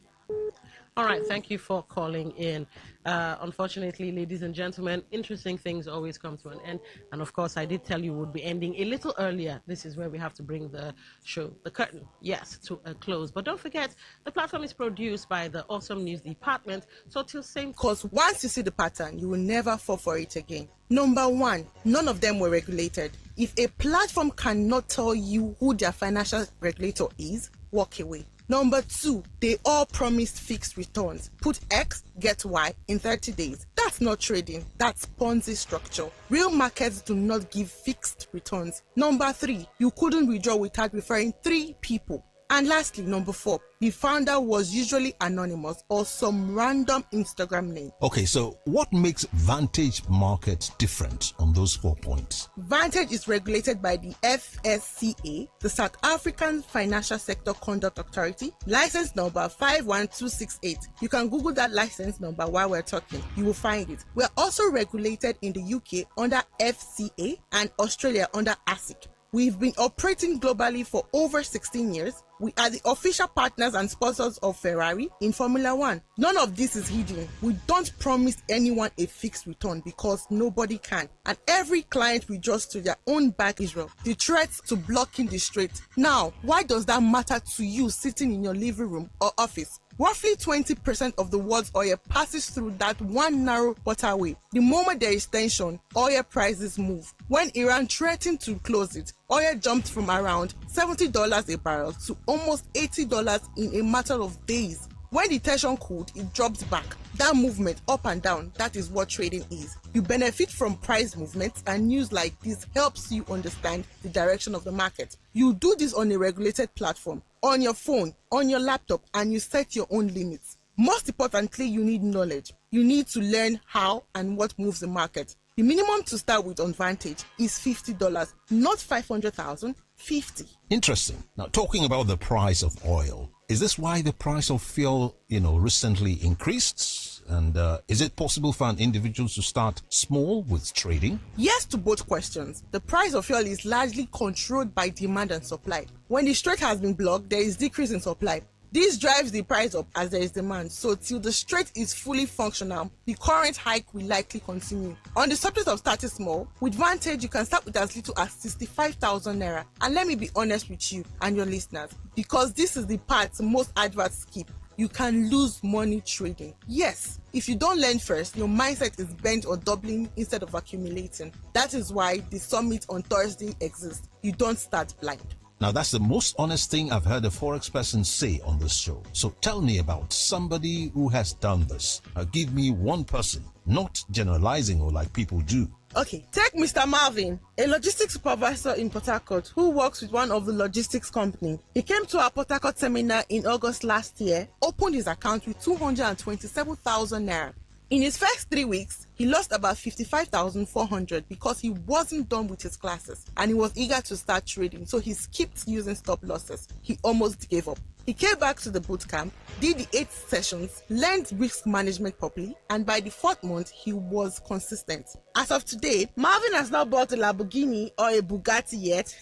All right, thank you for calling in. Unfortunately, ladies and gentlemen, interesting things always come to an end. And of course, I did tell you we'd be ending a little earlier. This is where we have to bring the show, the curtain, yes, to a close. But don't forget, the platform is produced by the Awesome News Department. So till same... Because once you see the pattern, you will never fall for it again. Number one, none of them were regulated. If a platform cannot tell you who their financial regulator is, walk away. Number two, they all promised fixed returns. Put X, get Y in 30 days. That's not trading. That's Ponzi structure. Real markets do not give fixed returns. Number three, you couldn't withdraw without referring 3 people. And lastly, number 4, the founder was usually anonymous or some random Instagram name. Okay, so what makes Vantage Markets different on those 4 points? Vantage is regulated by the FSCA, the South African Financial Sector Conduct Authority, license number 51268. You can Google that license number while we're talking. You will find it. We're also regulated in the UK under FCA and Australia under ASIC. We've been operating globally for over 16 years. We are the official partners and sponsors of Ferrari in Formula One. None of this is hidden. We don't promise anyone a fixed return because nobody can. And every client withdraws to their own bank Israel. The threats to blocking the strait. Now, why does that matter to you sitting in your living room or office? Roughly 20% of the world's oil passes through that one narrow waterway. The moment there is tension, oil prices move. When Iran threatened to close it, oil jumped from around $70 a barrel to almost $80 in a matter of days. When the tension cooled, it dropped back. That movement up and down, that is what trading is. You benefit from price movements, and news like this helps you understand the direction of the market. You do this on a regulated platform, on your phone, on your laptop, and you set your own limits. Most importantly, you need knowledge. You need to learn how and what moves the market. The minimum to start with on Vantage is $50, not $500,000, $50. Interesting. Now, talking about the price of oil, is this why the price of fuel, recently increased? And is it possible for an individual to start small with trading? Yes to both questions. The price of fuel is largely controlled by demand and supply. When the strait has been blocked, there is decrease in supply. This drives the price up as there is demand. So till the strait is fully functional, the current hike will likely continue. On the subject of starting small, with Vantage you can start with as little as 65,000 naira. And let me be honest with you and your listeners, because this is the part most adverts skip. You can lose money trading. Yes, if you don't learn first, your mindset is bent on doubling instead of accumulating. That is why the summit on Thursday exists. You don't start blind. Now, that's the most honest thing I've heard a Forex person say on this show. So tell me about somebody who has done this. Give me one person, not generalizing or like people do. Okay, take Mr. Marvin, a logistics supervisor in Port Harcourt who works with one of the logistics company. He came to our Port Harcourt seminar in August last year, opened his account with 227,000 naira. In his first 3 weeks, he lost about 55,400 because he wasn't done with his classes and he was eager to start trading, so he skipped using stop losses. He almost gave up. He came back to the boot camp, did the 8 sessions, learned risk management properly, and by the 4th month, he was consistent. As of today, Marvin has not bought a Lamborghini or a Bugatti yet.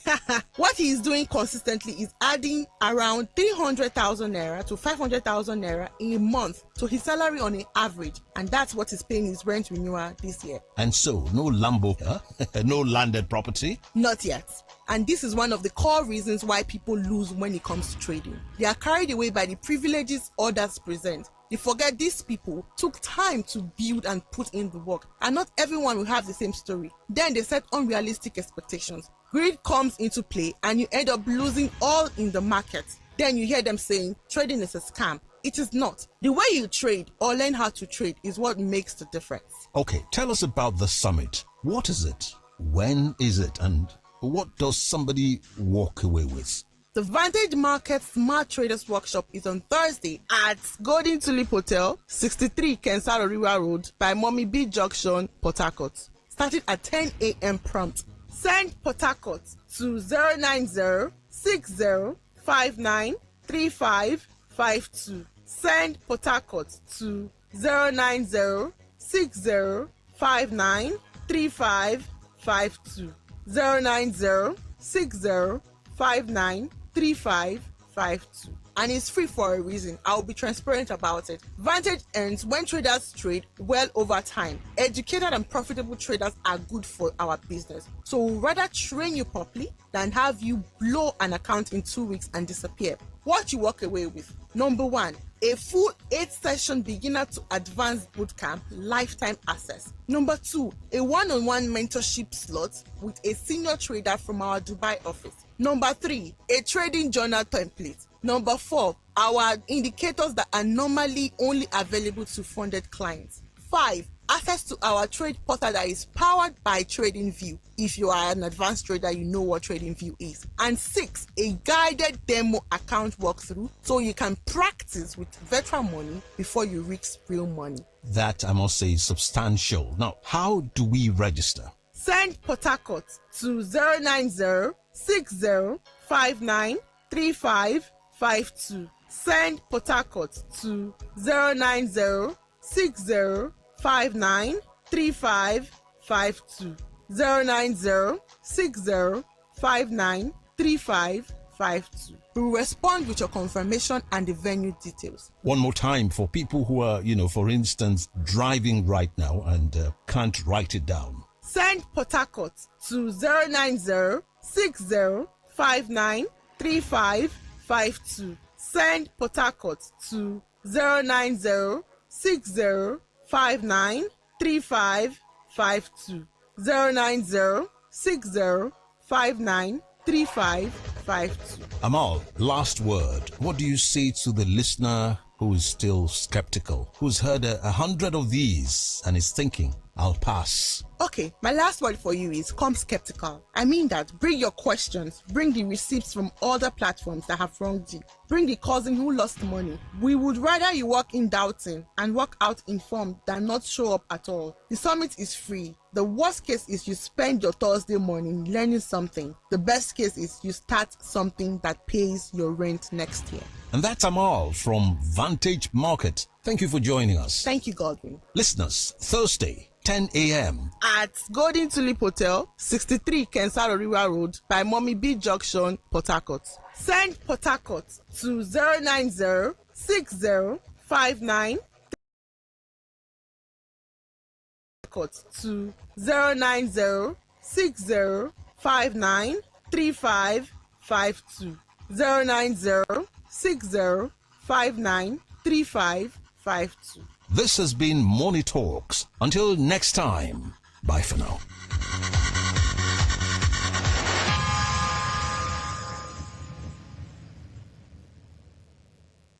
What he is doing consistently is adding around 300,000 naira to 500,000 naira in a month to his salary on an average, and that's what is paying his rent renewal this year. And so, no Lambo, no landed property? Not yet. And this is one of the core reasons why people lose when it comes to trading. They are carried away by the privileges others present. They forget these people took time to build and put in the work, and not everyone will have the same story. Then they set unrealistic expectations. Greed comes into play and you end up losing all in the market. Then you hear them saying trading is a scam. It is not. The way you trade or learn how to trade is what makes the difference. Okay, tell us about the summit. What is it? When is it? And what does somebody walk away with? The Vantage Market Smart Traders Workshop is on Thursday at Golden Tulip Hotel, 63 Kensal Oriwa Road by Mommy B Junction, Port Harcourt. Starting at 10 a.m. prompt. Send Port Harcourt to 090-6059-3552. Send Port Harcourt to 090-6059-3552. 090-6059-3552. And it's free for a reason. I'll be transparent about it. Vantage earns when traders trade well over time. Educated and profitable traders are good for our business. So we'll rather train you properly than have you blow an account in 2 weeks and disappear. What you walk away with: number 1, a full 8-session beginner to advanced bootcamp lifetime access. Number 2, a one-on-one mentorship slot with a senior trader from our Dubai office. Number 3, a trading journal template. Number 4, our indicators that are normally only available to funded clients. 5, access to our trade portal that is powered by TradingView. If you are an advanced trader, you know what TradingView is. And 6, a guided demo account walkthrough so you can practice with virtual money before you reach real money. That, I must say, is substantial. Now, how do we register? Send Port Harcourt to 090-6059-3552. Send Port Harcourt to 090-6059-3552. 090-6059-3552. We will respond with your confirmation and the venue details. One more time for people who are, for instance, driving right now and can't write it down. Send Port Harcourt to 090-6059-3552. Send Port Harcourt to 090-6059-3552. 090-6059-3552. Amal, last word. What do you say to the listener who is still skeptical, who's heard 100 of these and is thinking, I'll pass? Okay, my last word for you is come skeptical. I mean that. Bring your questions. Bring the receipts from other platforms that have wronged you. Bring the cousin who lost money. We would rather you walk in doubting and walk out informed than not show up at all. The summit is free. The worst case is you spend your Thursday morning learning something. The best case is you start something that pays your rent next year. And that's Amal from Vantage Market. Thank you for joining us. Thank you, Godwin. Listeners, Thursday, 10 a.m. at Golden Tulip Hotel, 63 Kensal Oriwa Road by Mommy B Junction, Port Harcourt. Send Port Harcourt to 090 6059 to 090 6059 3552 090 6059 3552. This has been Money Talks. Until next time, bye for now.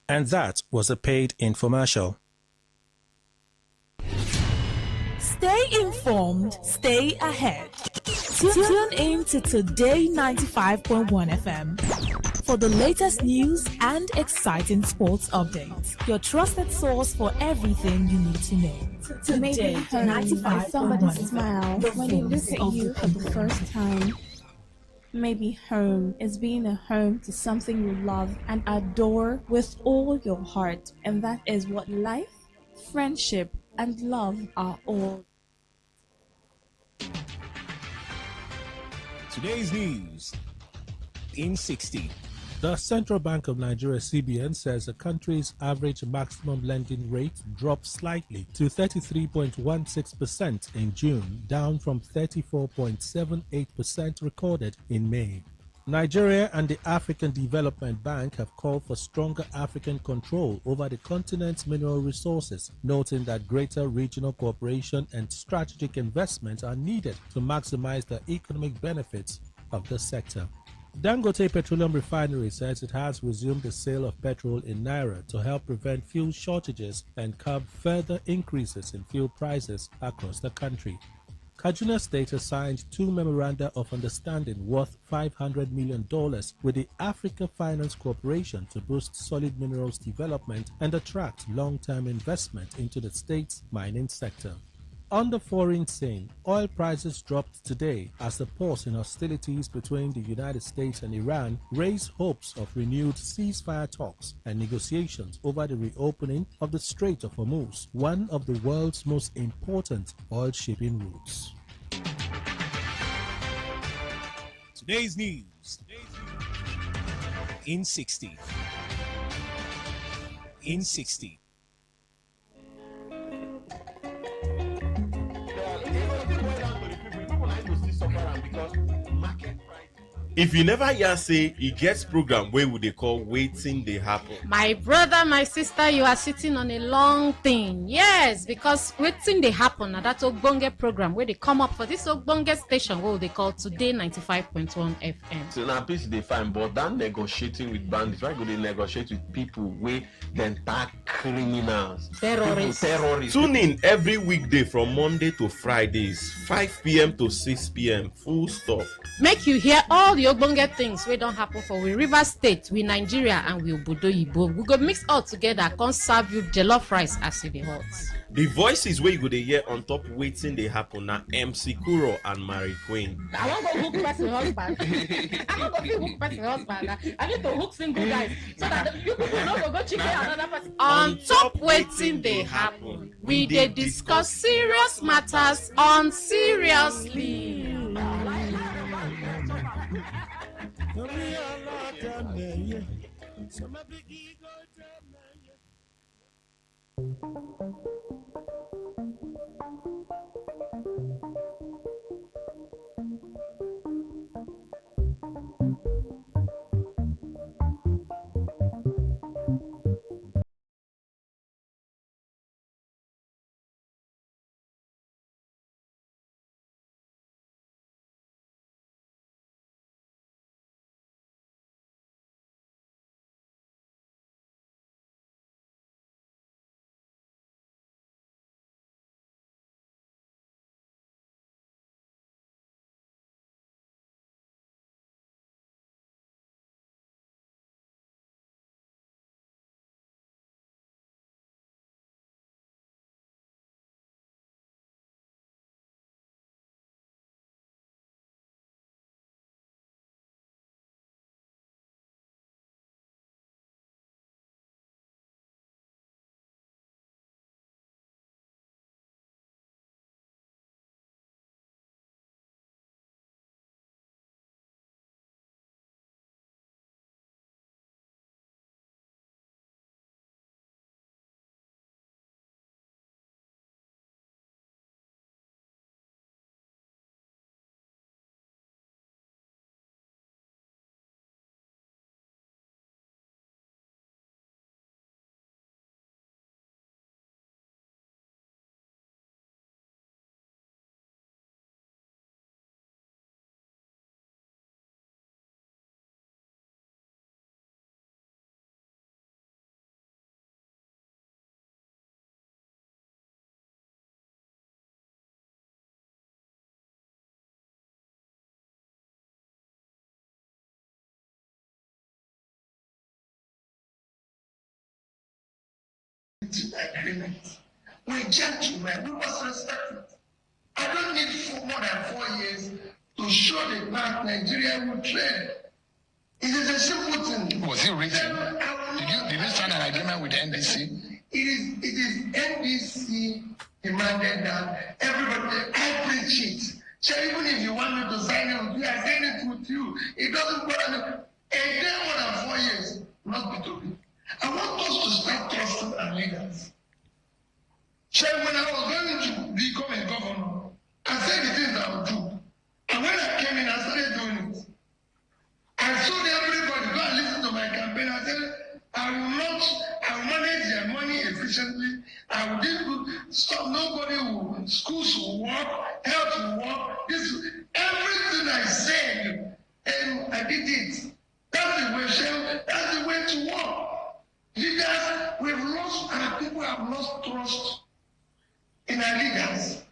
And that was a paid infomercial. Stay informed, stay ahead. Tune in to Today 95.1 FM for the latest news and exciting sports updates. Your trusted source for everything you need to know. Today, home is somebody's smile when they look at you for the first time. Maybe home is being a home to something you love and adore with all your heart, and that is what life, friendship, and love are all. Today's news in 60. The Central Bank of Nigeria (CBN) says the country's average maximum lending rate dropped slightly to 33.16% in June, down from 34.78% recorded in May. Nigeria and the African Development Bank have called for stronger African control over the continent's mineral resources, noting that greater regional cooperation and strategic investment are needed to maximize the economic benefits of the sector. Dangote Petroleum Refinery says it has resumed the sale of petrol in Naira to help prevent fuel shortages and curb further increases in fuel prices across the country. Kaduna State has signed 2 memoranda of understanding worth $500 million with the Africa Finance Corporation to boost solid minerals development and attract long-term investment into the state's mining sector. On the foreign scene, oil prices dropped today as the pause in hostilities between the United States and Iran raised hopes of renewed ceasefire talks and negotiations over the reopening of the Strait of Hormuz, one of the world's most important oil shipping routes. Today's news in 60. In 60. If you never hear say e get program wey we dey call wetin dey happen. My brother, my sister, you are sitting on a long thing. Yes, because wetin dey happen na that ogbonge program wey dey come up for this ogbonge station wey they call Today 95.1 FM. So na peace dey fine, but that negotiating with bandits, why go dey negotiate with people wey dem tag criminals, terrorists? Tune in every weekday from Monday to Fridays, 5 p.m. to 6 p.m. full stop. Make you hear all the ogbonge things wey don happen for we Rivers State, we Nigeria, and we Obodo Yibo. We go mix all together, come serve you jollof rice as it dey hot. The voices wey you go dey hear on top wetin dey happen na MC Kuro and Mary Queen. I wan go hook person husband. I wan go fit hook person husband. I need to hook single guys so that you people no go chicken another person. On top wetin dey happen, we dey discuss serious matters on seriously. this agreement. We're gentlemen, we must respect it. I don't need more than 4 years to show the path Nigeria will trade. It is a simple thing. Was it written? Did you sign an agreement with the NDC? It is NDC demanded that everybody, I preach it. So even if you want me to sign it with you, I sign it with you. It doesn't bother me. A day more than 4 years, not be to be. I want us to start trusting our leaders. So when I was going to become a governor, I said the things I would do. And when I came in, I started doing it. I told everybody, go and listen to my campaign. I said, I will manage their money efficiently. I will do stop. Nobody will, schools will work, health will work. Everything I said, and I did it. That's the way, Shell. That's the way to work. Leaders, our people have lost trust in our leaders.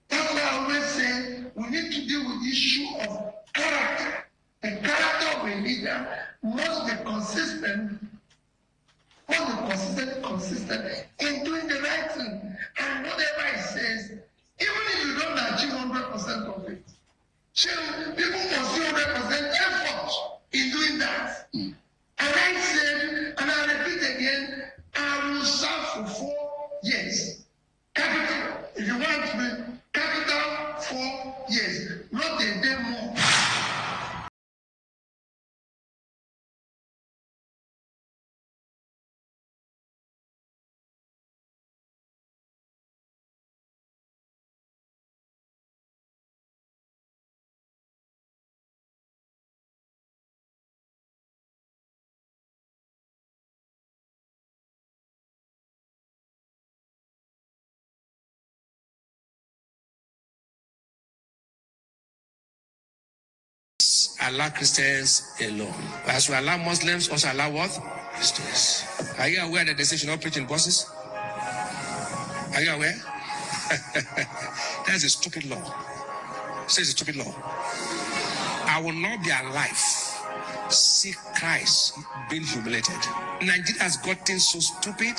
That's why I always say we need to deal with the issue of character. The character of a leader must be consistent in doing the right thing. And whatever it says, even if you don't achieve 100% of it, people must see 100% effort in doing that. And I said, and I repeat again, I will serve for 4 years. Capital, if you want me, capital 4 years, not a day more. Allow Christians alone. As we allow Muslims, also allow what? Christians. Are you aware that they say should not preach in buses? Are you aware? That's a stupid law. It's a stupid law. I will not be alive. See Christ being humiliated. Nigeria has gotten so stupid.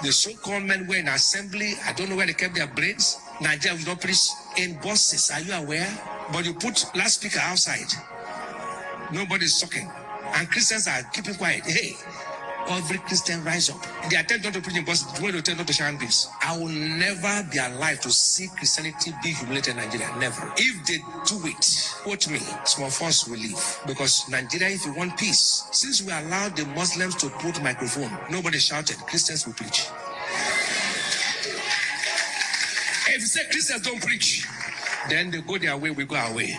The so-called men were in assembly. I don't know where they kept their brains. Nigeria will not preach in buses. Are you aware? But you put loudspeaker outside. Nobody's talking. And Christians are keeping quiet. Hey, every Christian rise up. They attempt not to preach in buses. When they attempt not to shine peace. I will never be alive to see Christianity be humiliated in Nigeria. Never. If they do it, quote me, some of us will leave. Because Nigeria, if you want peace, since we allowed the Muslims to put microphone, nobody shouted. Christians will preach. If you say Christians don't preach, then they go their way, we go our way.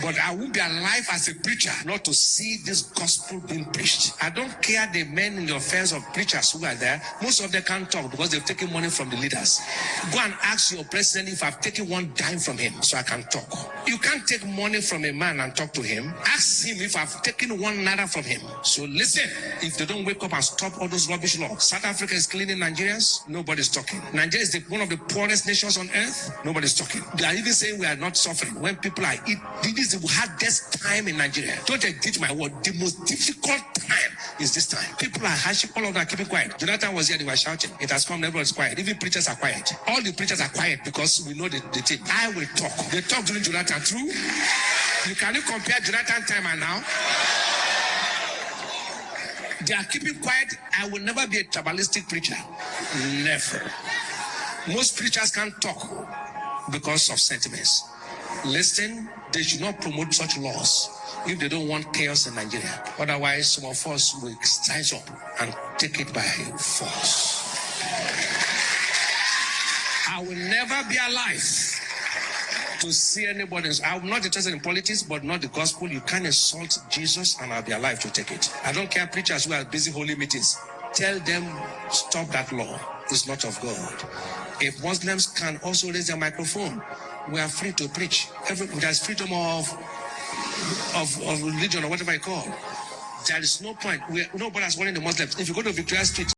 But I won't be alive as a preacher not to see this gospel being preached. I don't care the men in the affairs of preachers who are there. Most of them can't talk because they've taken money from the leaders. Go and ask your president if I've taken one dime from him so I can talk. You can't take money from a man and talk to him. Ask him if I've taken one naira from him. So listen, if they don't wake up and stop all those rubbish laws. South Africa is cleaning Nigerians. Nobody's talking. Nigeria is one of the poorest nations on earth. Nobody's talking. They are even saying we are not suffering when people are eating. This is the hardest time in Nigeria. Don't I teach my word? The most difficult time is this time. People are hashing, all of them are keeping quiet. Jonathan was here, they were shouting. It has come, everyone's quiet. Even preachers are quiet. All the preachers are quiet because we know the thing. I will talk. They talk during Jonathan, true? You can you compare Jonathan time and now? They are keeping quiet. I will never be a tribalistic preacher. Never. Most preachers can't talk because of sentiments. Listen, they should not promote such laws if they don't want chaos in Nigeria. Otherwise, some of us will rise up and take it by force. I will never be alive to see anybody. I'm not interested in politics, but not the gospel. You can't insult Jesus and I'll be alive to take it. I don't care preachers who are busy holy meetings. Tell them, stop that law. It's not of God. If Muslims can also raise their microphone, we are free to preach. There's freedom of religion or whatever I call. There is no point. Nobody has warning the Muslims. If you go to Victoria Street,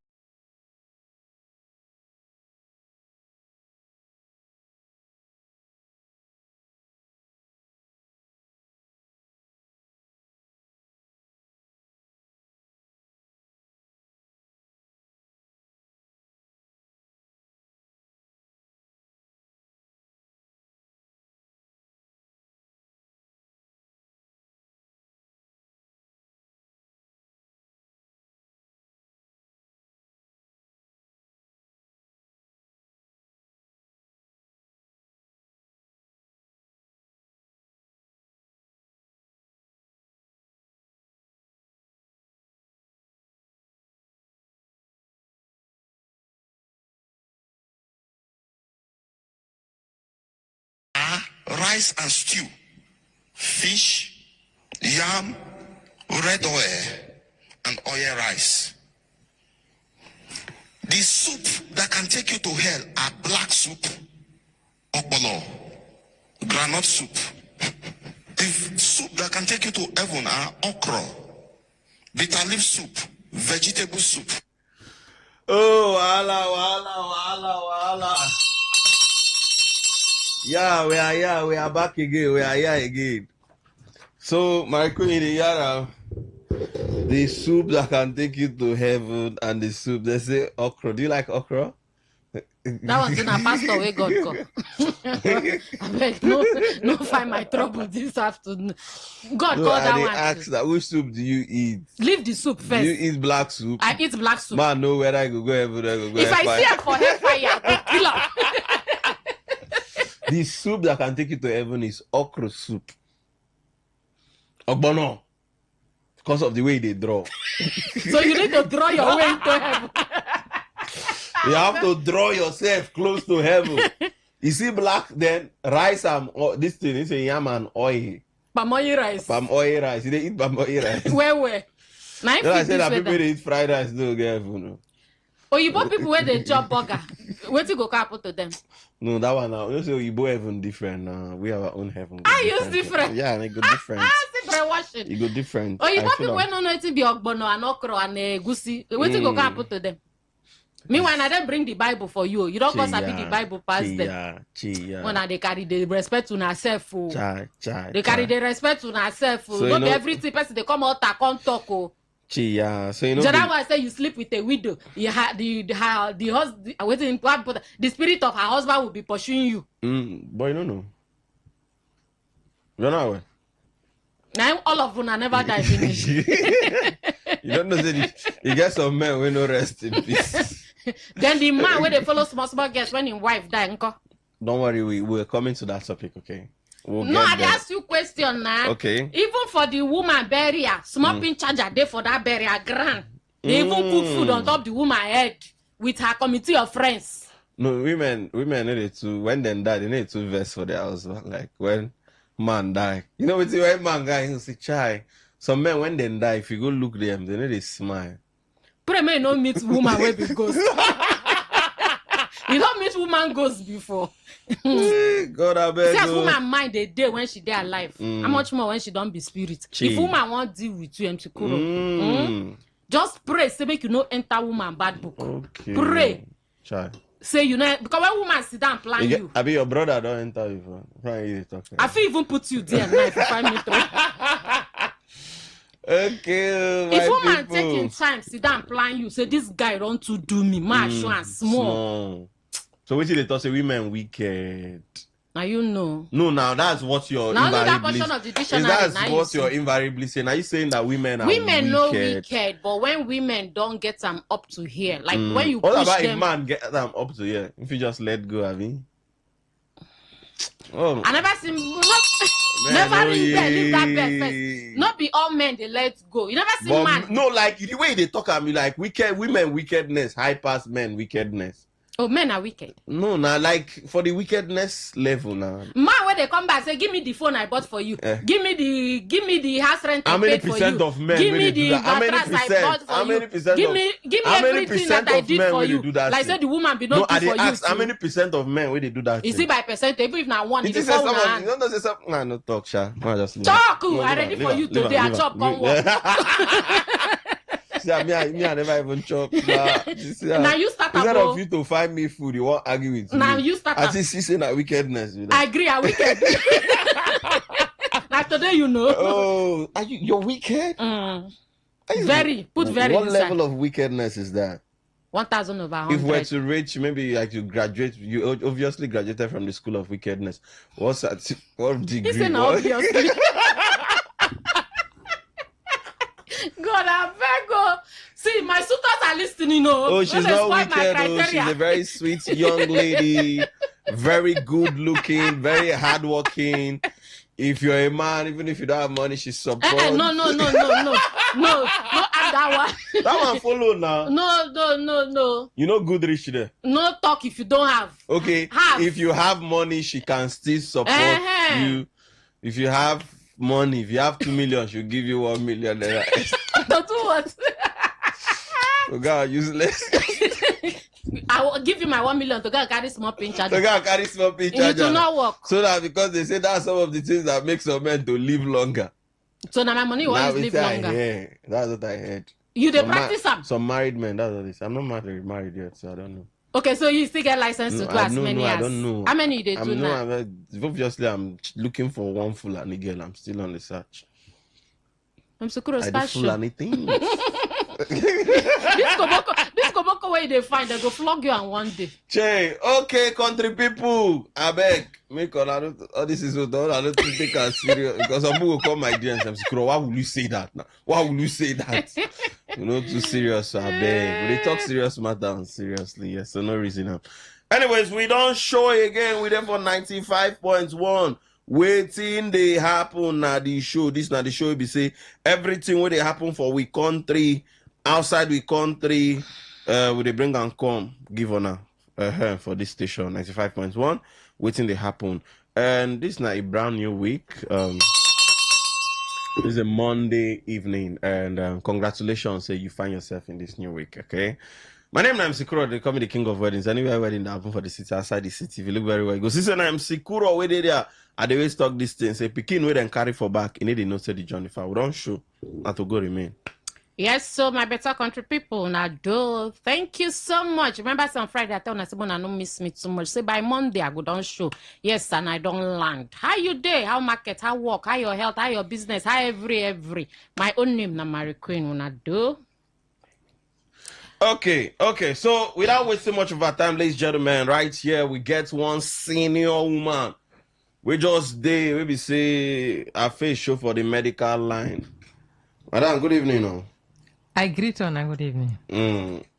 rice and stew, fish, yam, red oil, and oil rice. The soup that can take you to hell are black soup, okpolo, granite soup. The soup that can take you to heaven are okra, bitter leaf soup, vegetable soup. Oh, wala. Yeah, we are back again. We are here again. So, my queen, the soup that can take you to heaven and the soup, they say okra. Do you like okra? That one's in a pastor where God come. I beg, no find my trouble this afternoon. God called that one. Ask that which soup do you eat? Leave the soup first. Do you eat black soup? I eat black soup. Man, know whether I go heaven or I go if hellfire. I see her for hellfire, I go kill her. The soup that can take you to heaven is okra soup. Ogbono. Because of the way they draw. So you need to draw your way into heaven. You have to draw yourself close to heaven. You see black, then rice and this thing is a yam and oil. Palm oil rice. Palm oil rice. They eat palm oil rice. Where? Now I said that people they eat fried rice don't get heaven. Oh, you bought people where they chop burger. Where to go happen to them? No, that one now. You say you both heaven different now. We have our own heaven. I use different. Yeah, they go different. Brainwashing. You go different. Oh, you bought people when no nothing be ogbono and okra and gusi. Where to go happen to them? Meanwhile, I don't bring the Bible for you. You don't go sabi the Bible past them. When they carry the respect to ourselves. They carry the respect to ourselves. So not every person they come out and come talk. So you know. So that's why I say you sleep with a widow. You have the spirit of her husband will be pursuing you. Boy, no. You know. Now all of them never die finish. You don't know that you get some men when no rest in peace. Then the man where they follow small girls when his wife die, uncle. Don't worry, we're coming to that topic, okay? No, I ask you question now. Okay. Even for the woman burial, small pin charger there for that burial grand. They even put food on top the woman head with her committee of friends. No, women need to when they die, they need to vest for their husband. Like when man die. You know when man die, he say chai. Some men when they die, if you go look them, they need to smile. Pray may not meet woman where be ghost. You don't meet woman ghost before. God, I beg. See, woman mind the day when she dey alive. How much more when she don't be spirit? If woman won't deal with you, empty just pray. Say make you no enter woman bad book. Okay. Pray. Try. Say you know because when woman sit down plan you. I be your brother don't enter before. I feel even put you there now if you find me through. Okay, if woman taking time, sit down, plan you. Say this guy want to do me, show and small. So what did they talk? Say women wicked. Now you know. No, now that's what you're now invariably. That portion of the dictionary. That's what you're invariably saying. Are you saying that women are women wicked? No wicked, but when women don't get them up to here, like when you what push about them. If man get them up to here? If you just let go, I mean. Oh. I never seen never leave that bed first. Not be all men they let go. You never see man. No, like the way they talk at me, like wicked women wickedness, high past men wickedness. Oh, men are wicked. No, now like for the wickedness level now. Man, when they come back, say, give me the phone I bought for you. Give me the house rent I paid for you. How many percent of men give me the mattress I bought for how many percent you. Give me everything that I did for you. Like said the woman be not do for you. How many percent of men will they do that? Is it by percent? Even if not one, it is someone. You don't say something. Nah, no talk, Sha. Talk. I'm ready for you today. I chop come work. Me, I never even chop. Now you start instead of you to find me food, you won't argue with me. Now you start. I think she's saying that wickedness. I agree, I'm wicked. Like today, you know. Oh, you're wicked? Very. Put very. What level of wickedness is that? 1,000 over 100. If we're to reach, maybe like you graduate, you obviously graduated from the school of wickedness. What degree? He said obviously. God, I beg you. See, my suitors are listening. Oh, she's not wicked. She's a very sweet young lady, very good looking, very hardworking. If you're a man, even if you don't have money, she's supportive. No. that one. That one follow now. No. You know good rich there. No talk if you don't have. Okay. Have. If you have money, she can still support you. If you have money, if you have 2 million, she'll give you 1 million. To do what? So God, useless. I will give you my 1 million to go and carry small pin charger. To go and carry small pin charger. It will not work. So that because they say that's some of the things that make some men to live longer. So now my money will always live longer. That's what I heard. You dey practice them? Some married men, that's what it is. I'm not married yet, so I don't know. Okay, so you still get license to do as many as? I don't know. How many you do now? Obviously, I'm looking for one Fulani girl. I'm still on the search. I'm so curious. I do Fulani things. This Koboko way they find, they go flog you on one day. Che, okay, country people, I beg. Make all this is what I don't take as serious because some people will call my DMs and say, why will you say that now? Why will you say that? You know, too serious, so I beg. But they talk serious matter seriously, yes, so no reason. Anyways, we don't show again. We there for 95.1. Waiting they happen na the show. This na the show we be say everything where they happen for we country, outside we country, we they bring and come give honor for this station 95.1. Waiting they happen. And this na a brand new week. This is a Monday evening, and congratulations, say you find yourself in this new week, okay? My name is Sikuro. They call me the king of weddings. Anywhere wedding that happen for the city, outside the city, if you look very well, go. Sister, I'm Sikuro. Where they there? I dey always talk this thing. Say, Pikin, where then carry for back. You need to know say the journey. If I don't show, not to go remain. Yes, so my better country people, now do. Thank you so much. Remember, some Friday I tell you, I don't miss me too much. Say by Monday I go down show. Yes, and I don't land. How you day? How market? How work? How your health? How your business? How every? My own name, na Mary Queen. Una do. Okay. So without wasting much of our time, ladies and gentlemen, right here we get one senior woman. We just day, we be say our face show for the medical line. Madam, good evening. No? I greet on a good evening.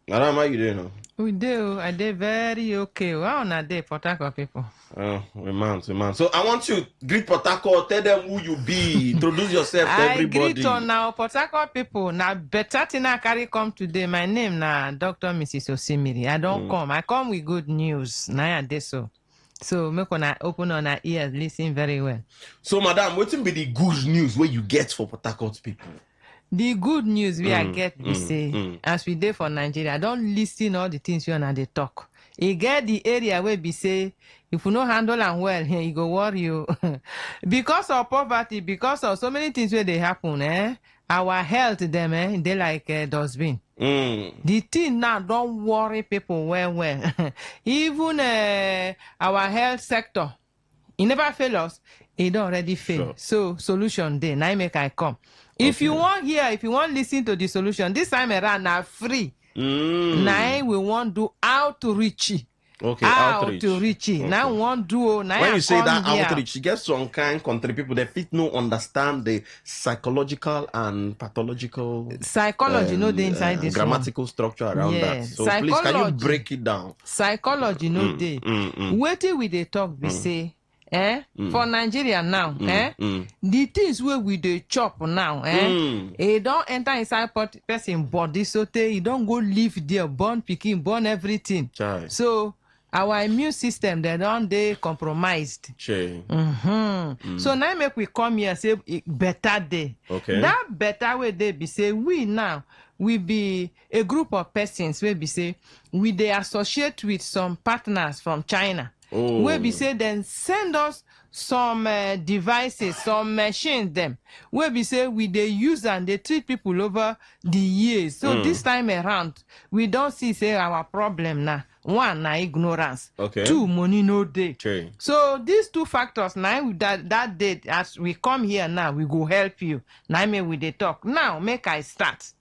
Madam, how you doing? We do. I did very okay. Wow, on a day, Port Harcourt people. Oh, we man. So I want you greet Port Harcourt, tell them who you be, introduce yourself to everybody. I greet on now Port Harcourt people. Now better thing I carry come today. My name na Dr. Mrs. Osimiri. I don't come. I come with good news. Now I did so. So make una open on our ears, listen very well. So, madam, what will be the good news where you get for Port Harcourt people? The good news we I get, we say, as we did for Nigeria, don't listen all the things you and they talk. You get the area where we say, if you no handle and well, here you go worry you. Because of poverty, because of so many things where they happen, our health, them, they like dustbin. The thing now don't worry people well. Even our health sector, it never fail us. It already fail. So solution day. Now make I come. If you want here, if you want listen to the solution, this time around now free. Now we want do outreach. Okay, outreach. Okay. Now we want do. Now when you say that here. outreach, you get some kind country people that fit no understand the psychological and pathological psychology. No, the inside this grammatical structure around that. So please, can you break it down? Psychology, no, they. Wait till we they talk. We say. For Nigeria now, the things where we dey chop now, it don't enter inside person body, so it don't go live there, born picking, born everything. Chai. So our immune system, they don't they compromised. So now make we come here say better day. Okay. That better way they be say we now we be a group of persons where be say we they associate with some partners from China. Where we say then send us some devices, some machines them. Where we say we they use and they treat people over the years. So this time around, we don't see say our problem now. One, na ignorance. Okay. Two, money no day. Okay. So these two factors now that day as we come here now, we go help you. Now may we they talk. Now make I start.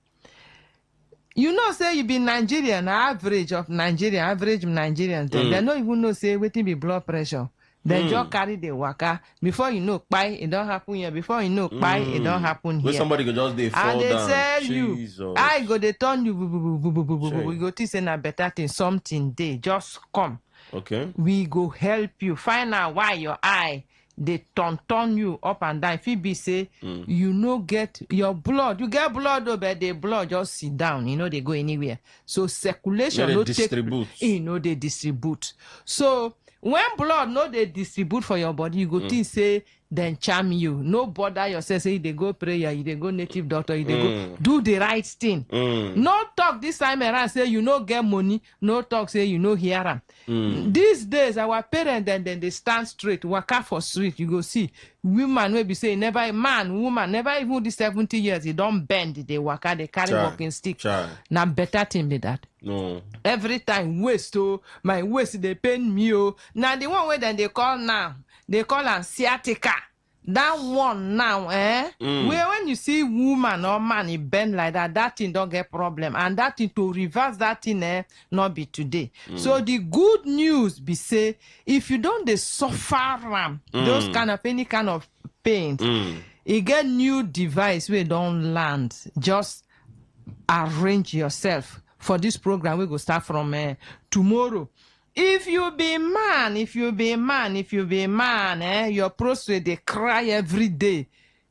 You know, say you be Nigerian, average Nigerians, they don't even know, say, waiting be blood pressure. They just carry the waka. Before you know, it don't happen here. Before you know, it don't happen here. When somebody go just they fall and they down. tell Jesus. you, I go, they turn you, we go to say a better thing, something day, just come. Okay. We go help you. Find out why your eye they turn you up and down. If it be say you no get your blood, you get blood though, but the blood just sit down, they go anywhere. So circulation They no distribute. take, they distribute. So when blood no they distribute for your body, you go think say then charm you. No bother yourself, say they go prayer, you they go native doctor, you they go do the right thing. No talk this time around say you no get money, no talk say you no hear am. These days our parents then they stand straight, waka for street, you go see women will be saying never woman never even the 70 years, they don't bend, they waka, they carry walking stick. Now better thing be that. No. Every time waist, my waist they pain me. Now the one way then they call am sciatica. That one now, where when you see woman or man he bend like that thing don't get problem, and that thing to reverse that thing, not be today. So the good news be say if you don't they suffer those kind of any kind of pain, you get new device where don't land. Just arrange yourself for this program. We go start from tomorrow. If you be man, your prostate they cry every day.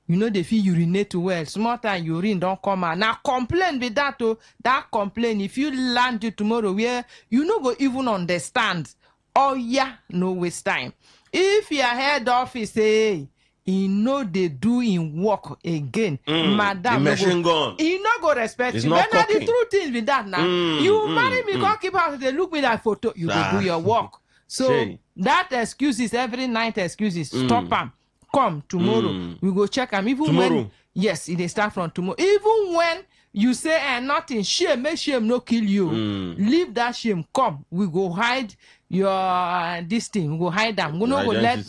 They feel urinate well. Small time urine don't come out. Now complain with that. That complain. If you land you tomorrow where you no go even understand. Oh yeah, no waste time. If your head office say they do in work again, madam, the machine gone. He no go respect It's you. not But now the cooking. truth is with that now. You marry me, can't keep house, they look me like photo. You go do your work. So that excuses, every night excuses, stop them. Come tomorrow, we go check them. Even Tomorrow? when it start from tomorrow. Even when you say nothing, shame, make shame no kill you. Leave that shame. Come, we go hide your this thing. We go hide them. We no go let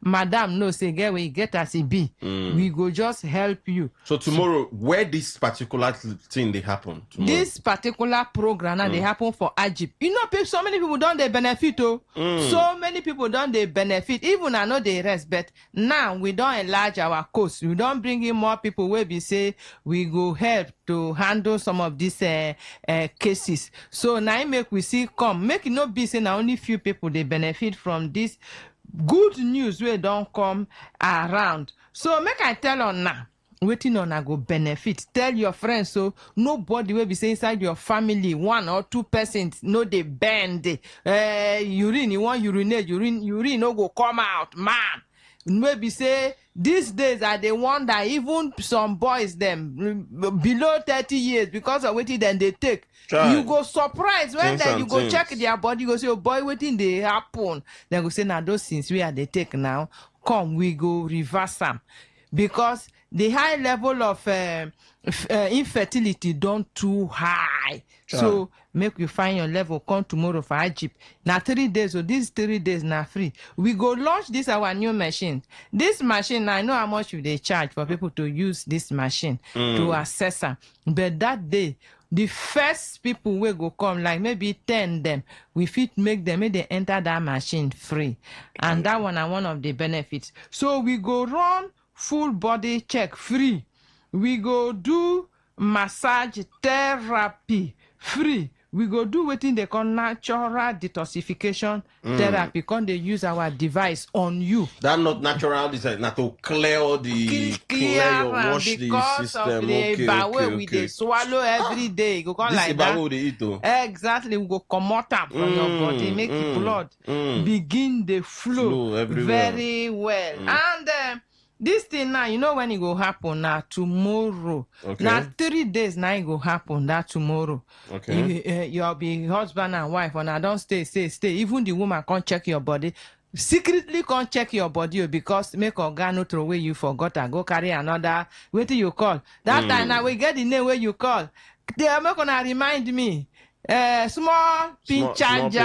madam no say get where you get as it be. We go just help you. So tomorrow, where this particular thing they happen? Tomorrow? This particular program now they happen for Ajib. So many people don't they benefit. So many people don't they benefit. Even I know they rest, but now we don't enlarge our coast. We don't bring in more people where we say we go help to handle some of these cases. So now make we see come. Make it not be say now only few people they benefit from this good news where don't come around. So make I tell on now. Waiting on I go benefit. Tell your friends so nobody will be say inside your family 1 or 2% no they bend urine. You want urinate, urine no go come out, man. Maybe say these days are the one that even some boys them below 30 years because of waiting then they take. You go surprise when then you go check their body, you go say, oh boy, waiting they happen. Then go say now those things we are they take now. Come, we go reverse them. Because the high level of infertility don't too high. So make you find your level. Come tomorrow for Egypt. Now 3 days, so these 3 days now free. We go launch this our new machine. This machine, I know how much they charge for people to use this machine to assess them. But that day, the first people will go come, like maybe 10 them, we fit make them, make they enter that machine free. And that one are one of the benefits. So we go run full body check free. We go do massage therapy free. We go do wetin they call natural detoxification therapy. Can they use our device on you? That not natural design, not to clear all the clear wash the system. We they swallow every day. You go come like that. Exactly, we go come out from your body, make the blood begin the flow very well. And this thing now, when it go happen now tomorrow. Now 3 days now it go happen that tomorrow. You'll be husband and wife, and I don't stay. Even the woman can't check your body. Secretly can't check your body because make organ throw away you forgot and go carry another. What do you call? That time now we get the name where you call. They are not gonna remind me. Small pin charger.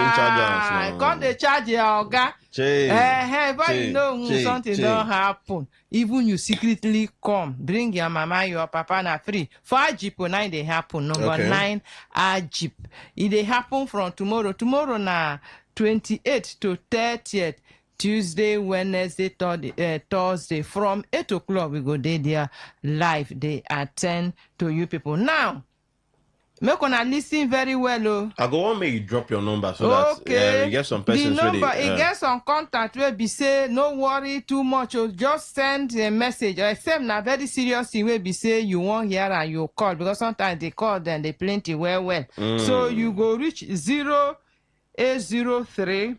Come they charge your organ. But you know something don't happen. Even you secretly come, bring your mama, your papa na free. For Ajip, 9 they happen. Number 9 Ajip. It they happen from tomorrow. Tomorrow na 28th to 30th. Tuesday, Wednesday, Thursday. From 8 o'clock we go there live. They attend to you people. Now, Make una listen very well, oh. I go on, make you drop your number so that we get some persons. The number, it gets some contact where be say no worry too much, or just send a message. Or except na very serious thing where be say you won't hear and you call, because sometimes they call then they plenty well. So you go reach 0803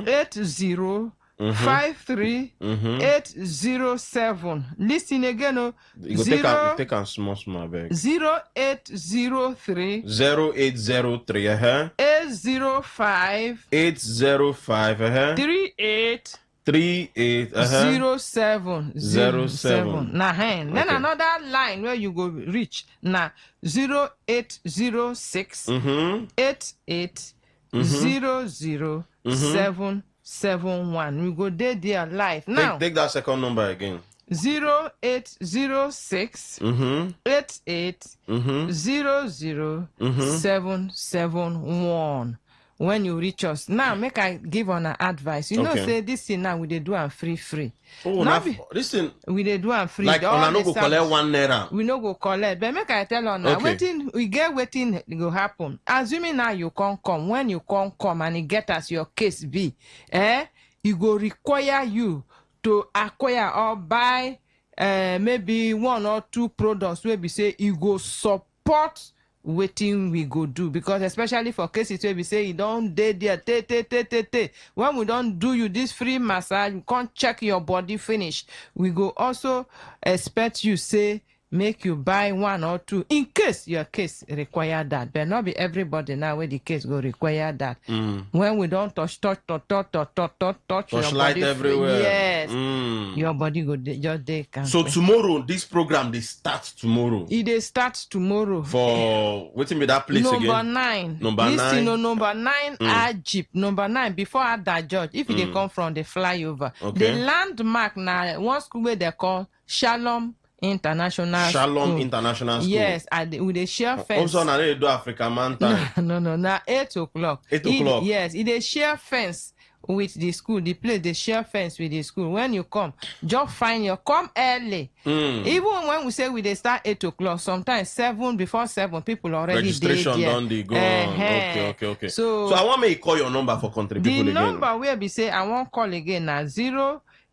80 53807. Listen again, oh. You go take a small bag. 0803 0803 805 38 07. Now, then another line where you go reach now 0806 88 00771. We go there live now. Take that second number again. 0806 88 00771. When you reach us now, make I give on an advice. You know, say this thing now we they do and free. Oh, now listen, we they do and free. Like on no go collect 1 naira. We no go collect, but make I tell on now. Waiting, we get waiting go happen. Assuming now you can't come. When you can't come and you get as your case be, it go require you to acquire or buy maybe 1 or 2 products where we say you go support waiting we go do, because especially for cases where we say you don't dey there when we don't do you this free massage, you can't check your body finish. We go also expect you say make you buy 1 or 2 in case your case require that, but not be everybody now where the case go require that. When we don't touch your body everywhere. Yes, your body go just dey. So tomorrow this program they start tomorrow. They start tomorrow for waiting be that place number again. 9. Number 9. Number 9 Jeep. Number 9 before Ada George. If they come from the flyover, the landmark now one school where they call Shalom International School. Yes, with a share fence. Also, now they do African man time. No. Now 8 o'clock. 8 o'clock. Yes, it is share fence with the school. The place they share fence with the school. When you come, just find your come early. Even when we say we they start 8 o'clock, sometimes 7 before 7 people already registration done they go on. Okay. So I want me to call your number for country people again. The number where we say I won't call again now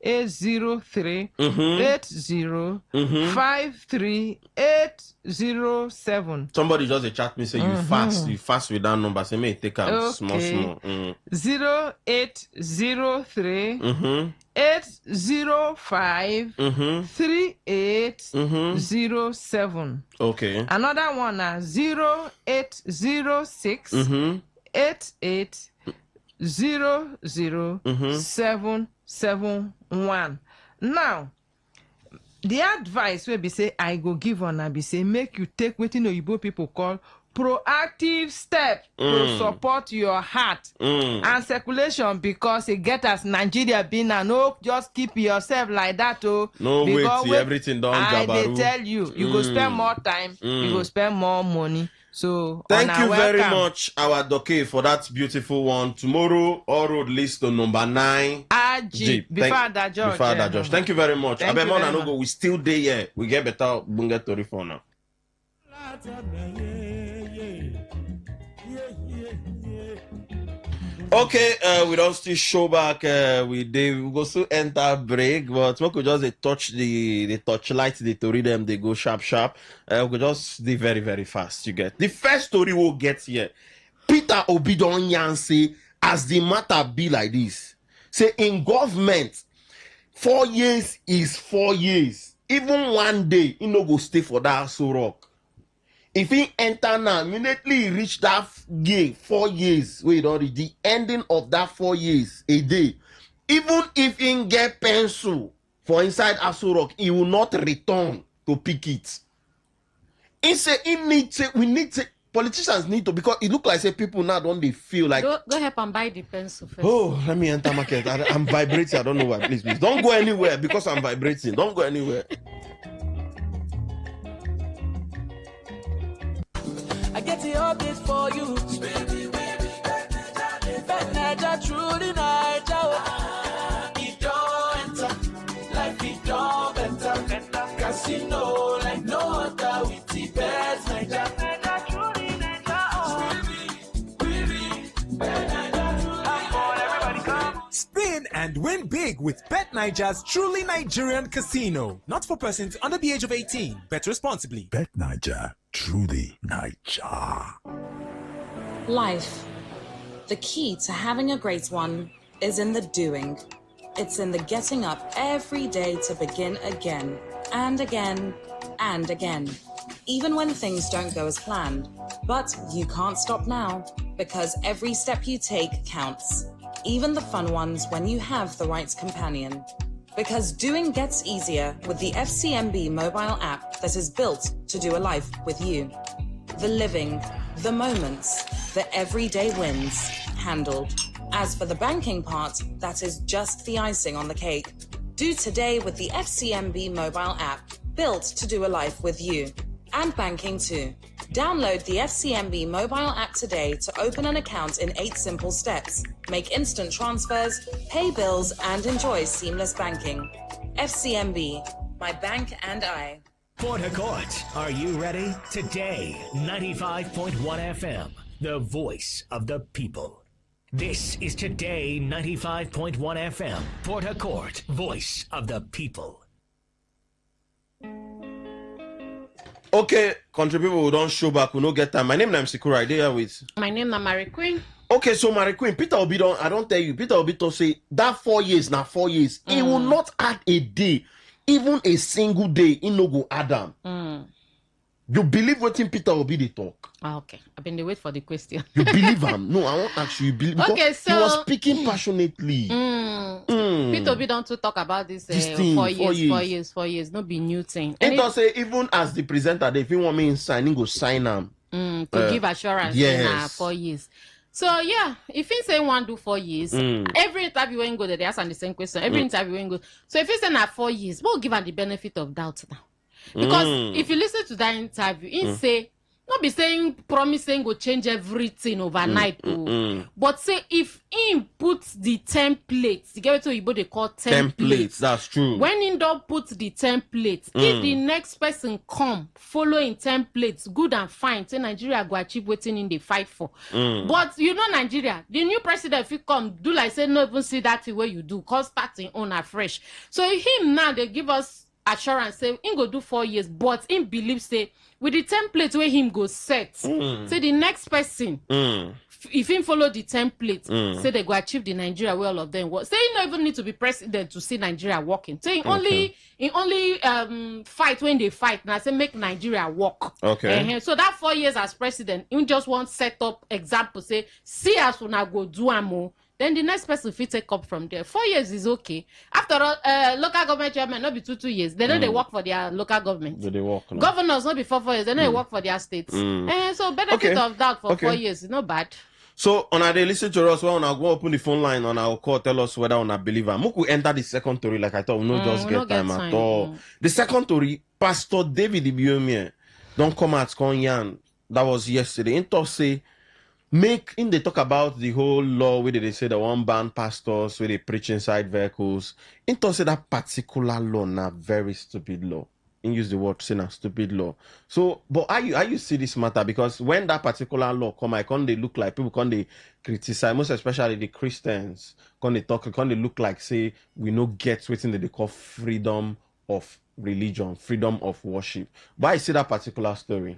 0803 80 53807. Somebody just a chat me say you fast with that number. Say me take a small. 0803 805 3807. Okay. Another one now 0806 88 00771. Now, the advice will be say I go give on and be say make you take what Oyibo people call proactive step to support your heart and circulation, because it get as Nigeria been and no just keep yourself like that. No wait till everything done. I they tell you go spend more time, you go spend more money. So thank you very much, our Doke, for that beautiful one. Tomorrow, all road leads to number 9. Jeep. Before that, George. Thank you very much. We still there here. We get better bunga story for now. Okay, we don't still show back. We go still enter break, but we could just touch the touchlight, the story them, they go sharp. We could just do very, very fast. You get the first story we'll get here. Peter Obidonyan say, as the matter be like this, say in government, 4 years is 4 years. Even one day, he no go stay for that so rock. If he enter now, immediately reach that 4 years, wait, already the ending of that 4 years a day. Even if he get pencil for inside Aso Rock, he will not return to pick it. He say politicians need to, because it look like say people now don't they feel like go help and buy the pencil first. Oh, let me enter market. I'm vibrating. I don't know why. Please, don't go anywhere because I'm vibrating. Don't go anywhere. I get the update for you. Bet Naija truly Naija. It don't enter, life it don't better. Casino like no other with the Bet Naija. with Bet Niger's truly Nigerian casino. Not for persons under the age of 18. Bet responsibly. Bet Niger, truly Niger. Life. The key to having a great one is in the doing. It's in the getting up every day to begin again and again and again, even when things don't go as planned. But you can't stop now, because every step you take counts, even the fun ones when you have the right companion. Because doing gets easier with the FCMB mobile app that is built to do a life with you. The living, the moments, the everyday wins, handled. As for the banking part, that is just the icing on the cake. Do today with the FCMB mobile app, built to do a life with you. And banking too. Download the FCMB mobile app today to open an account in 8 simple steps, make instant transfers, pay bills, and enjoy seamless banking. FCMB, my bank and I. Port Harcourt, are you ready? Today, 95.1 FM, the voice of the people. This is Today 95.1 FM, Port Harcourt, voice of the people. Okay, country people, we don't show back, we don't get time. My name is Sikura, I here with. My name is Mary Queen. Okay, so Mary Queen, Peter Obi I don't tell you, Peter Obi say that 4 years, now 4 years, he will not add a day, even a single day, he no go Adam. You believe what Peter Obi they talk? Okay, I've been wait for the question. You believe him? No, I won't actually believe. Okay, so he was speaking passionately. Peter Obi don't to talk about this, thing, 4 years, 4 years, no be new thing. And don't say even as the presenter, if you want me in sign, he go sign him. To give assurance in 4 years. So yeah, if he say one do 4 years, every interview when go there, they ask the same question. Every interview when go. So if he say na 4 years, we'll give him the benefit of doubt now. Because if you listen to that interview, he say, not be saying, promising go change everything overnight. But say if he puts the templates, you get what you they call templates. That's true. When he don't put the templates, if the next person come following templates, good and fine, say Nigeria go achieve waiting in the fight for. But you know Nigeria, the new president if he come, do like say no even see that the way you do, cause starting on afresh. So him now they give us assurance say him go do 4 years, but him believe say with the template where him go set, say the next person if him follow the template, say they go achieve the Nigeria where all of them work. Say you don't even need to be president to see Nigeria working. Say in only fight when they fight now, say make Nigeria work. Okay. So that 4 years as president, you just want set up example, say see as when I go do more. Then the next person fit take up from there. 4 years is okay. After all, local government chairman not be 2 years. They know they work for their local government. Do they work? No? Governors not be 4 years. They know they work for their states. So benefit of that for 4 years is not bad. So on they listen to us, well, on go open the phone line on our call, tell us whether on a believer. Muku enter the second story like I thought we no just get time at all. The second story, Pastor David Ibiomie don't come at Konyan. That was yesterday. In talk say. They talk about the whole law where they say the one ban pastors where they preach inside vehicles. Into say that particular law na very stupid law. In use the word say na stupid law. So, but how you see this matter? Because when that particular law come, I can't they look like people can't they criticize, most especially the Christians. Can't they talk? Can't they look like say we no get waiting that they call freedom of religion, freedom of worship. But I see that particular story.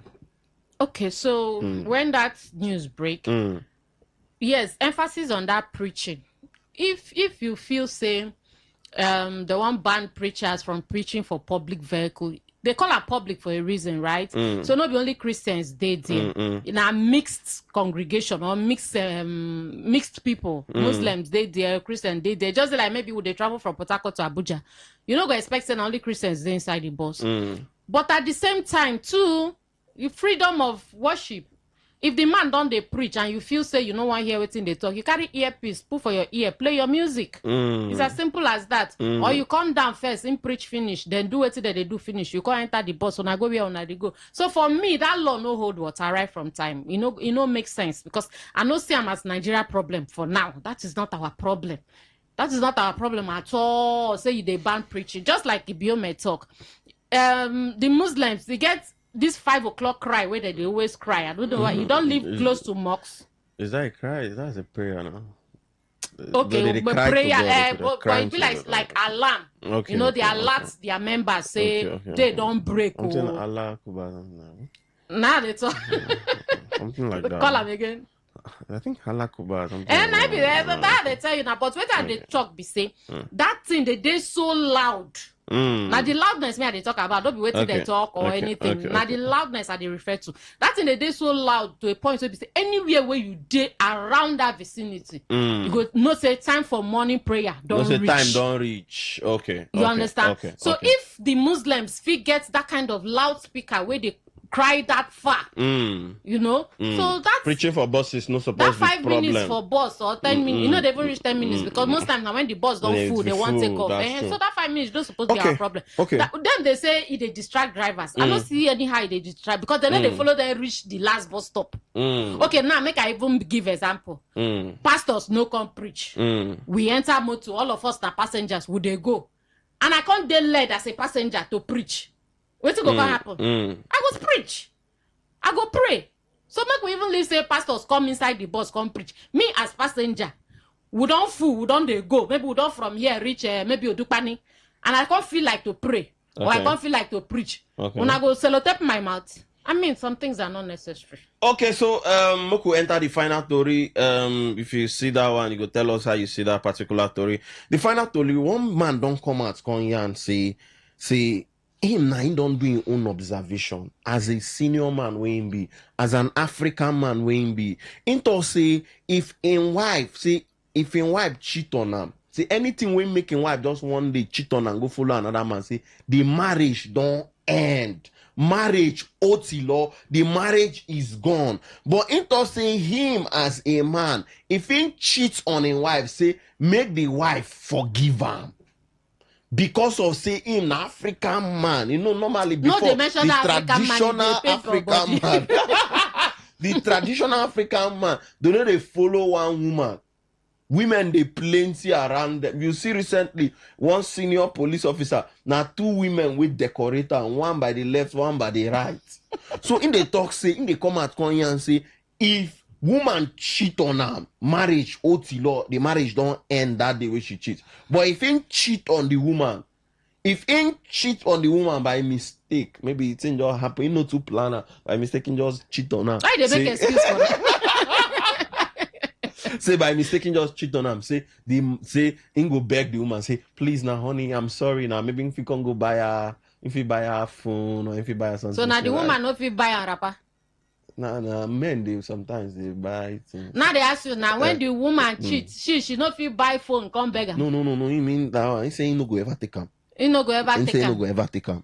Okay, so when that news break, yes, emphasis on that preaching. If you feel say the one ban preachers from preaching for public vehicle, they call it public for a reason, right? So not only Christians they there in a mixed congregation or mixed people, Muslims they there, Christians they there. Just like maybe when they travel from Port Harcourt to Abuja, you know go expect that only Christians they inside the bus. But at the same time too. The freedom of worship. If the man don't they preach and you feel say you don't want to hear what they talk, you carry earpiece, put for your ear, play your music. It's as simple as that. Or you come down first, and preach finish, then do what they do finish. You can't enter the bus when I go where on I go. So for me, that law no hold water right from time. You know makes sense because I know see them as Nigeria problem for now. That is not our problem. That is not our problem at all. Say they ban preaching, just like Ibiomie talk. The Muslims they get this 5 o'clock cry where they always cry. I don't know why. You don't live close to mosques. Is that a cry? That's a prayer now. Okay, but prayer, but it be like alarm. Okay, you know, okay, they alert their members say they don't break. I'm saying Allah Akbar. Now they talk. Something like that. Call them again. I think Allah Akbar. And I be that they tell you now, but when they talk, be say that thing they so loud. Now the loudness me they talk about, don't be waiting they talk or anything. Now the loudness I they refer to. That thing they so loud to a point where be say anywhere where you dey around that vicinity, you go no say time for morning prayer. Don't reach. Time don't reach. Okay. You understand? Okay. So if the Muslims get that kind of loudspeaker where they cry that far, you know, so that's preaching for buses no supposed that to be 5 minutes for bus or 10 minutes. You know, they even reach 10 minutes because most times now when the bus don't full, they want to take off. So that 5 minutes don't supposed to be our problem. Then they say it they distract drivers. I don't see anyhow they distract because they know they follow them reach the last bus stop. Okay, now make I even give example. Pastors no come preach. We enter motor, all of us are passengers. Would they go? And I can't dey led as a passenger to preach. What's going to happen? I go preach. I go pray. So make we even leave say pastors come inside the bus, come preach. Me as passenger, we don't fool, we don't they go. Maybe we don't from here reach maybe Odupani. And I can't feel like to pray. Or I can't feel like to preach. When I go sellotape my mouth, I mean some things are not necessary. Okay, so Moku enter the final story. If you see that one, you go tell us how you see that particular story. The final story, one man don't come out here and say him now he don't do his own observation as a senior man wey him be, as an African man wey him be. Into say if him wife cheat on him, say anything wey make him wife just one day cheat on and go follow another man, say the marriage don't end. Marriage otilo, the marriage is gone. But into say him as a man, if he cheats on his wife, say make the wife forgive him. Because of say him African man, you know, normally before the traditional African man, the traditional African man, they know they follow one woman. Women they plenty around them. You see recently one senior police officer, now 2 women with decorator, one by the left, one by the right. So in the talk say, in the come out and say, if woman cheat on her marriage, otilo, the marriage don't end that day when she cheats. But if he cheat on the woman, by mistake, maybe it ain't just happen, not to plan her, by mistake, just cheat on her. Why they make excuse for that? Say by mistake, just cheat on him. Say go beg the woman, say, please now, honey, I'm sorry now. Maybe if you can go buy her, if you buy her phone or if you buy her something. So now the woman no fit buy a rapper. Nah, men they sometimes they buy things. Now they ask you now when the woman cheats, she no fit buy phone, come beg her. No. He mean that one. He say he no go ever take him. He no go ever take him.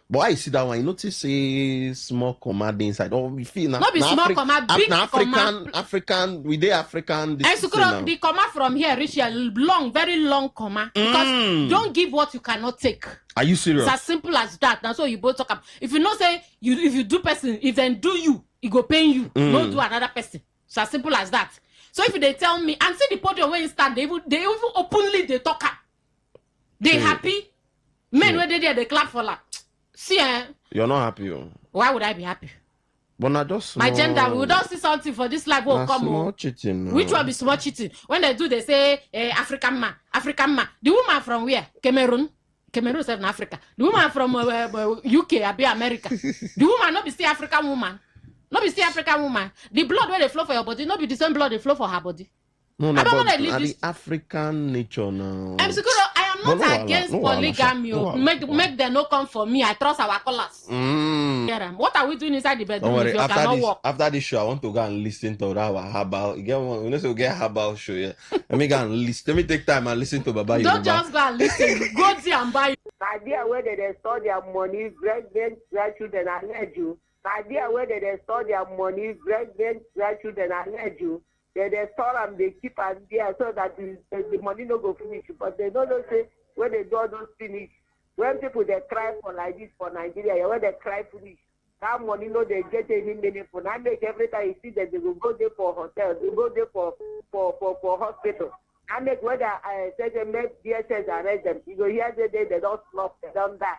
But I see that one. You notice say small comma inside. Oh, we feel not be small comma, big comma. African, we dey African. The comma from here reach a long, very long comma. Because don't give what you cannot take. Are you serious? It's as simple as that. That's what you both talk about. If you not say if you do person, if then do you, it go pain you. Don't do another person. It's as simple as that. So if they tell me and see the podium where you stand, they even openly they talk up. They happy. Men where they clap for that. See, you're not happy. Why would I be happy? But not just my gender. We don't see something for this life. Oh, come on. Cheating, which one be small cheating? When they do, they say African man. The woman from where? Cameroon is in Africa. The woman from UK, be America. The woman not be still African woman. Not be still African woman. The blood where they flow for your body, not be the same blood they flow for her body. No, but the African nature now. I'm secure. I am not against polygamy. Make them no come for me. I trust our colors. What are we doing inside the bedroom? Don't worry. After this show, I want to go and listen to our herbal. We get herbal show. Yeah. Let me go and listen. Let me take time and listen to Baba. Don't just go and listen. Go see and buy. Idea where they store their money, grandchildren allege you. Idea where they store their money, grandchildren allege you. They store them, they keep them there so that the money no go finish. But they don't say when they do all those finish. When people they cry for like this for Nigeria, when they cry finish, that money no they get any meaningful. Now make every time you see that they will go there for hotels, they go there for hospital. I make whether say they make DSS arrest them, you go hear they don't stop, they don't die.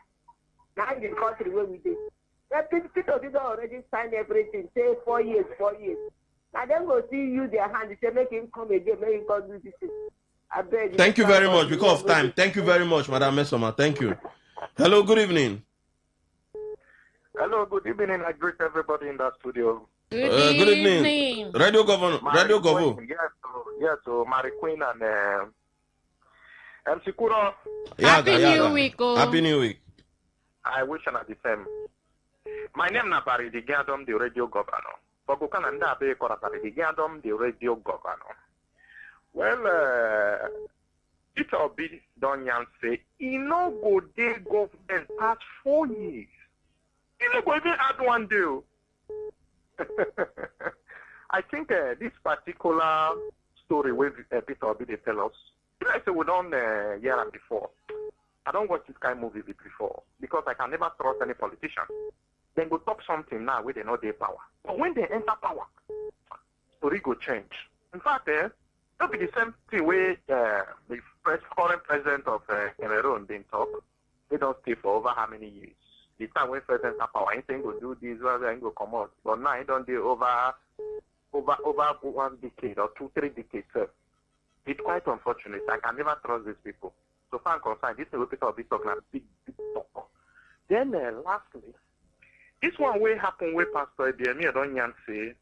Now in the country where we do. People did already sign everything, say 4 years. Now then go see you their hand, they say make him come again, make him come do this thing. Thank you very much. Because of time. Thank you very much, Madam Mesoma. Thank you. Hello, good evening. Hello, good evening. I greet everybody in the studio. Good evening. Radio Governor. Radio Governor. Yes, so Mary Queen and MC Kuro. Happy New Week. Happy New Week. I wish I had the same. My name is Barry the Gadom, the radio governor. For Bukan and Dabe Korapari the Gadom, the radio governor. Well, Peter Obi don't say, he no go day government past 4 years. He no go even add one deal. I think this particular story with Peter Obi they tell us, like we don't hear them before. I don't watch this kind of movie before because I can never trust any politician. Then go talk something now where they know their power. But when they enter power, story go change. In fact, it'll be the same thing where the current president of Cameroon didn't talk. They don't stay for over how many years. The time when president enter power, anything go do this, well, go come out. But now he don't do over 1 decade or 2-3 decades. It's quite unfortunate. I can never trust these people. So far I'm concerned, this is a bit of big talk, big talk. Then lastly, this one will happen with Pastor Ebiyemi Odonyan say,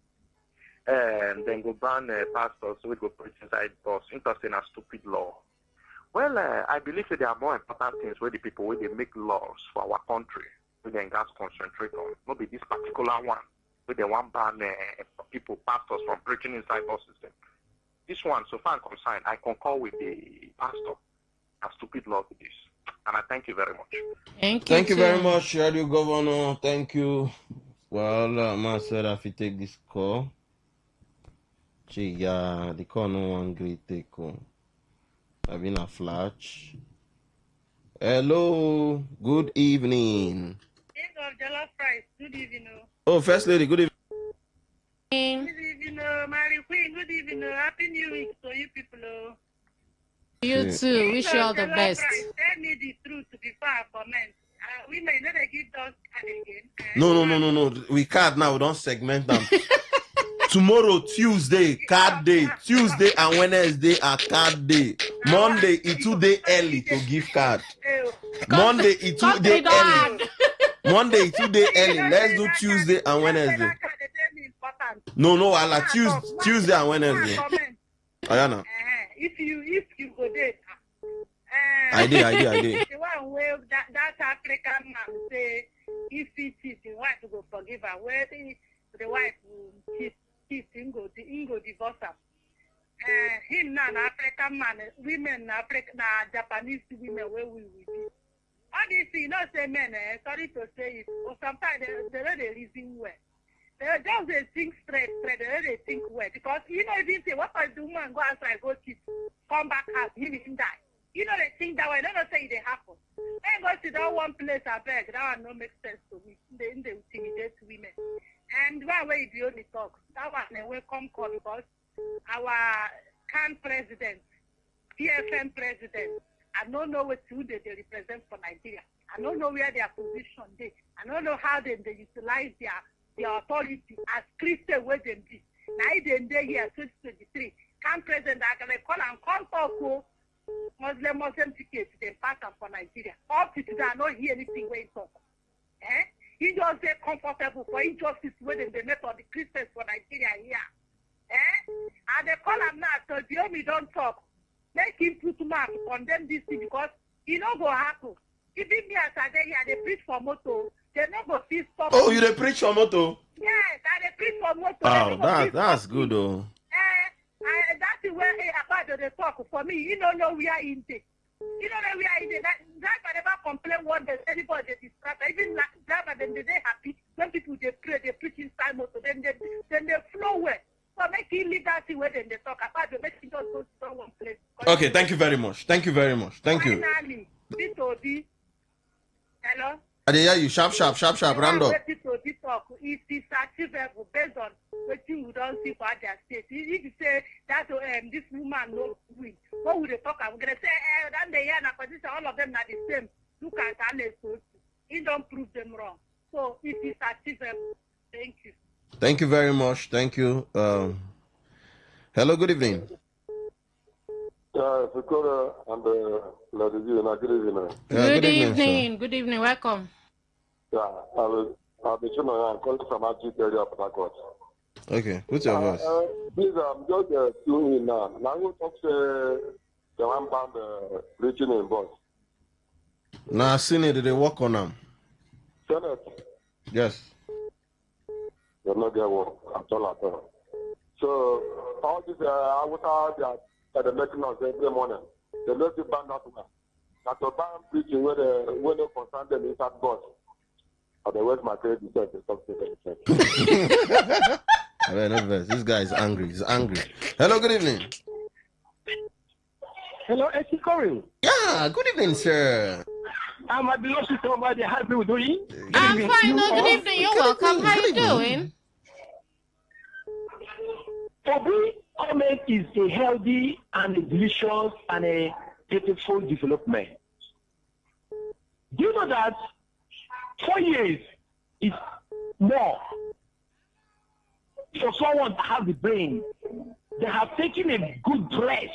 then go ban pastors who go preach inside bus, interesting a stupid law. Well, I believe that there are more important things where the people where they make laws for our country, where they gas concentrate on. Not be this particular one, where they want ban people, pastors from preaching inside bus system. This one, so far I'm concerned, I concur with the pastor. A stupid law to this. And I thank you very much. Thank you very much, Radio Governor. Thank you. Well, man said if you take this call. Gee, yeah, the call no one great take call. I've been a flash. Hello, good evening. Good evening. Oh, First Lady, good evening. Good evening, Mary Queen. Good evening. Happy New Week to you people. You too. Wish you all the best. Tell me the truth before I comment. We may never give those card again. No. We card now. We don't segment them. Tomorrow, Tuesday, card day. Tuesday and Wednesday are card day. Monday, it's 2 days early to give card. Monday, it's 2 days early. Monday, it's 2 days early. Let's do Tuesday and Wednesday. No, I'll Tuesday and Wednesday. Ayana. If you go there. I did. The one where that African man say, if he cheats, the wife will forgive her. Where the wife will cheat, him go divorce her. Him now, an African man, women, Japanese women, where we will be. All these things, not say men, sorry to say it, but sometimes they don't reason well. They just think straight, they don't think well. Because, you know, if you say, what if the woman go outside, go cheat, come back house, he didn't die. You know, they think that way. They don't say it happen. They go to that one place, I beg. That one don't make sense to me. They intimidate women. And one way the only talk. That one, they will come call because our CAN president, PFM president, I don't know what they represent for Nigeria. I don't know where their position is. I don't know how they utilize their authority as Christian where they be. Now they here 2023. CAN president, I can call and talk Muslim tickets they pass up for Nigeria. Up to today, I don't hear anything where he talk. He just say comfortable for injustice where they make for the Christians for Nigeria here. And they call him now, so the only don't talk. Make him put mark condemn this thing because he not go happen. Even me as I here, they preach for moto. They not go feel stop. Oh, you they preach for moto? Yes, they preach for moto. Oh, that's good though. That's where about the talk for me. You don't know we are in there. You don't know we are in there. That never complain what there's anybody they distract. Even driver then they happy when people they pray, they preach inside motor, then they flow well. So make him leave that thing where then they talk about the making just go to one place. Okay, thank you very much. Thank you. Finally, this will be hello. I hear you sharp, round up. It is achievable based on what you don't see for their state. If you say that this woman no win, what would they talk? I'm gonna say then they are in a position, all of them are the same. Look at Alice. It don't prove them wrong. So it is achievable. Thank you. Thank you very much. Thank you. Hello, good evening. Sikora and Ladizina, good evening. Good evening. Good evening. Welcome. Yeah, I'll be sure I'm calling from Ajit area of Port. Okay, what's your voice? Please, I'm just tuning in now. Now, we'll talk to the one band reaching in boss. Now, I've seen it. Did they work on them? Senate. Yes. They're not get work at all. So, all this, I would have the making of every morning. They let the band out now. That's a band preaching where they concern them inside God. Otherwise, my credit is something. This guy is angry. He's angry. Hello, good evening. Hello, Esi Corin. Yeah, good evening, sir. I'm a beloved somebody. How are you doing? I'm fine. Good evening. You're welcome. How are you doing? For me, government is a healthy and a delicious and a beautiful development. Do you know that 4 years is more for someone to have the brain? They have taken a good breath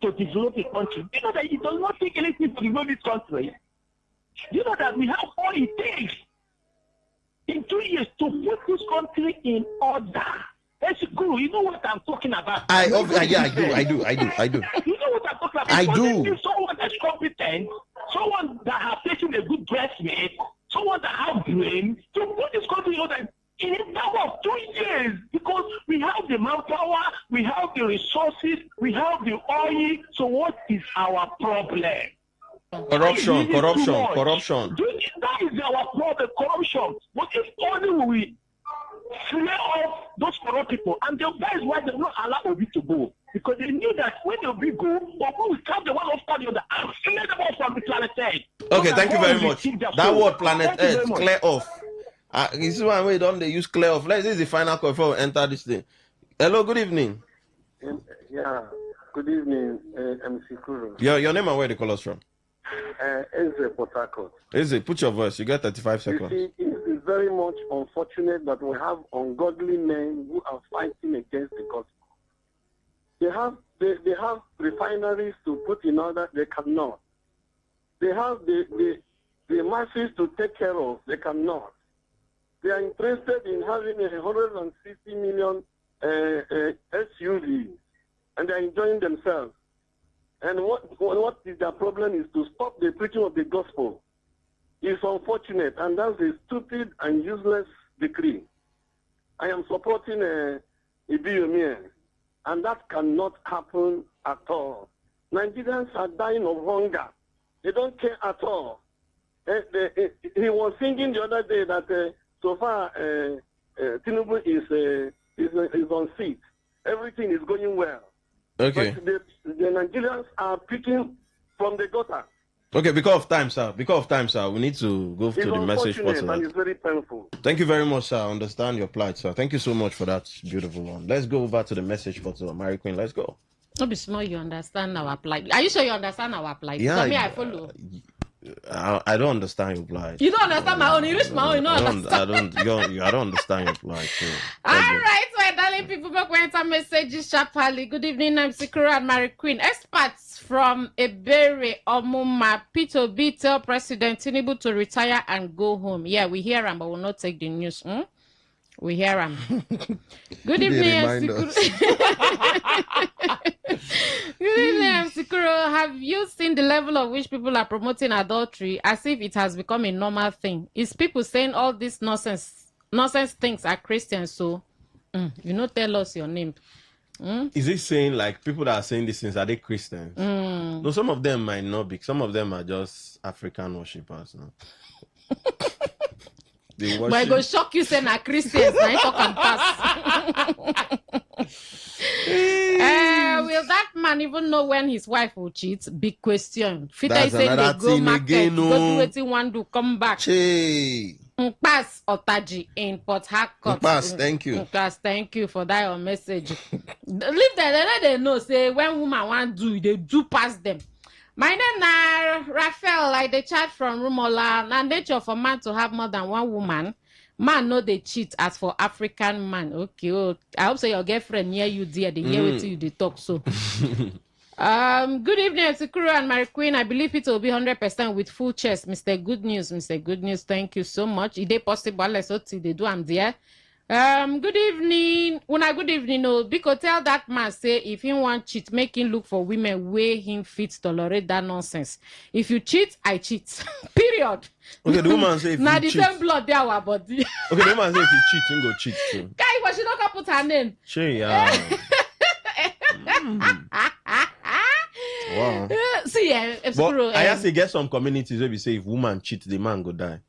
to develop a country. Do you know that it does not take anything to develop this country? Do you know that we have all it takes in 2 years to put this country in order? That's good. You know what I'm talking about. I do. You know what I'm talking about. I do. Someone that's competent, someone that has taken a good breastmate, someone that has brain to put this country in order in a matter of 2 years, because we have the manpower, we have the resources, we have the oil. So what is our problem? Corruption. That is our problem, corruption. But if only we clear off those corrupt people, and that is why they will not allow Obi to go, because they knew that when Obi go, Obi will come the one after the other and clear them off from the planet Earth. Okay, thank you very much. That word planet Earth, clear off. This is why we don't use clear off. This is the final call before we enter this thing. Hello, good evening. Yeah, good evening, MC Kuro. Your name and where they call us from? Eze Port Harcourt. Eze, put your voice. You get 35 seconds. You see, it is very much unfortunate that we have ungodly men who are fighting against the gospel. They have refineries to put in order, they cannot. They have the masses to take care of, they cannot. They are interested in having 160 million SUVs, and they are enjoying themselves. And what is their problem is to stop the preaching of the gospel. It's unfortunate, and that's a stupid and useless decree. I am supporting Ibiumie, and that cannot happen at all. Nigerians are dying of hunger. They don't care at all. He was singing the other day that so far Tinubu is on seat. Everything is going well. Okay. But the Nigerians are picking from the gutter. Okay, because of time, sir. We need to go to the message portal. And it's very painful. Thank you very much, sir. I understand your plight, sir. Thank you so much for that beautiful one. Let's go over to the message portal. Mary Queen, let's go. Don't be small, you understand our plight. Are you sure you understand our plight? Yeah, me, I follow. I don't understand your plight. You don't understand my own. You reach my own. You don't understand. I don't understand your plight. So. All right, my darling people, back when enter messages sharply. Good evening, I'm Sikura and Mary Queen. Experts from Ebere Omuma Peter B tell President Tinubu to retire and go home. Yeah, we hear him, but we'll not take the news. We hear him. Good evening, Good evening, Sikuro. Have you seen the level of which people are promoting adultery as if it has become a normal thing? Is people saying all these nonsense things are Christians? So, you know, tell us your name. Is it saying like people that are saying these things, are they Christians? No, some of them might not be. Some of them are just African worshippers. No? But I go shock you saying are Christians. Now you talk and pass. Will that man even know when his wife will cheat? Big question. Fita say they go market, go do wetin one do, come back. Pass Otaji in Port Harcourt. Pass, thank you. Pass, thank you for that your message. Leave them, let them know. Say when woman want do, they do pass them. My name is Raphael, like the chat from Rumola. Now nature for man to have more than one woman. Man know they cheat as for African man. Okay, I hope so your girlfriend near you dear. They hear what you they talk so. Good evening, Sikuru and Mary Queen. I believe it will be 100% with full chest. Mr. Good News, Mr. Good News. Thank you so much. Is it possible? Let's see they do. I'm there. Good evening. Good evening. No, because tell that man say if he want cheat, make him look for women where him fit tolerate that nonsense. If you cheat, I cheat. Period. Okay, the woman say if now you the cheat. same blood there our body. Okay, the woman say if you cheat, you go cheat too. Guy, but she not gonna put her name. Sure, yeah. Wow. See, but I have to get some communities where we say if woman cheat, the man go die.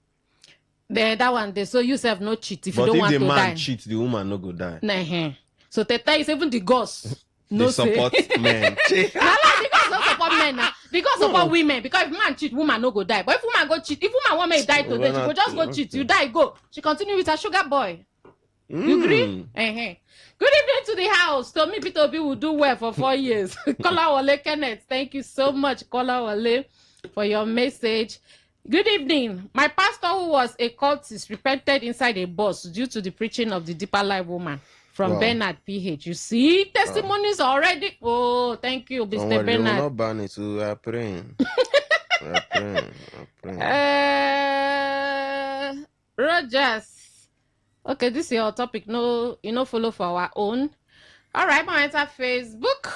That one there. So you have no cheat if but you don't want to die. But if the man cheat, the woman no go die. Nah. So Teta is even the gods. No they support men. The gods don't support men now. The gods support women. Because if man cheat, woman no go die. But if woman go cheat, if woman want me die today, she go just go cheat. You die, go. She continue with her sugar boy. You agree? Good evening to the house. Tommy P2B will do well for 4 years. Kola Wale Kenneth, thank you so much, Kola Wale, for your message. Good evening. My pastor, who was a cultist, repented inside a bus due to the preaching of the Deeper Life woman from Bernard PH. You see, testimonies already. Oh, thank you, Mr. Bernard. They will not ban it. We are praying. Rogers. Okay, this is your topic. No, you know, follow for our own. All right, my enter Facebook.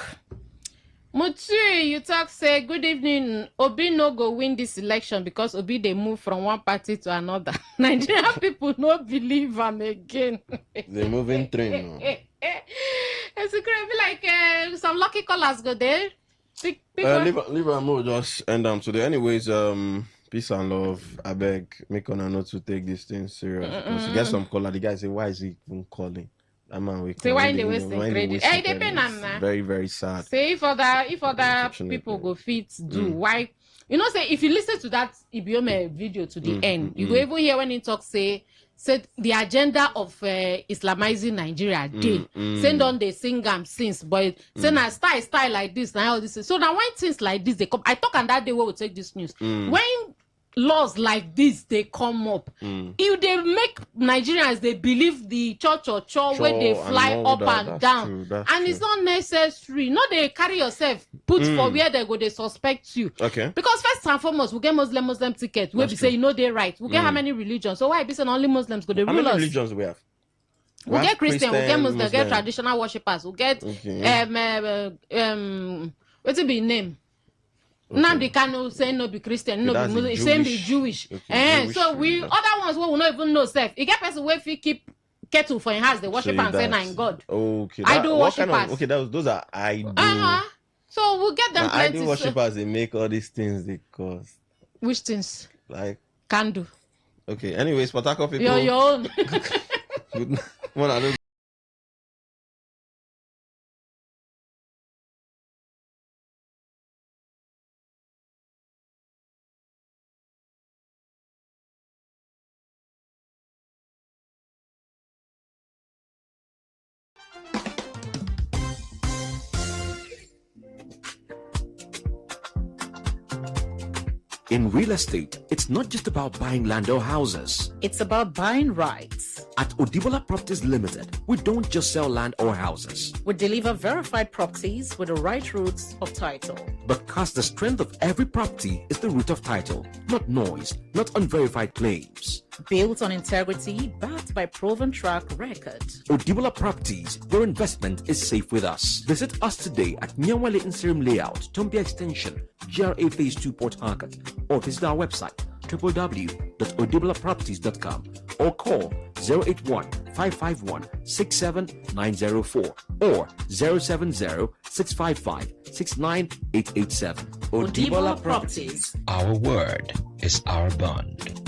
Mutu, you talk say good evening. Obi no go win this election because Obi they move from one party to another. Nigerian people no believe him again. They moving train. It's a be like some lucky callers go there. Leave a just end them today. Anyways, peace and love. I beg, make on not to take this thing serious. Because you get some caller, the guy say, why is he even calling? That man we say why they wasting credit. Hey, they pay them now. Very, very sad. Say if other people go fit do why you know say if you listen to that Ibiome video to the end, you go even hear when he talk said the agenda of Islamizing Nigeria day. Send on they sing since but say now style like this now all this. So now when things like this they come, I talk on that day where we take this news. When laws like this they come up, if they make Nigerians they believe the church where they fly up and down, and it's not necessary. No, they carry yourself put for where they go they suspect you. Okay. Because first and foremost we get Muslim ticket where we say you know they right. We get how many religions? So why be saying only Muslims go they rule us? How many religions we have? We get Christian, we get Muslim, we get traditional worshippers, we get what's it be name? Okay. Now they cannot say no be Christian, no be Muslim, same be Jewish. Okay, so we other ones we will not even know self. You get person where if you keep kettle for in house, they worship and say I'm God. Okay. I do worshippers. Okay, those are idol. So we'll get them plenty. Idol worshippers, they make all these things they cost. Which things? Like can do. Okay. Anyways, Patako people. Your own. Good. Well, I don't. In real estate, it's not just about buying land or houses. It's about buying rights. At Odibola Properties Limited, we don't just sell land or houses. We deliver verified properties with the right roots of title. Because the strength of every property is the root of title, not noise, not unverified claims. Built on integrity, backed by proven track record. Odibola Properties, your investment is safe with us. Visit us today at Nyawale Inserim Layout, Tombia Extension, GRA Phase 2 Port Harcourt, or visit our website www.odibolaproperties.com or call 081-551-67904 or 070-655-69887. Odibola Properties. Our word is our bond.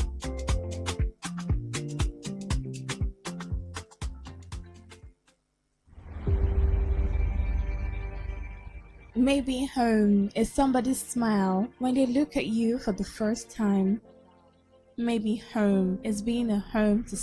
Maybe home is somebody's smile when they look at you for the first time. Maybe home is being a home to